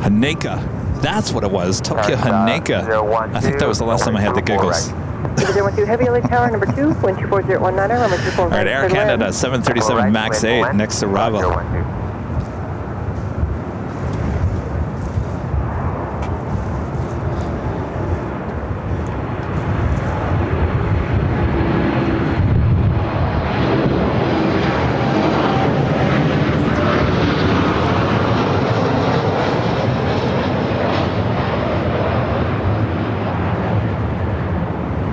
[SPEAKER 1] Haneka. That's what it was. Tokyo Haneka. I think that was the last time I had the giggles.
[SPEAKER 5] Heavy LA Tower, number 2, wind 24019, runway 24.
[SPEAKER 1] All right, Air Canada 737 MAX 8, next arrival.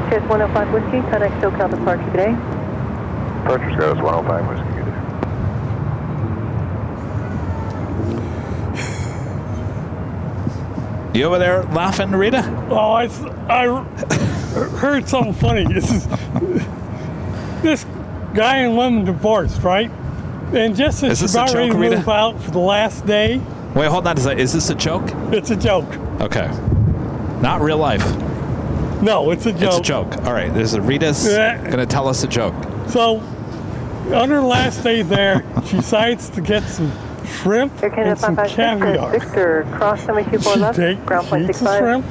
[SPEAKER 5] Cheers 105 Whiskey, contact SoCal departure today.
[SPEAKER 4] Departure status 105 Whiskey.
[SPEAKER 1] You over there laughing, Rita?
[SPEAKER 6] Oh, I heard something funny. This guy and woman divorced, right? And just as she's about ready to move out for the last day.
[SPEAKER 1] Wait, hold on a second. Is this a joke?
[SPEAKER 6] It's a joke.
[SPEAKER 1] Okay. Not real life.
[SPEAKER 6] No, it's a joke.
[SPEAKER 1] It's a joke. All right, there's a Rita's going to tell us a joke.
[SPEAKER 6] So, on her last day there, she decides to get some shrimp and some caviar.
[SPEAKER 5] Victor, cross 724 left, ground point 65.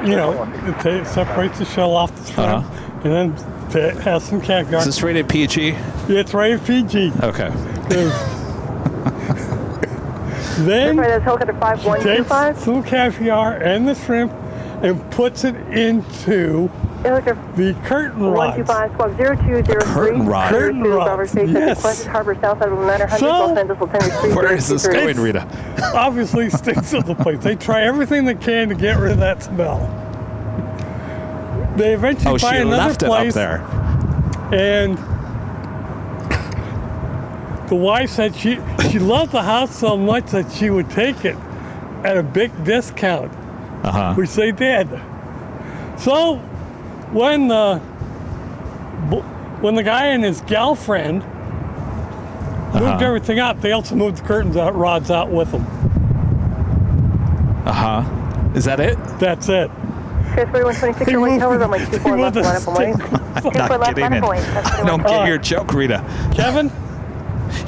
[SPEAKER 6] You know, it separates the shell off the shrimp, and then it has some caviar.
[SPEAKER 1] Is this rated PG?
[SPEAKER 6] It's rated PG.
[SPEAKER 1] Okay.
[SPEAKER 6] Then she takes some caviar and the shrimp and puts it into the curtain rods.
[SPEAKER 5] 125, 0203.
[SPEAKER 6] Curtain rods. Yes.
[SPEAKER 5] Harbor South out of 900.
[SPEAKER 6] So,
[SPEAKER 1] where is this going, Rita?
[SPEAKER 6] Obviously stinks of the place. They try everything they can to get rid of that smell. They eventually buy another place.
[SPEAKER 1] It up there.
[SPEAKER 6] And the wife said she loved the house so much that she would take it at a big discount, which they did. So when the guy and his girlfriend moved everything out, they also moved the curtains rods out with them.
[SPEAKER 1] Is that it?
[SPEAKER 6] That's it.
[SPEAKER 5] Chris 4126, your way tower, runway 24 left, line up and waiting.
[SPEAKER 1] I'm not getting it. I don't get your joke, Rita.
[SPEAKER 6] Kevin?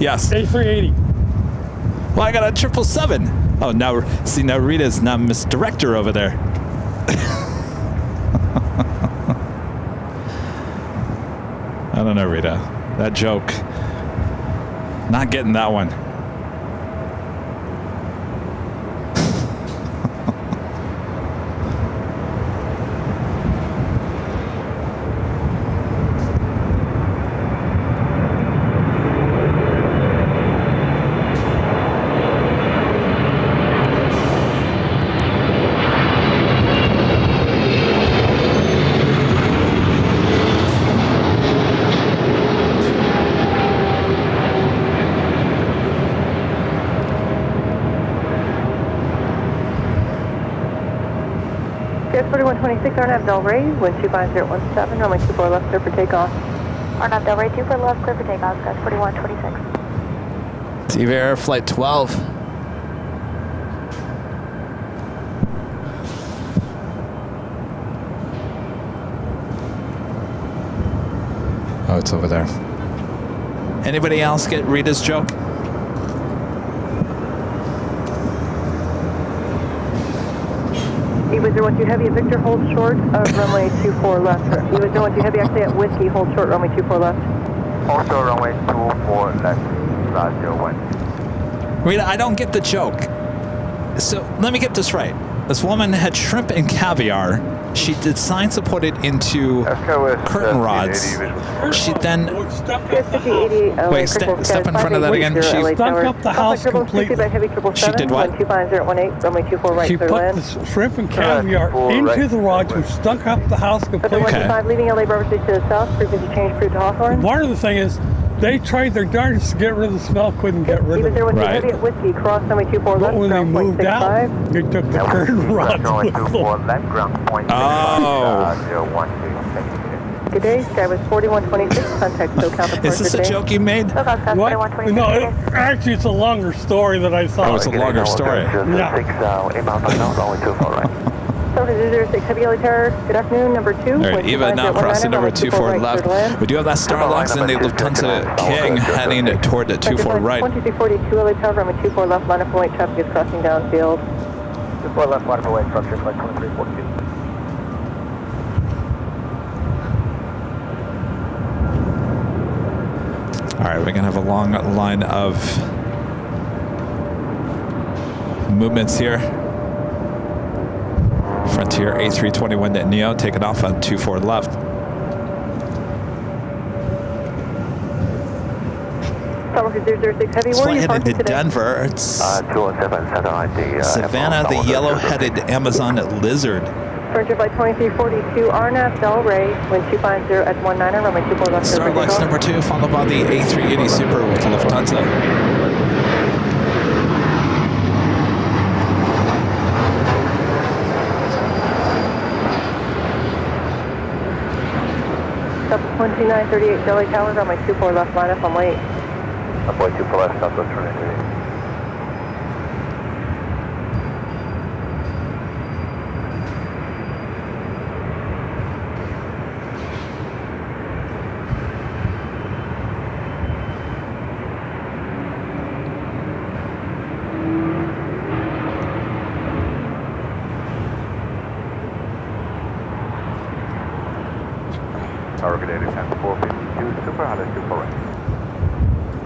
[SPEAKER 1] Yes.
[SPEAKER 6] A380.
[SPEAKER 1] Well, I got a 777. Oh, now Rita's not Miss Director over there. I don't know, Rita. That joke. Not getting that one.
[SPEAKER 5] Cheers 4126, Arnav Del Rey, wind 25017, runway 24 left, clear for takeoff. Arnav Del Rey, 24 left, clear for takeoff, guys 4126.
[SPEAKER 1] TV Air Flight 12. Oh, it's over there. Anybody else get Rita's joke?
[SPEAKER 5] Eva 012 Heavy at Victor, hold short of runway 24 left. Eva 012 Heavy actually at Whiskey, hold short runway 24 left.
[SPEAKER 3] Also runway 24 left, last 01.
[SPEAKER 1] Rita, I don't get the joke. So let me get this right. This woman had shrimp and caviar. She design to put it into curtain rods. She then wait, step in front of that again. She
[SPEAKER 6] stunk up the house completely.
[SPEAKER 1] She did what?
[SPEAKER 6] She put the shrimp and caviar into the rods and stunk up the house completely.
[SPEAKER 1] Okay.
[SPEAKER 5] Leaving LA Bravo to the south, frequency change through to Hawthorne.
[SPEAKER 6] Part of the thing is, they tried their darndest to get rid of the smell, couldn't get rid of it.
[SPEAKER 1] Right.
[SPEAKER 5] Whiskey, cross runway 24
[SPEAKER 6] But
[SPEAKER 5] left,
[SPEAKER 6] when they
[SPEAKER 5] ground point
[SPEAKER 6] moved out,
[SPEAKER 5] 65.
[SPEAKER 6] they took the curtain rods with them.
[SPEAKER 5] Good day, Sky was 4126, contact SoCal departure.
[SPEAKER 1] Is this a joke you made?
[SPEAKER 6] What? No, actually, it's a longer story that I thought.
[SPEAKER 1] Oh, it's a longer story.
[SPEAKER 6] Yeah.
[SPEAKER 5] 06 Heavy LA Tower, good afternoon, number 2.
[SPEAKER 1] All right, Eva now crossing over 24 left. We do have that Starlux and the Lufthansa King heading toward the 24 right.
[SPEAKER 5] 2342 LA Tower, runway 24 left, line up and wait, traffic is crossing downfield.
[SPEAKER 9] 24 left, line up and wait, structure flight 2342.
[SPEAKER 1] All right, we're gonna have a long line of movements here. Frontier A321 Neo taking off on 24 left. It's flight headed to Denver. It's Savannah, the yellow-headed Amazon lizard.
[SPEAKER 5] Frontier flight 2342, RNAV Delray, wind 250 at 19er, runway 24 left.
[SPEAKER 1] Starlux number 2, followed by the A380 Super with Lufthansa.
[SPEAKER 5] Sub 2938 Delray Tower, runway 24 left, line up on wait.
[SPEAKER 2] Runway 24 left, Southwest 2938.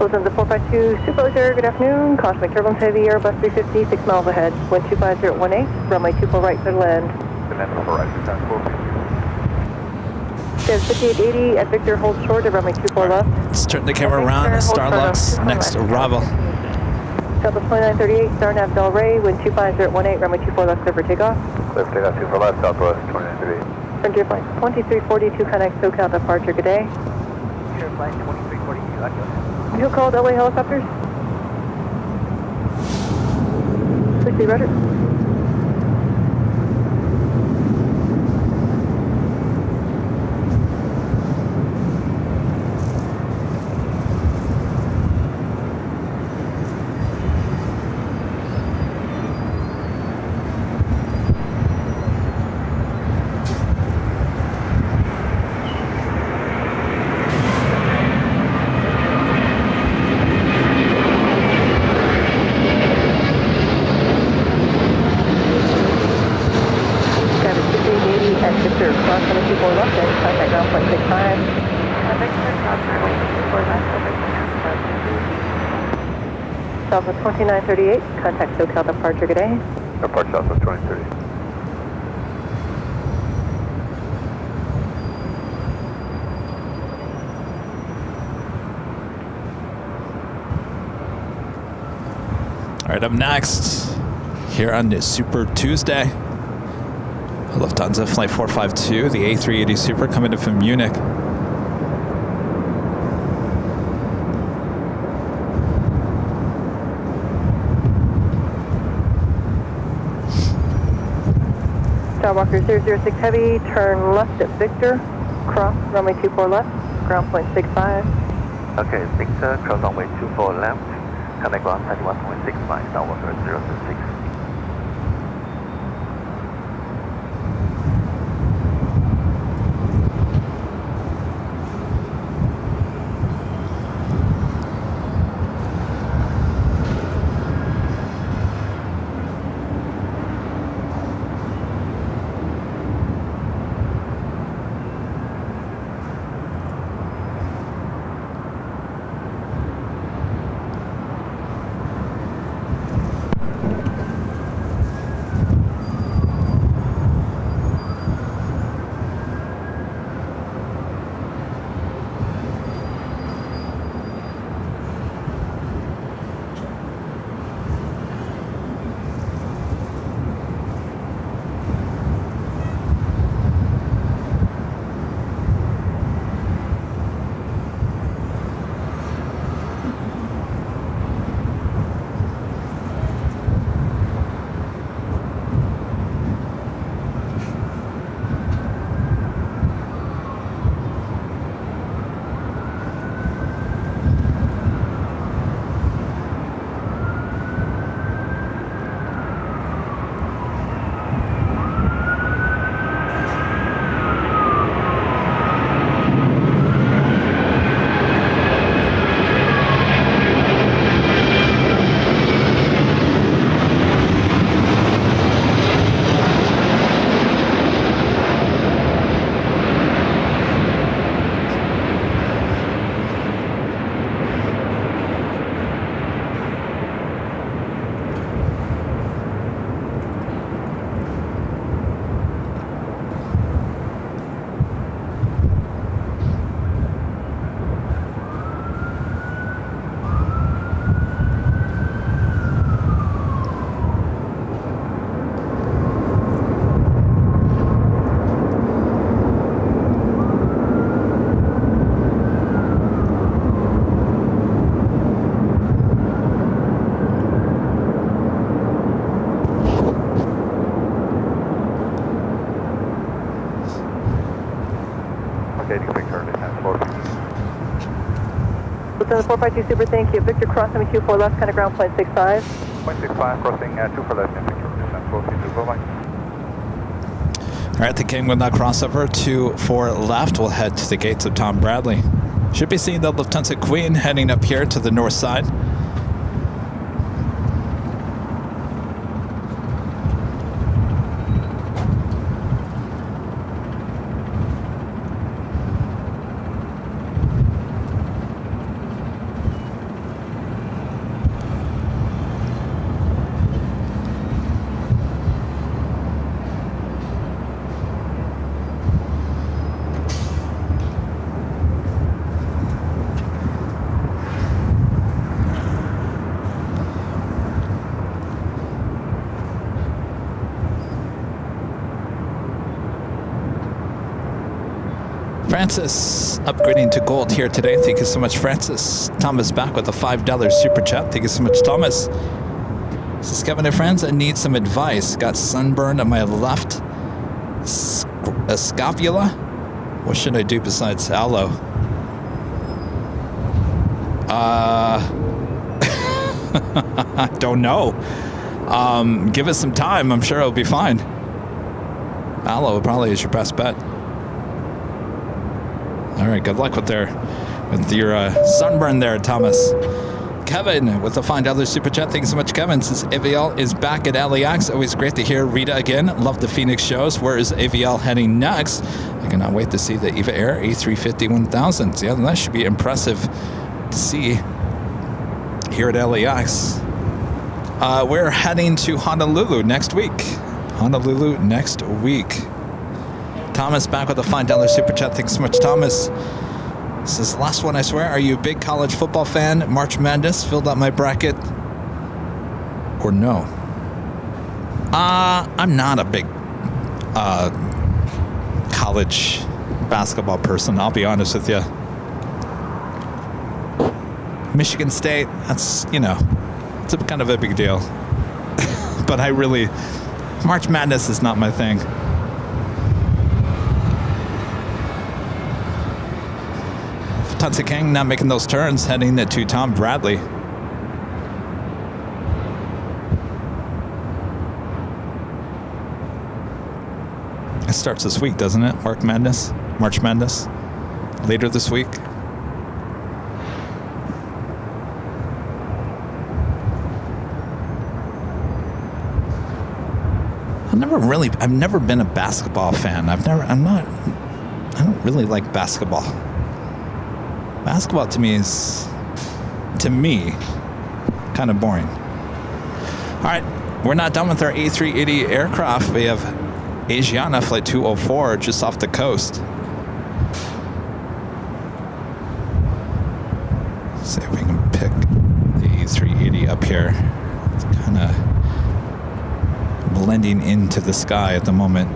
[SPEAKER 5] Lufthansa 452 Super Laser, good afternoon. Cosmic turbulence heavy, Airbus 350, 6 miles ahead. Wind 25018, runway 24 right, clear to land. Says 5880 at Victor, hold short of runway 24 left.
[SPEAKER 1] Let's turn the camera around. Starlux next arrival.
[SPEAKER 5] Southwest 2938, Starnav Delray, wind 25018, runway 24 left, clear for takeoff.
[SPEAKER 2] Clear for takeoff, 24 left, Southwest 2938.
[SPEAKER 5] Frontier flight 2342, connect SoCal departure, good day.
[SPEAKER 9] Frontier flight 2342, gotcha.
[SPEAKER 5] You called LA helicopters? 60, roger. Southwest 2938, contact SoCal departure, good day.
[SPEAKER 2] Depart Southwest 2030.
[SPEAKER 1] All right, up next, here on this Super Tuesday, Lufthansa Flight 452, the A380 Super coming in from Munich.
[SPEAKER 5] Skywalker 006 Heavy, turn left at Victor, cross runway 24 left, ground point 65.
[SPEAKER 2] Okay, Victor, cross runway 24 left, connect ground 31.65, downward 006.
[SPEAKER 5] the 452 Super, thank you. Victor cross, 24 left, kind of ground point 65.
[SPEAKER 3] 0.65, crossing 24 left, and Victor, descent, will see you, bye-bye.
[SPEAKER 1] All right, the King with that crossover 24 left. We'll head to the gates of Tom Bradley. Should be seeing the Lufthansa Queen heading up here to the north side. Francis upgrading to gold here today. Thank you so much, Francis. Thomas back with a $5 super chat. Thank you so much, Thomas. This is Kevin and friends. I need some advice. Got sunburn on my left scapula. What should I do besides aloe? I don't know. Give it some time. I'm sure it'll be fine. Aloe probably is your best bet. All right, good luck with your sunburn there, Thomas. Kevin with the $5 super chat. Thank you so much, Kevin. Since AVL is back at LAX, always great to hear Rita again. Love the Phoenix shows. Where is AVL heading next? I cannot wait to see the EVA Air A350 1000. Yeah, that should be impressive to see here at LAX. We're heading to Honolulu next week. Thomas back with a $5 super chat. Thanks so much, Thomas. This is the last one, I swear. Are you a big college football fan? March Madness filled out my bracket. Or no? I'm not a big college basketball person, I'll be honest with you. Michigan State, that's, it's a kind of a big deal. But March Madness is not my thing. Lufthansa King not making those turns, heading to Tom Bradley. It starts this week, doesn't it? March Madness? Later this week. I've never been a basketball fan. I don't really like basketball. Basketball to me, kind of boring. All right, we're not done with our A380 aircraft. We have Asiana Flight 204 just off the coast. Let's see if we can pick the A380 up here. It's kind of blending into the sky at the moment.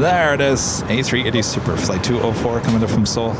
[SPEAKER 1] There it is. A380 Super Flight 204 coming up from Seoul.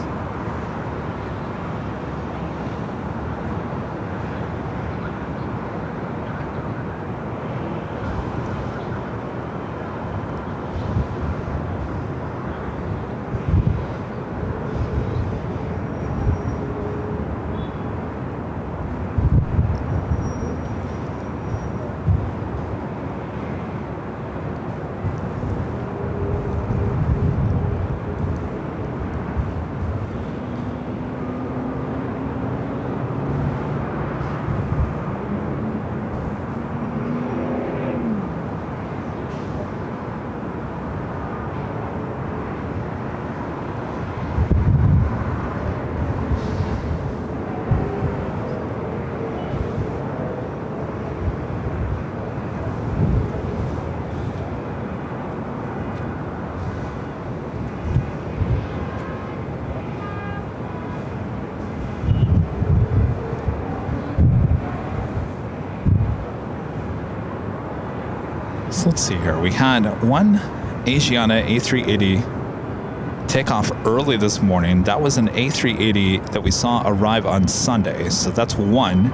[SPEAKER 1] So let's see here. We had one Asiana A380 take off early this morning. That was an A380 that we saw arrive on Sunday. So that's one.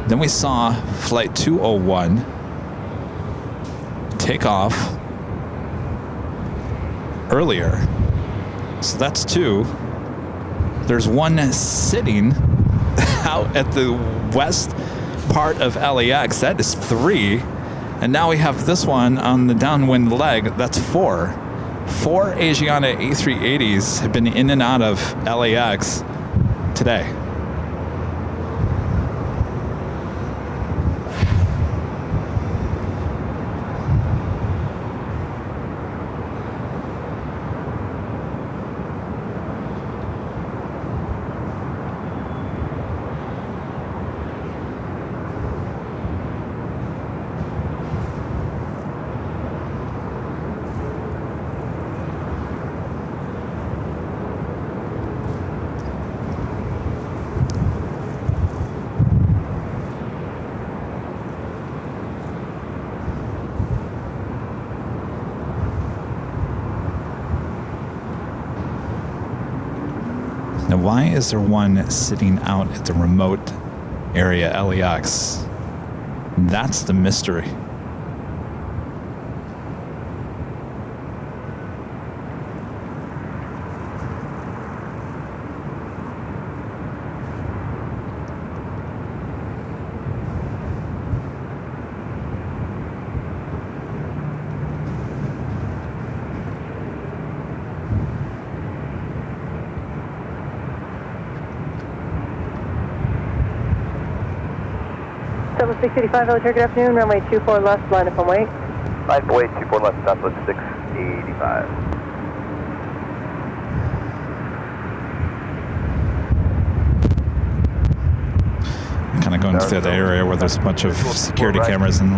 [SPEAKER 1] Then we saw flight 201 take off earlier. So that's two. There's one sitting out at the west part of LAX. That is three. And now we have this one on the downwind leg. That's four. Four Asiana A380s have been in and out of LAX today. Now, why is there one sitting out at the remote area, LAX? That's the mystery.
[SPEAKER 5] Southwest 685, Military, good afternoon. Runway 24 left, line up and wait.
[SPEAKER 2] Line away, 24 left, Southwest 685.
[SPEAKER 1] Kind of going through the area where there's a bunch of security cameras and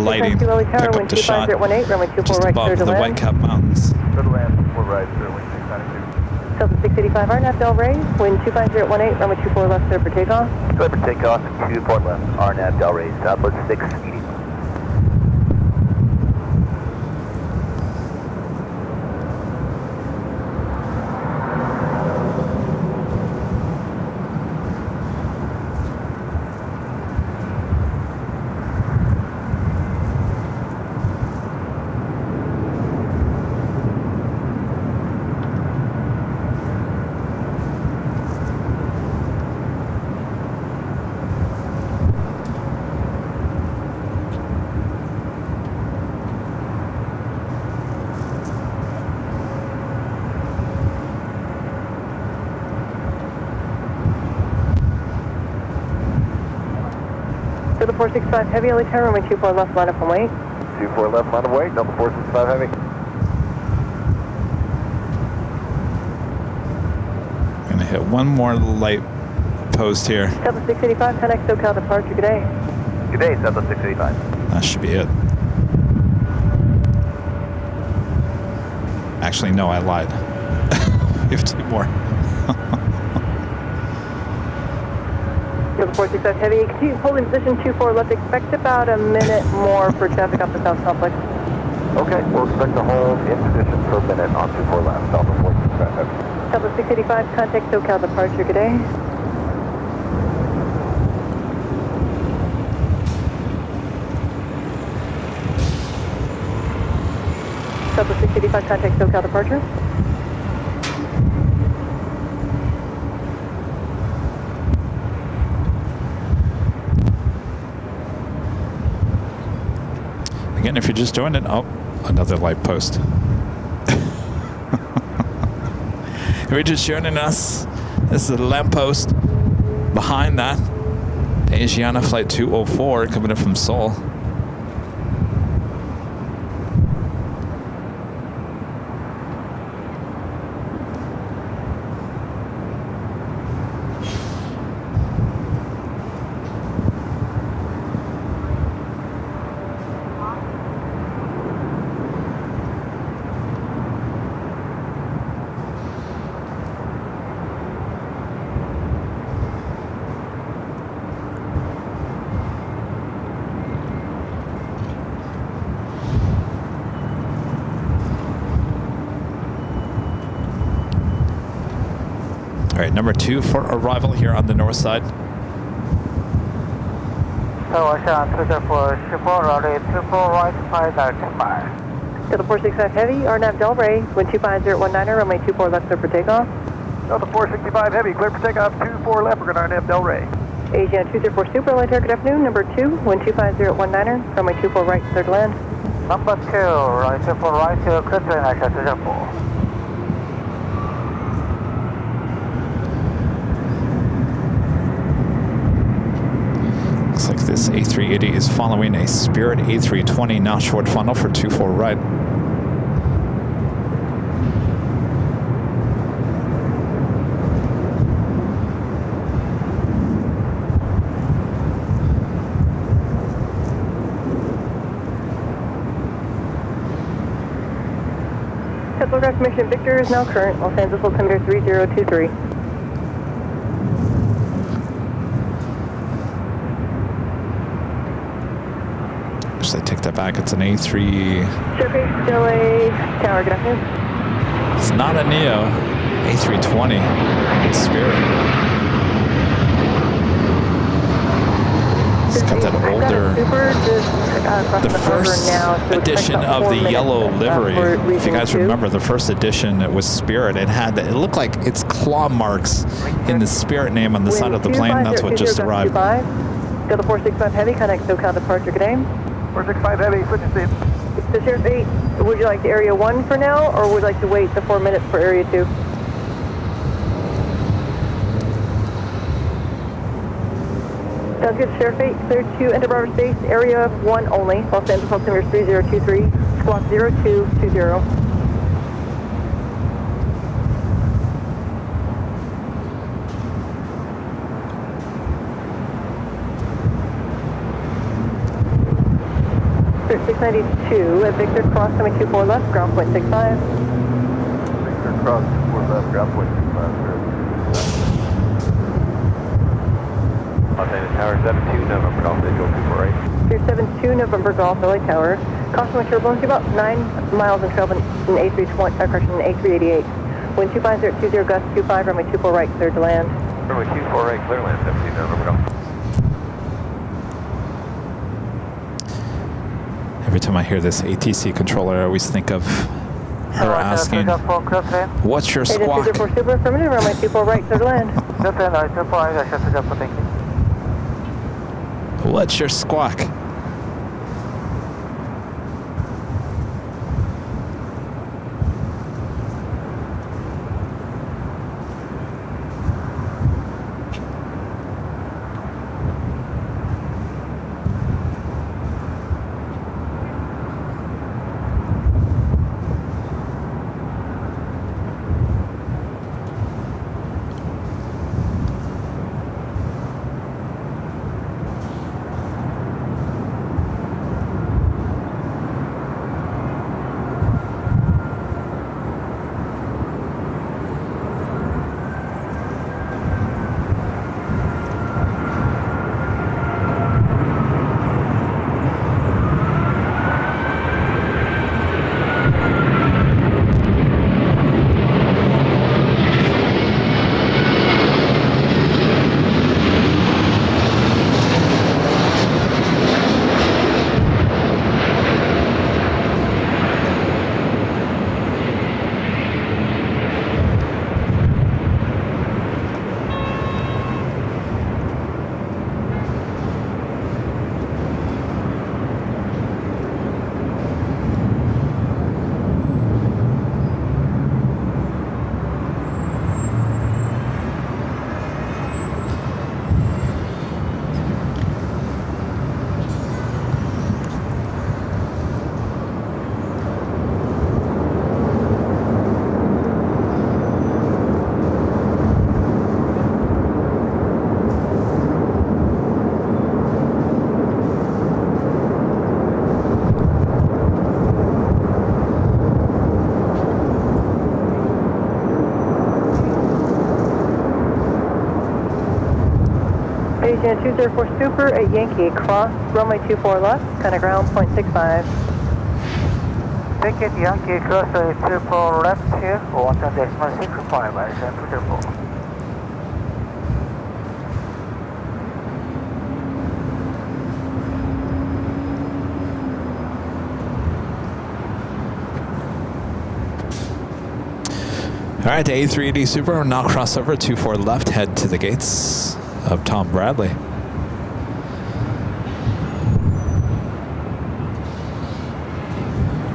[SPEAKER 1] lighting. Pick up the shot just above the Whitecap Mountains.
[SPEAKER 4] Good land, 4 right, 0, wind 692.
[SPEAKER 5] Southwest 685, RNAV Del Rey, wind 25018, runway 24 left, clear for takeoff.
[SPEAKER 2] Clear for takeoff, 24 left, RNAV Del Rey, Southwest 680.
[SPEAKER 5] To the 465 heavy, LA Tower, runway 24 left, line up and wait.
[SPEAKER 2] 24 left, line of way, Delta 465 heavy.
[SPEAKER 1] Gonna hit one more light post here.
[SPEAKER 5] Southwest 685, 10X SoCal departure, good day.
[SPEAKER 2] Good day, Southwest 685.
[SPEAKER 1] That should be it. Actually, no, I lied. We have two more.
[SPEAKER 5] To the 465 heavy, continue holding position 24 left, expect about a minute more for traffic off the South Complex.
[SPEAKER 2] Okay, we'll expect to hold in position for a minute on 24 left, Delta 465 heavy.
[SPEAKER 5] Southwest 685, contact SoCal departure, good day. Southwest 685, contact SoCal departure.
[SPEAKER 1] Again, if you're just joining, oh, another light post. If you're just joining us, this is a lamppost. Behind that, the Asiana Flight 204 coming in from Seoul. number 2 for arrival here on the north side.
[SPEAKER 9] So Ocean 204, runway 24 right, 595.
[SPEAKER 5] Delta 465 Heavy, RNAV Delray, wind 25019er, runway 24 left, clear for takeoff.
[SPEAKER 3] Delta 465 Heavy, clear for takeoff, 24 left, we're going to RNAV Delray.
[SPEAKER 5] Asia 204 Super, light air, good afternoon, number 2, wind 25019er, runway 24 right, clear to land.
[SPEAKER 9] Number 2, runway 24 right, clear to land, Ocean 204.
[SPEAKER 1] Looks like this A380 is following a Spirit A320, now short funnel for 24 right.
[SPEAKER 5] Telegraph mission Victor is now current, Los Angeles altimeter 3023.
[SPEAKER 1] Actually, take that back. It's an A3.
[SPEAKER 5] Surface, still a tower, good afternoon.
[SPEAKER 1] It's not a Neo. A320. It's Spirit. It's got that older. The first edition of the yellow livery. If you guys remember the first edition, it was Spirit. It looked like its claw marks in the Spirit name on the side of the plane. That's what just arrived.
[SPEAKER 5] Delta 465 Heavy, connect SoCal departure, good aim.
[SPEAKER 3] 465 Heavy, switch speed.
[SPEAKER 5] So Sheriff 8, would you like the Area 1 for now, or would you like to wait the 4 minutes for Area 2? Sounds good, Sheriff 8, clear to enter Bravo Space, Area 1 only, Los Angeles altimeter 3023, squawk 0220. Spirit 692 at Victor Cross, coming 24 left, ground point 65.
[SPEAKER 4] Victor Cross, 24 left, ground point 65, sir.
[SPEAKER 2] Los Angeles Tower 72, November Golf, visual 24 right.
[SPEAKER 5] Pier 72, November Golf, LA Tower. Caution with turbulence, about 9 miles in travel in A380. Wind 25020, gust 25, runway 24 right, clear to land.
[SPEAKER 2] Runway 24 right, clear land, 72, November Golf.
[SPEAKER 1] Every time I hear this ATC controller, I always think of her asking, "What's your squawk?"
[SPEAKER 5] 204 Super, affirmative, runway 24 right, clear to land.
[SPEAKER 1] What's your squawk?
[SPEAKER 5] Asia 204 Super at Yankee, cross runway 24 left, kind of ground point 65.
[SPEAKER 9] Ticket Yankee cross 24 left here, 1.6 requirement, 204.
[SPEAKER 1] All right, the A380 Super will now cross over 24 left, head to the gates of Tom Bradley.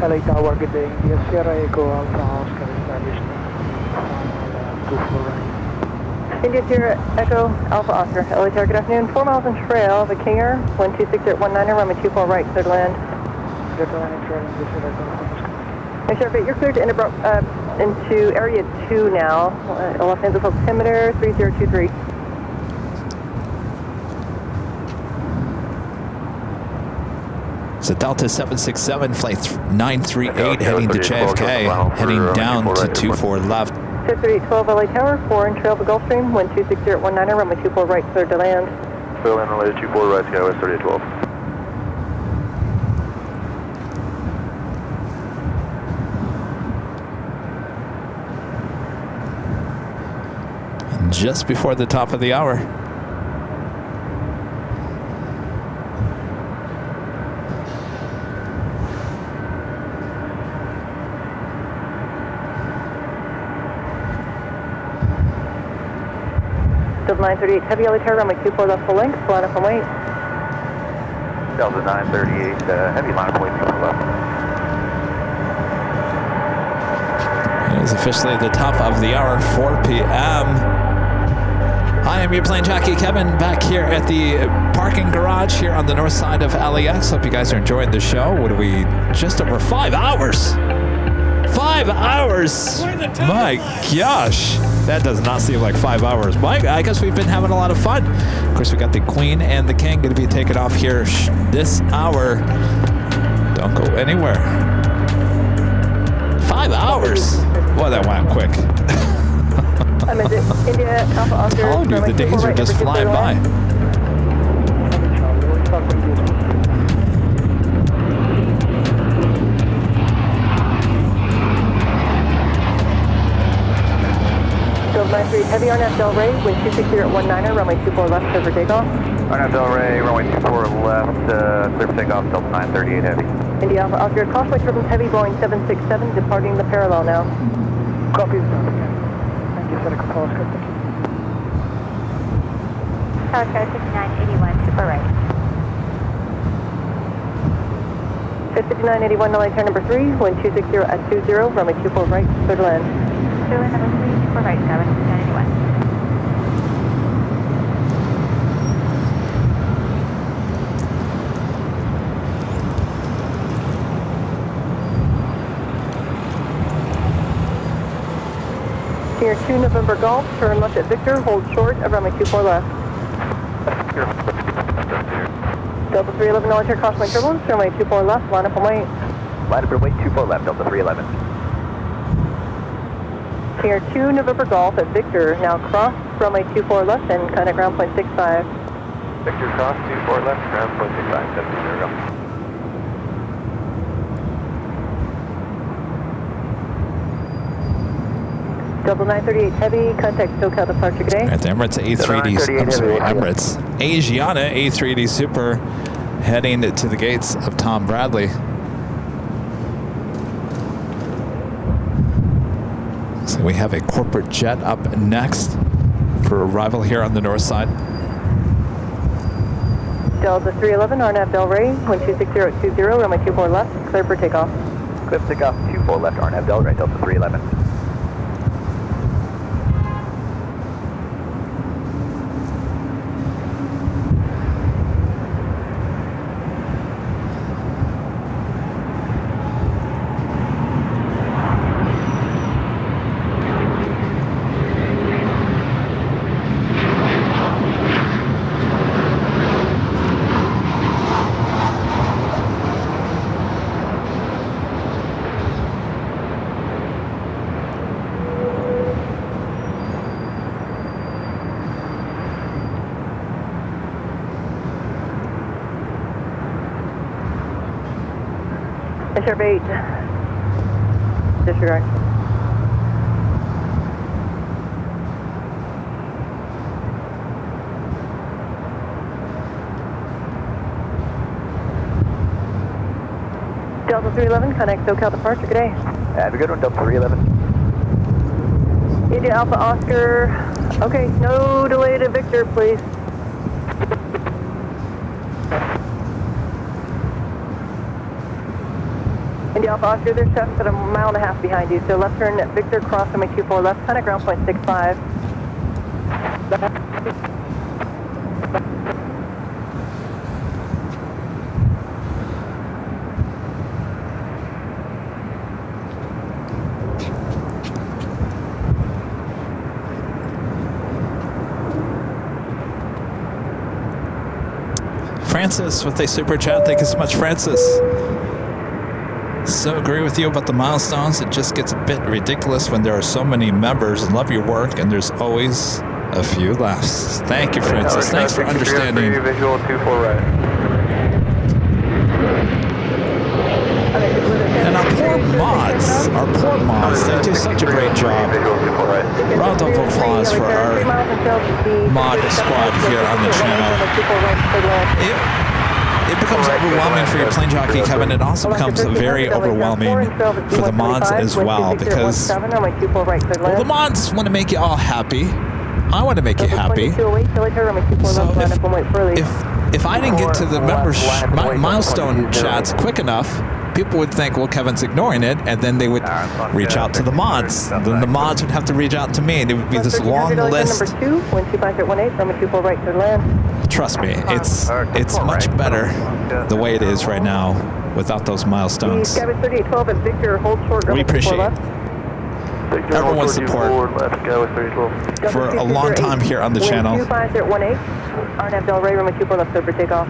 [SPEAKER 7] LA Tower, good day. Yes, Sierra Echo Alpha Oscar established. 24 right.
[SPEAKER 5] India Sierra Echo Alpha Oscar. LA Tower, good afternoon. 4 miles in trail, the Kinger, 126.19er, runway 24 right, clear to land.
[SPEAKER 7] Clear to land, trail, India Sierra Echo Alpha Oscar.
[SPEAKER 5] Sharp 8, you're cleared to into area 2 now. Los Angeles altimeter 3023.
[SPEAKER 1] So Delta 767, flight 938, heading to JFK, heading down to 24 left.
[SPEAKER 5] 3812 LA Tower, 4 in trail, the Gulfstream, 126.19er, runway 24 right, clear to land.
[SPEAKER 2] Fill in related 24 right, Skywest 3812.
[SPEAKER 1] Just before the top of the hour.
[SPEAKER 5] Delta 938 heavy LA Tower, runway 24 left full length, line up and wait.
[SPEAKER 2] Delta 938 heavy, line up wait 24 left.
[SPEAKER 1] It is officially the top of the hour, 4 p.m. Hi, I'm your plane jockey Kevin, back here at the parking garage here on the north side of LAX. Hope you guys are enjoying the show. What are we? Just over 5 hours. 5 hours. My gosh. That does not seem like 5 hours. Mike, I guess we've been having a lot of fun. Of course, we got the Queen and the King going to be taking off here this hour. Don't go anywhere. 5 hours. Boy, that went quick.
[SPEAKER 5] India Alpha Oscar.
[SPEAKER 1] I told you, the days are just flying by.
[SPEAKER 5] Delta 93 heavy RNAV Del Rey, wind 260.19er, runway 24 left, clear for takeoff.
[SPEAKER 2] RNAV Del Rey, runway 24 left, clear for takeoff, Delta 938 heavy.
[SPEAKER 5] India Alpha Oscar, crossway turbulence heavy, Boeing 767, departing the parallel now.
[SPEAKER 7] Copy. Thank you, Sierra Echo Oscar. Thank you.
[SPEAKER 10] Tower 5981, super right.
[SPEAKER 5] 5981 LA Tower number 3, wind 260 at 20, runway 24 right, clear to land.
[SPEAKER 10] Tower number 3, super right, Tower 5981.
[SPEAKER 5] Near 2 November Golf, turn left at Victor, hold short of runway 24 left. Delta 311, LA Tower, crossway turbulence, runway 24 left, line up and wait.
[SPEAKER 2] Line up and wait 24 left, Delta 311.
[SPEAKER 5] Near 2 November Golf at Victor, now cross runway 24 left and contact ground point 65.
[SPEAKER 2] Victor cross 24 left, ground point 65, 70.
[SPEAKER 5] Delta 938 heavy, contact SoCal departure today.
[SPEAKER 1] At the Emirates A380, I'm sorry, Emirates Asiana A380 Super, heading to the gates of Tom Bradley. So we have a corporate jet up next for arrival here on the north side.
[SPEAKER 5] Delta 311, RNAV Del Rey, wind 260 at 20, runway 24 left, clear for takeoff.
[SPEAKER 2] Clear for takeoff, 24 left, RNAV Del Rey, Delta 311.
[SPEAKER 5] Sharp 8. Disregard. Delta 311, connect SoCal departure, good day.
[SPEAKER 2] Have a good one, Delta 311.
[SPEAKER 5] India Alpha Oscar. Okay, no delay to Victor, please. India Alpha Oscar, there's traffic at 1.5 miles behind you. So left turn at Victor, cross runway 24 left, contact ground point 65.
[SPEAKER 1] Francis with a super chat. Thank you so much, Francis. So agree with you about the milestones. It just gets a bit ridiculous when there are so many members. Love your work, and there's always a few laughs. Thank you, Francis. Thanks for understanding.
[SPEAKER 3] Visual 24 right.
[SPEAKER 1] And our poor mods, they do such a great job. Round of applause for our mod squad here on the channel. It becomes overwhelming for your plane jockey, Kevin. It also becomes very overwhelming for the mods as well, because the mods want to make you all happy. I want to make you happy. So if I didn't get to the milestone chats quick enough, people would think, well, Kevin's ignoring it, and then they would reach out to the mods. Then the mods would have to reach out to me, and it would be this long list. Trust me, it's much better the way it is right now without those milestones. We appreciate everyone's support for a long time here on the channel.
[SPEAKER 5] Arnav Del Rey, runway 24 left, clear for takeoff.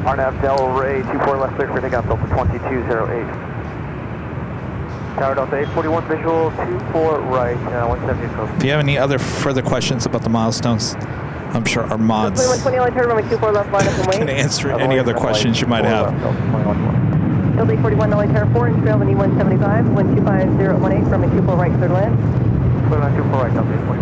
[SPEAKER 2] Arnav Del Rey, 24 left, clear for takeoff, Delta 2208. Tower Delta 841, visual 24 right, 170 close.
[SPEAKER 1] If you have any other further questions about the milestones, I'm sure our mods can answer any other questions you might have.
[SPEAKER 5] Delta 841, LA Tower 4, and trail the E175, 125018, runway 24 right, clear to land.
[SPEAKER 2] Clear land 24 right, Delta 841.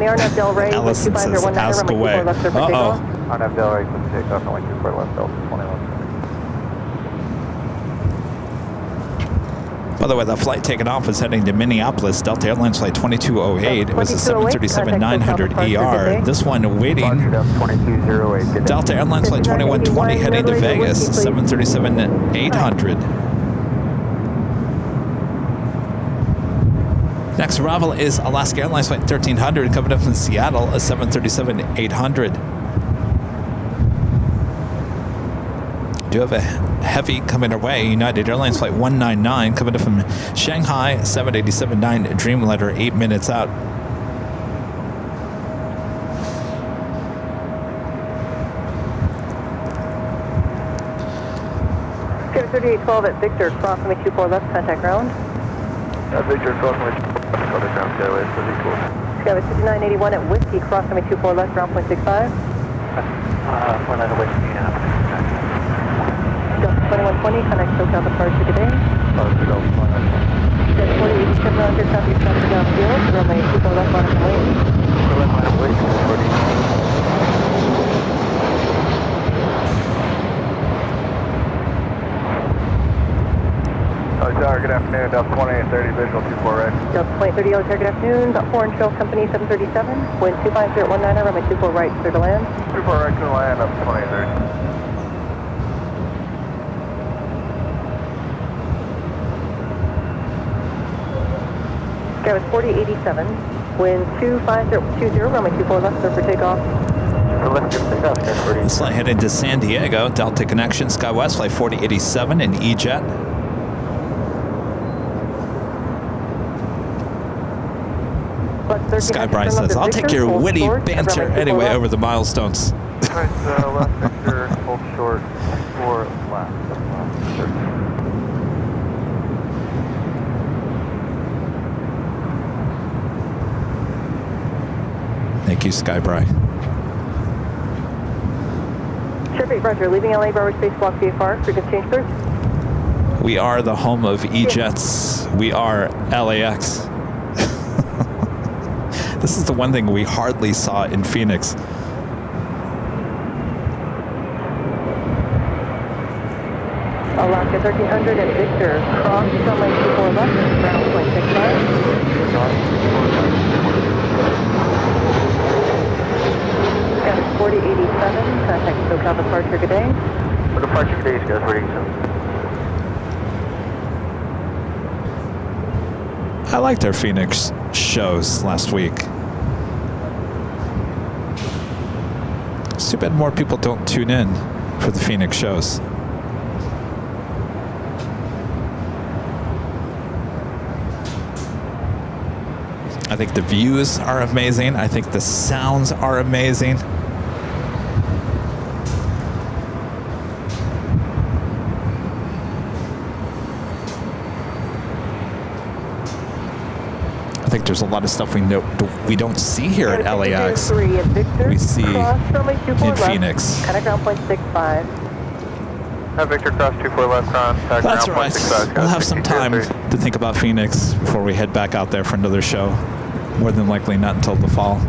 [SPEAKER 5] Arnav Del Rey,
[SPEAKER 1] Allison says, ask away. Uh-oh.
[SPEAKER 2] Arnav Del Rey, clear for takeoff, runway 24 left, Delta 21.
[SPEAKER 1] By the way, the flight taking off was heading to Minneapolis. Delta Airlines flight 2208. It was a 737-900 ER. This one waiting. Delta Airlines flight 2120 heading to Vegas, 737-800. Next arrival is Alaska Airlines flight 1300 coming up from Seattle, a 737-800. Do have a heavy coming our way. United Airlines flight 199 coming up from Shanghai, 787-9 Dreamliner, 8 minutes out.
[SPEAKER 5] Skype 3812 at Victor, cross runway 24 left, contact ground.
[SPEAKER 2] Victor, cross runway 24 left, contact ground, Skyway 34.
[SPEAKER 5] Skyway 5981 at Whiskey, cross runway 24 left, ground point 65.
[SPEAKER 9] 49 Whiskey,
[SPEAKER 5] Delta 2120, connect SoCal departure today.
[SPEAKER 2] Delta
[SPEAKER 5] 4087 on your southeast traffic downfield, runway 24 left, bottom and wing.
[SPEAKER 2] left line of wing, 40. Tower, good afternoon, Delta 2830, visual 24 right.
[SPEAKER 5] Delta 2830, Yellow Tower, good afternoon. Dot 4 and Trail Company 737, wind 25019, runway 24 right, clear to land.
[SPEAKER 2] 24 right, clear to land, up 2830.
[SPEAKER 5] Skyway 4087, wind 25020, runway 24 left, clear for takeoff.
[SPEAKER 1] This flight headed to San Diego, Delta Connection, SkyWest flight 4087 in E-Jet. Skybright says, I'll take your witty banter anyway over the milestones.
[SPEAKER 2] Right, left Victor, hold short, 4 left.
[SPEAKER 1] Thank you, Skybry.
[SPEAKER 5] Sharp 8, Roger. Leaving LA Bravo Space Block VFR. Frequency change, please.
[SPEAKER 1] We are the home of E-Jets. We are LAX. This is the one thing we hardly saw in Phoenix.
[SPEAKER 5] Alaska 1300 and Victor. Cross runway 24 left. Ground point 65. Got 4087. Contact SoCal departure. Good day.
[SPEAKER 2] For departure today, guys, ready to
[SPEAKER 1] I liked our Phoenix shows last week. It's too bad more people don't tune in for the Phoenix shows. I think the views are amazing. I think the sounds are amazing. I think there's a lot of stuff we don't see here at LAX. We see in Phoenix.
[SPEAKER 5] Contact ground point 65.
[SPEAKER 3] Victor cross 24 left, contact
[SPEAKER 1] That's
[SPEAKER 3] ground
[SPEAKER 1] all right.
[SPEAKER 3] point 65.
[SPEAKER 1] We'll have some time to think about Phoenix before we head back out there for another show. More than likely not until the fall.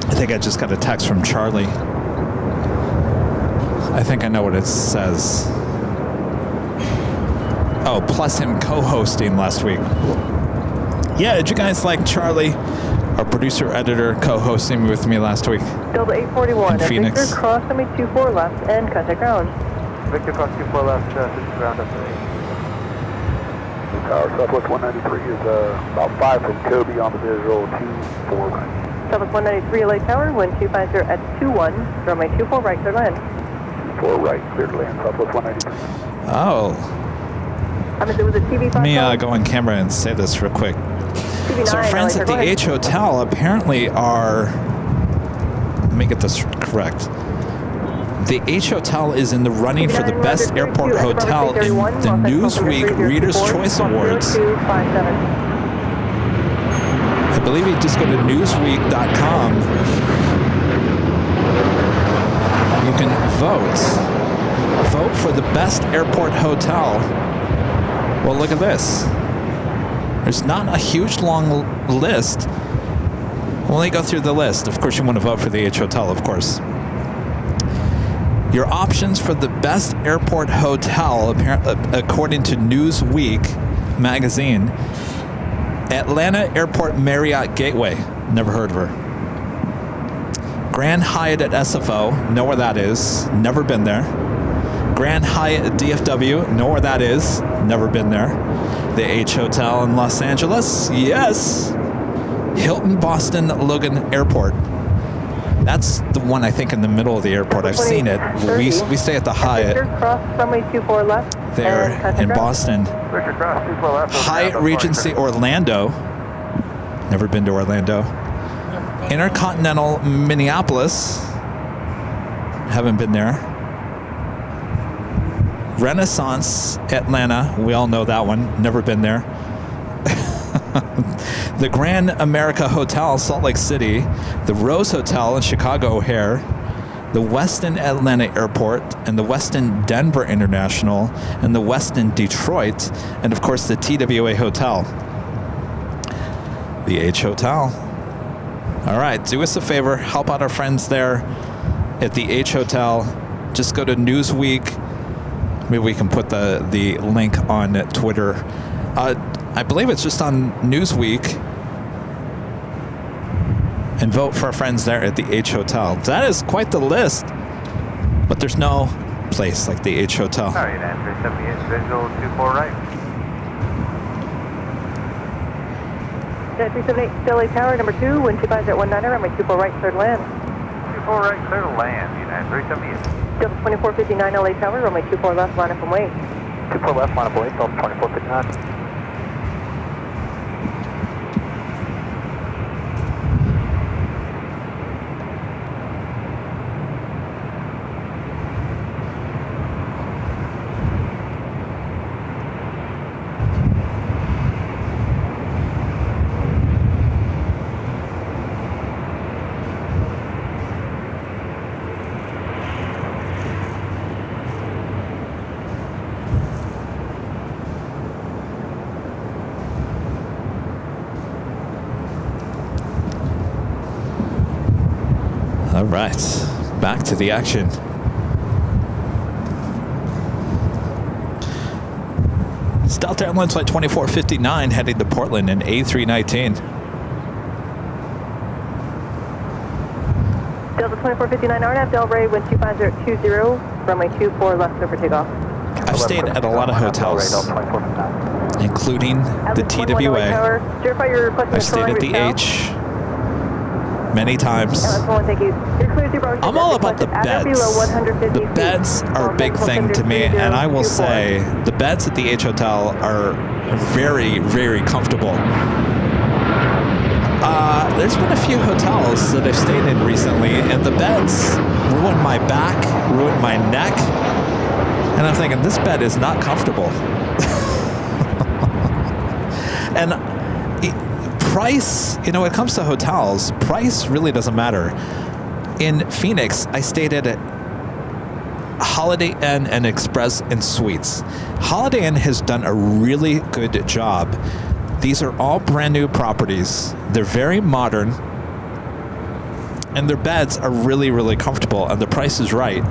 [SPEAKER 1] I think I just got a text from Charlie. I think I know what it says. Oh, plus him co-hosting last week. Yeah, did you guys like Charlie, our producer, editor, co-hosting with me last week?
[SPEAKER 5] Delta 841
[SPEAKER 1] in Phoenix.
[SPEAKER 5] Victor cross runway 24 left and contact ground.
[SPEAKER 3] Victor cross 24 left, ground up to
[SPEAKER 4] Tower Southwest 193 is about 5 from Kobe on the visual, 24 right.
[SPEAKER 5] Southwest 193 LA Tower, wind 250 at 21, runway 24 right, clear to land.
[SPEAKER 4] 4 right, clear to land, Southwest 193.
[SPEAKER 1] Oh.
[SPEAKER 5] I mean, it was a TV5.
[SPEAKER 1] Let me go on camera and say this real quick.
[SPEAKER 5] TV9,
[SPEAKER 1] So our friends at the H Hotel apparently are, let me get this correct. The H Hotel is in the running for the best airport hotel in the Newsweek Reader's Choice Awards. I believe you just go to newsweek.com. You can vote for the best airport hotel. Well, look at this. There's not a huge long list. We'll only go through the list. Of course, you want to vote for the H Hotel, of course. Your options for the best airport hotel, according to Newsweek magazine: Atlanta Airport Marriott Gateway. Never heard of her. Grand Hyatt at SFO. Know where that is. Never been there. Grand Hyatt at DFW. Know where that is. Never been there. The H Hotel in Los Angeles. Yes. Hilton Boston Logan Airport. That's the one I think in the middle of the airport. I've seen it. We stay at the Hyatt there in Boston. Hyatt Regency Orlando. Never been to Orlando. Intercontinental Minneapolis. Haven't been there. Renaissance Atlanta. We all know that one. Never been there. The Grand America Hotel, Salt Lake City. The Rose Hotel in Chicago O'Hare. The Westin Atlanta Airport, and the Westin Denver International, and the Westin Detroit, and of course the TWA Hotel. The H Hotel. All right, do us a favor, help out our friends there at the H Hotel. Just go to Newsweek. Maybe we can put the link on Twitter I believe it's just on Newsweek. And vote for our friends there at the H Hotel. That is quite the list. But there's no place like the H Hotel.
[SPEAKER 3] All right, Andrew, 78, visual 24 right.
[SPEAKER 5] 378, LA Tower, number 2, wind 250 at 19er, runway 24 right, third land.
[SPEAKER 3] 24 right, clear to land, United 378.
[SPEAKER 5] Delta 2459, LA Tower, runway 24 left, line up and wait.
[SPEAKER 9] 24 left, line up and wait, Delta 2459.
[SPEAKER 1] All right, back to the action. It's Delta Airlines flight 2459 heading to Portland in A319.
[SPEAKER 5] Delta 2459, RNAV, Delray, wind 25020, runway 24 left over takeoff.
[SPEAKER 1] I've stayed at a lot of hotels, including the TWA. I've stayed at the H many times. I'm all about the beds. The beds are a big thing to me, and I will say the beds at the H Hotel are very, very comfortable. There's been a few hotels that I've stayed in recently, and the beds ruined my back, ruined my neck, and I'm thinking, this bed is not comfortable. And price, you know, when it comes to hotels, price really doesn't matter. In Phoenix, I stayed at Holiday Inn and Express and Suites. Holiday Inn has done a really good job. These are all brand new properties. They're very modern, and their beds are really, really comfortable, and the price is right.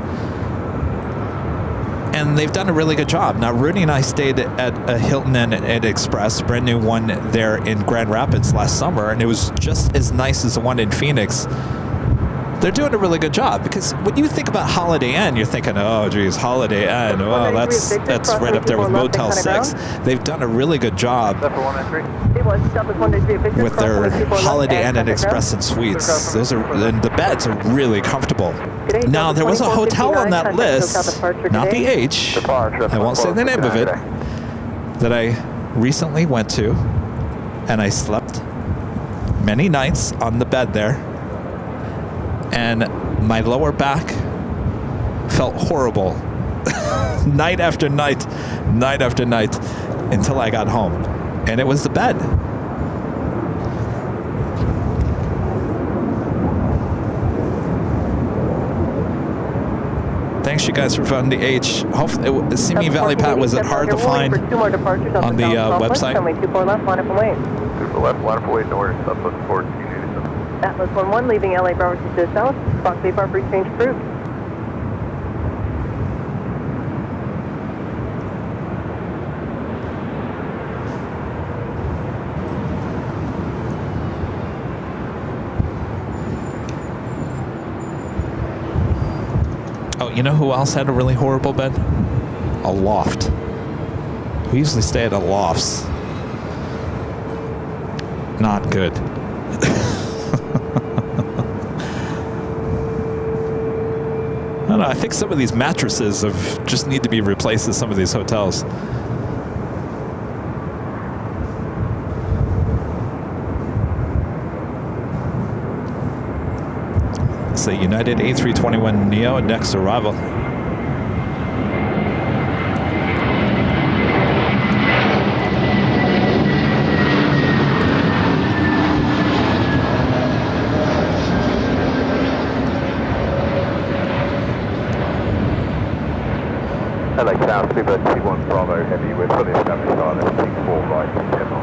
[SPEAKER 1] And they've done a really good job. Now, Rudy and I stayed at a Hilton Inn at Express, brand new one there in Grand Rapids last summer, and it was just as nice as the one in Phoenix. They're doing a really good job, because when you think about Holiday Inn, you're thinking, oh, geez, Holiday Inn, well, that's right up there with Motel 6. They've done a really good job with their Holiday Inn and Express and Suites. And the beds are really comfortable. Now, there was a hotel on that list, not the H, I won't say the name of it, that I recently went to, and I slept many nights on the bed there. And my lower back felt horrible night after night, until I got home. And it was the bed. Thanks, you guys, for voting the H. Hopefully, Simi Valley Pat, was it hard to find on the website?
[SPEAKER 3] 24 left, line up and wait. 24 left, line up and wait, north, Southwest 14.
[SPEAKER 5] Atlas 11 leaving LA Bravo to the south. Fox Bay Park change approved.
[SPEAKER 1] Oh, you know who else had a really horrible bed? A loft. We usually stay at a lofts. Not good. I don't know, I think some of these mattresses just need to be replaced at some of these hotels. It's a United A321 Neo next arrival.
[SPEAKER 2] LAX South, Super T1 Bravo Heavy, we're fully established on T4 right, general.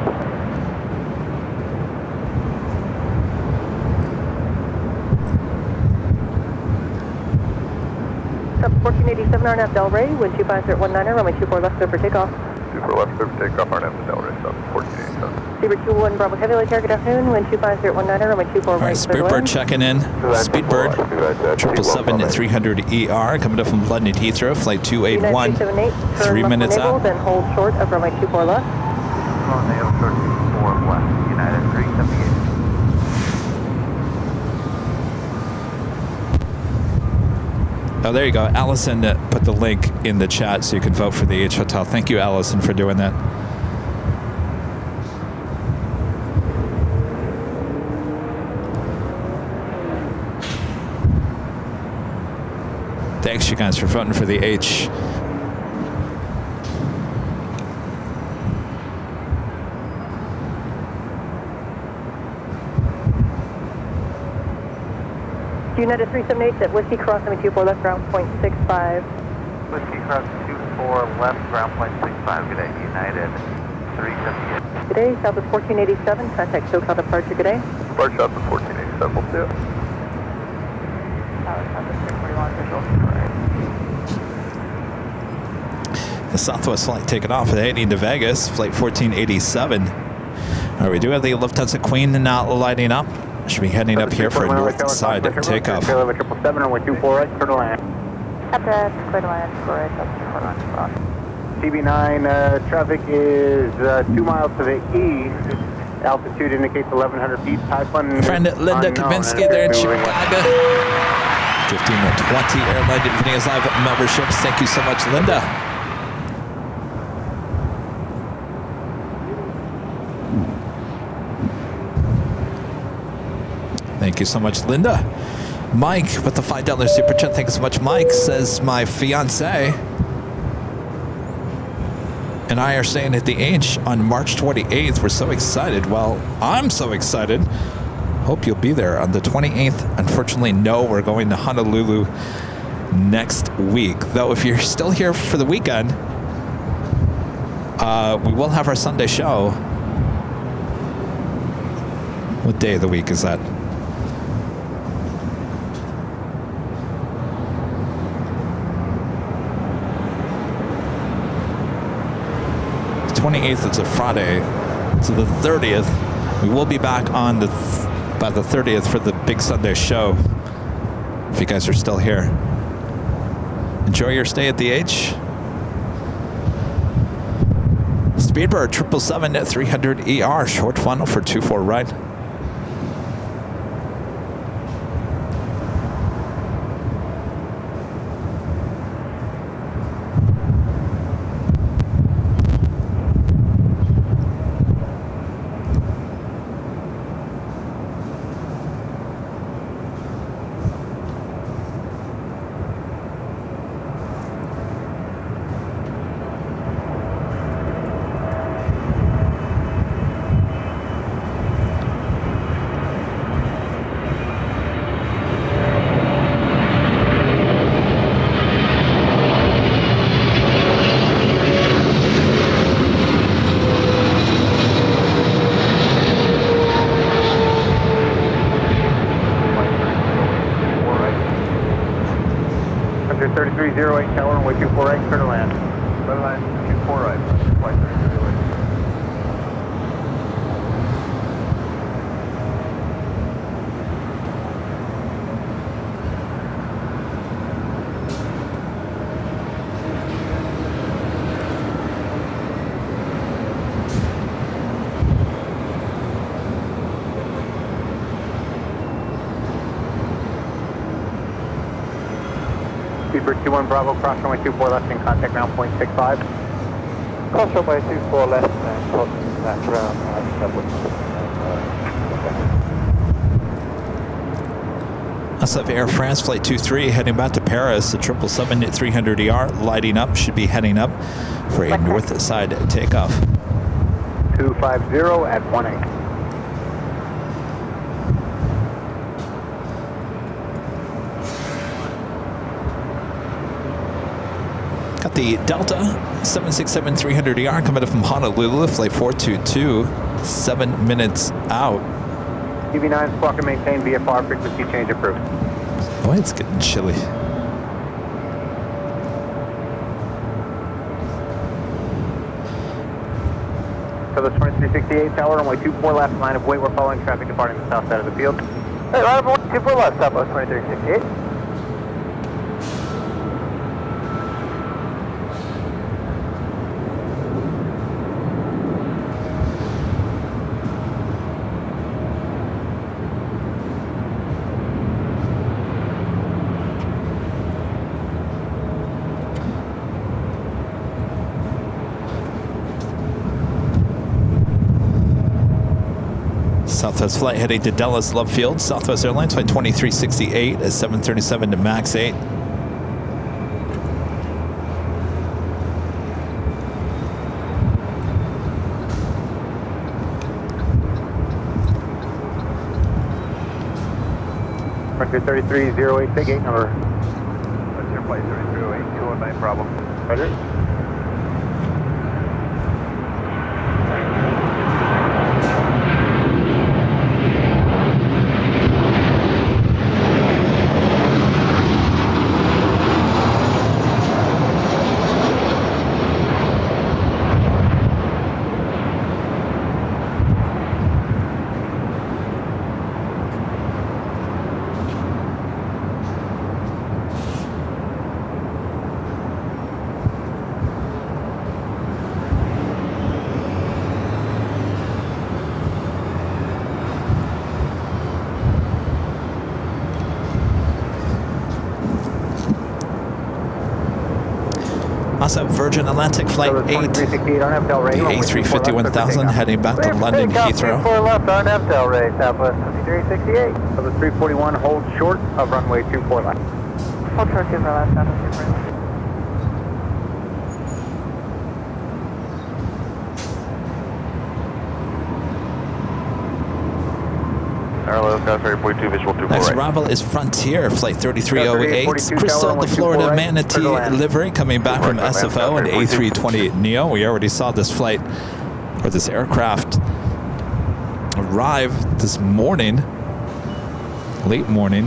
[SPEAKER 5] Sub 1487 RNAV Delray, wind 250 at 19er, runway 24 left, clear for takeoff.
[SPEAKER 4] 24 left, clear for takeoff, RNAV to Delray, South 1487.
[SPEAKER 5] Speedbird 21 Bravo Heavy Light, good afternoon, wind 25019, runway 24
[SPEAKER 1] All right, Speedbird checking in. Speedbird, 777-300ER, coming up from London Heathrow, flight 281. 3 minutes out.
[SPEAKER 5] Then hold short of runway 24 left.
[SPEAKER 3] Runway 24 left, United 378.
[SPEAKER 1] Oh, there you go. Allison put the link in the chat so you can vote for the H Hotel. Thank you, Allison, for doing that. Thanks, you guys, for voting for the H.
[SPEAKER 5] United 378 at Whiskey Cross, runway 24 left, ground point 65.
[SPEAKER 3] Whiskey Cross 24 left, ground point 65. Good day, United 378.
[SPEAKER 5] Good day, Southwest 1487, contact SoCal departure, good day.
[SPEAKER 4] Departure Southwest 1487, we'll see you.
[SPEAKER 1] The Southwest flight taking off, heading to Vegas, flight 1487. All right, we do have the Lufthansa Queen now lighting up. Should be heading up here for a north side takeoff.
[SPEAKER 7] 777, runway 24 right, clear to land.
[SPEAKER 10] Up to clear to land, correct, up to clear to land.
[SPEAKER 7] TB9 traffic is 2 miles to the east. Altitude indicates 1,100 feet. Typhoon
[SPEAKER 1] Friend Linda Kavinsky there in Chicago. 15 to 20 AirLineVideos Live memberships. Thank you so much, Linda. Thank you so much, Linda. Mike with the $5 super chat. Thank you so much, Mike. Says my fiance and I are staying at the H on March 28th. We're so excited. Well, I'm so excited. Hope you'll be there on the 28th. Unfortunately, no, we're going to Honolulu next week. Though, if you're still here for the weekend, we will have our Sunday show. What day of the week is that? 28th, it's a Friday. So the 30th, we will be back on by the 30th for the big Sunday show. If you guys are still here. Enjoy your stay at the H. Speedbird 777-300ER, short funnel for 24 right.
[SPEAKER 7] Speedbird 21 Bravo, cross runway 24 left in contact ground point 65.
[SPEAKER 3] Cross runway 24 left and contact ground.
[SPEAKER 1] SF Air France Flight 23 heading back to Paris. The 777-300ER lighting up, should be heading up for a north side takeoff.
[SPEAKER 7] 250 at 18.
[SPEAKER 1] Got the Delta 767-300ER coming up from Honolulu, flight 422, 7 minutes out.
[SPEAKER 7] TV9 squawk and maintain VFR, frequency change approved.
[SPEAKER 1] Boy, it's getting chilly.
[SPEAKER 7] Southwest 2368 tower, runway 24 left, line of weight. We're following traffic departing the south side of the field.
[SPEAKER 2] Hey, line of weight 24 left, Southwest 2368.
[SPEAKER 1] Southwest flight heading to Dallas Love Field. Southwest Airlines flight 2368 at 737 to max 8.
[SPEAKER 7] Frontier 3308, big 8 number.
[SPEAKER 3] That's your flight 3308, 219 Bravo.
[SPEAKER 7] Roger.
[SPEAKER 1] Also, Virgin Atlantic Flight 8, the A350 1000 heading back to London Heathrow.
[SPEAKER 2] 24 left, RNF Delray, Southwest 2368.
[SPEAKER 7] Southwest 341, hold short of runway 24 left.
[SPEAKER 10] Hold short 24 left, Southwest 24 left.
[SPEAKER 1] Next arrival is Frontier Flight 3308, Crystal, the Florida Manatee livery, coming back from SFO and A320neo. We already saw this flight, or this aircraft, arrive this morning, late morning,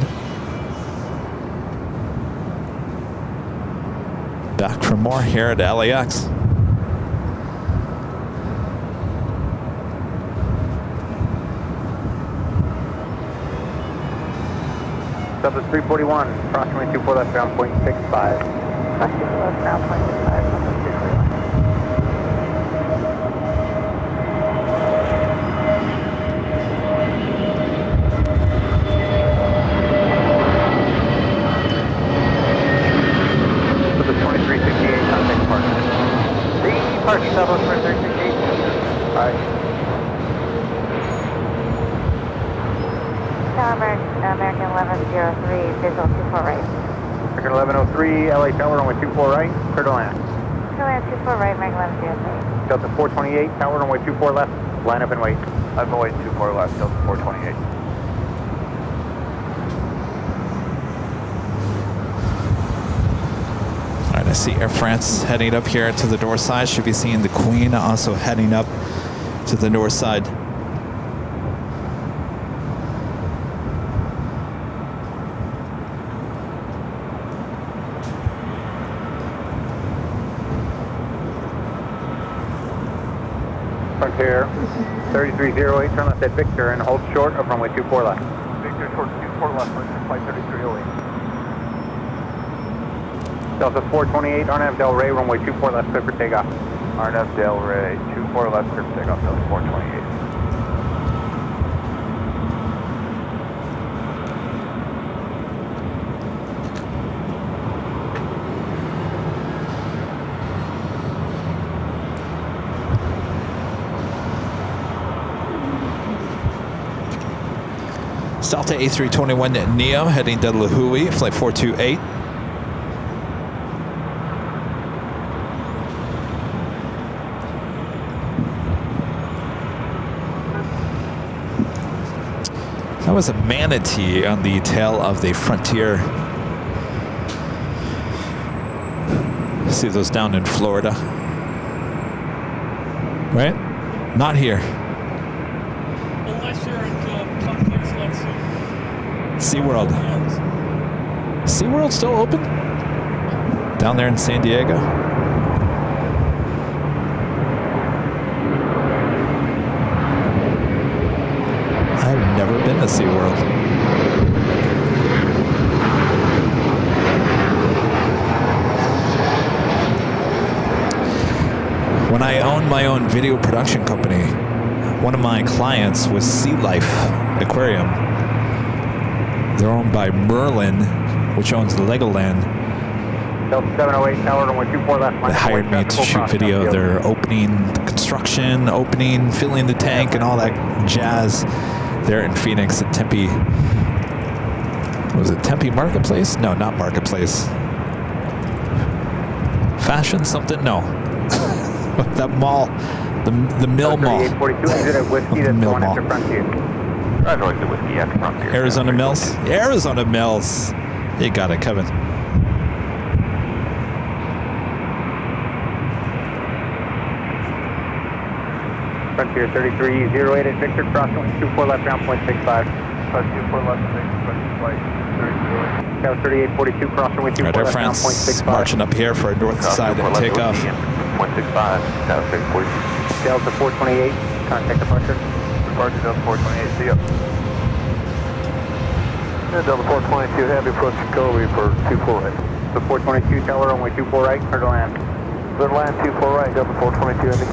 [SPEAKER 1] back for more here at LAX.
[SPEAKER 7] Southwest 341, approximately 24 left, ground point 65.
[SPEAKER 10] Approximately left, ground point 65, Southwest 341.
[SPEAKER 7] Southwest 2368, contact departure.
[SPEAKER 2] Departure, Southwest 2368.
[SPEAKER 7] All right.
[SPEAKER 10] American 1103, visual 24 right.
[SPEAKER 7] American 1103, LA tower, runway 24 right, clear to land.
[SPEAKER 10] Clear land 24 right, American 1103.
[SPEAKER 7] Delta 428, tower, runway 24 left, line up and wait.
[SPEAKER 3] I'm going 24 left, Delta 428.
[SPEAKER 1] All right, I see Air France heading up here to the door side. Should be seeing the Queen also heading up to the north side.
[SPEAKER 7] Frontier 3308, turn left at Victor and hold short of runway 24 left.
[SPEAKER 3] Victor short 24 left, flight 3308.
[SPEAKER 7] Delta 428, RNF Delray, runway 24 left, clear for takeoff.
[SPEAKER 3] RNF Delray, 24 left, clear for takeoff, Delta 428.
[SPEAKER 1] Delta A321 Neo heading to La Hui, flight 428. That was a manatee on the tail of the Frontier. See those down in Florida. Right? Not here.
[SPEAKER 6] Unless you're at companies like
[SPEAKER 1] SeaWorld. SeaWorld still open? Down there in San Diego? never been to SeaWorld. When I owned my own video production company, one of my clients was Sea Life Aquarium. They're owned by Merlin, which owns Legoland.
[SPEAKER 7] Delta 708 tower, runway 24 left.
[SPEAKER 1] They hired me to shoot video of their opening, construction, opening, filling the tank, and all that jazz there in Phoenix at Tempe. Was it Tempe Marketplace? No, not Marketplace. Fashion something? No. That mall, the Mill Mall.
[SPEAKER 7] 842, exit at Whiskey, that's
[SPEAKER 1] Mill
[SPEAKER 7] going
[SPEAKER 1] Mall.
[SPEAKER 7] after Frontier.
[SPEAKER 2] Roger, the Whiskey after Frontier.
[SPEAKER 1] Arizona Mills? Arizona Mills. You got it, Kevin.
[SPEAKER 7] Frontier 3308 at Victor, crossing 24 left, ground point 65.
[SPEAKER 3] 24 left, flight 30.
[SPEAKER 7] Tower 3842, crossing with 24
[SPEAKER 1] Right, Air
[SPEAKER 7] left, ground
[SPEAKER 1] France
[SPEAKER 7] point 65.
[SPEAKER 1] marching up here for a north side and takeoff.
[SPEAKER 2] 0.65, Tower 640.
[SPEAKER 7] Delta 428, contact departure.
[SPEAKER 3] Departure Delta 428, see ya. And Delta 422, heavy approach Jacoby for 24 right.
[SPEAKER 7] The 422 tower, runway 24 right, clear to land.
[SPEAKER 3] Clear to land 24 right, Delta 422, heavy.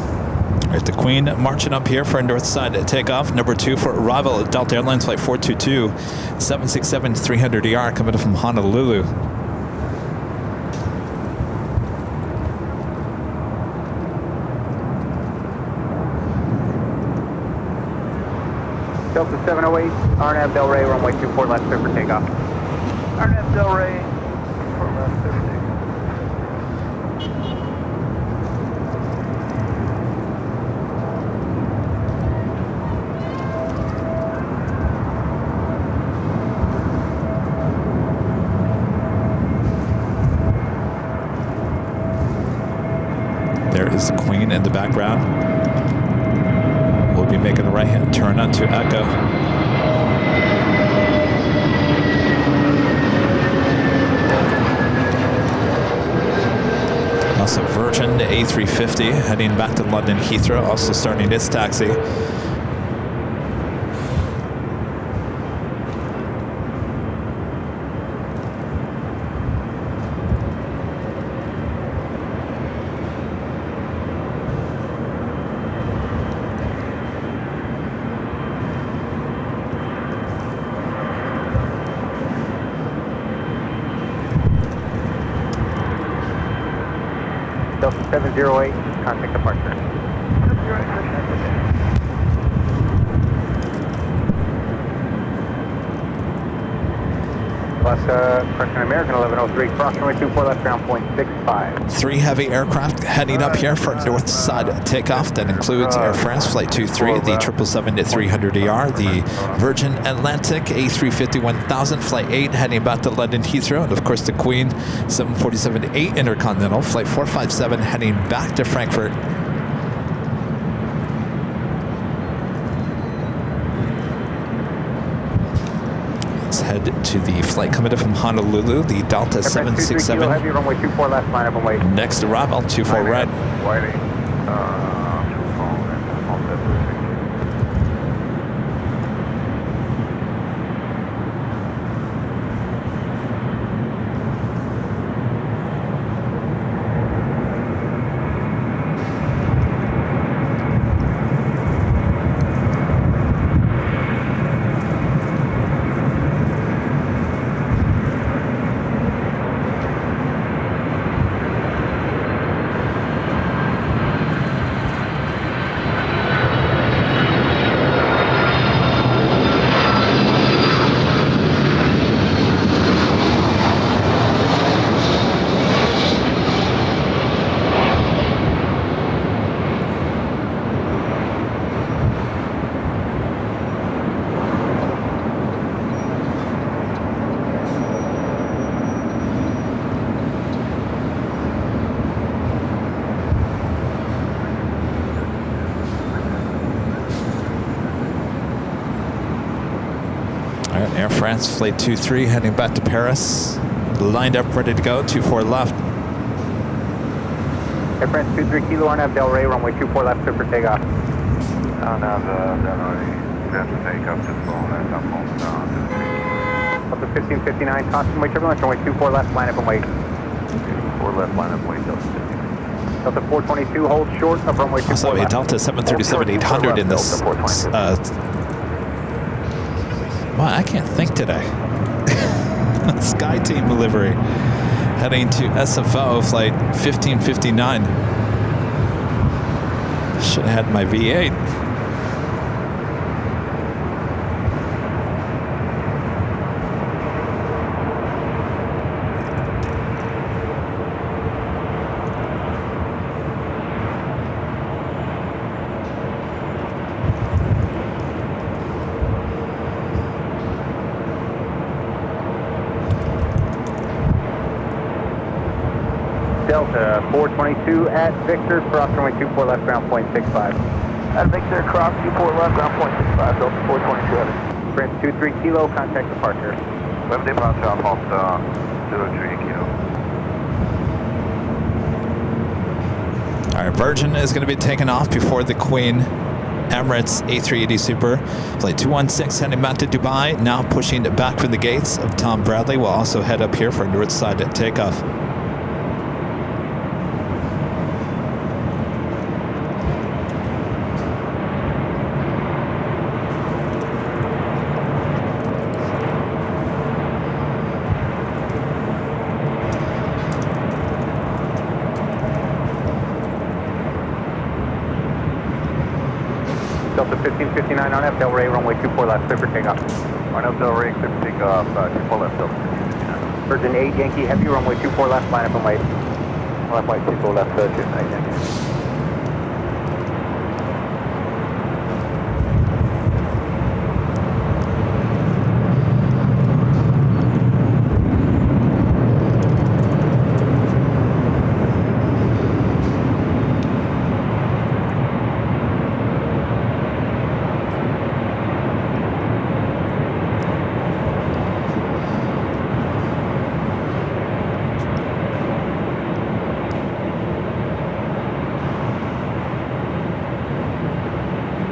[SPEAKER 1] There's the Queen marching up here for a north side takeoff. Number 2 for arrival at Delta Airlines Flight 422, 767-300ER coming in from Honolulu.
[SPEAKER 7] Delta 708, RNAV Del Rey, runway 24 left, clear for takeoff.
[SPEAKER 3] RNAV Del Rey, for left 50.
[SPEAKER 1] There is the Queen in the background. We'll be making a right-hand turn onto Echo. Also Virgin A380 heading back to London Heathrow, also starting its taxi.
[SPEAKER 7] Delta 708, contact departure. Correction, American 1103, cross runway 24 left, ground point 65.
[SPEAKER 1] 3 heavy aircraft heading up here for north side takeoff. That includes Air France Flight 23, the 777-300ER, the Virgin Atlantic A350-1000 Flight 8 heading back to London Heathrow, and of course the Queen 747-8 Intercontinental Flight 457 heading back to Frankfurt. Let's head to the flight coming in from Honolulu, the Delta 767.
[SPEAKER 7] Heavy, runway 24 left, line up and wait.
[SPEAKER 1] Next arrival, 24 red.
[SPEAKER 3] Whiting.
[SPEAKER 1] All right, Air France Flight 23 heading back to Paris. Lined up, ready to go, 24 left.
[SPEAKER 7] Air France 23 Kilo RNAV Del Rey, runway 24 left, clear for takeoff.
[SPEAKER 3] RNAV Del Rey. clear to take off just for that up on
[SPEAKER 7] Delta 1559, constant weight turbulence, runway 24 left, line up and wait.
[SPEAKER 3] 4 left, line up, wait, Delta 59.
[SPEAKER 7] Delta 422, hold short of runway 24
[SPEAKER 1] Also, a
[SPEAKER 7] left.
[SPEAKER 1] Delta 737-800 in this. Wow, I can't think today. Sky Team livery. Heading to SFO flight 1559. Should have had my V8.
[SPEAKER 7] Delta 422 at Victor, cross runway 24 left, ground point 65.
[SPEAKER 2] At Victor, cross 24 left, ground point 65, Delta 422 heavy.
[SPEAKER 7] Prince 23 kilo, contact departure.
[SPEAKER 3] Web departure off the 03 kilo.
[SPEAKER 1] All right, Virgin is going to be taken off before the Queen. Emirates A380 Super. Flight 216 heading back to Dubai. Now pushing back from the gates of Tom Bradley. We'll also head up here for a north side takeoff.
[SPEAKER 7] Delta 1559 on F, Del Rey, runway 24 left, clear for takeoff.
[SPEAKER 3] On up Del Rey, clear for takeoff, 24 left, Delta 1559.
[SPEAKER 7] Virgin 8 Yankee Heavy, runway 24 left, line up and wait.
[SPEAKER 2] Left, white, 24 left, 13, 8 Yankee.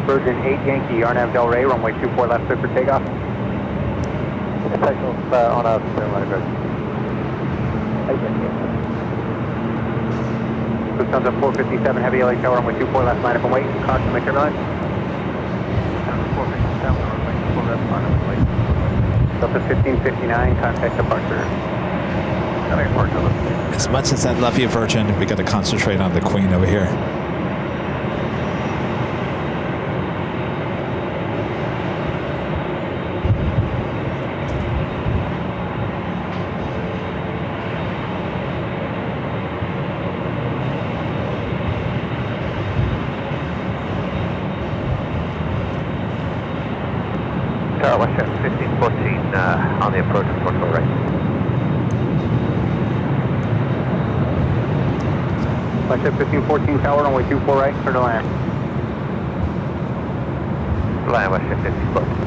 [SPEAKER 7] Virgin 8 Yankee, Arnav Del Rey, runway 24 left, clear for takeoff.
[SPEAKER 2] Signal on us, runway good. 8 Yankee.
[SPEAKER 7] Lufthansa 457 Heavy LA Tower, runway 24 left, line up and wait. Caution, make turbulence.
[SPEAKER 3] 457, runway 24 left, line up and wait.
[SPEAKER 7] Delta 1559, contact departure.
[SPEAKER 1] As much as I love you, Virgin, we got to concentrate on the Queen over here.
[SPEAKER 2] Tower Western 1514 on the approach to Portugal right.
[SPEAKER 7] Western 1514 Tower, runway 24 right, clear to land.
[SPEAKER 2] Land Western 1514.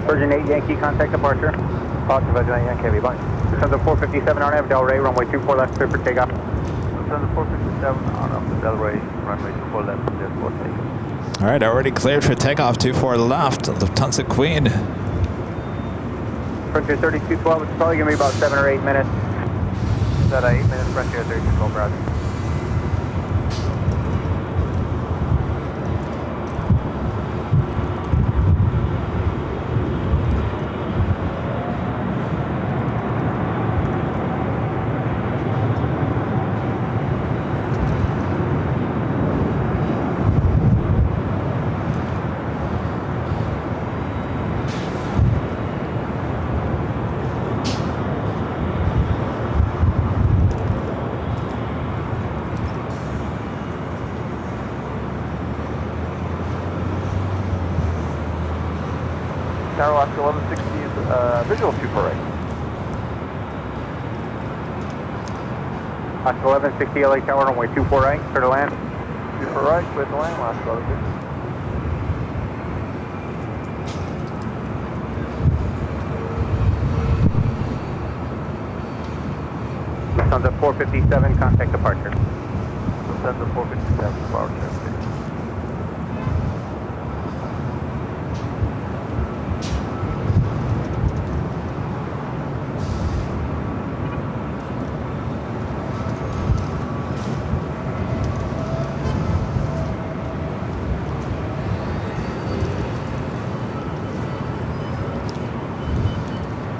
[SPEAKER 7] Virgin 8 Yankee, contact departure.
[SPEAKER 2] Fox Virgin 8 Yankee Heavy, bye.
[SPEAKER 7] Lufthansa 457 Arnav Del Rey, runway 24 left, clear for takeoff.
[SPEAKER 3] Lufthansa 457 on up the Del Rey, runway 24 left, clear for takeoff.
[SPEAKER 1] All right, already cleared for takeoff. 24 left. Lufthansa Queen.
[SPEAKER 7] Frontier 3212, it's probably going to be about 7 or 8 minutes.
[SPEAKER 3] Is that 8 minutes, Frontier 3212, Roger. Oscar 1160 is visual 248.
[SPEAKER 7] Oscar 1160 LA Tower, runway 24 right, clear to land.
[SPEAKER 3] 24 right, clear to land, last 1160.
[SPEAKER 7] Lufthansa 457, contact departure.
[SPEAKER 3] Lufthansa 457, departure.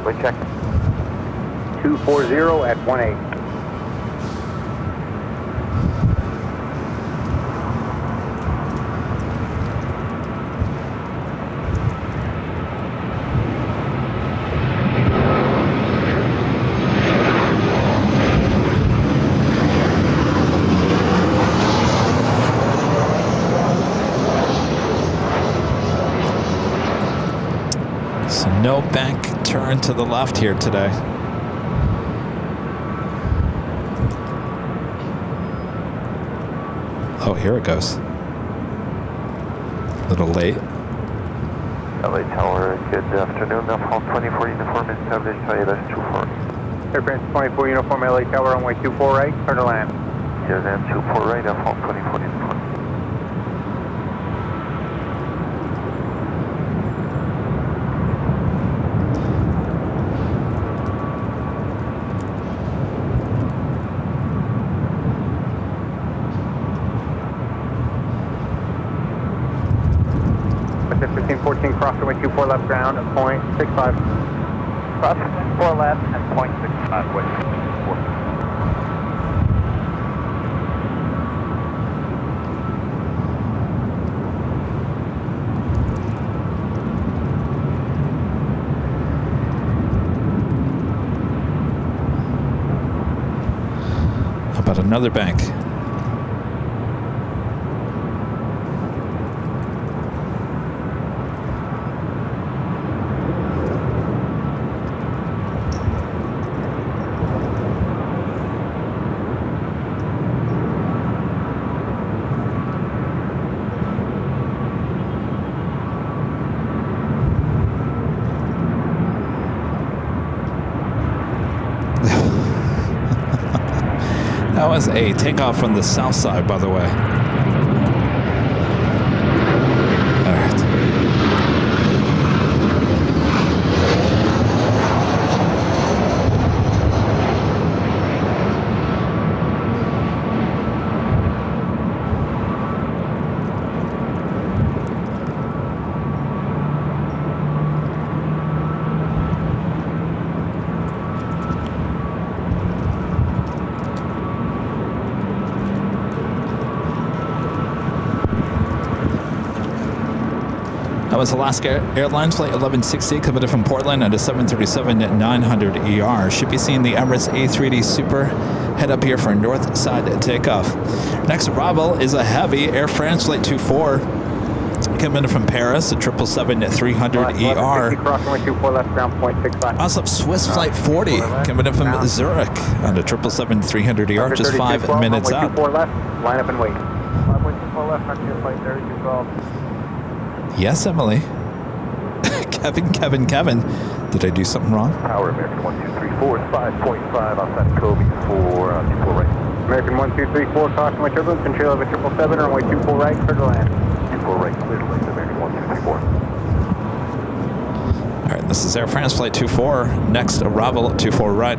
[SPEAKER 3] Wait, check.
[SPEAKER 7] 240 at 18.
[SPEAKER 1] So no bank turn to the left here today. Oh, here it goes. A little late.
[SPEAKER 3] LA Tower, good afternoon. Now 24 uniform established, ILS 24.
[SPEAKER 7] Air France 24 uniform LA Tower, runway 24 right, clear to land.
[SPEAKER 3] Here then 24 right, now 24 uniform.
[SPEAKER 7] What's it, 1514 cross runway 24 left ground, 0.65.
[SPEAKER 9] Cross 4 left and 0.65 west.
[SPEAKER 1] How about another bank? That was a takeoff from the south side, by the way. All right. That was Alaska Airlines Flight 1160 coming in from Portland at a 737-900 ER. Should be seeing the Emirates A380 Super head up here for a north side takeoff. Next arrival is a heavy Air France Flight 24 coming in from Paris, a 777-300 ER.
[SPEAKER 7] Cross runway 24 left ground, 0.65.
[SPEAKER 1] Also Swiss Flight 40 coming in from Zurich on a 777-300 ER, just 5 minutes out.
[SPEAKER 7] 24 left, line up and wait.
[SPEAKER 3] 5.24 left, frontier flight 3212.
[SPEAKER 1] Yes, Emily. Kevin. Did I do something wrong?
[SPEAKER 3] Tower, American 1234 is 5.5 outside Kobe for 24 right.
[SPEAKER 7] American 1234, caution my turbulence, control over 777, runway 24 right, clear to land.
[SPEAKER 3] 24 right, clear to land, American 1234.
[SPEAKER 1] All right, this is Air France Flight 24. Next arrival at 24 right.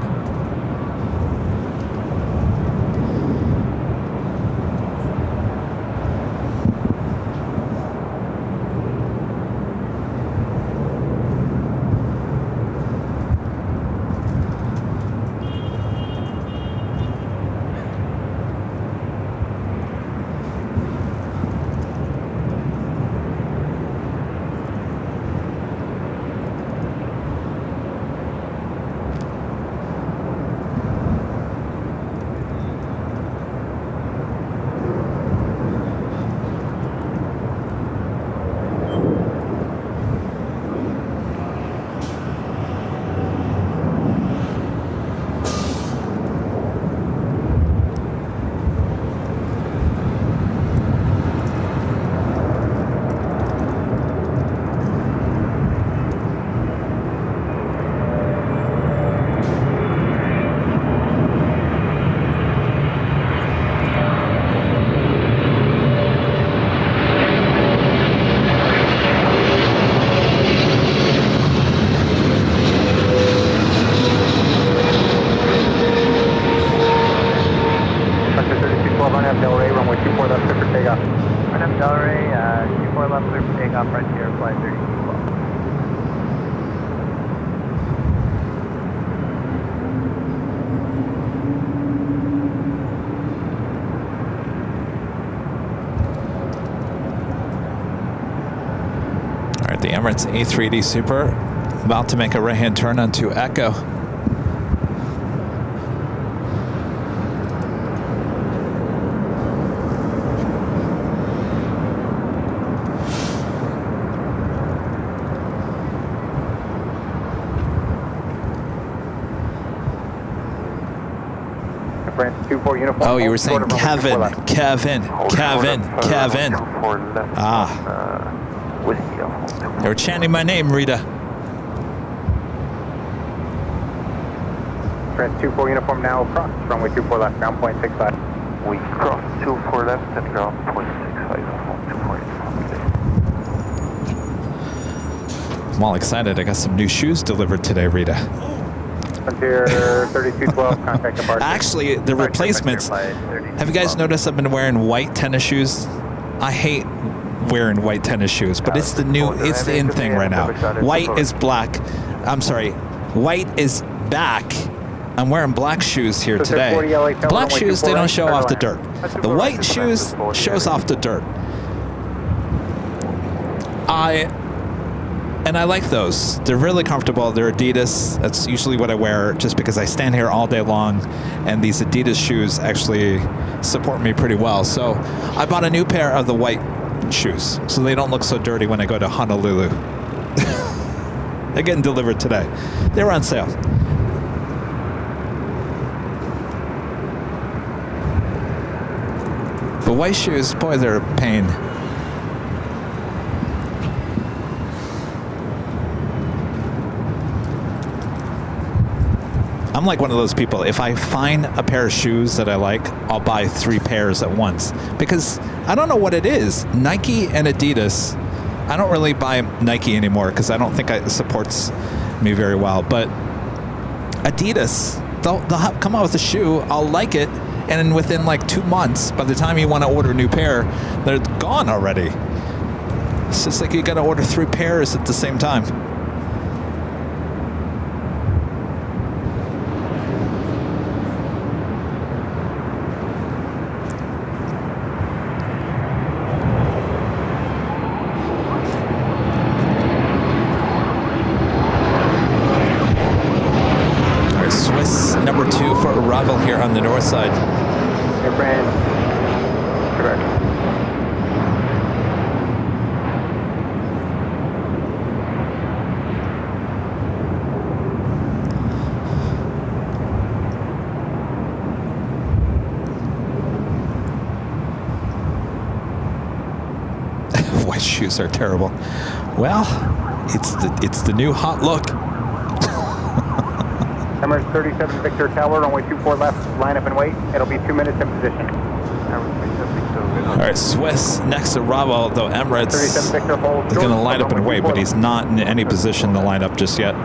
[SPEAKER 7] 24 left, clear for takeoff.
[SPEAKER 9] Right up Delray, 24 left, clear for takeoff, right here, flight 3212.
[SPEAKER 1] All right, the Emirates A380 Super about to make a right-hand turn onto Echo.
[SPEAKER 7] France 24 uniform.
[SPEAKER 1] Oh, you were saying Kevin. Ah. They were chanting my name, Rita.
[SPEAKER 7] France 24 uniform now across, runway 24 left, ground point 65.
[SPEAKER 3] We cross 24 left and ground point 65.
[SPEAKER 1] I'm all excited. I got some new shoes delivered today, Rita.
[SPEAKER 7] Frontier 3212, contact departure.
[SPEAKER 1] Actually, the replacements. Have you guys noticed I've been wearing white tennis shoes? I hate wearing white tennis shoes, but it's the in thing right now. White is black. I'm sorry, white is back. I'm wearing black shoes here today. Black shoes, they don't show off the dirt. The white shoes shows off the dirt. And I like those. They're really comfortable. They're Adidas. That's usually what I wear just because I stand here all day long, and these Adidas shoes actually support me pretty well. So I bought a new pair of the white shoes so they don't look so dirty when I go to Honolulu. They're getting delivered today. They were on sale. The white shoes, boy, they're a pain. I'm like one of those people, if I find a pair of shoes that I like, I'll buy 3 pairs at once. Because I don't know what it is. Nike and Adidas, I don't really buy Nike anymore because I don't think it supports me very well. But Adidas, they'll come out with a shoe, I'll like it, and then within like 2 months, by the time you want to order a new pair, they're gone already. It's just like you got to order 3 pairs at the same time. Here on the north side.
[SPEAKER 7] Hey, Brand. Correct.
[SPEAKER 1] White shoes are terrible. Well, it's the new hot look.
[SPEAKER 7] Emirates 37 Victor Tower, runway 24 left, line up and wait. It'll be 2 minutes in position.
[SPEAKER 1] All right, Swiss next to Bravo, though Emirates is going to line up and wait, but he's not in any position to line up just yet.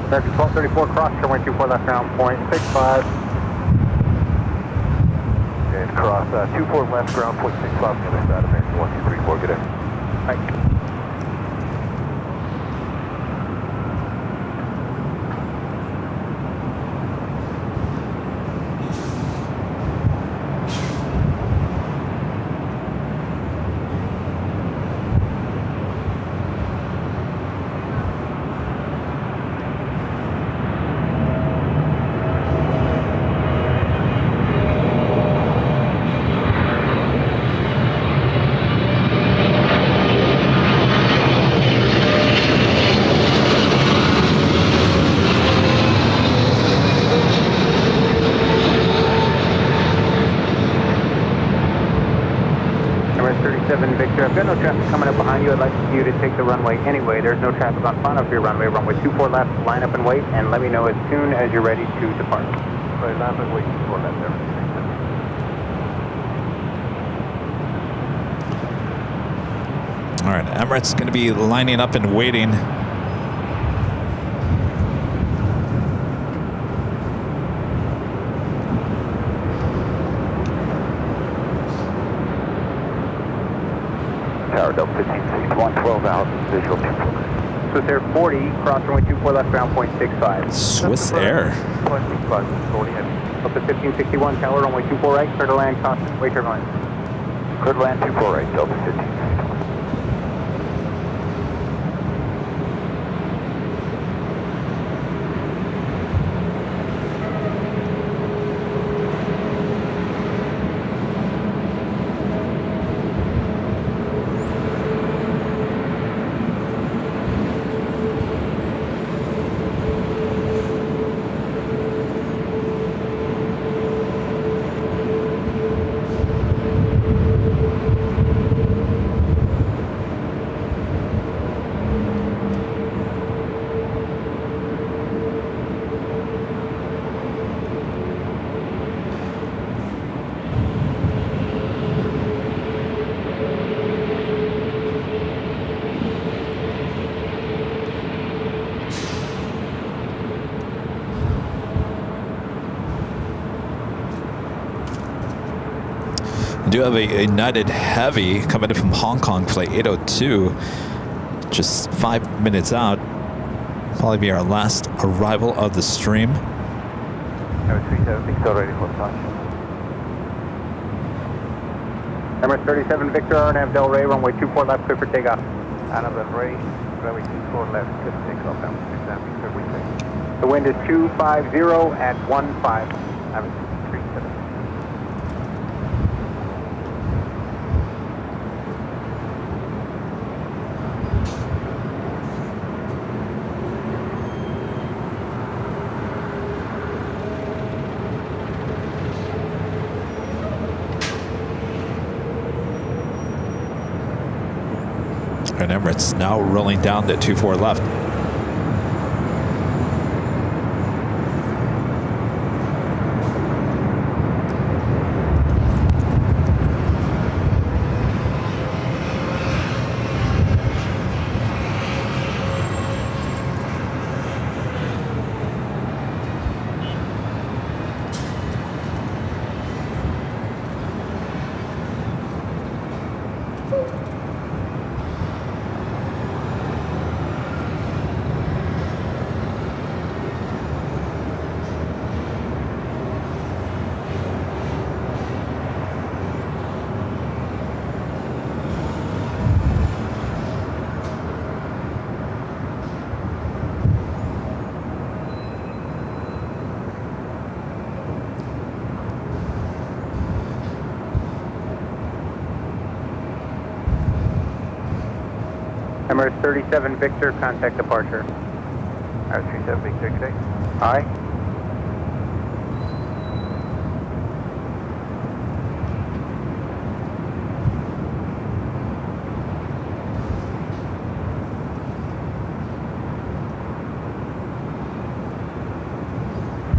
[SPEAKER 7] American 1234 cross, runway 24 left, ground point 65.
[SPEAKER 3] And cross 24 left, ground point 65, the other side of American 1234, good day.
[SPEAKER 7] Thank you. Victor, I've got no traffic coming up behind you. I'd like you to take the runway anyway. There's no traffic on final for your runway. Runway 24 left, line up and wait, and let me know as soon as you're ready to depart.
[SPEAKER 3] Right, line up and wait, 24 left, everything.
[SPEAKER 1] All right, Emirates going to be lining up and waiting.
[SPEAKER 2] Delta 1561, 12 out, visual 24.
[SPEAKER 7] Swiss Air 40, cross runway 24 left, ground point 65.
[SPEAKER 1] Swiss Air.
[SPEAKER 2] 40 heavy.
[SPEAKER 7] Delta 1561, tower, runway 24 right, clear to land, caution, wait turbulence.
[SPEAKER 2] Clear to land 24 right, Delta 1561.
[SPEAKER 1] We do have a United Heavy coming in from Hong Kong, flight 802, just 5 minutes out. Probably be our last arrival of the stream.
[SPEAKER 2] Emirates 370, still ready for touch.
[SPEAKER 7] Emirates 37, Victor, RNAV Del Rey, runway 24 left, clear for takeoff.
[SPEAKER 2] Anna Del Rey, runway 24 left, clear for takeoff, Emirates 37, Victor, we
[SPEAKER 7] The wind is 250 at 15.
[SPEAKER 2] Emirates 37.
[SPEAKER 1] And Emirates now rolling down to 24 left.
[SPEAKER 7] Emirates 37, Victor, contact departure.
[SPEAKER 2] Emirates 37, Victor, today.
[SPEAKER 7] Aye.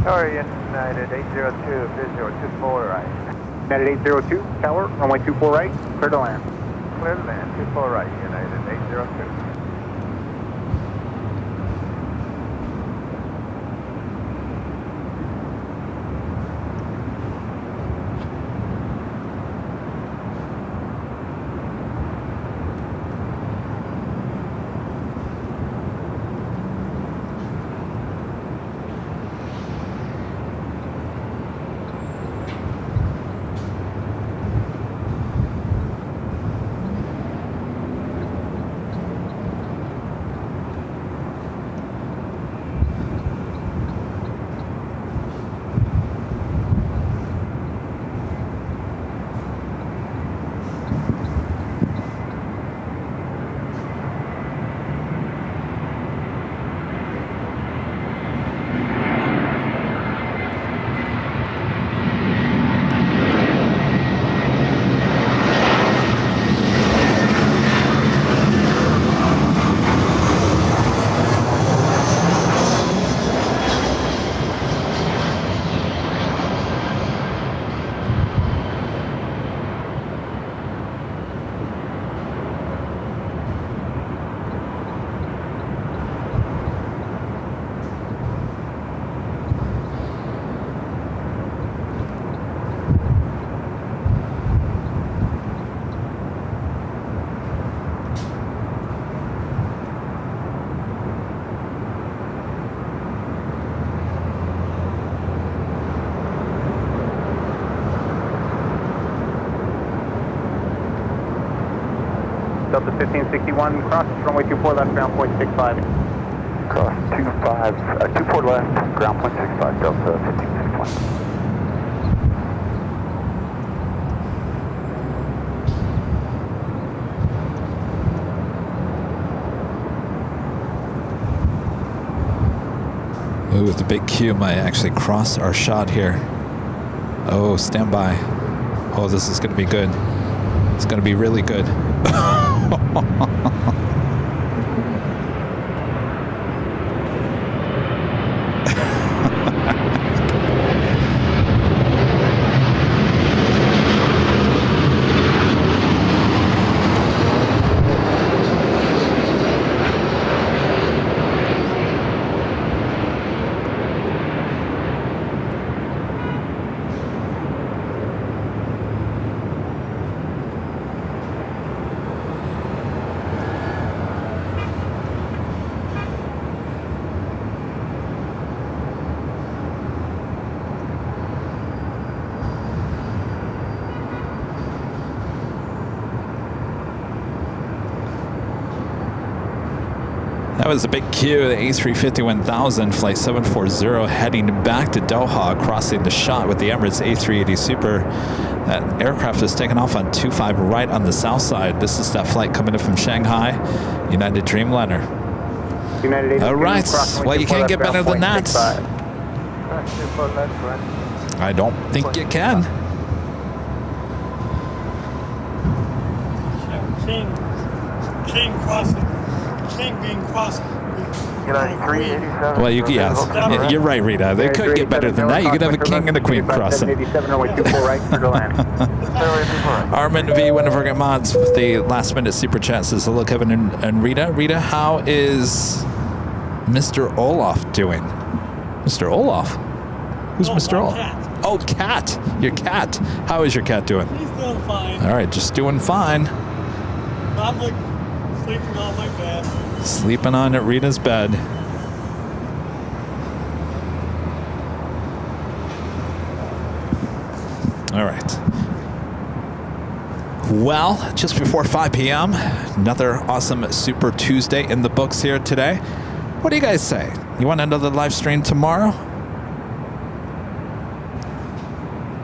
[SPEAKER 2] Sorry, United 802, visual 24 right.
[SPEAKER 7] United 802, tower, runway 24 right, clear to land.
[SPEAKER 2] Clear to land, 24 right, United 802.
[SPEAKER 7] Delta 1561, cross runway 24 left, ground point 65.
[SPEAKER 2] Cross 24 left, ground point 65, Delta 1561.
[SPEAKER 1] Ooh, with the big Q might actually cross our shot here. Oh, stand by. Oh, this is going to be good. It's going to be really good. That was a big Q, the A350-1000, flight 740, heading back to Doha, crossing the shot with the Emirates A380 Super. That aircraft is taking off on 25 right on the south side. This is that flight coming in from Shanghai, United Dreamliner. All right, well, you can't get better than that. I don't think you can.
[SPEAKER 6] King crossing. King being crossed.
[SPEAKER 1] Well, yes, you're right, Rita. They could get better than that. You could have a king and a queen crossing. Armin V, one of our mods, with the last-minute super chat says, hello, Kevin and Rita. Rita, how is Mr. Olaf doing? Mr. Olaf? Who's Mr. Olaf?
[SPEAKER 6] Cat.
[SPEAKER 1] Oh, cat. Your cat. How is your cat doing?
[SPEAKER 6] He's doing fine.
[SPEAKER 1] All right, just doing fine.
[SPEAKER 6] Probably sleeping on my bed.
[SPEAKER 1] Sleeping on at Rita's bed. All right. Well, just before 5 p.m., another awesome Super Tuesday in the books here today. What do you guys say? You want another live stream tomorrow?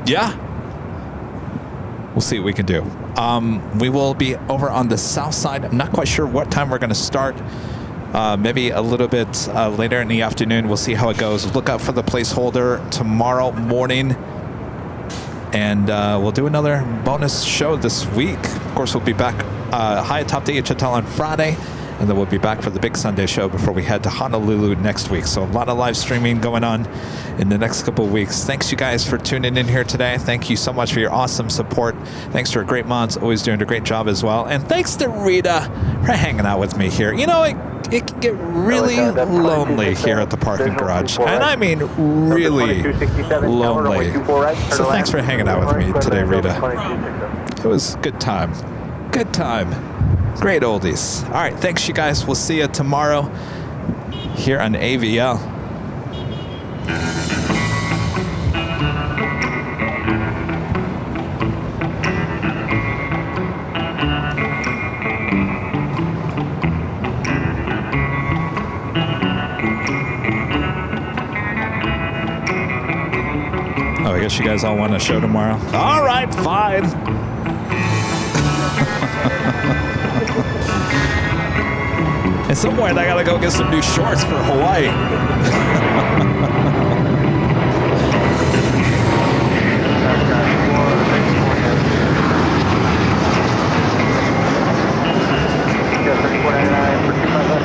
[SPEAKER 1] Yeah. We'll see what we can do. We will be over on the south side. I'm not quite sure what time we're going to start. Maybe a little bit later in the afternoon. We'll see how it goes. Look out for the placeholder tomorrow morning. And we'll do another bonus show this week. Of course, we'll be back high atop the HOTL on Friday. And then we'll be back for the big Sunday show before we head to Honolulu next week. So a lot of live streaming going on in the next couple of weeks. Thanks, you guys, for tuning in here today. Thank you so much for your awesome support. Thanks to our great mods, always doing a great job as well. And thanks to Rita for hanging out with me here. You know, it can get really lonely here at the parking garage. And I mean really lonely. So thanks for hanging out with me today, Rita. It was a good time. Good time. Great oldies. All right, thanks, you guys. We'll see you tomorrow here on AVL. Oh, I guess you guys all want a show tomorrow? All right, fine. At some point, I gotta go get some new shorts for Hawaii.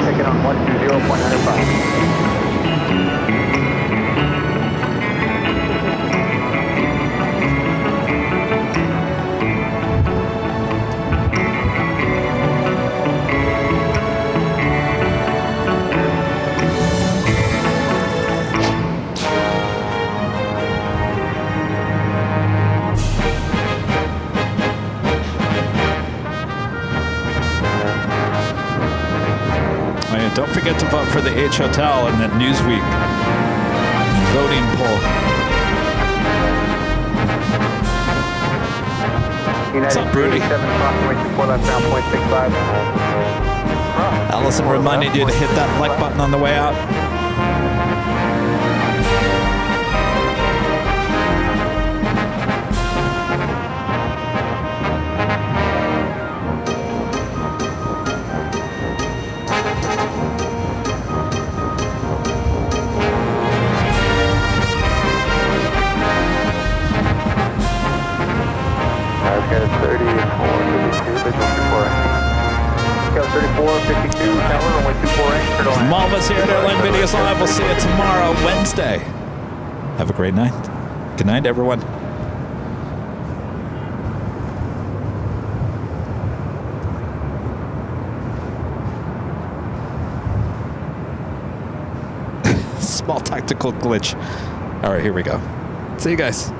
[SPEAKER 7] Ticket on 120.95.
[SPEAKER 1] Don't forget to vote for the HOTL in that Newsweek voting poll.
[SPEAKER 7] United
[SPEAKER 1] up, Rudy?
[SPEAKER 7] 7 approximately 24 left down 0.65.
[SPEAKER 1] Allison reminded you to hit that like button on the way out.
[SPEAKER 2] I've got 34, 52, visual 24.
[SPEAKER 7] 34, 52, tower, runway 24
[SPEAKER 1] From all of us here at Airline Videos Live, we'll see you tomorrow, Wednesday. Have a great night. Good night, everyone. Small tactical glitch. All right, here we go. See you guys.